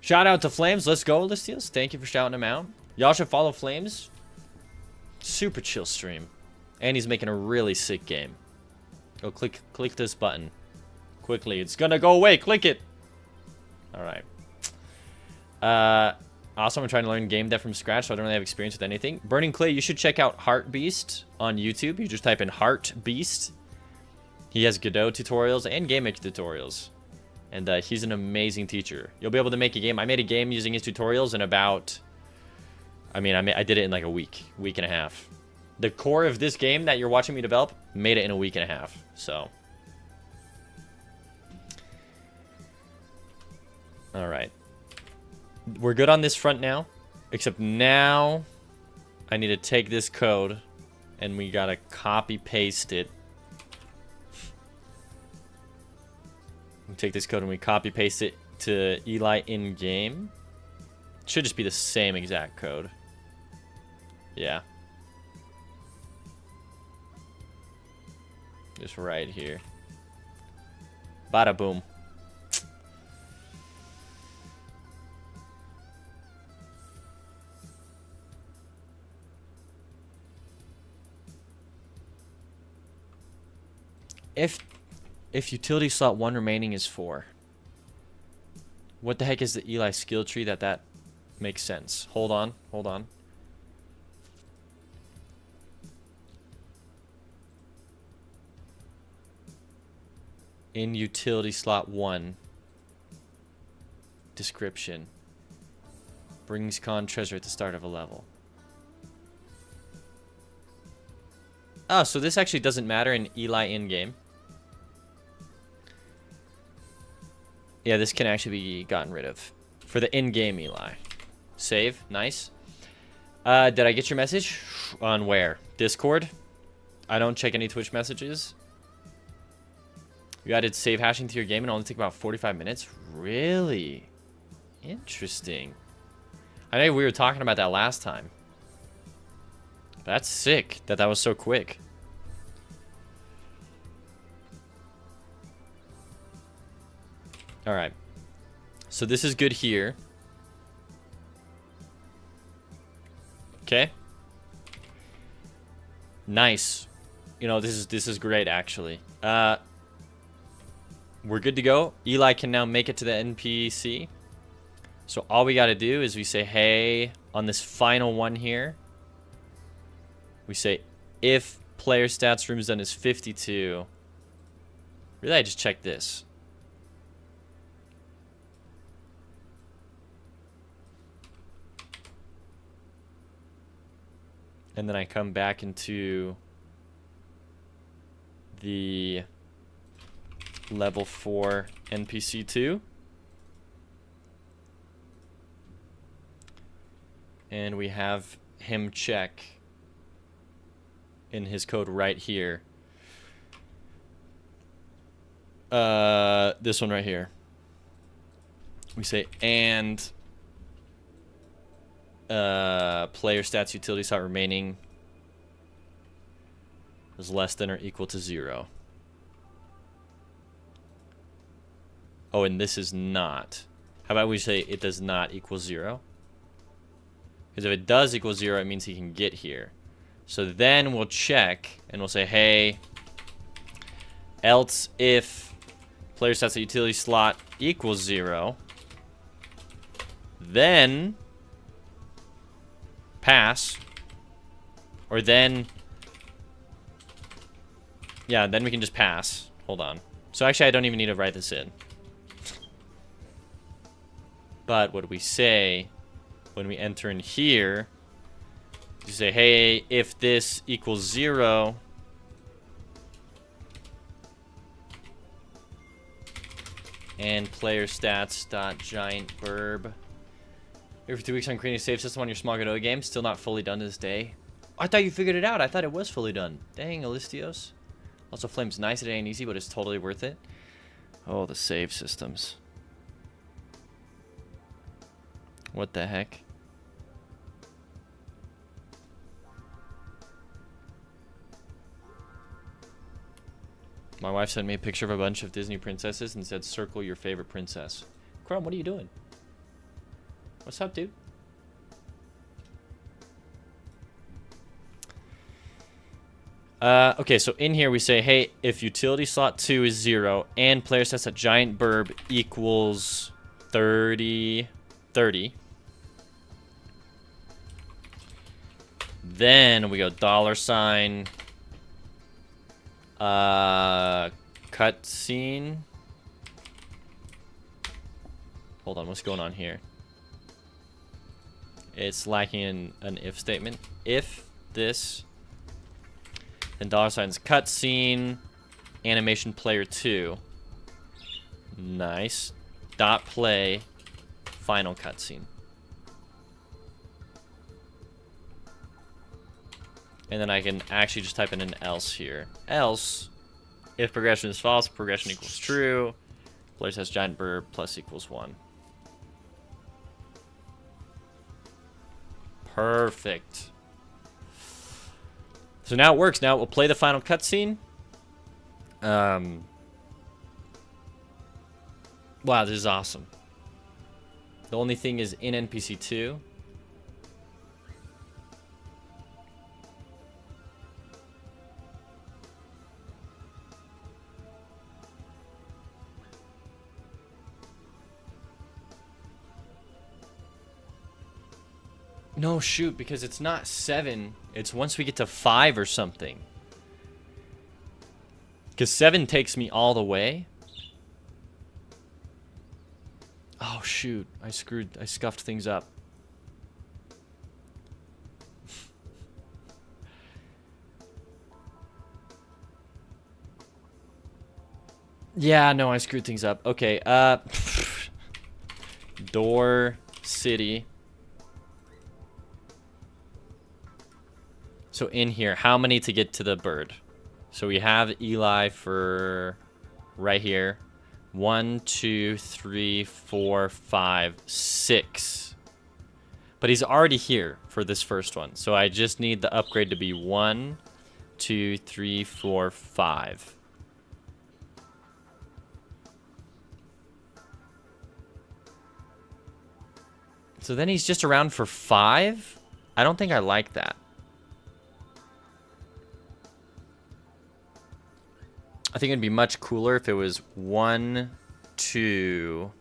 Shout out to Flames. Let's go, Listios. Thank you for shouting him out. Y'all should follow Flames. Super chill stream. And he's making a really sick game. Go click this button. Quickly. It's gonna go away. Click it. Alright. Also, I'm trying to learn game dev from scratch, so I don't really have experience with anything. Burning Clay, you should check out Heart Beast on YouTube. You just type in Heart Beast. He has Godot tutorials and GameMaker tutorials. And he's an amazing teacher. You'll be able to make a game. I made a game using his tutorials in about... I did it in like a week and a half. The core of this game that you're watching me develop, made it in a week and a half. So... Alright. We're good on this front now. Except now... I need to take this code. And we gotta copy-paste it. We take this code and we copy paste it to Eli in game. It should just be the same exact code. Yeah. Just right here. Bada boom. If utility slot 1 remaining is 4, what the heck is the Eli skill tree that makes sense? Hold on. In utility slot 1, description. Brings con treasure at the start of a level. Oh, so this actually doesn't matter in Eli in-game. Yeah, this can actually be gotten rid of. For the in-game Eli. Save. Nice. Did I get your message? On where? Discord? I don't check any Twitch messages. You added save hashing to your game and only took about 45 minutes? Really? Interesting. I know we were talking about that last time. That's sick that was so quick. All right. So this is good here. Okay. Nice. You know, this is great actually. We're good to go. Eli can now make it to the NPC. So all we got to do is we say, hey, on this final one here, we say if player stats rooms done is 52. Really, I just checked this. And then I come back into the level 4 NPC 2. And we have him check in his code right here. This one right here. We say and player stats utility slot remaining is less than or equal to 0. Oh, and this is not. How about we say it does not equal 0? Because if it does equal 0, it means he can get here. So then we'll check and we'll say, hey, else if player stats at utility slot equals 0, then pass, or then, yeah, then we can just pass. Hold on. So actually, I don't even need to write this in. But what do we say when we enter in here? You say, hey, if this equals 0, and player stats dot giant burb. Every 2 weeks on creating a save system on your small Godot game. Still not fully done to this day. I thought you figured it out. I thought it was fully done. Dang, Alistios. Also, Flame's nice. It ain't easy, but it's totally worth it. Oh, the save systems. What the heck? My wife sent me a picture of a bunch of Disney princesses and said, circle your favorite princess. Chrome, what are you doing? What's up, dude? Okay, so in here we say, hey, if utility slot 2 is 0 and player sets at giant burb equals 30, then we go $, cutscene. Hold on, what's going on here? It's lacking an if statement. If this, then $, cutscene, animation player 2. Nice. Dot play, final cutscene. And then I can actually just type in an else here. Else, if progression is false, progression equals true. Player says giant burb plus equals 1. Perfect. So now it works. Now we'll play the final cutscene. Wow, this is awesome. The only thing is in NPC 2. No, shoot, because it's not 7. It's once we get to 5 or something. Because 7 takes me all the way. Oh, shoot. I scuffed things up. Yeah, no, I screwed things up. Okay, Door City. So in here, how many to get to the bird? So we have Eli for right here. 1, 2, 3, 4, 5, 6. But he's already here for this first one. So I just need the upgrade to be 1, 2, 3, 4, 5. So then he's just around for 5? I don't think I like that. I think it'd be much cooler if it was 1, 2...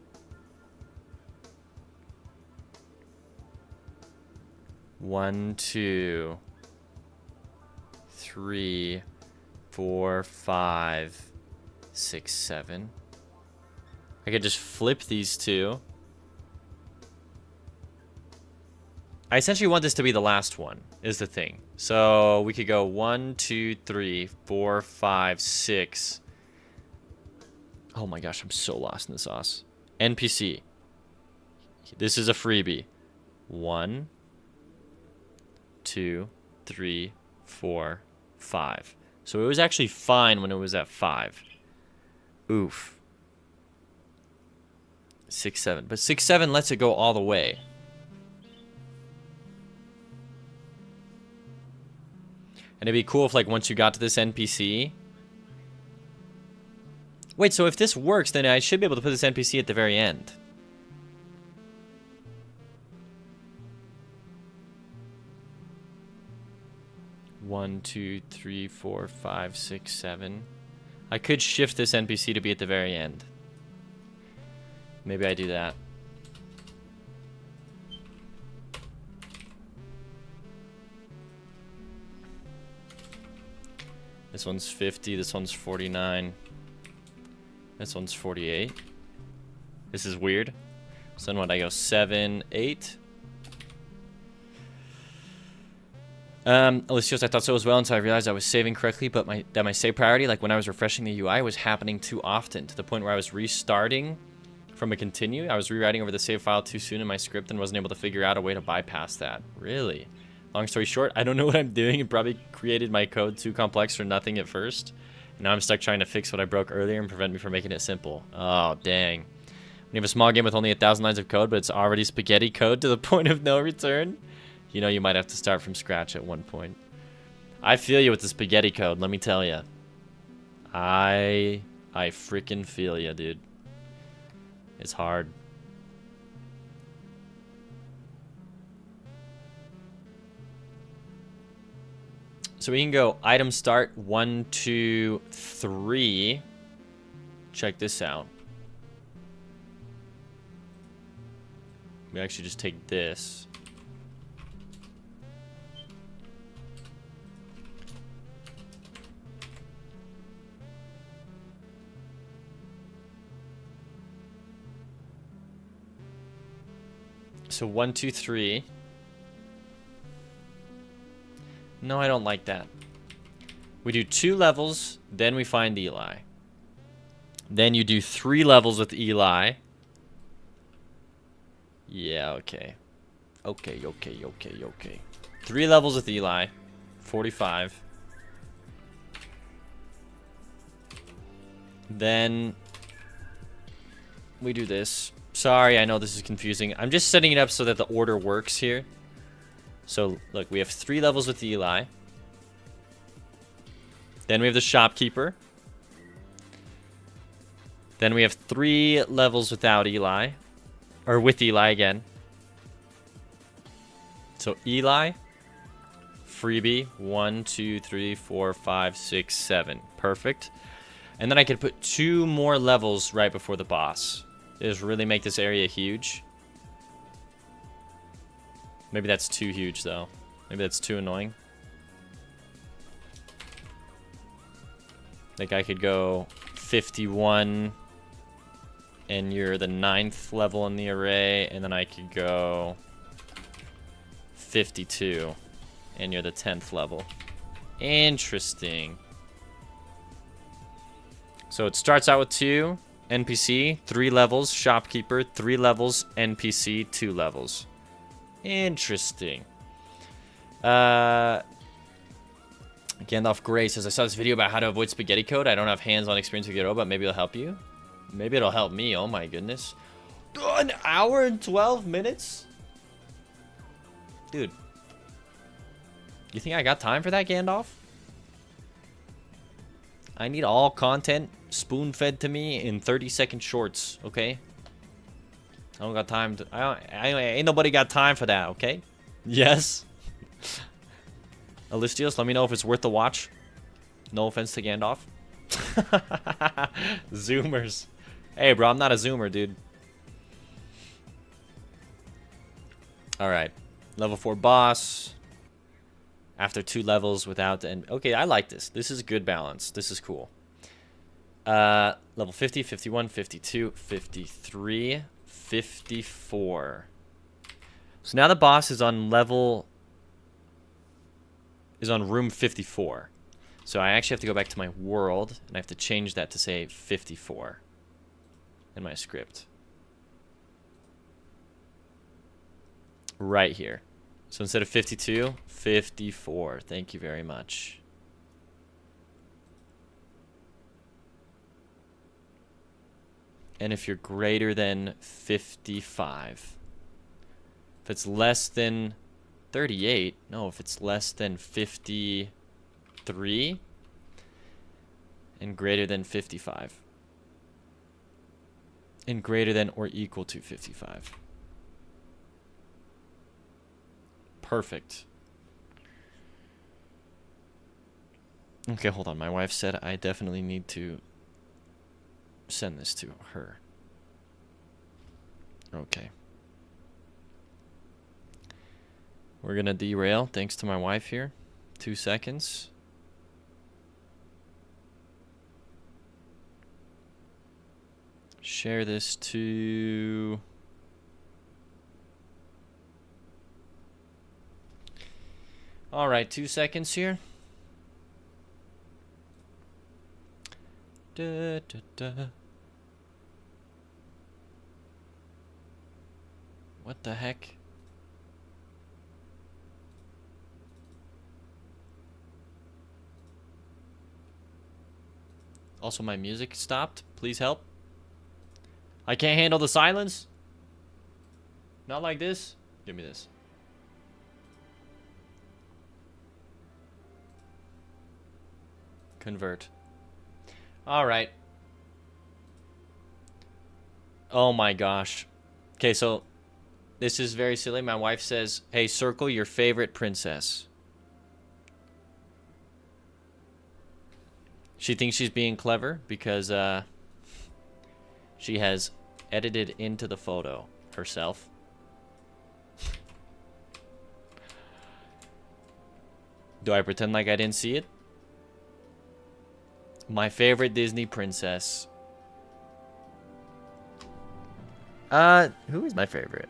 1, 2, 3, 4, 5, 6, 7. I could just flip these two. I essentially want this to be the last one, is the thing. So we could go 1, 2, 3, 4, 5, 6. Oh my gosh, I'm so lost in the sauce. NPC. This is a freebie. 1, 2, 3, 4, 5. So it was actually fine when it was at 5. Oof. 6, 7. But 6, 7 lets it go all the way. And it'd be cool if, like, once you got to this NPC... Wait, so if this works, then I should be able to put this NPC at the very end. One, 2, 3, 4, 5, 6, 7. I could shift this NPC to be at the very end. Maybe I do that. This one's 50, this one's 49. This one's 48. This is weird. So then what, I go 7, 8. Alicios, I thought so as well until I realized I was saving correctly, but that my save priority, like when I was refreshing the UI, was happening too often, to the point where I was restarting from a continue. I was rewriting over the save file too soon in my script and wasn't able to figure out a way to bypass that. Really? Long story short, I don't know what I'm doing and probably created my code too complex for nothing at first. And now I'm stuck trying to fix what I broke earlier and prevent me from making it simple. Oh, dang. When you have a small game with only 1,000 lines of code, but it's already spaghetti code to the point of no return, you know you might have to start from scratch at one point. I feel you with the spaghetti code, let me tell you. I freaking feel you, dude. It's hard. So we can go item start 1, 2, 3. Check this out. We actually just take this. So 1, 2, 3. No, I don't like that. We do 2 levels, then we find Eli. Then you do 3 levels with Eli. Yeah, okay. Okay. 3 levels with Eli. 45. Then we do this. Sorry, I know this is confusing. I'm just setting it up so that the order works here. So, look, we have 3 levels with Eli. Then we have the shopkeeper. Then we have 3 levels without Eli. Or with Eli again. So, Eli. Freebie. 1, 2, 3, 4, 5, 6, 7. Perfect. And then I could put 2 more levels right before the boss. Just really make this area huge. Maybe that's too huge, though. Maybe that's too annoying. Like, I could go 51, and you're the 9th level in the array, and then I could go 52, and you're the 10th level. Interesting. So it starts out with 2, NPC, 3 levels, shopkeeper, 3 levels, NPC, 2 levels. Interesting. Gandalf Gray says, I saw this video about how to avoid spaghetti code. I don't have hands-on experience with Gero, but maybe it'll help you. Maybe it'll help me. Oh my goodness. An hour and 12 minutes? Dude. You think I got time for that, Gandalf? I need all content spoon-fed to me in 30-second shorts, okay? I don't got time to... ain't nobody got time for that, okay? Yes. Alistios, let me know if it's worth the watch. No offense to Gandalf. Zoomers. Hey, bro, I'm not a zoomer, dude. Alright. Level 4 boss. After 2 levels without... okay, I like this. This is a good balance. This is cool. Level 50, 51, 52, 53, 54. So now the boss is on level... is on room 54. So I actually have to go back to my world, and I have to change that to say 54 in my script. Right here. So instead of 52, 54. Thank you very much. And if you're greater than 55. If it's less than 38. No, if it's less than 53. And greater than 55. And greater than or equal to 55. Perfect. Okay, hold on. My wife said I definitely need to send this to her. Okay. We're gonna derail thanks to my wife here. 2 seconds. Share this to... Alright, 2 seconds here. Da, da, da. What the heck? Also, my music stopped. Please help. I can't handle the silence. Not like this. Give me this. Convert. Alright. Oh my gosh. Okay, so this is very silly. My wife says, hey, circle your favorite princess. She thinks she's being clever because she has edited into the photo herself. Do I pretend like I didn't see it? My favorite Disney princess. Who is my favorite?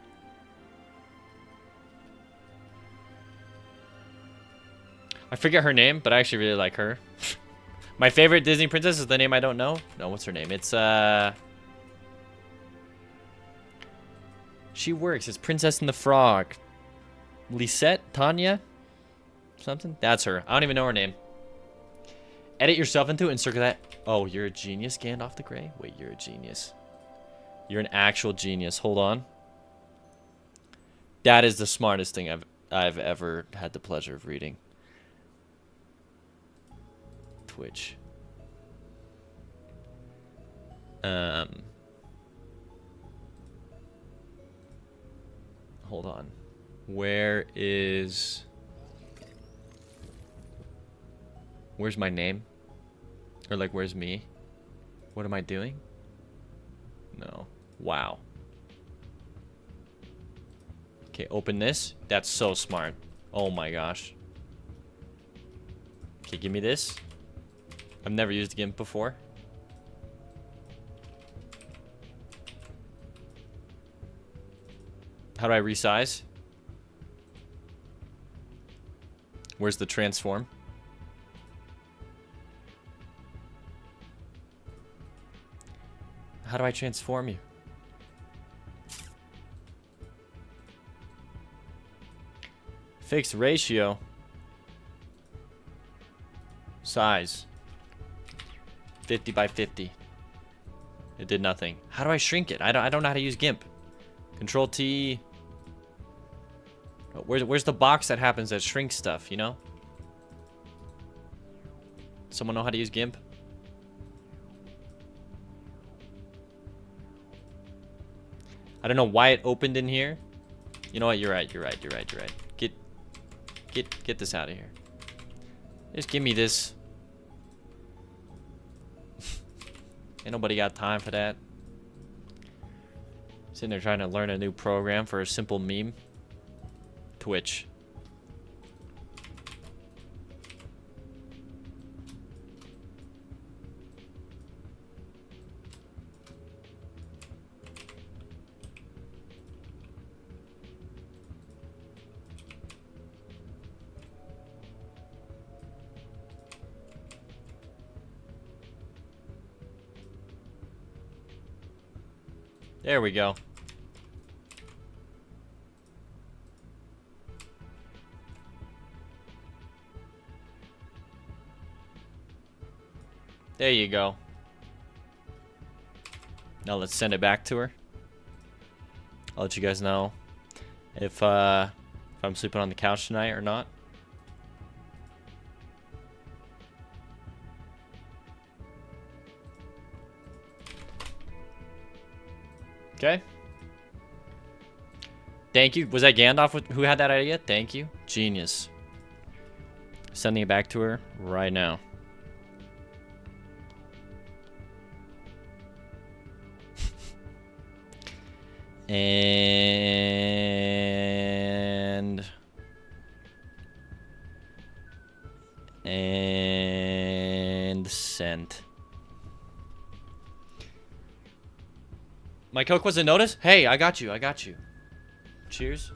I forget her name, but I actually really like her. My favorite Disney princess is the name I don't know. No, what's her name? It's, she works. It's Princess and the Frog. Lisette? Tanya? Something? That's her. I don't even know her name. Edit yourself into it and circle that. Oh, you're a genius, Gandalf the Grey? Wait, you're a genius. You're an actual genius. Hold on. That is the smartest thing I've ever had the pleasure of reading. Twitch. Hold on. Where's my name? Or like, where's me? What am I doing? No. Wow. Okay, open this. That's so smart. Oh my gosh. Okay, give me this. I've never used GIMP before. How do I resize? Where's the transform? How do I transform you? Fixed ratio. Size. 50 by 50. It did nothing. How do I shrink it? I don't know how to use GIMP. Control T. Where's the box that happens that shrinks stuff, you know? Someone know how to use GIMP? I don't know why it opened in here. You know what? You're right. Get this out of here. Just give me this. Ain't nobody got time for that. Sitting there trying to learn a new program for a simple meme. Twitch. There we go. There you go. Now let's send it back to her. I'll let you guys know if I'm sleeping on the couch tonight or not. Okay. Thank you. Was that Gandalf who had that idea? Thank you. Genius. Sending it back to her right now. And sent. My Coke wasn't noticed? Hey, I got you. Cheers.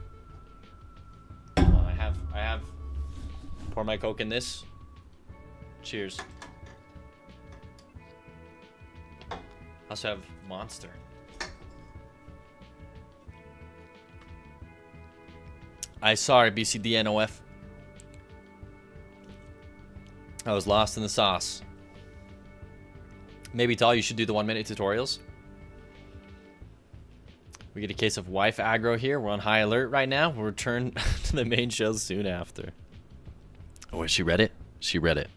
Hold on, I have pour my Coke in this. Cheers. I also have Monster. Sorry, BCDNOF. I was lost in the sauce. Maybe Tal, you should do the 1-minute tutorials. We get a case of wife aggro here. We're on high alert right now. We'll return to the main show soon after. Oh, she read it? She read it.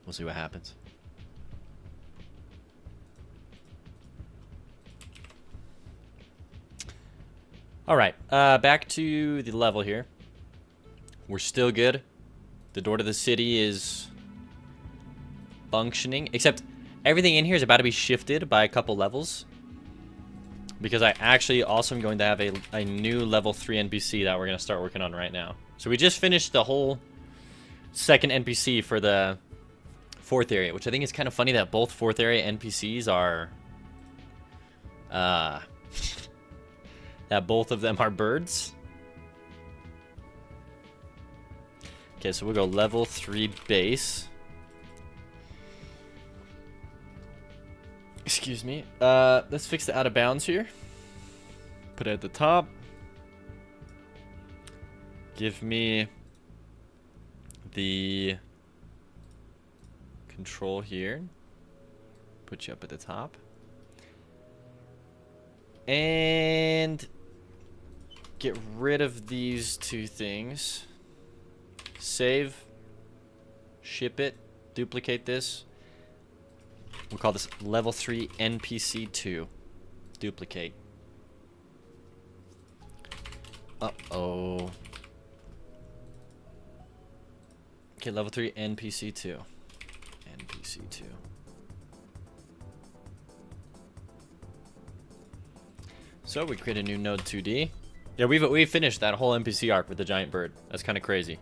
We'll see what happens. All right, back to the level here. We're still good. The door to the city is functioning, except everything in here is about to be shifted by a couple levels. Because I actually also am going to have a new level 3 NPC that we're going to start working on right now. So we just finished the whole second NPC for the 4th area, which I think is kind of funny that both 4th area NPCs are... that both of them are birds. Okay, so we'll go level 3 base. Excuse me. Let's fix the out of bounds here. Put it at the top. Give me the control here. Put you up at the top. And get rid of these two things. Save. Ship it. Duplicate this. We'll call this level 3 NPC 2. Duplicate. Uh-oh. Okay, level 3 NPC 2. NPC 2. So we create a new node 2D. Yeah, we've finished that whole NPC arc with the giant bird. That's kind of crazy.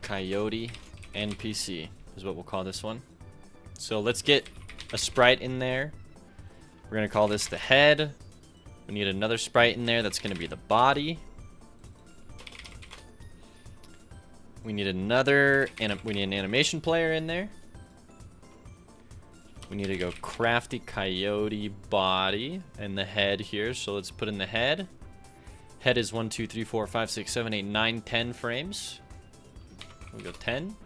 Coyote NPC is what we'll call this one. So let's get a sprite in there. We're gonna call this the head. We need another sprite in there that's gonna be the body. We need another, we need an animation player in there. We need to go crafty coyote body and the head here. So let's put in the head. Head is 1, 2, 3, 4, 5, 6, 7, 8, 9, 10 frames. We'll go 10.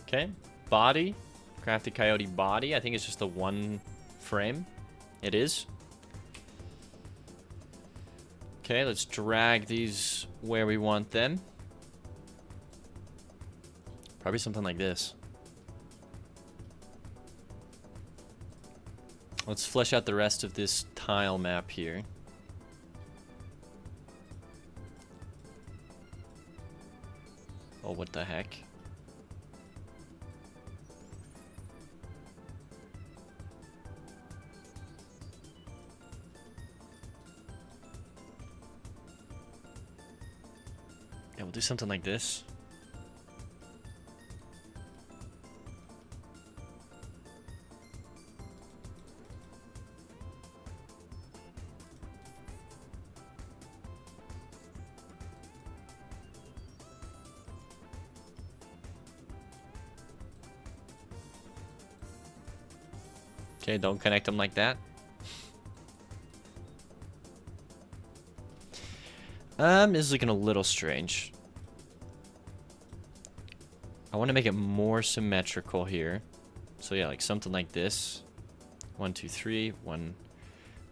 Okay, body. Crafted coyote body. I think it's just the one frame. It is. Okay, let's drag these where we want them. Probably something like this. Let's flesh out the rest of this tile map here. Oh, what the heck? Yeah, we'll do something like this. Okay, don't connect them like that. This is looking a little strange. I want to make it more symmetrical here. So yeah, like something like this. 1, 2, 3. 1,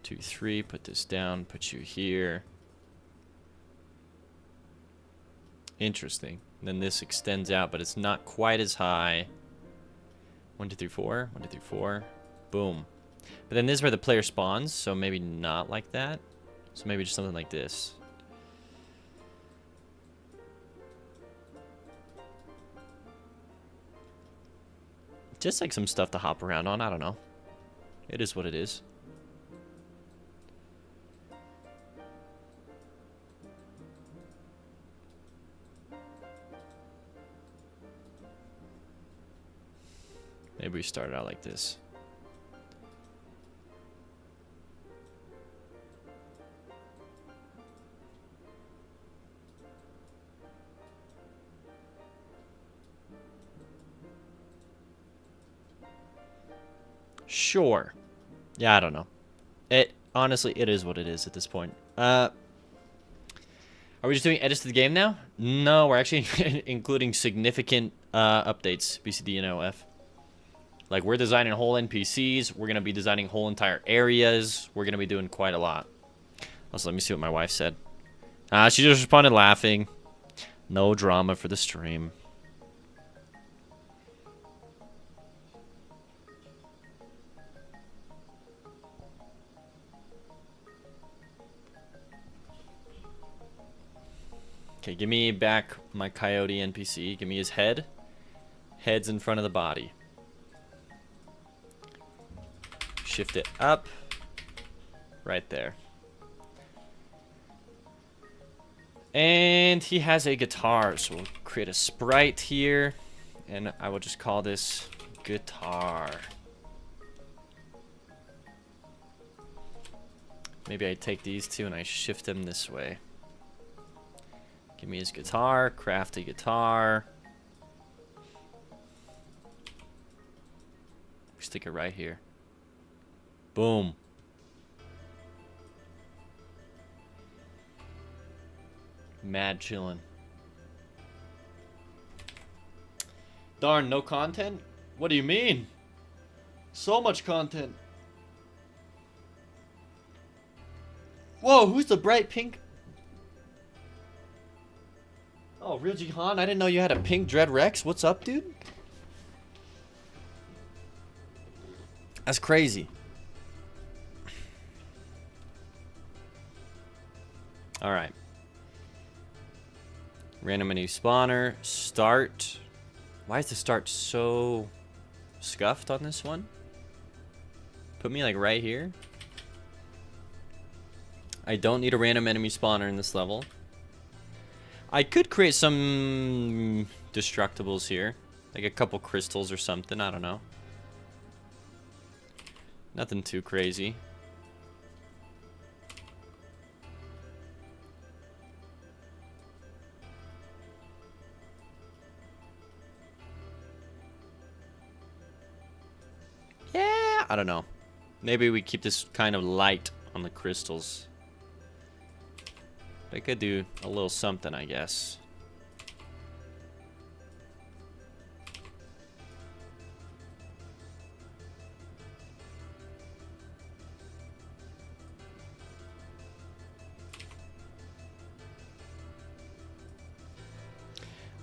2, 3. Put this down. Put you here. Interesting. And then this extends out, but it's not quite as high. 1, 2, 3, 4. 1, 2, 3, 4. Boom. But then this is where the player spawns, so maybe not like that. So maybe just something like this. Just like some stuff to hop around on, I don't know. It is what it is. Maybe we start out like this. Sure. Yeah, I don't know. Honestly, it is what it is at this point. Are we just doing edits to the game now? No, we're actually including significant updates, BCD and OF. Like, we're designing whole NPCs. We're going to be designing whole entire areas. We're going to be doing quite a lot. Also, let me see what my wife said. She just responded laughing. No drama for the stream. Okay, give me back my coyote NPC. Give me his head. Head's in front of the body. Shift it up. Right there. And he has a guitar, so we'll create a sprite here. And I will just call this guitar. Maybe I take these two and I shift them this way. Give me his guitar, craft a guitar. Stick it right here. Boom. Mad chillin'. Darn, no content? What do you mean? So much content. Whoa, who's the bright pink? Oh, Real Jihan, I didn't know you had a pink Dread Rex. What's up, dude? That's crazy. Alright. Random menu spawner. Start. Why is the start so scuffed on this one? Put me like right here. I don't need a random enemy spawner in this level. I could create some destructibles here. Like a couple crystals or something. I don't know. Nothing too crazy. Yeah, I don't know. Maybe we keep this kind of light on the crystals. I could do a little something, I guess.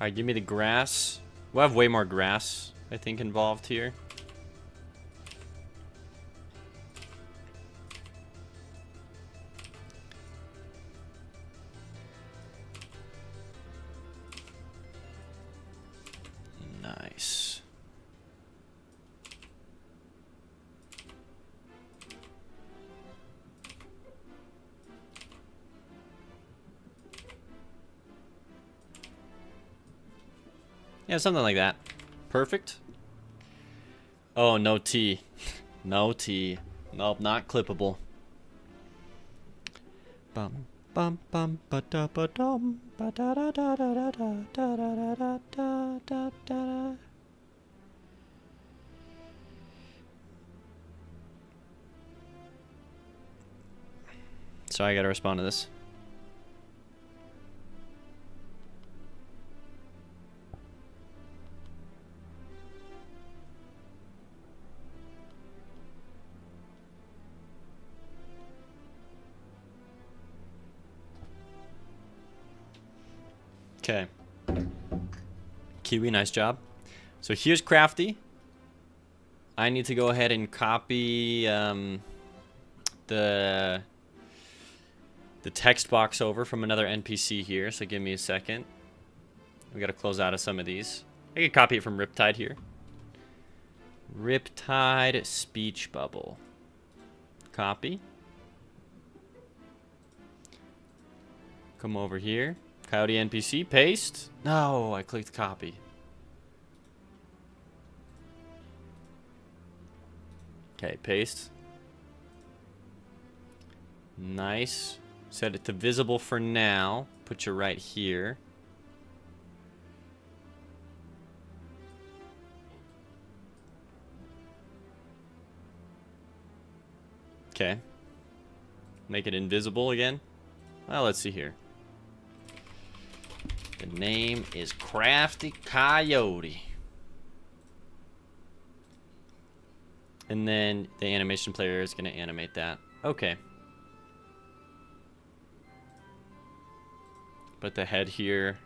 Alright, give me the grass. We'll have way more grass, I think, involved here. Nice. Yeah, something like that. Perfect. Oh, no T. No T. Nope, not clippable. Bum bum bum ba da ba dum ba da da da da da da da da da da da. So I gotta respond to this. Okay. Kiwi, nice job. So here's Crafty. I need to go ahead and copy the text box over from another NPC here. So give me a second. We got to close out of some of these. I can copy it from Riptide here. Riptide speech bubble. Copy. Come over here. Coyote NPC, paste. No, I clicked copy. Okay, paste. Nice. Set it to visible for now. Put you right here. Okay. Make it invisible again. Well, let's see here. The name is Crafty Coyote. And then the animation player is going to animate that. Okay. Put the head here.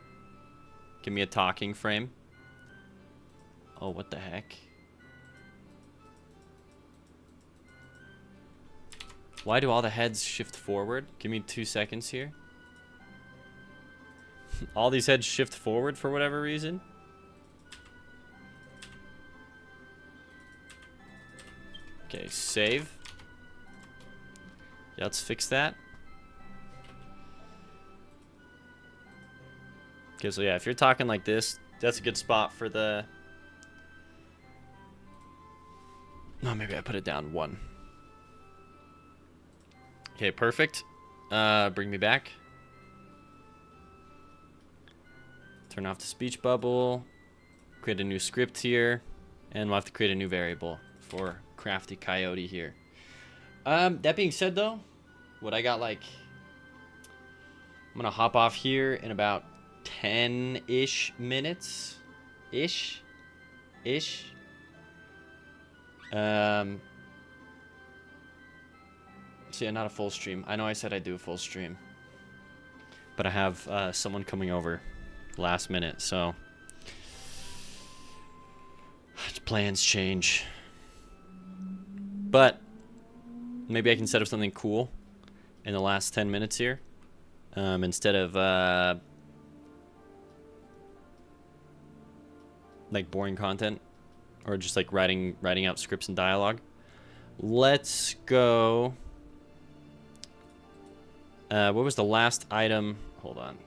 Give me a talking frame. Oh, what the heck? Why do all the heads shift forward? Give me 2 seconds here. All these heads shift forward for whatever reason. Okay, save. Yeah, let's fix that. Okay, so yeah, if you're talking like this, that's a good spot for the... No, maybe I put it down 1. Okay, perfect. Bring me back. Turn off the speech bubble. Create a new script here. And we'll have to create a new variable for Crafty Coyote here. That being said, though, what I got, like... I'm going to hop off here in about 10-ish minutes. Ish. So yeah, not a full stream. I know I said I'd do a full stream. But I have someone coming over last minute, so... Plans change. But maybe I can set up something cool in the last 10 minutes here. Instead of like boring content or just like writing out scripts and dialogue. Let's go. What was the last item? Hold on.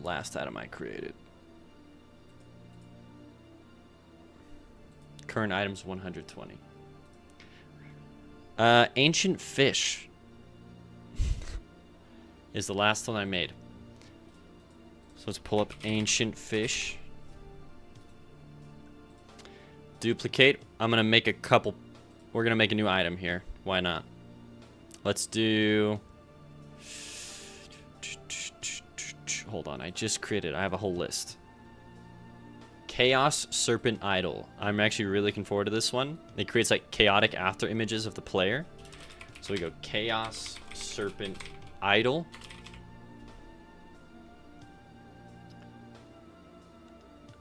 Last item I created. Current items 120. Ancient fish is the last one I made. So let's pull up ancient fish. Duplicate. I'm gonna make a couple. We're gonna make a new item here. Why not? Let's do. Hold on. I just created. I have a whole list. Chaos Serpent Idol. I'm actually really looking forward to this one. It creates like chaotic after images of the player. So we go Chaos Serpent Idol.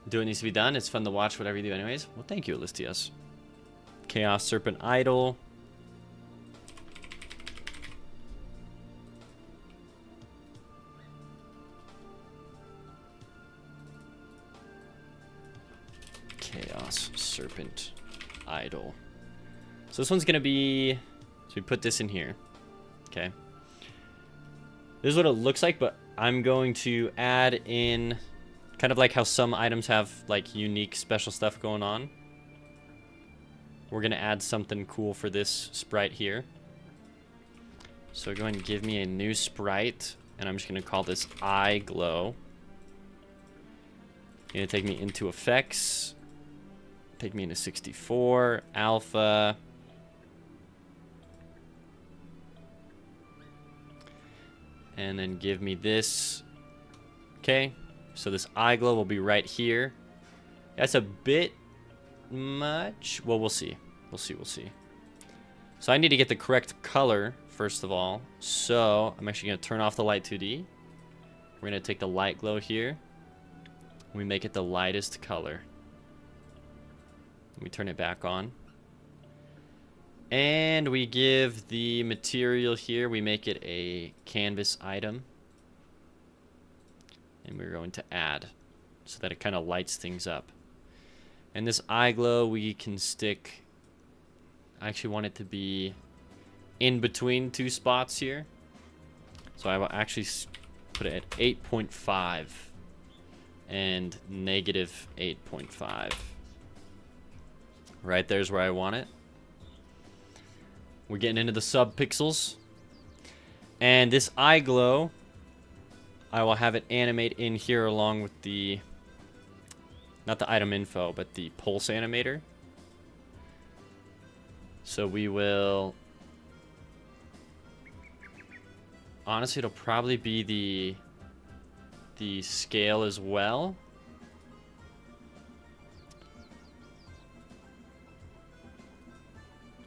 Do what needs to be done. It's fun to watch whatever you do anyways. Well, thank you, Alistius. Chaos Serpent Idol. Chaos Serpent Idol. So this one's going to be... So we put this in here. Okay. This is what it looks like, but I'm going to add in... Kind of like how some items have like unique special stuff going on. We're going to add something cool for this sprite here. So go ahead and give me a new sprite. And I'm just going to call this Eye Glow. Going to take me into effects. Take me into 64. Alpha. And then give me this. Okay. So this eye glow will be right here. That's a bit much. Well, we'll see. We'll see. So I need to get the correct color, first of all. So I'm actually going to turn off the light 2D. We're going to take the light glow here. We make it the lightest color. We turn it back on. And we give the material here, we make it a canvas item. And we're going to add so that it kind of lights things up. And this eye glow we can stick, I actually want it to be in between two spots here. So I will actually put it at 8.5 and negative 8.5. Right there's where I want it. We're getting into the sub-pixels. And this eye glow, I will have it animate in here along with the, not the item info, but the pulse animator. So we will, honestly, it'll probably be the scale as well.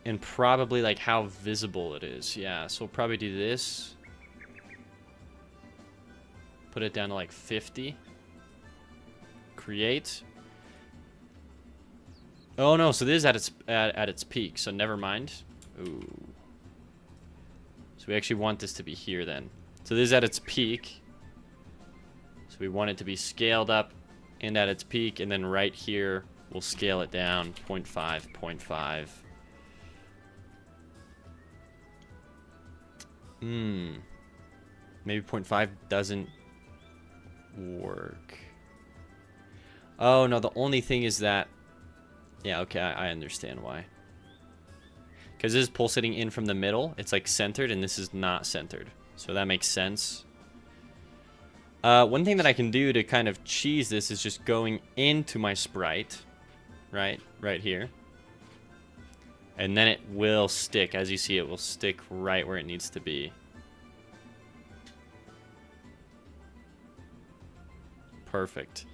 And probably like how visible it is. Yeah, so we'll probably do this. Put it down to like 50. Create. Oh no, so this is at its peak, so never mind. Ooh. So we actually want this to be here then. So this is at its peak. So we want it to be scaled up and at its peak, and then right here we'll scale it down 0.5, 0.5. Maybe 0.5 doesn't work. Oh no, the only thing is that, yeah, okay, I understand why. Because this is pulsating in from the middle, it's like centered, and this is not centered. So that makes sense. One thing that I can do to kind of cheese this is just going into my sprite, right here. And then it will stick. As you see, it will stick right where it needs to be. Perfect.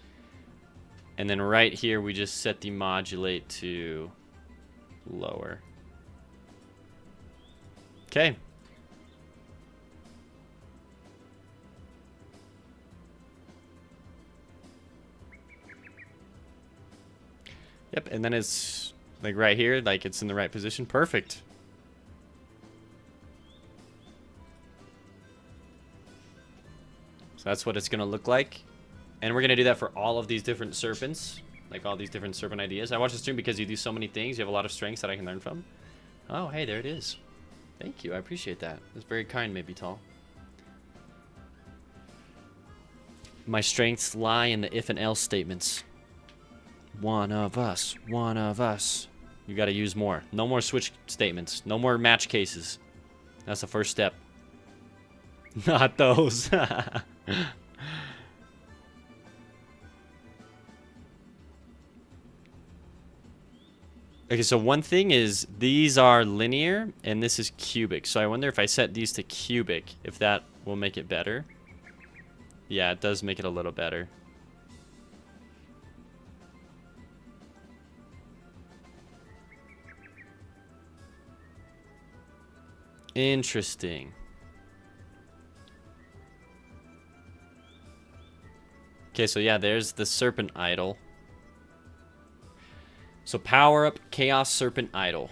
And then right here, we just set the modulate to lower. Okay. Yep, and then it's like right here, like it's in the right position. Perfect. So that's what it's going to look like. And we're going to do that for all of these different serpents. Like all these different serpent ideas. I watch the stream because you do so many things. You have a lot of strengths that I can learn from. Oh, hey, there it is. Thank you. I appreciate that. That's very kind, maybe tall. My strengths lie in the if and else statements. One of us. One of us. You got to use more. No more switch statements. No more match cases. That's the first step. Not those. Okay, so one thing is these are linear and this is cubic. So I wonder if I set these to cubic, if that will make it better. Yeah, it does make it a little better. Interesting. Okay, so yeah, there's the serpent idol. So power up Chaos Serpent Idol.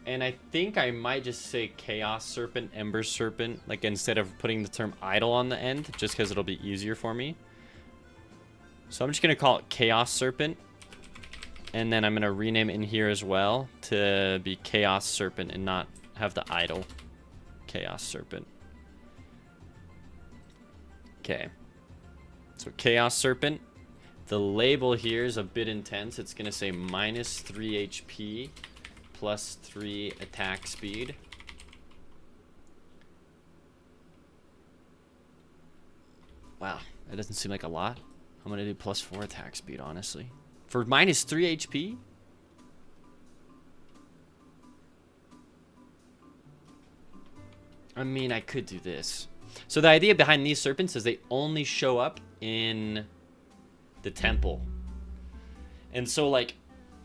And I think I might just say Chaos Serpent, Ember Serpent, like instead of putting the term idol on the end, just because it'll be easier for me. So I'm just going to call it Chaos Serpent. And then I'm going to rename it in here as well to be Chaos Serpent and not have the idol. Chaos Serpent. Okay. So Chaos Serpent. The label here is a bit intense. It's going to say minus 3 HP. Plus 3 attack speed. Wow, that doesn't seem like a lot. I'm gonna do plus 4 attack speed, honestly. For minus 3 HP? I mean, I could do this. So the idea behind these serpents is they only show up in the temple. And so, like,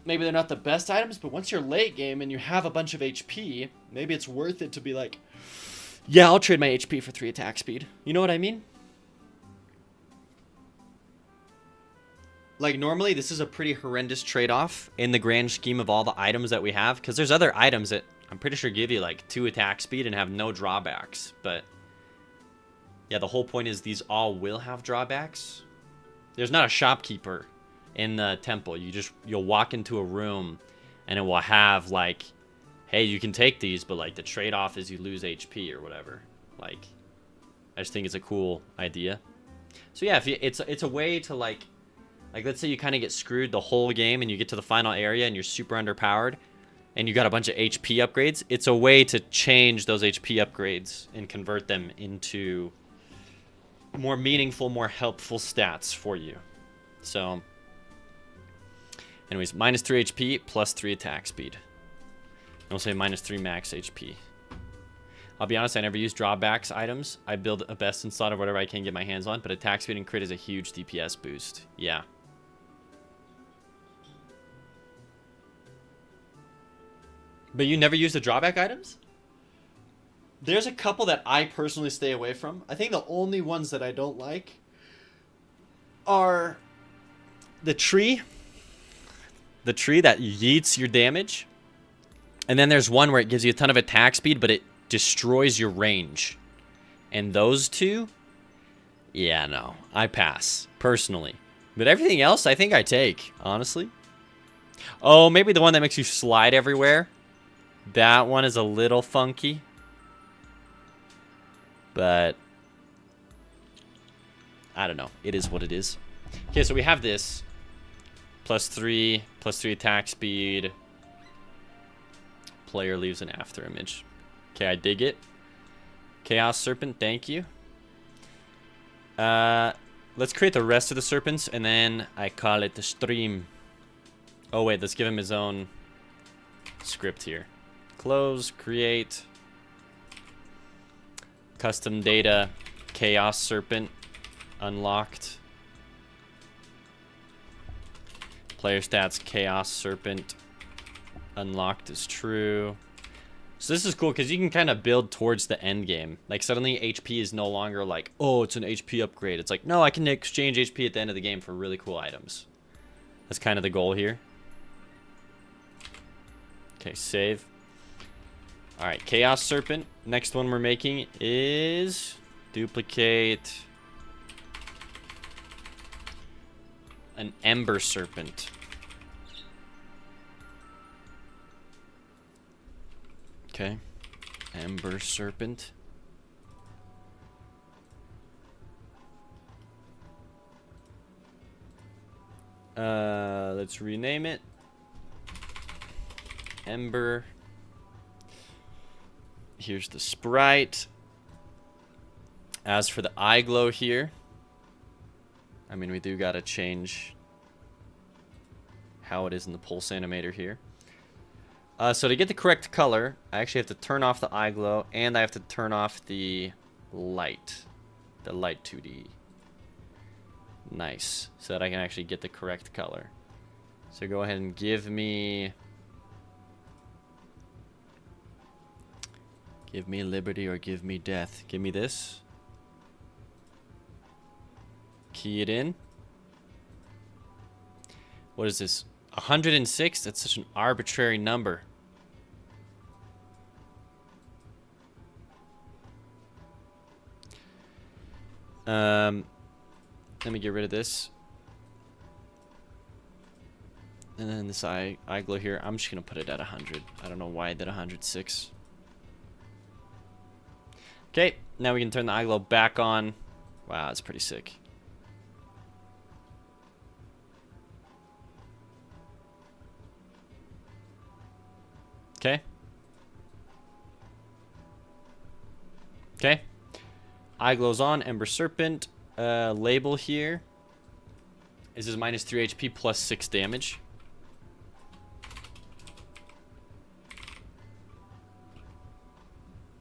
maybe they're not the best items, but once you're late game and you have a bunch of HP, maybe it's worth it to be like, yeah, I'll trade my HP for 3 attack speed. You know what I mean? Like, normally this is a pretty horrendous trade-off in the grand scheme of all the items that we have, because there's other items that I'm pretty sure give you like 2 attack speed and have no drawbacks, but yeah, the whole point is these all will have drawbacks. There's not a shopkeeper in the temple. You'll walk into a room and it will have like, hey, you can take these, but like the trade-off is you lose HP or whatever. Like, I just think it's a cool idea. So yeah, it's a way to like let's say you kind of get screwed the whole game and you get to the final area and you're super underpowered and you got a bunch of HP upgrades. It's a way to change those HP upgrades and convert them into more meaningful, more helpful stats for you. So anyways, minus 3 HP, plus 3 attack speed. And we'll say minus 3 max HP. I'll be honest, I never use drawbacks items. I build a best in slot of whatever I can get my hands on, but attack speed and crit is a huge DPS boost. Yeah. But you never use the drawback items? There's a couple that I personally stay away from. I think the only ones that I don't like are the tree. The tree that yeets your damage. And then there's one where it gives you a ton of attack speed, but it destroys your range. And those two, yeah, no, I pass, personally. But everything else, I think I take, honestly. Oh, maybe the one that makes you slide everywhere. That one is a little funky. But I don't know. It is what it is. Okay, so we have this. Plus 3 attack speed. Player leaves an after image. Okay, I dig it. Chaos Serpent, thank you. Let's create the rest of the serpents, and then I call it the stream. Oh, wait, let's give him his own script here. Close, create. Custom data, Chaos Serpent, unlocked. Player stats, Chaos Serpent, unlocked is true. So this is cool because you can kind of build towards the end game. Like suddenly HP is no longer like, oh, it's an HP upgrade. It's like, no, I can exchange HP at the end of the game for really cool items. That's kind of the goal here. Okay, save. All right, Chaos Serpent. Next one we're making is duplicate an Ember Serpent. Okay, Ember Serpent. Let's rename it. Ember. Here's the sprite. As for the eye glow here, I mean, we do gotta change how it is in the pulse animator here. So to get the correct color, I actually have to turn off the eye glow, and I have to turn off the light 2D. Nice, so that I can actually get the correct color. So go ahead and give me liberty or give me death. Give me this. Key it in. What is this? 106? That's such an arbitrary number. Let me get rid of this. And then this eye glow here, I'm just gonna put it at 100. I don't know why I did 106. Okay, now we can turn the eye glow back on. Wow, that's pretty sick. Okay. Okay. Eye glow's on. Ember Serpent. Label here. This is minus 3 HP plus 6 damage.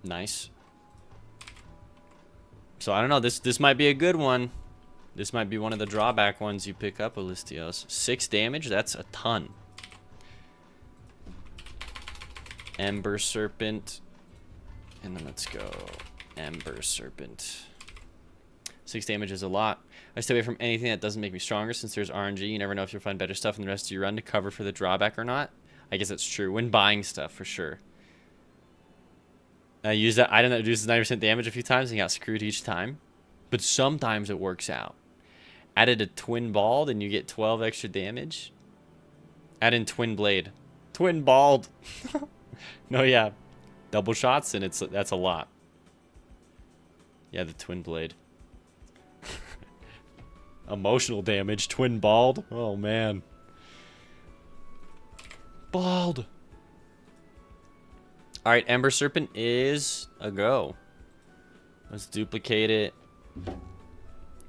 Nice. So I don't know. This might be a good one. This might be one of the drawback ones you pick up, Alistios. 6 damage. That's a ton. Ember Serpent. And then let's go Ember Serpent. 6 damage is a lot. I stay away from anything that doesn't make me stronger since there's RNG. You never know if you'll find better stuff in the rest of your run to cover for the drawback or not. I guess that's true. When buying stuff, for sure. I used that item that reduces 90% damage a few times and got screwed each time. But sometimes it works out. Added a Twin Bald and you get 12 extra damage. Add in Twin Blade. Twin Bald! No, yeah. Double shots and that's a lot. Yeah, the Twin Blade. Emotional damage, Twin Bald. Oh, man. Bald. Alright, Ember Serpent is a go. Let's duplicate it.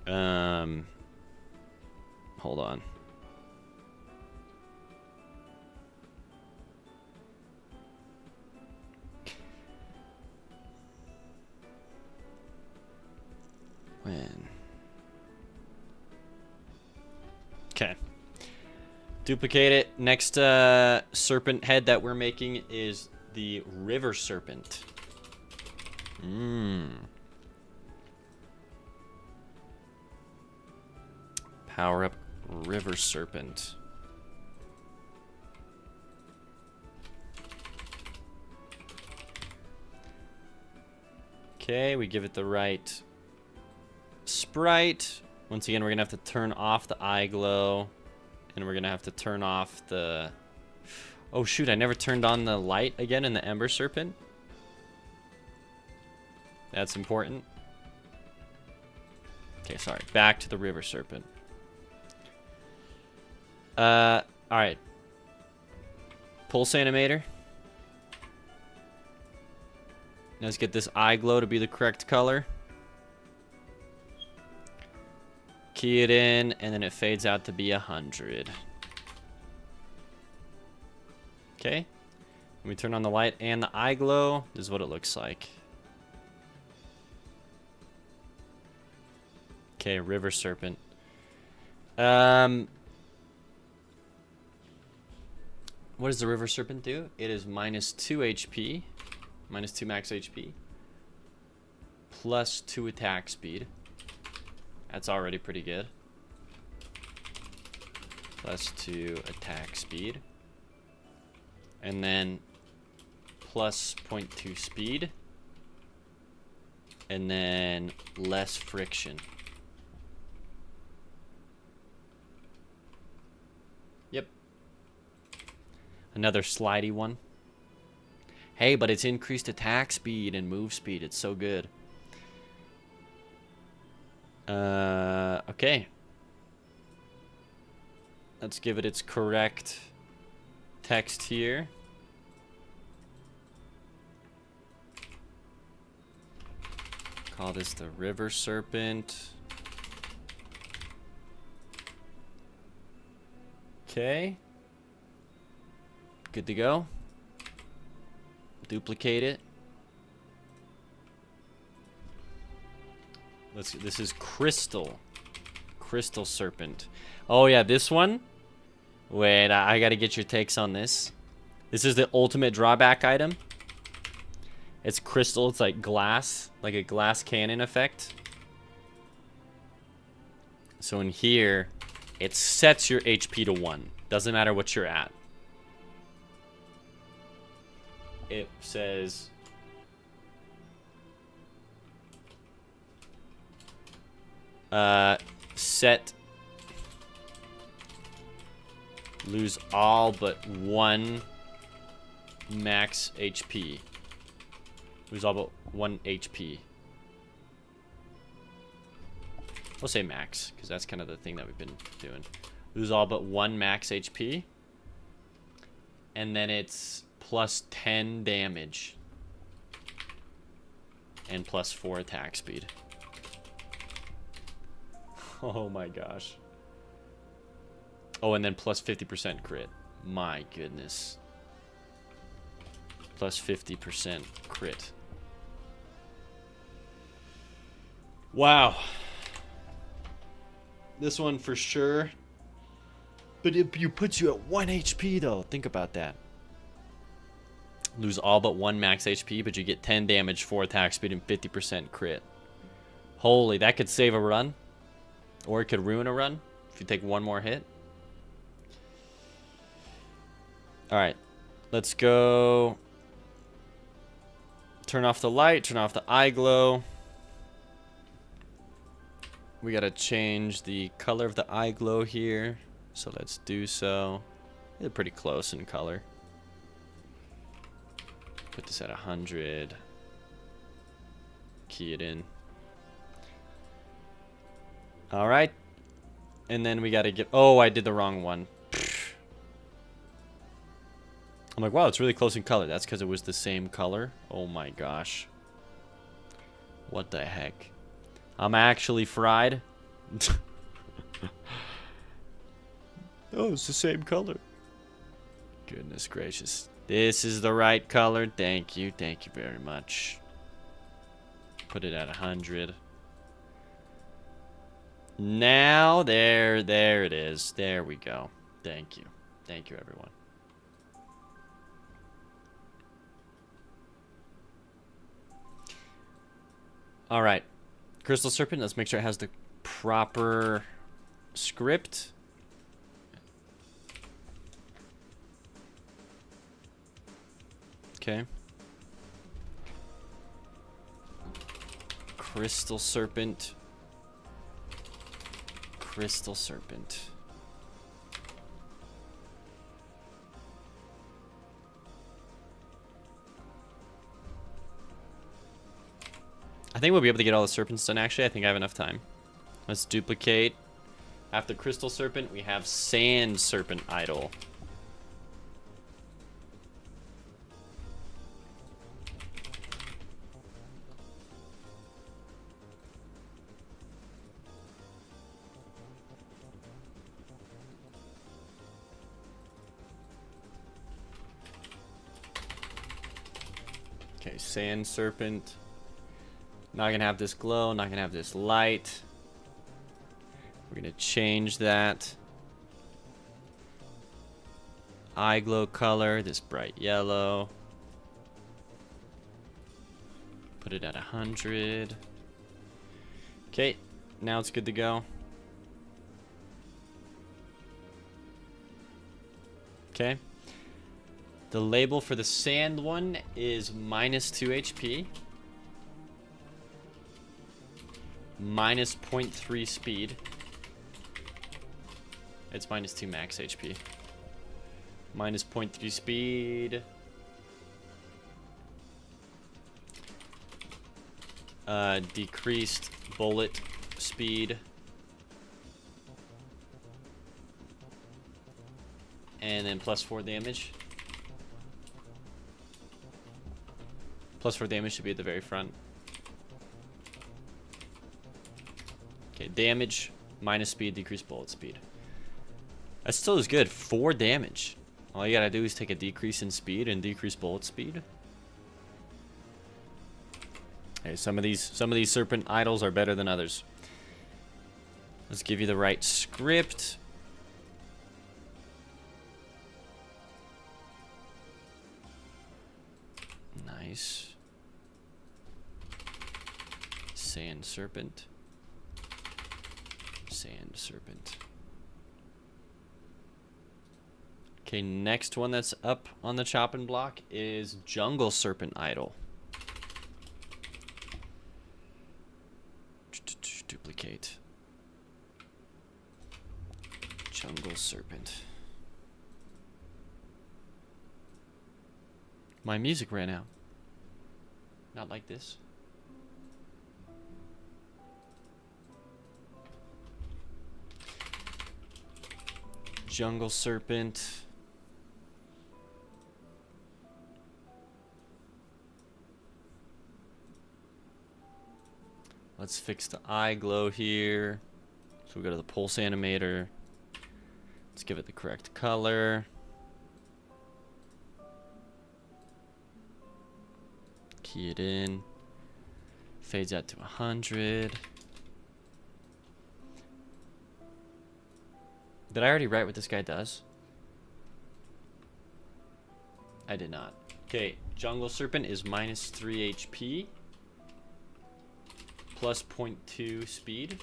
Hold on. When? Okay. Duplicate it. Next serpent head that we're making is the River Serpent. Power up River Serpent. Okay, we give it the right sprite. Once again, we're gonna have to turn off the eye glow, and we're gonna have to turn off the... Oh shoot, I never turned on the light again in the Ember Serpent. That's important. Okay, sorry. Back to the River Serpent. Alright. Pulse animator. Let's get this eye glow to be the correct color. Key it in, and then it fades out to be 100. Okay. When we turn on the light and the eye glow, this is what it looks like. Okay, River Serpent. What does the River Serpent do? It is minus 2 HP. Minus 2 max HP. Plus 2 attack speed. That's already pretty good. Plus 2 attack speed. And then plus 0.2 speed. And then less friction. Yep. Another slidey one. Hey, but it's increased attack speed and move speed. It's so good. Okay. Let's give it its correct text here. Call this the River Serpent. Okay. Good to go. Duplicate it. This is Crystal Serpent. Oh yeah, this one. Wait, I gotta get your takes on this. This is the ultimate drawback item. It's crystal. It's like glass, like a glass cannon effect. So in here, it sets your HP to 1. Doesn't matter what you're at. It says set lose all but 1 max HP. Lose all but 1 HP. We'll say max, because that's kind of the thing that we've been doing. Lose all but 1 max HP. And then it's plus 10 damage. And plus 4 attack speed. Oh my gosh. Oh, and then plus 50% crit. My goodness. Plus 50% crit. Wow. This one for sure. But it puts you at 1 HP though. Think about that. Lose all but 1 max HP, but you get 10 damage, 4 attack speed, and 50% crit. Holy, that could save a run. Or it could ruin a run if you take 1 more hit. Alright. Let's go. Turn off the light, turn off the eye glow. We gotta change the color of the eye glow here. So let's do so. They're pretty close in color. Put this at 100. Key it in. Alright. And then we gotta get... Oh, I did the wrong one. I'm like, wow, it's really close in color. That's because it was the same color. Oh my gosh. What the heck? I'm actually fried. Oh, it's the same color. Goodness gracious. This is the right color. Thank you. Thank you very much. Put it at 100. Now, there it is. There we go. Thank you. Thank you, everyone. All right. Crystal Serpent, let's make sure it has the proper script. Okay. Crystal Serpent. Crystal Serpent. I think we'll be able to get all the serpents done, actually. I think I have enough time. Let's duplicate. After Crystal Serpent, we have Sand Serpent Idol. Okay, Sand Serpent. Not gonna have this glow, not gonna have this light. We're gonna change that. Eye glow color, this bright yellow. Put it at 100. Okay, now it's good to go. Okay. The label for the sand one is -2 HP. Minus 0.3 speed. It's -2 max HP. Minus 0.3 speed. Decreased bullet speed. And then +4 damage. +4 damage should be at the very front. Okay, damage, minus speed, decreased bullet speed. That still is good. 4 damage. All you gotta do is take a decrease in speed and decrease bullet speed. Hey, some of these serpent idols are better than others. Let's give you the right script. Nice. Sand Serpent. Sand Serpent. Okay, next one that's up on the chopping block is Jungle Serpent Idol. Duplicate. Jungle Serpent. My music ran out. Not like this. Jungle Serpent. Let's fix the eye glow here. So we go to the pulse animator. Let's give it the correct color. Key it in. Fades out to 100. Did I already write what this guy does? I did not. Okay, Jungle Serpent is minus 3 HP. Plus 0.2 speed.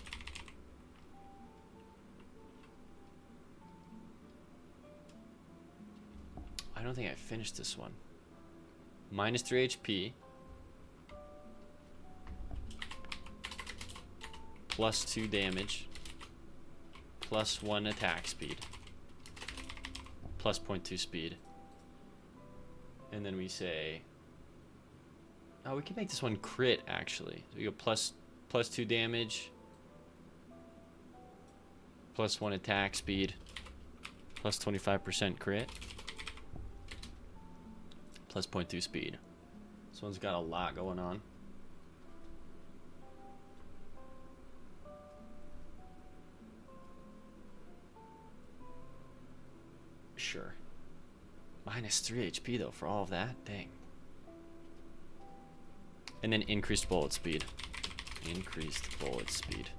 I don't think I finished this one. Minus 3 HP. Plus 2 damage. Plus 1 attack speed. Plus 0.2 speed. And then we say... Oh, we can make this one crit, actually. So we go plus 2 damage. Plus 1 attack speed. Plus 25% crit. Plus 0.2 speed. This one's got a lot going on. Sure. Minus 3 HP though for all of that? Dang. And then increased bullet speed. Increased bullet speed.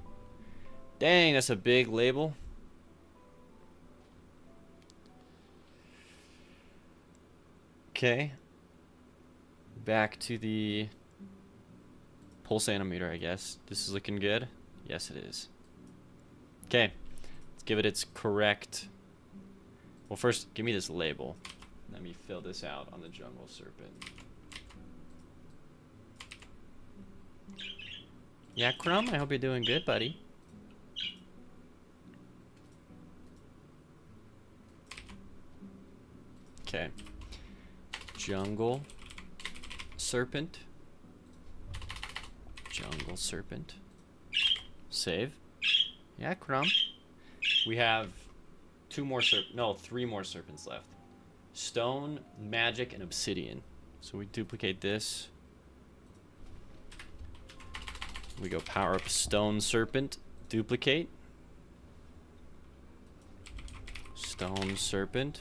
Dang, that's a big label. Okay. Back to the pulse animator, I guess. This is looking good. Yes, it is. Okay. Let's give it its correct... Well, first, give me this label. Let me fill this out on the Jungle Serpent. Yeah, Crumb, I hope you're doing good, buddy. Okay. Jungle Serpent. Jungle Serpent. Save. Yeah, Crumb. We have three more serpents left. Stone, magic, and obsidian. So we duplicate this. We go power up stone serpent, duplicate. Stone serpent.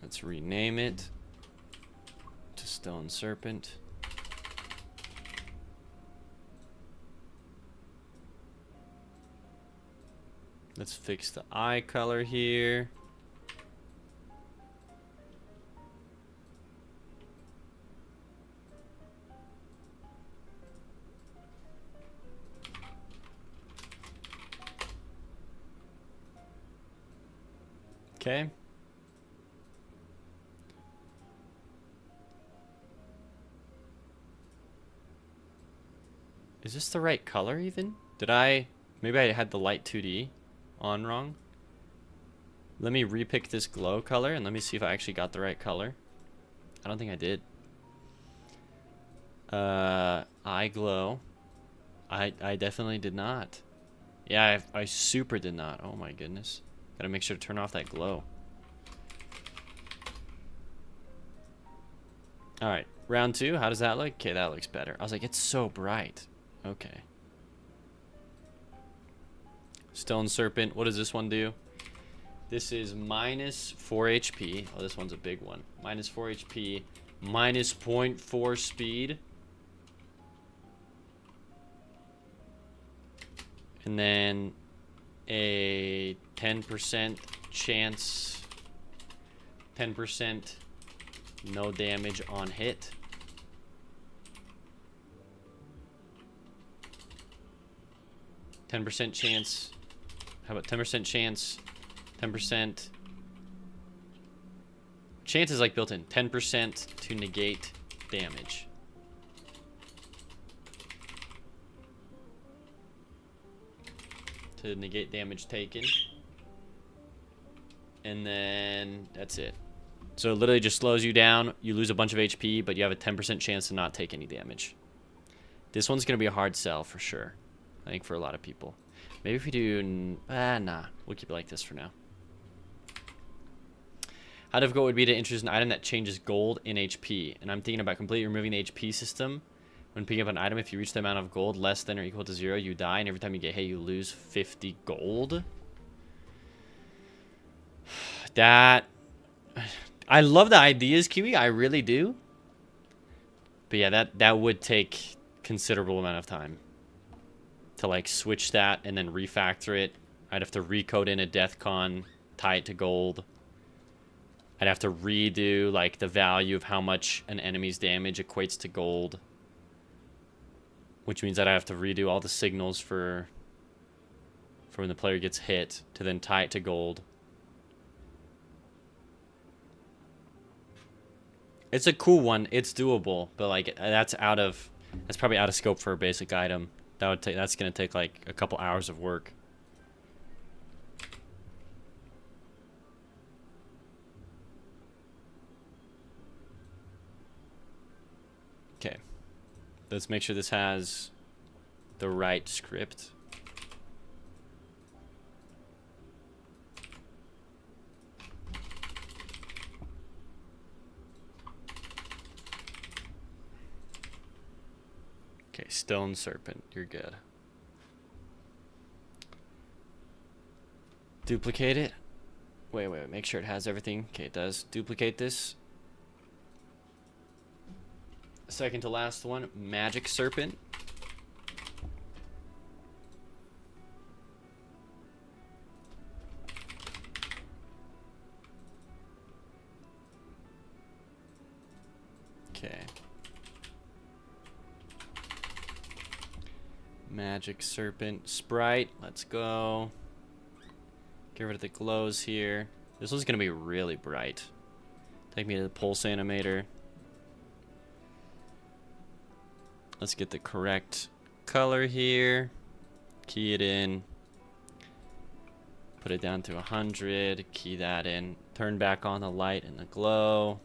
Let's rename it to stone serpent. Let's fix the eye color here. Okay. Is this the right color even? Maybe I had the light 2D on wrong. Let me repick this glow color and let me see if I actually got the right color. I don't think I did. Eye glow. I definitely did not. Yeah, I super did not. Oh my goodness. Gotta make sure to turn off that glow. Alright, round 2. How does that look? Okay, that looks better. I was like, it's so bright. Okay. Stone Serpent. What does this one do? This is minus 4 HP. Oh, this one's a big one. Minus 4 HP. Minus 0.4 speed. And then a 10% chance. 10% no damage on hit. .10% chance How about 10% chance? 10%. Chance is like built in. 10% to negate damage. To negate damage taken. And then that's it. So it literally just slows you down. You lose a bunch of HP, but you have a 10% chance to not take any damage. This one's going to be a hard sell for sure. I think for a lot of people. Maybe if we do... nah. We'll keep it like this for now. How difficult would it be to introduce an item that changes gold in HP? And I'm thinking about completely removing the HP system. When picking up an item, if you reach the amount of gold less than or equal to 0, you die. And every time you get hit, you lose 50 gold. That... I love the ideas, Kiwi. I really do. But yeah, that would take considerable amount of time. To like switch that and then refactor it. I'd have to recode in a DeathCon, tie it to gold. I'd have to redo like the value of how much an enemy's damage equates to gold. Which means that I have to redo all the signals for when the player gets hit to then tie it to gold. It's a cool one. It's doable, but like that's probably out of scope for a basic item. That's gonna take like a couple hours of work. Okay. Let's make sure this has the right script. Okay, Stone Serpent, you're good. Duplicate it. Wait, make sure it has everything. Okay, it does. Duplicate this. Second to last one, Magic Serpent. Okay. Magic Serpent Sprite. Let's go. Get rid of the glows here. This one's going to be really bright. Take me to the pulse animator. Let's get the correct color here. Key it in. Put it down to 100. Key that in. Turn back on the light and the glow.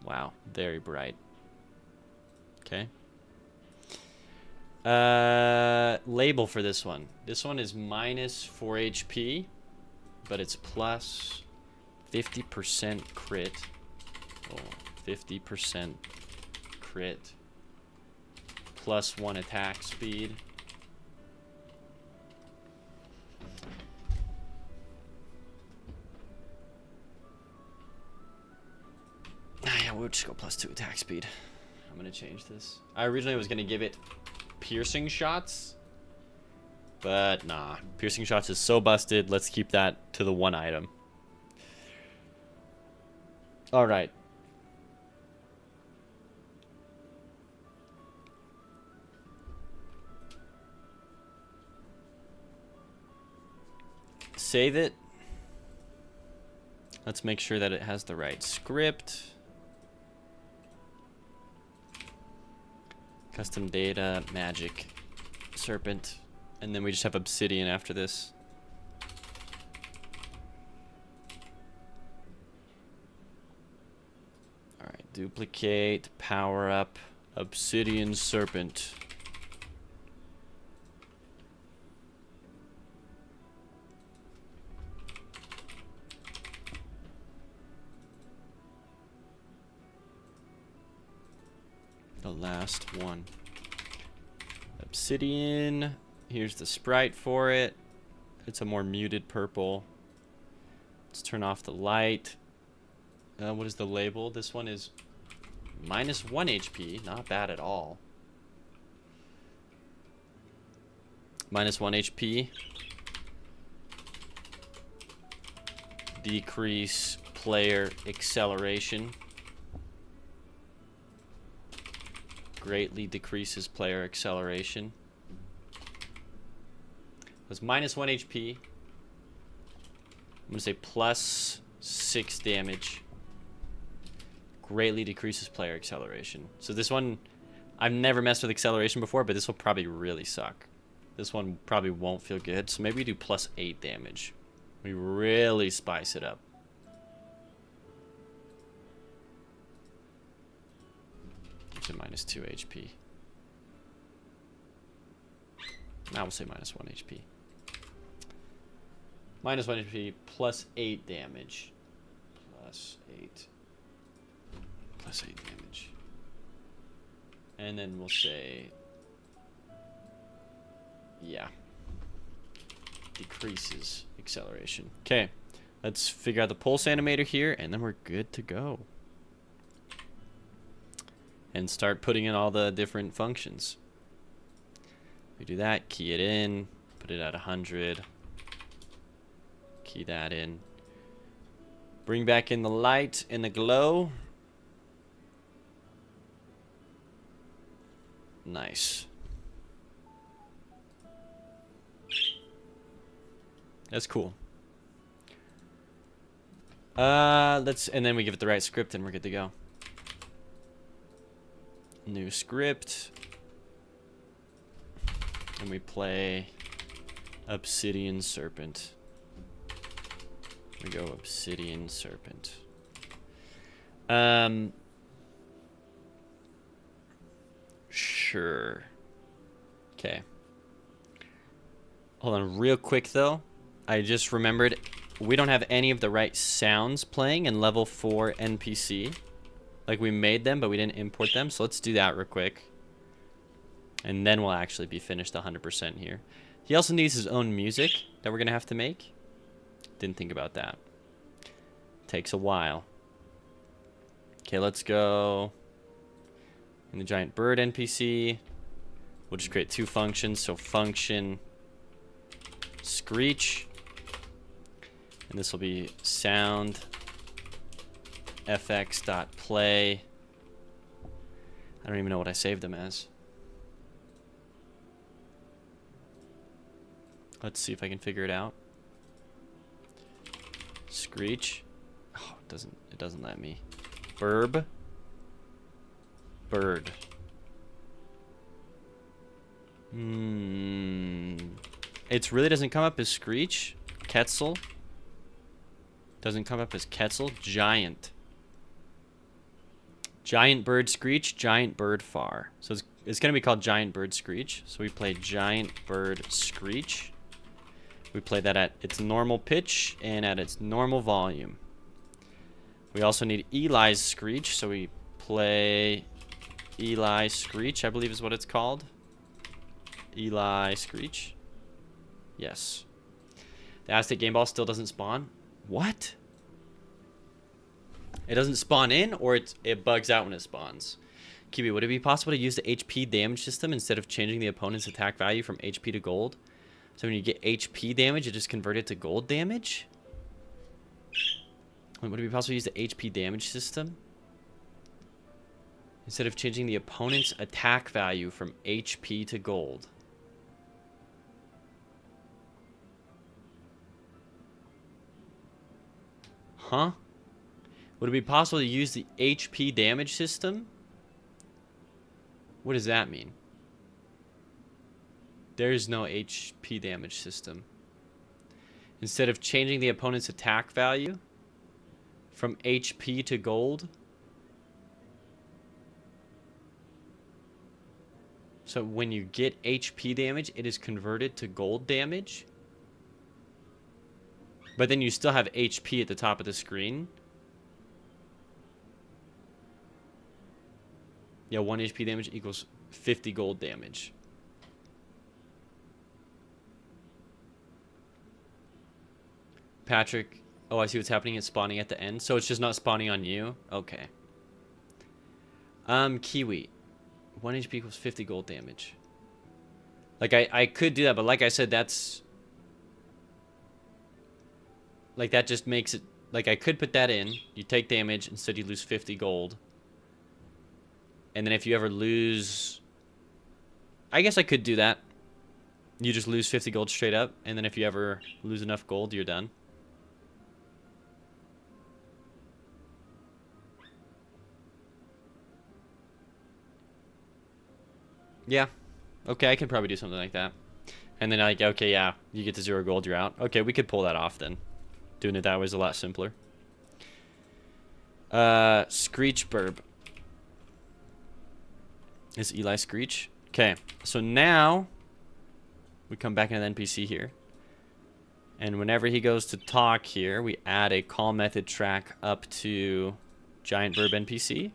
Wow, very bright. Okay. Label for this one. This one is minus 4 HP, but it's plus 50% crit. Oh, 50% crit. Plus 1 attack speed. Yeah, we'll just go plus 2 attack speed. I'm gonna change this. I originally was gonna give it piercing shots, but nah. Piercing shots is so busted. Let's keep that to the one item. All right. Save it. Let's make sure that it has the right script. Custom data, magic, serpent, and then we just have obsidian after this. All right, duplicate, power up, obsidian serpent. The last one. Obsidian. Here's the sprite for it. It's a more muted purple. Let's turn off the light. What is the label? This one is minus 1 HP. Not bad at all. Minus 1 HP. Decrease player acceleration. Greatly decreases player acceleration. was minus 1 HP. I'm going to say plus 6 damage. Greatly decreases player acceleration. So this one, I've never messed with acceleration before, but this will probably really suck. This one probably won't feel good. So maybe we do plus 8 damage. We really spice it up. Gives it minus 2 HP. Now we'll say minus 1 HP. Minus 1 HP plus 8 damage. Plus 8. Plus 8 damage. And then we'll say... yeah. Decreases acceleration. Okay. Let's figure out the pulse animator here, and then we're good to go. And start putting in all the different functions. We do that, key it in, put it at 100. Key that in. Bring back in the light and the glow. Nice. That's cool. And then we give it the right script and we're good to go. New script. And we play Obsidian Serpent. We go Obsidian Serpent. Sure. Okay. Hold on real quick though. I just remembered we don't have any of the right sounds playing in level 4 NPC. Like we made them, but we didn't import them. So let's do that real quick. And then we'll actually be finished 100% here. He also needs his own music that we're going to have to make. Didn't think about that. Takes a while. Okay, let's go. In the giant bird NPC, we'll just create 2 functions. So function screech. And this will be sound fx.play. I don't even know what I saved them as. Let's see if I can figure it out. Screech. Oh, it doesn't let me. Burb. Bird. It really doesn't come up as Screech. Quetzal. Doesn't come up as Quetzal. Giant. Giant bird screech. Giant bird far. So it's going to be called giant bird screech. So we play giant bird screech. We play that at its normal pitch and at its normal volume. We also need Eli's screech. So we play Eli screech, I believe is what it's called. Eli screech. Yes. The Aztec game ball still doesn't spawn. What? It doesn't spawn in, or it bugs out when it spawns. Kiwi, would it be possible to use the HP damage system instead of changing the opponent's attack value from HP to gold? So when you get HP damage, it just convert it to gold damage? Would it be possible to use the HP damage system instead of changing the opponent's attack value from HP to gold? Huh? Would it be possible to use the HP damage system? What does that mean? There's no HP damage system. Instead of changing the opponent's attack value from HP to gold. So when you get HP damage, it is converted to gold damage. But then you still have HP at the top of the screen. Yeah, 1 HP damage equals 50 gold damage. Patrick, oh, I see what's happening. It's spawning at the end. So it's just not spawning on you? Okay. Kiwi. 1 HP equals 50 gold damage. Like, I could do that, but like I said, that's... Like, that just makes it... Like, I could put that in. You take damage. Instead, you lose 50 gold. And then if you ever lose... I guess I could do that. You just lose 50 gold straight up, and then if you ever lose enough gold, you're done. Yeah. Okay, I could probably do something like that. And then like, okay, yeah, you get to 0 gold, you're out. Okay, we could pull that off then. Doing it that way is a lot simpler. Screech Burb. Is Eli Screech? Okay, so now we come back into the NPC here. And whenever he goes to talk here, we add a call method track up to Giant Burb NPC.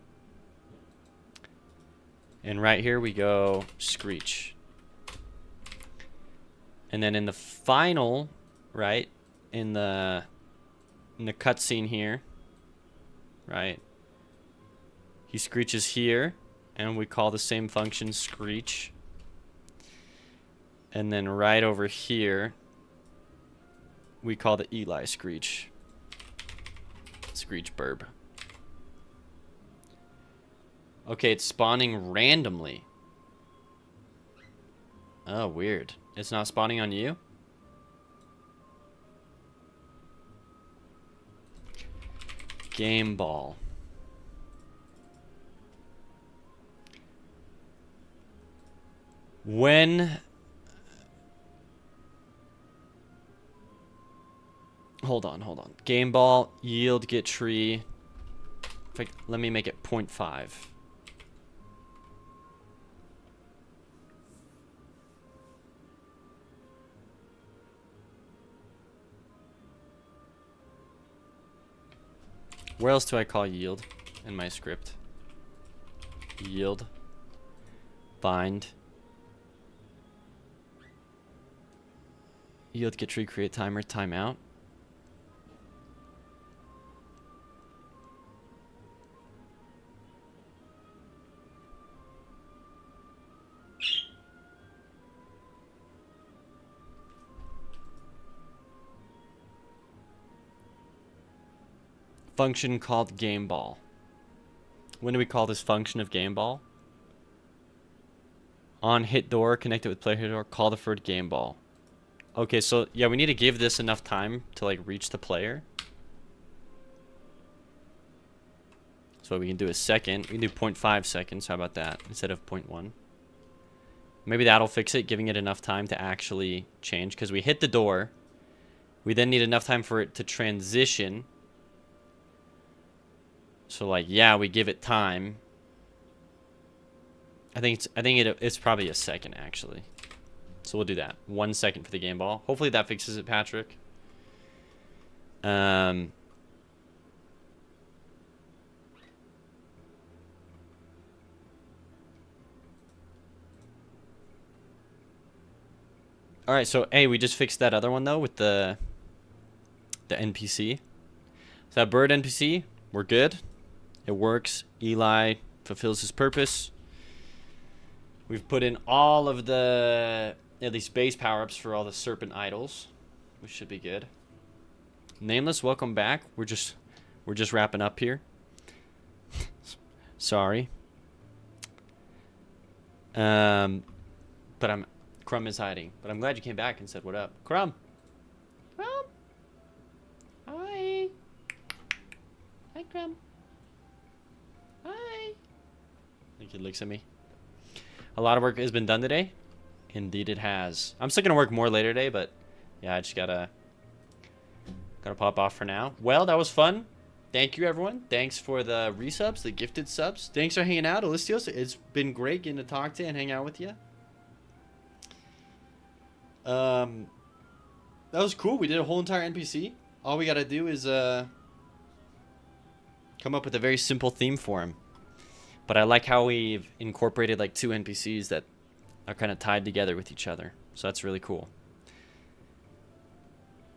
And right here we go Screech. And then in the final, right, in the cutscene here, right, he screeches here, and we call the same function Screech. And then right over here, we call the Eli Screech. Screech Burb. Okay, it's spawning randomly. Oh, weird. It's not spawning on you? Game Ball. When... Hold on. Game Ball, yield, get tree. In fact, let me make it 0.5. Where else do I call yield in my script? Yield. Bind. Yield, get tree, create timer, timeout. Function called game ball. When do we call this function of game ball? On hit door, connect it with player hit door, call deferred game ball. Okay, so yeah, we need to give this enough time to like reach the player. So what we can do is second. We can do 0.5 seconds. How about that instead of 0.1? Maybe that'll fix it, giving it enough time to actually change. Because we hit the door. We then need enough time for it to transition. So like, yeah, we give it time. I think it's probably a second actually. So we'll do that. 1 second for the game ball. Hopefully that fixes it, Patrick. All right, so hey, we just fixed that other one though with the NPC. So that bird NPC, we're good. It works. Eli fulfills his purpose. We've put in all of the at least base power-ups for all the serpent idols. We should be good. Nameless, welcome back. We're just wrapping up here. Sorry. But Crumb is hiding. But I'm glad you came back and said what up. Crumb. Crumb. Hi. Hi, Crumb. Hi. I think he looks at me. A lot of work has been done today. Indeed it has. I'm still gonna work more later today, but yeah, I just gotta pop off for now. Well, that was fun. Thank you, everyone. Thanks for the resubs, the gifted subs. Thanks for hanging out, Alistios. It's been great getting to talk to you and hang out with you. That was cool. We did a whole entire NPC. All we gotta do is come up with a very simple theme for him. But I like how we've incorporated like 2 NPCs that are kind of tied together with each other. So that's really cool.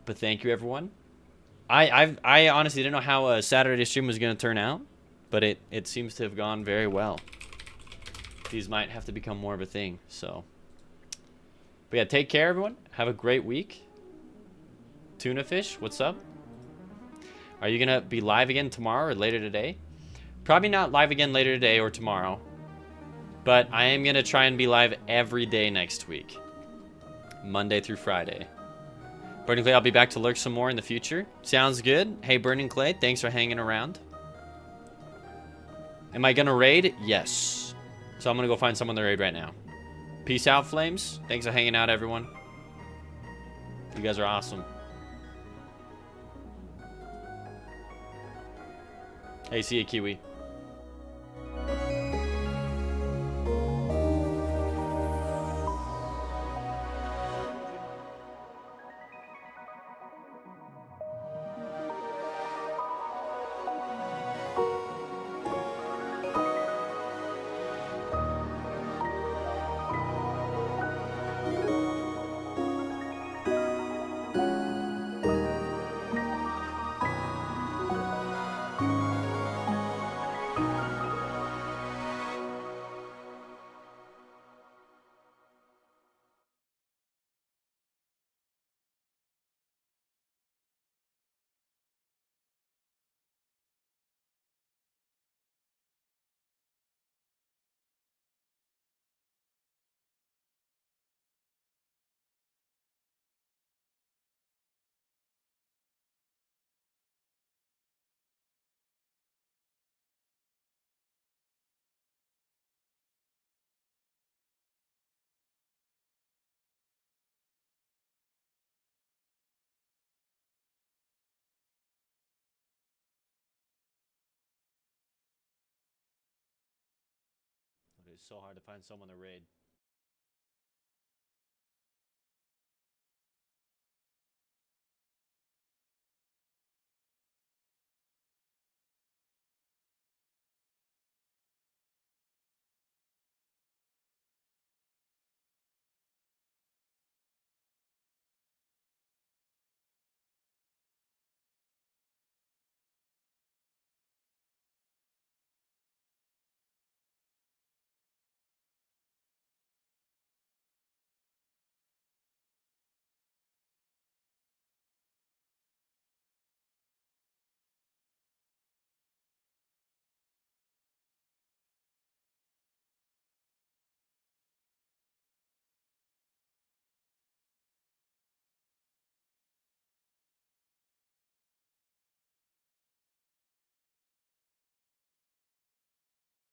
But thank you, everyone. I honestly didn't know how a Saturday stream was going to turn out, but it seems to have gone very well. These might have to become more of a thing. So, but yeah, take care, everyone. Have a great week. Tuna Fish, what's up? Are you gonna be live again tomorrow or later today? Probably not live again later today or tomorrow, but I am gonna try and be live every day next week. Monday through Friday. Burning Clay, I'll be back to lurk some more in the future. Sounds good. Hey, Burning Clay, thanks for hanging around. Am I gonna raid? Yes. So I'm gonna go find someone to raid right now. Peace out, Flames. Thanks for hanging out, everyone. You guys are awesome. Hey, see ya, Kiwi. It is so hard to find someone to raid.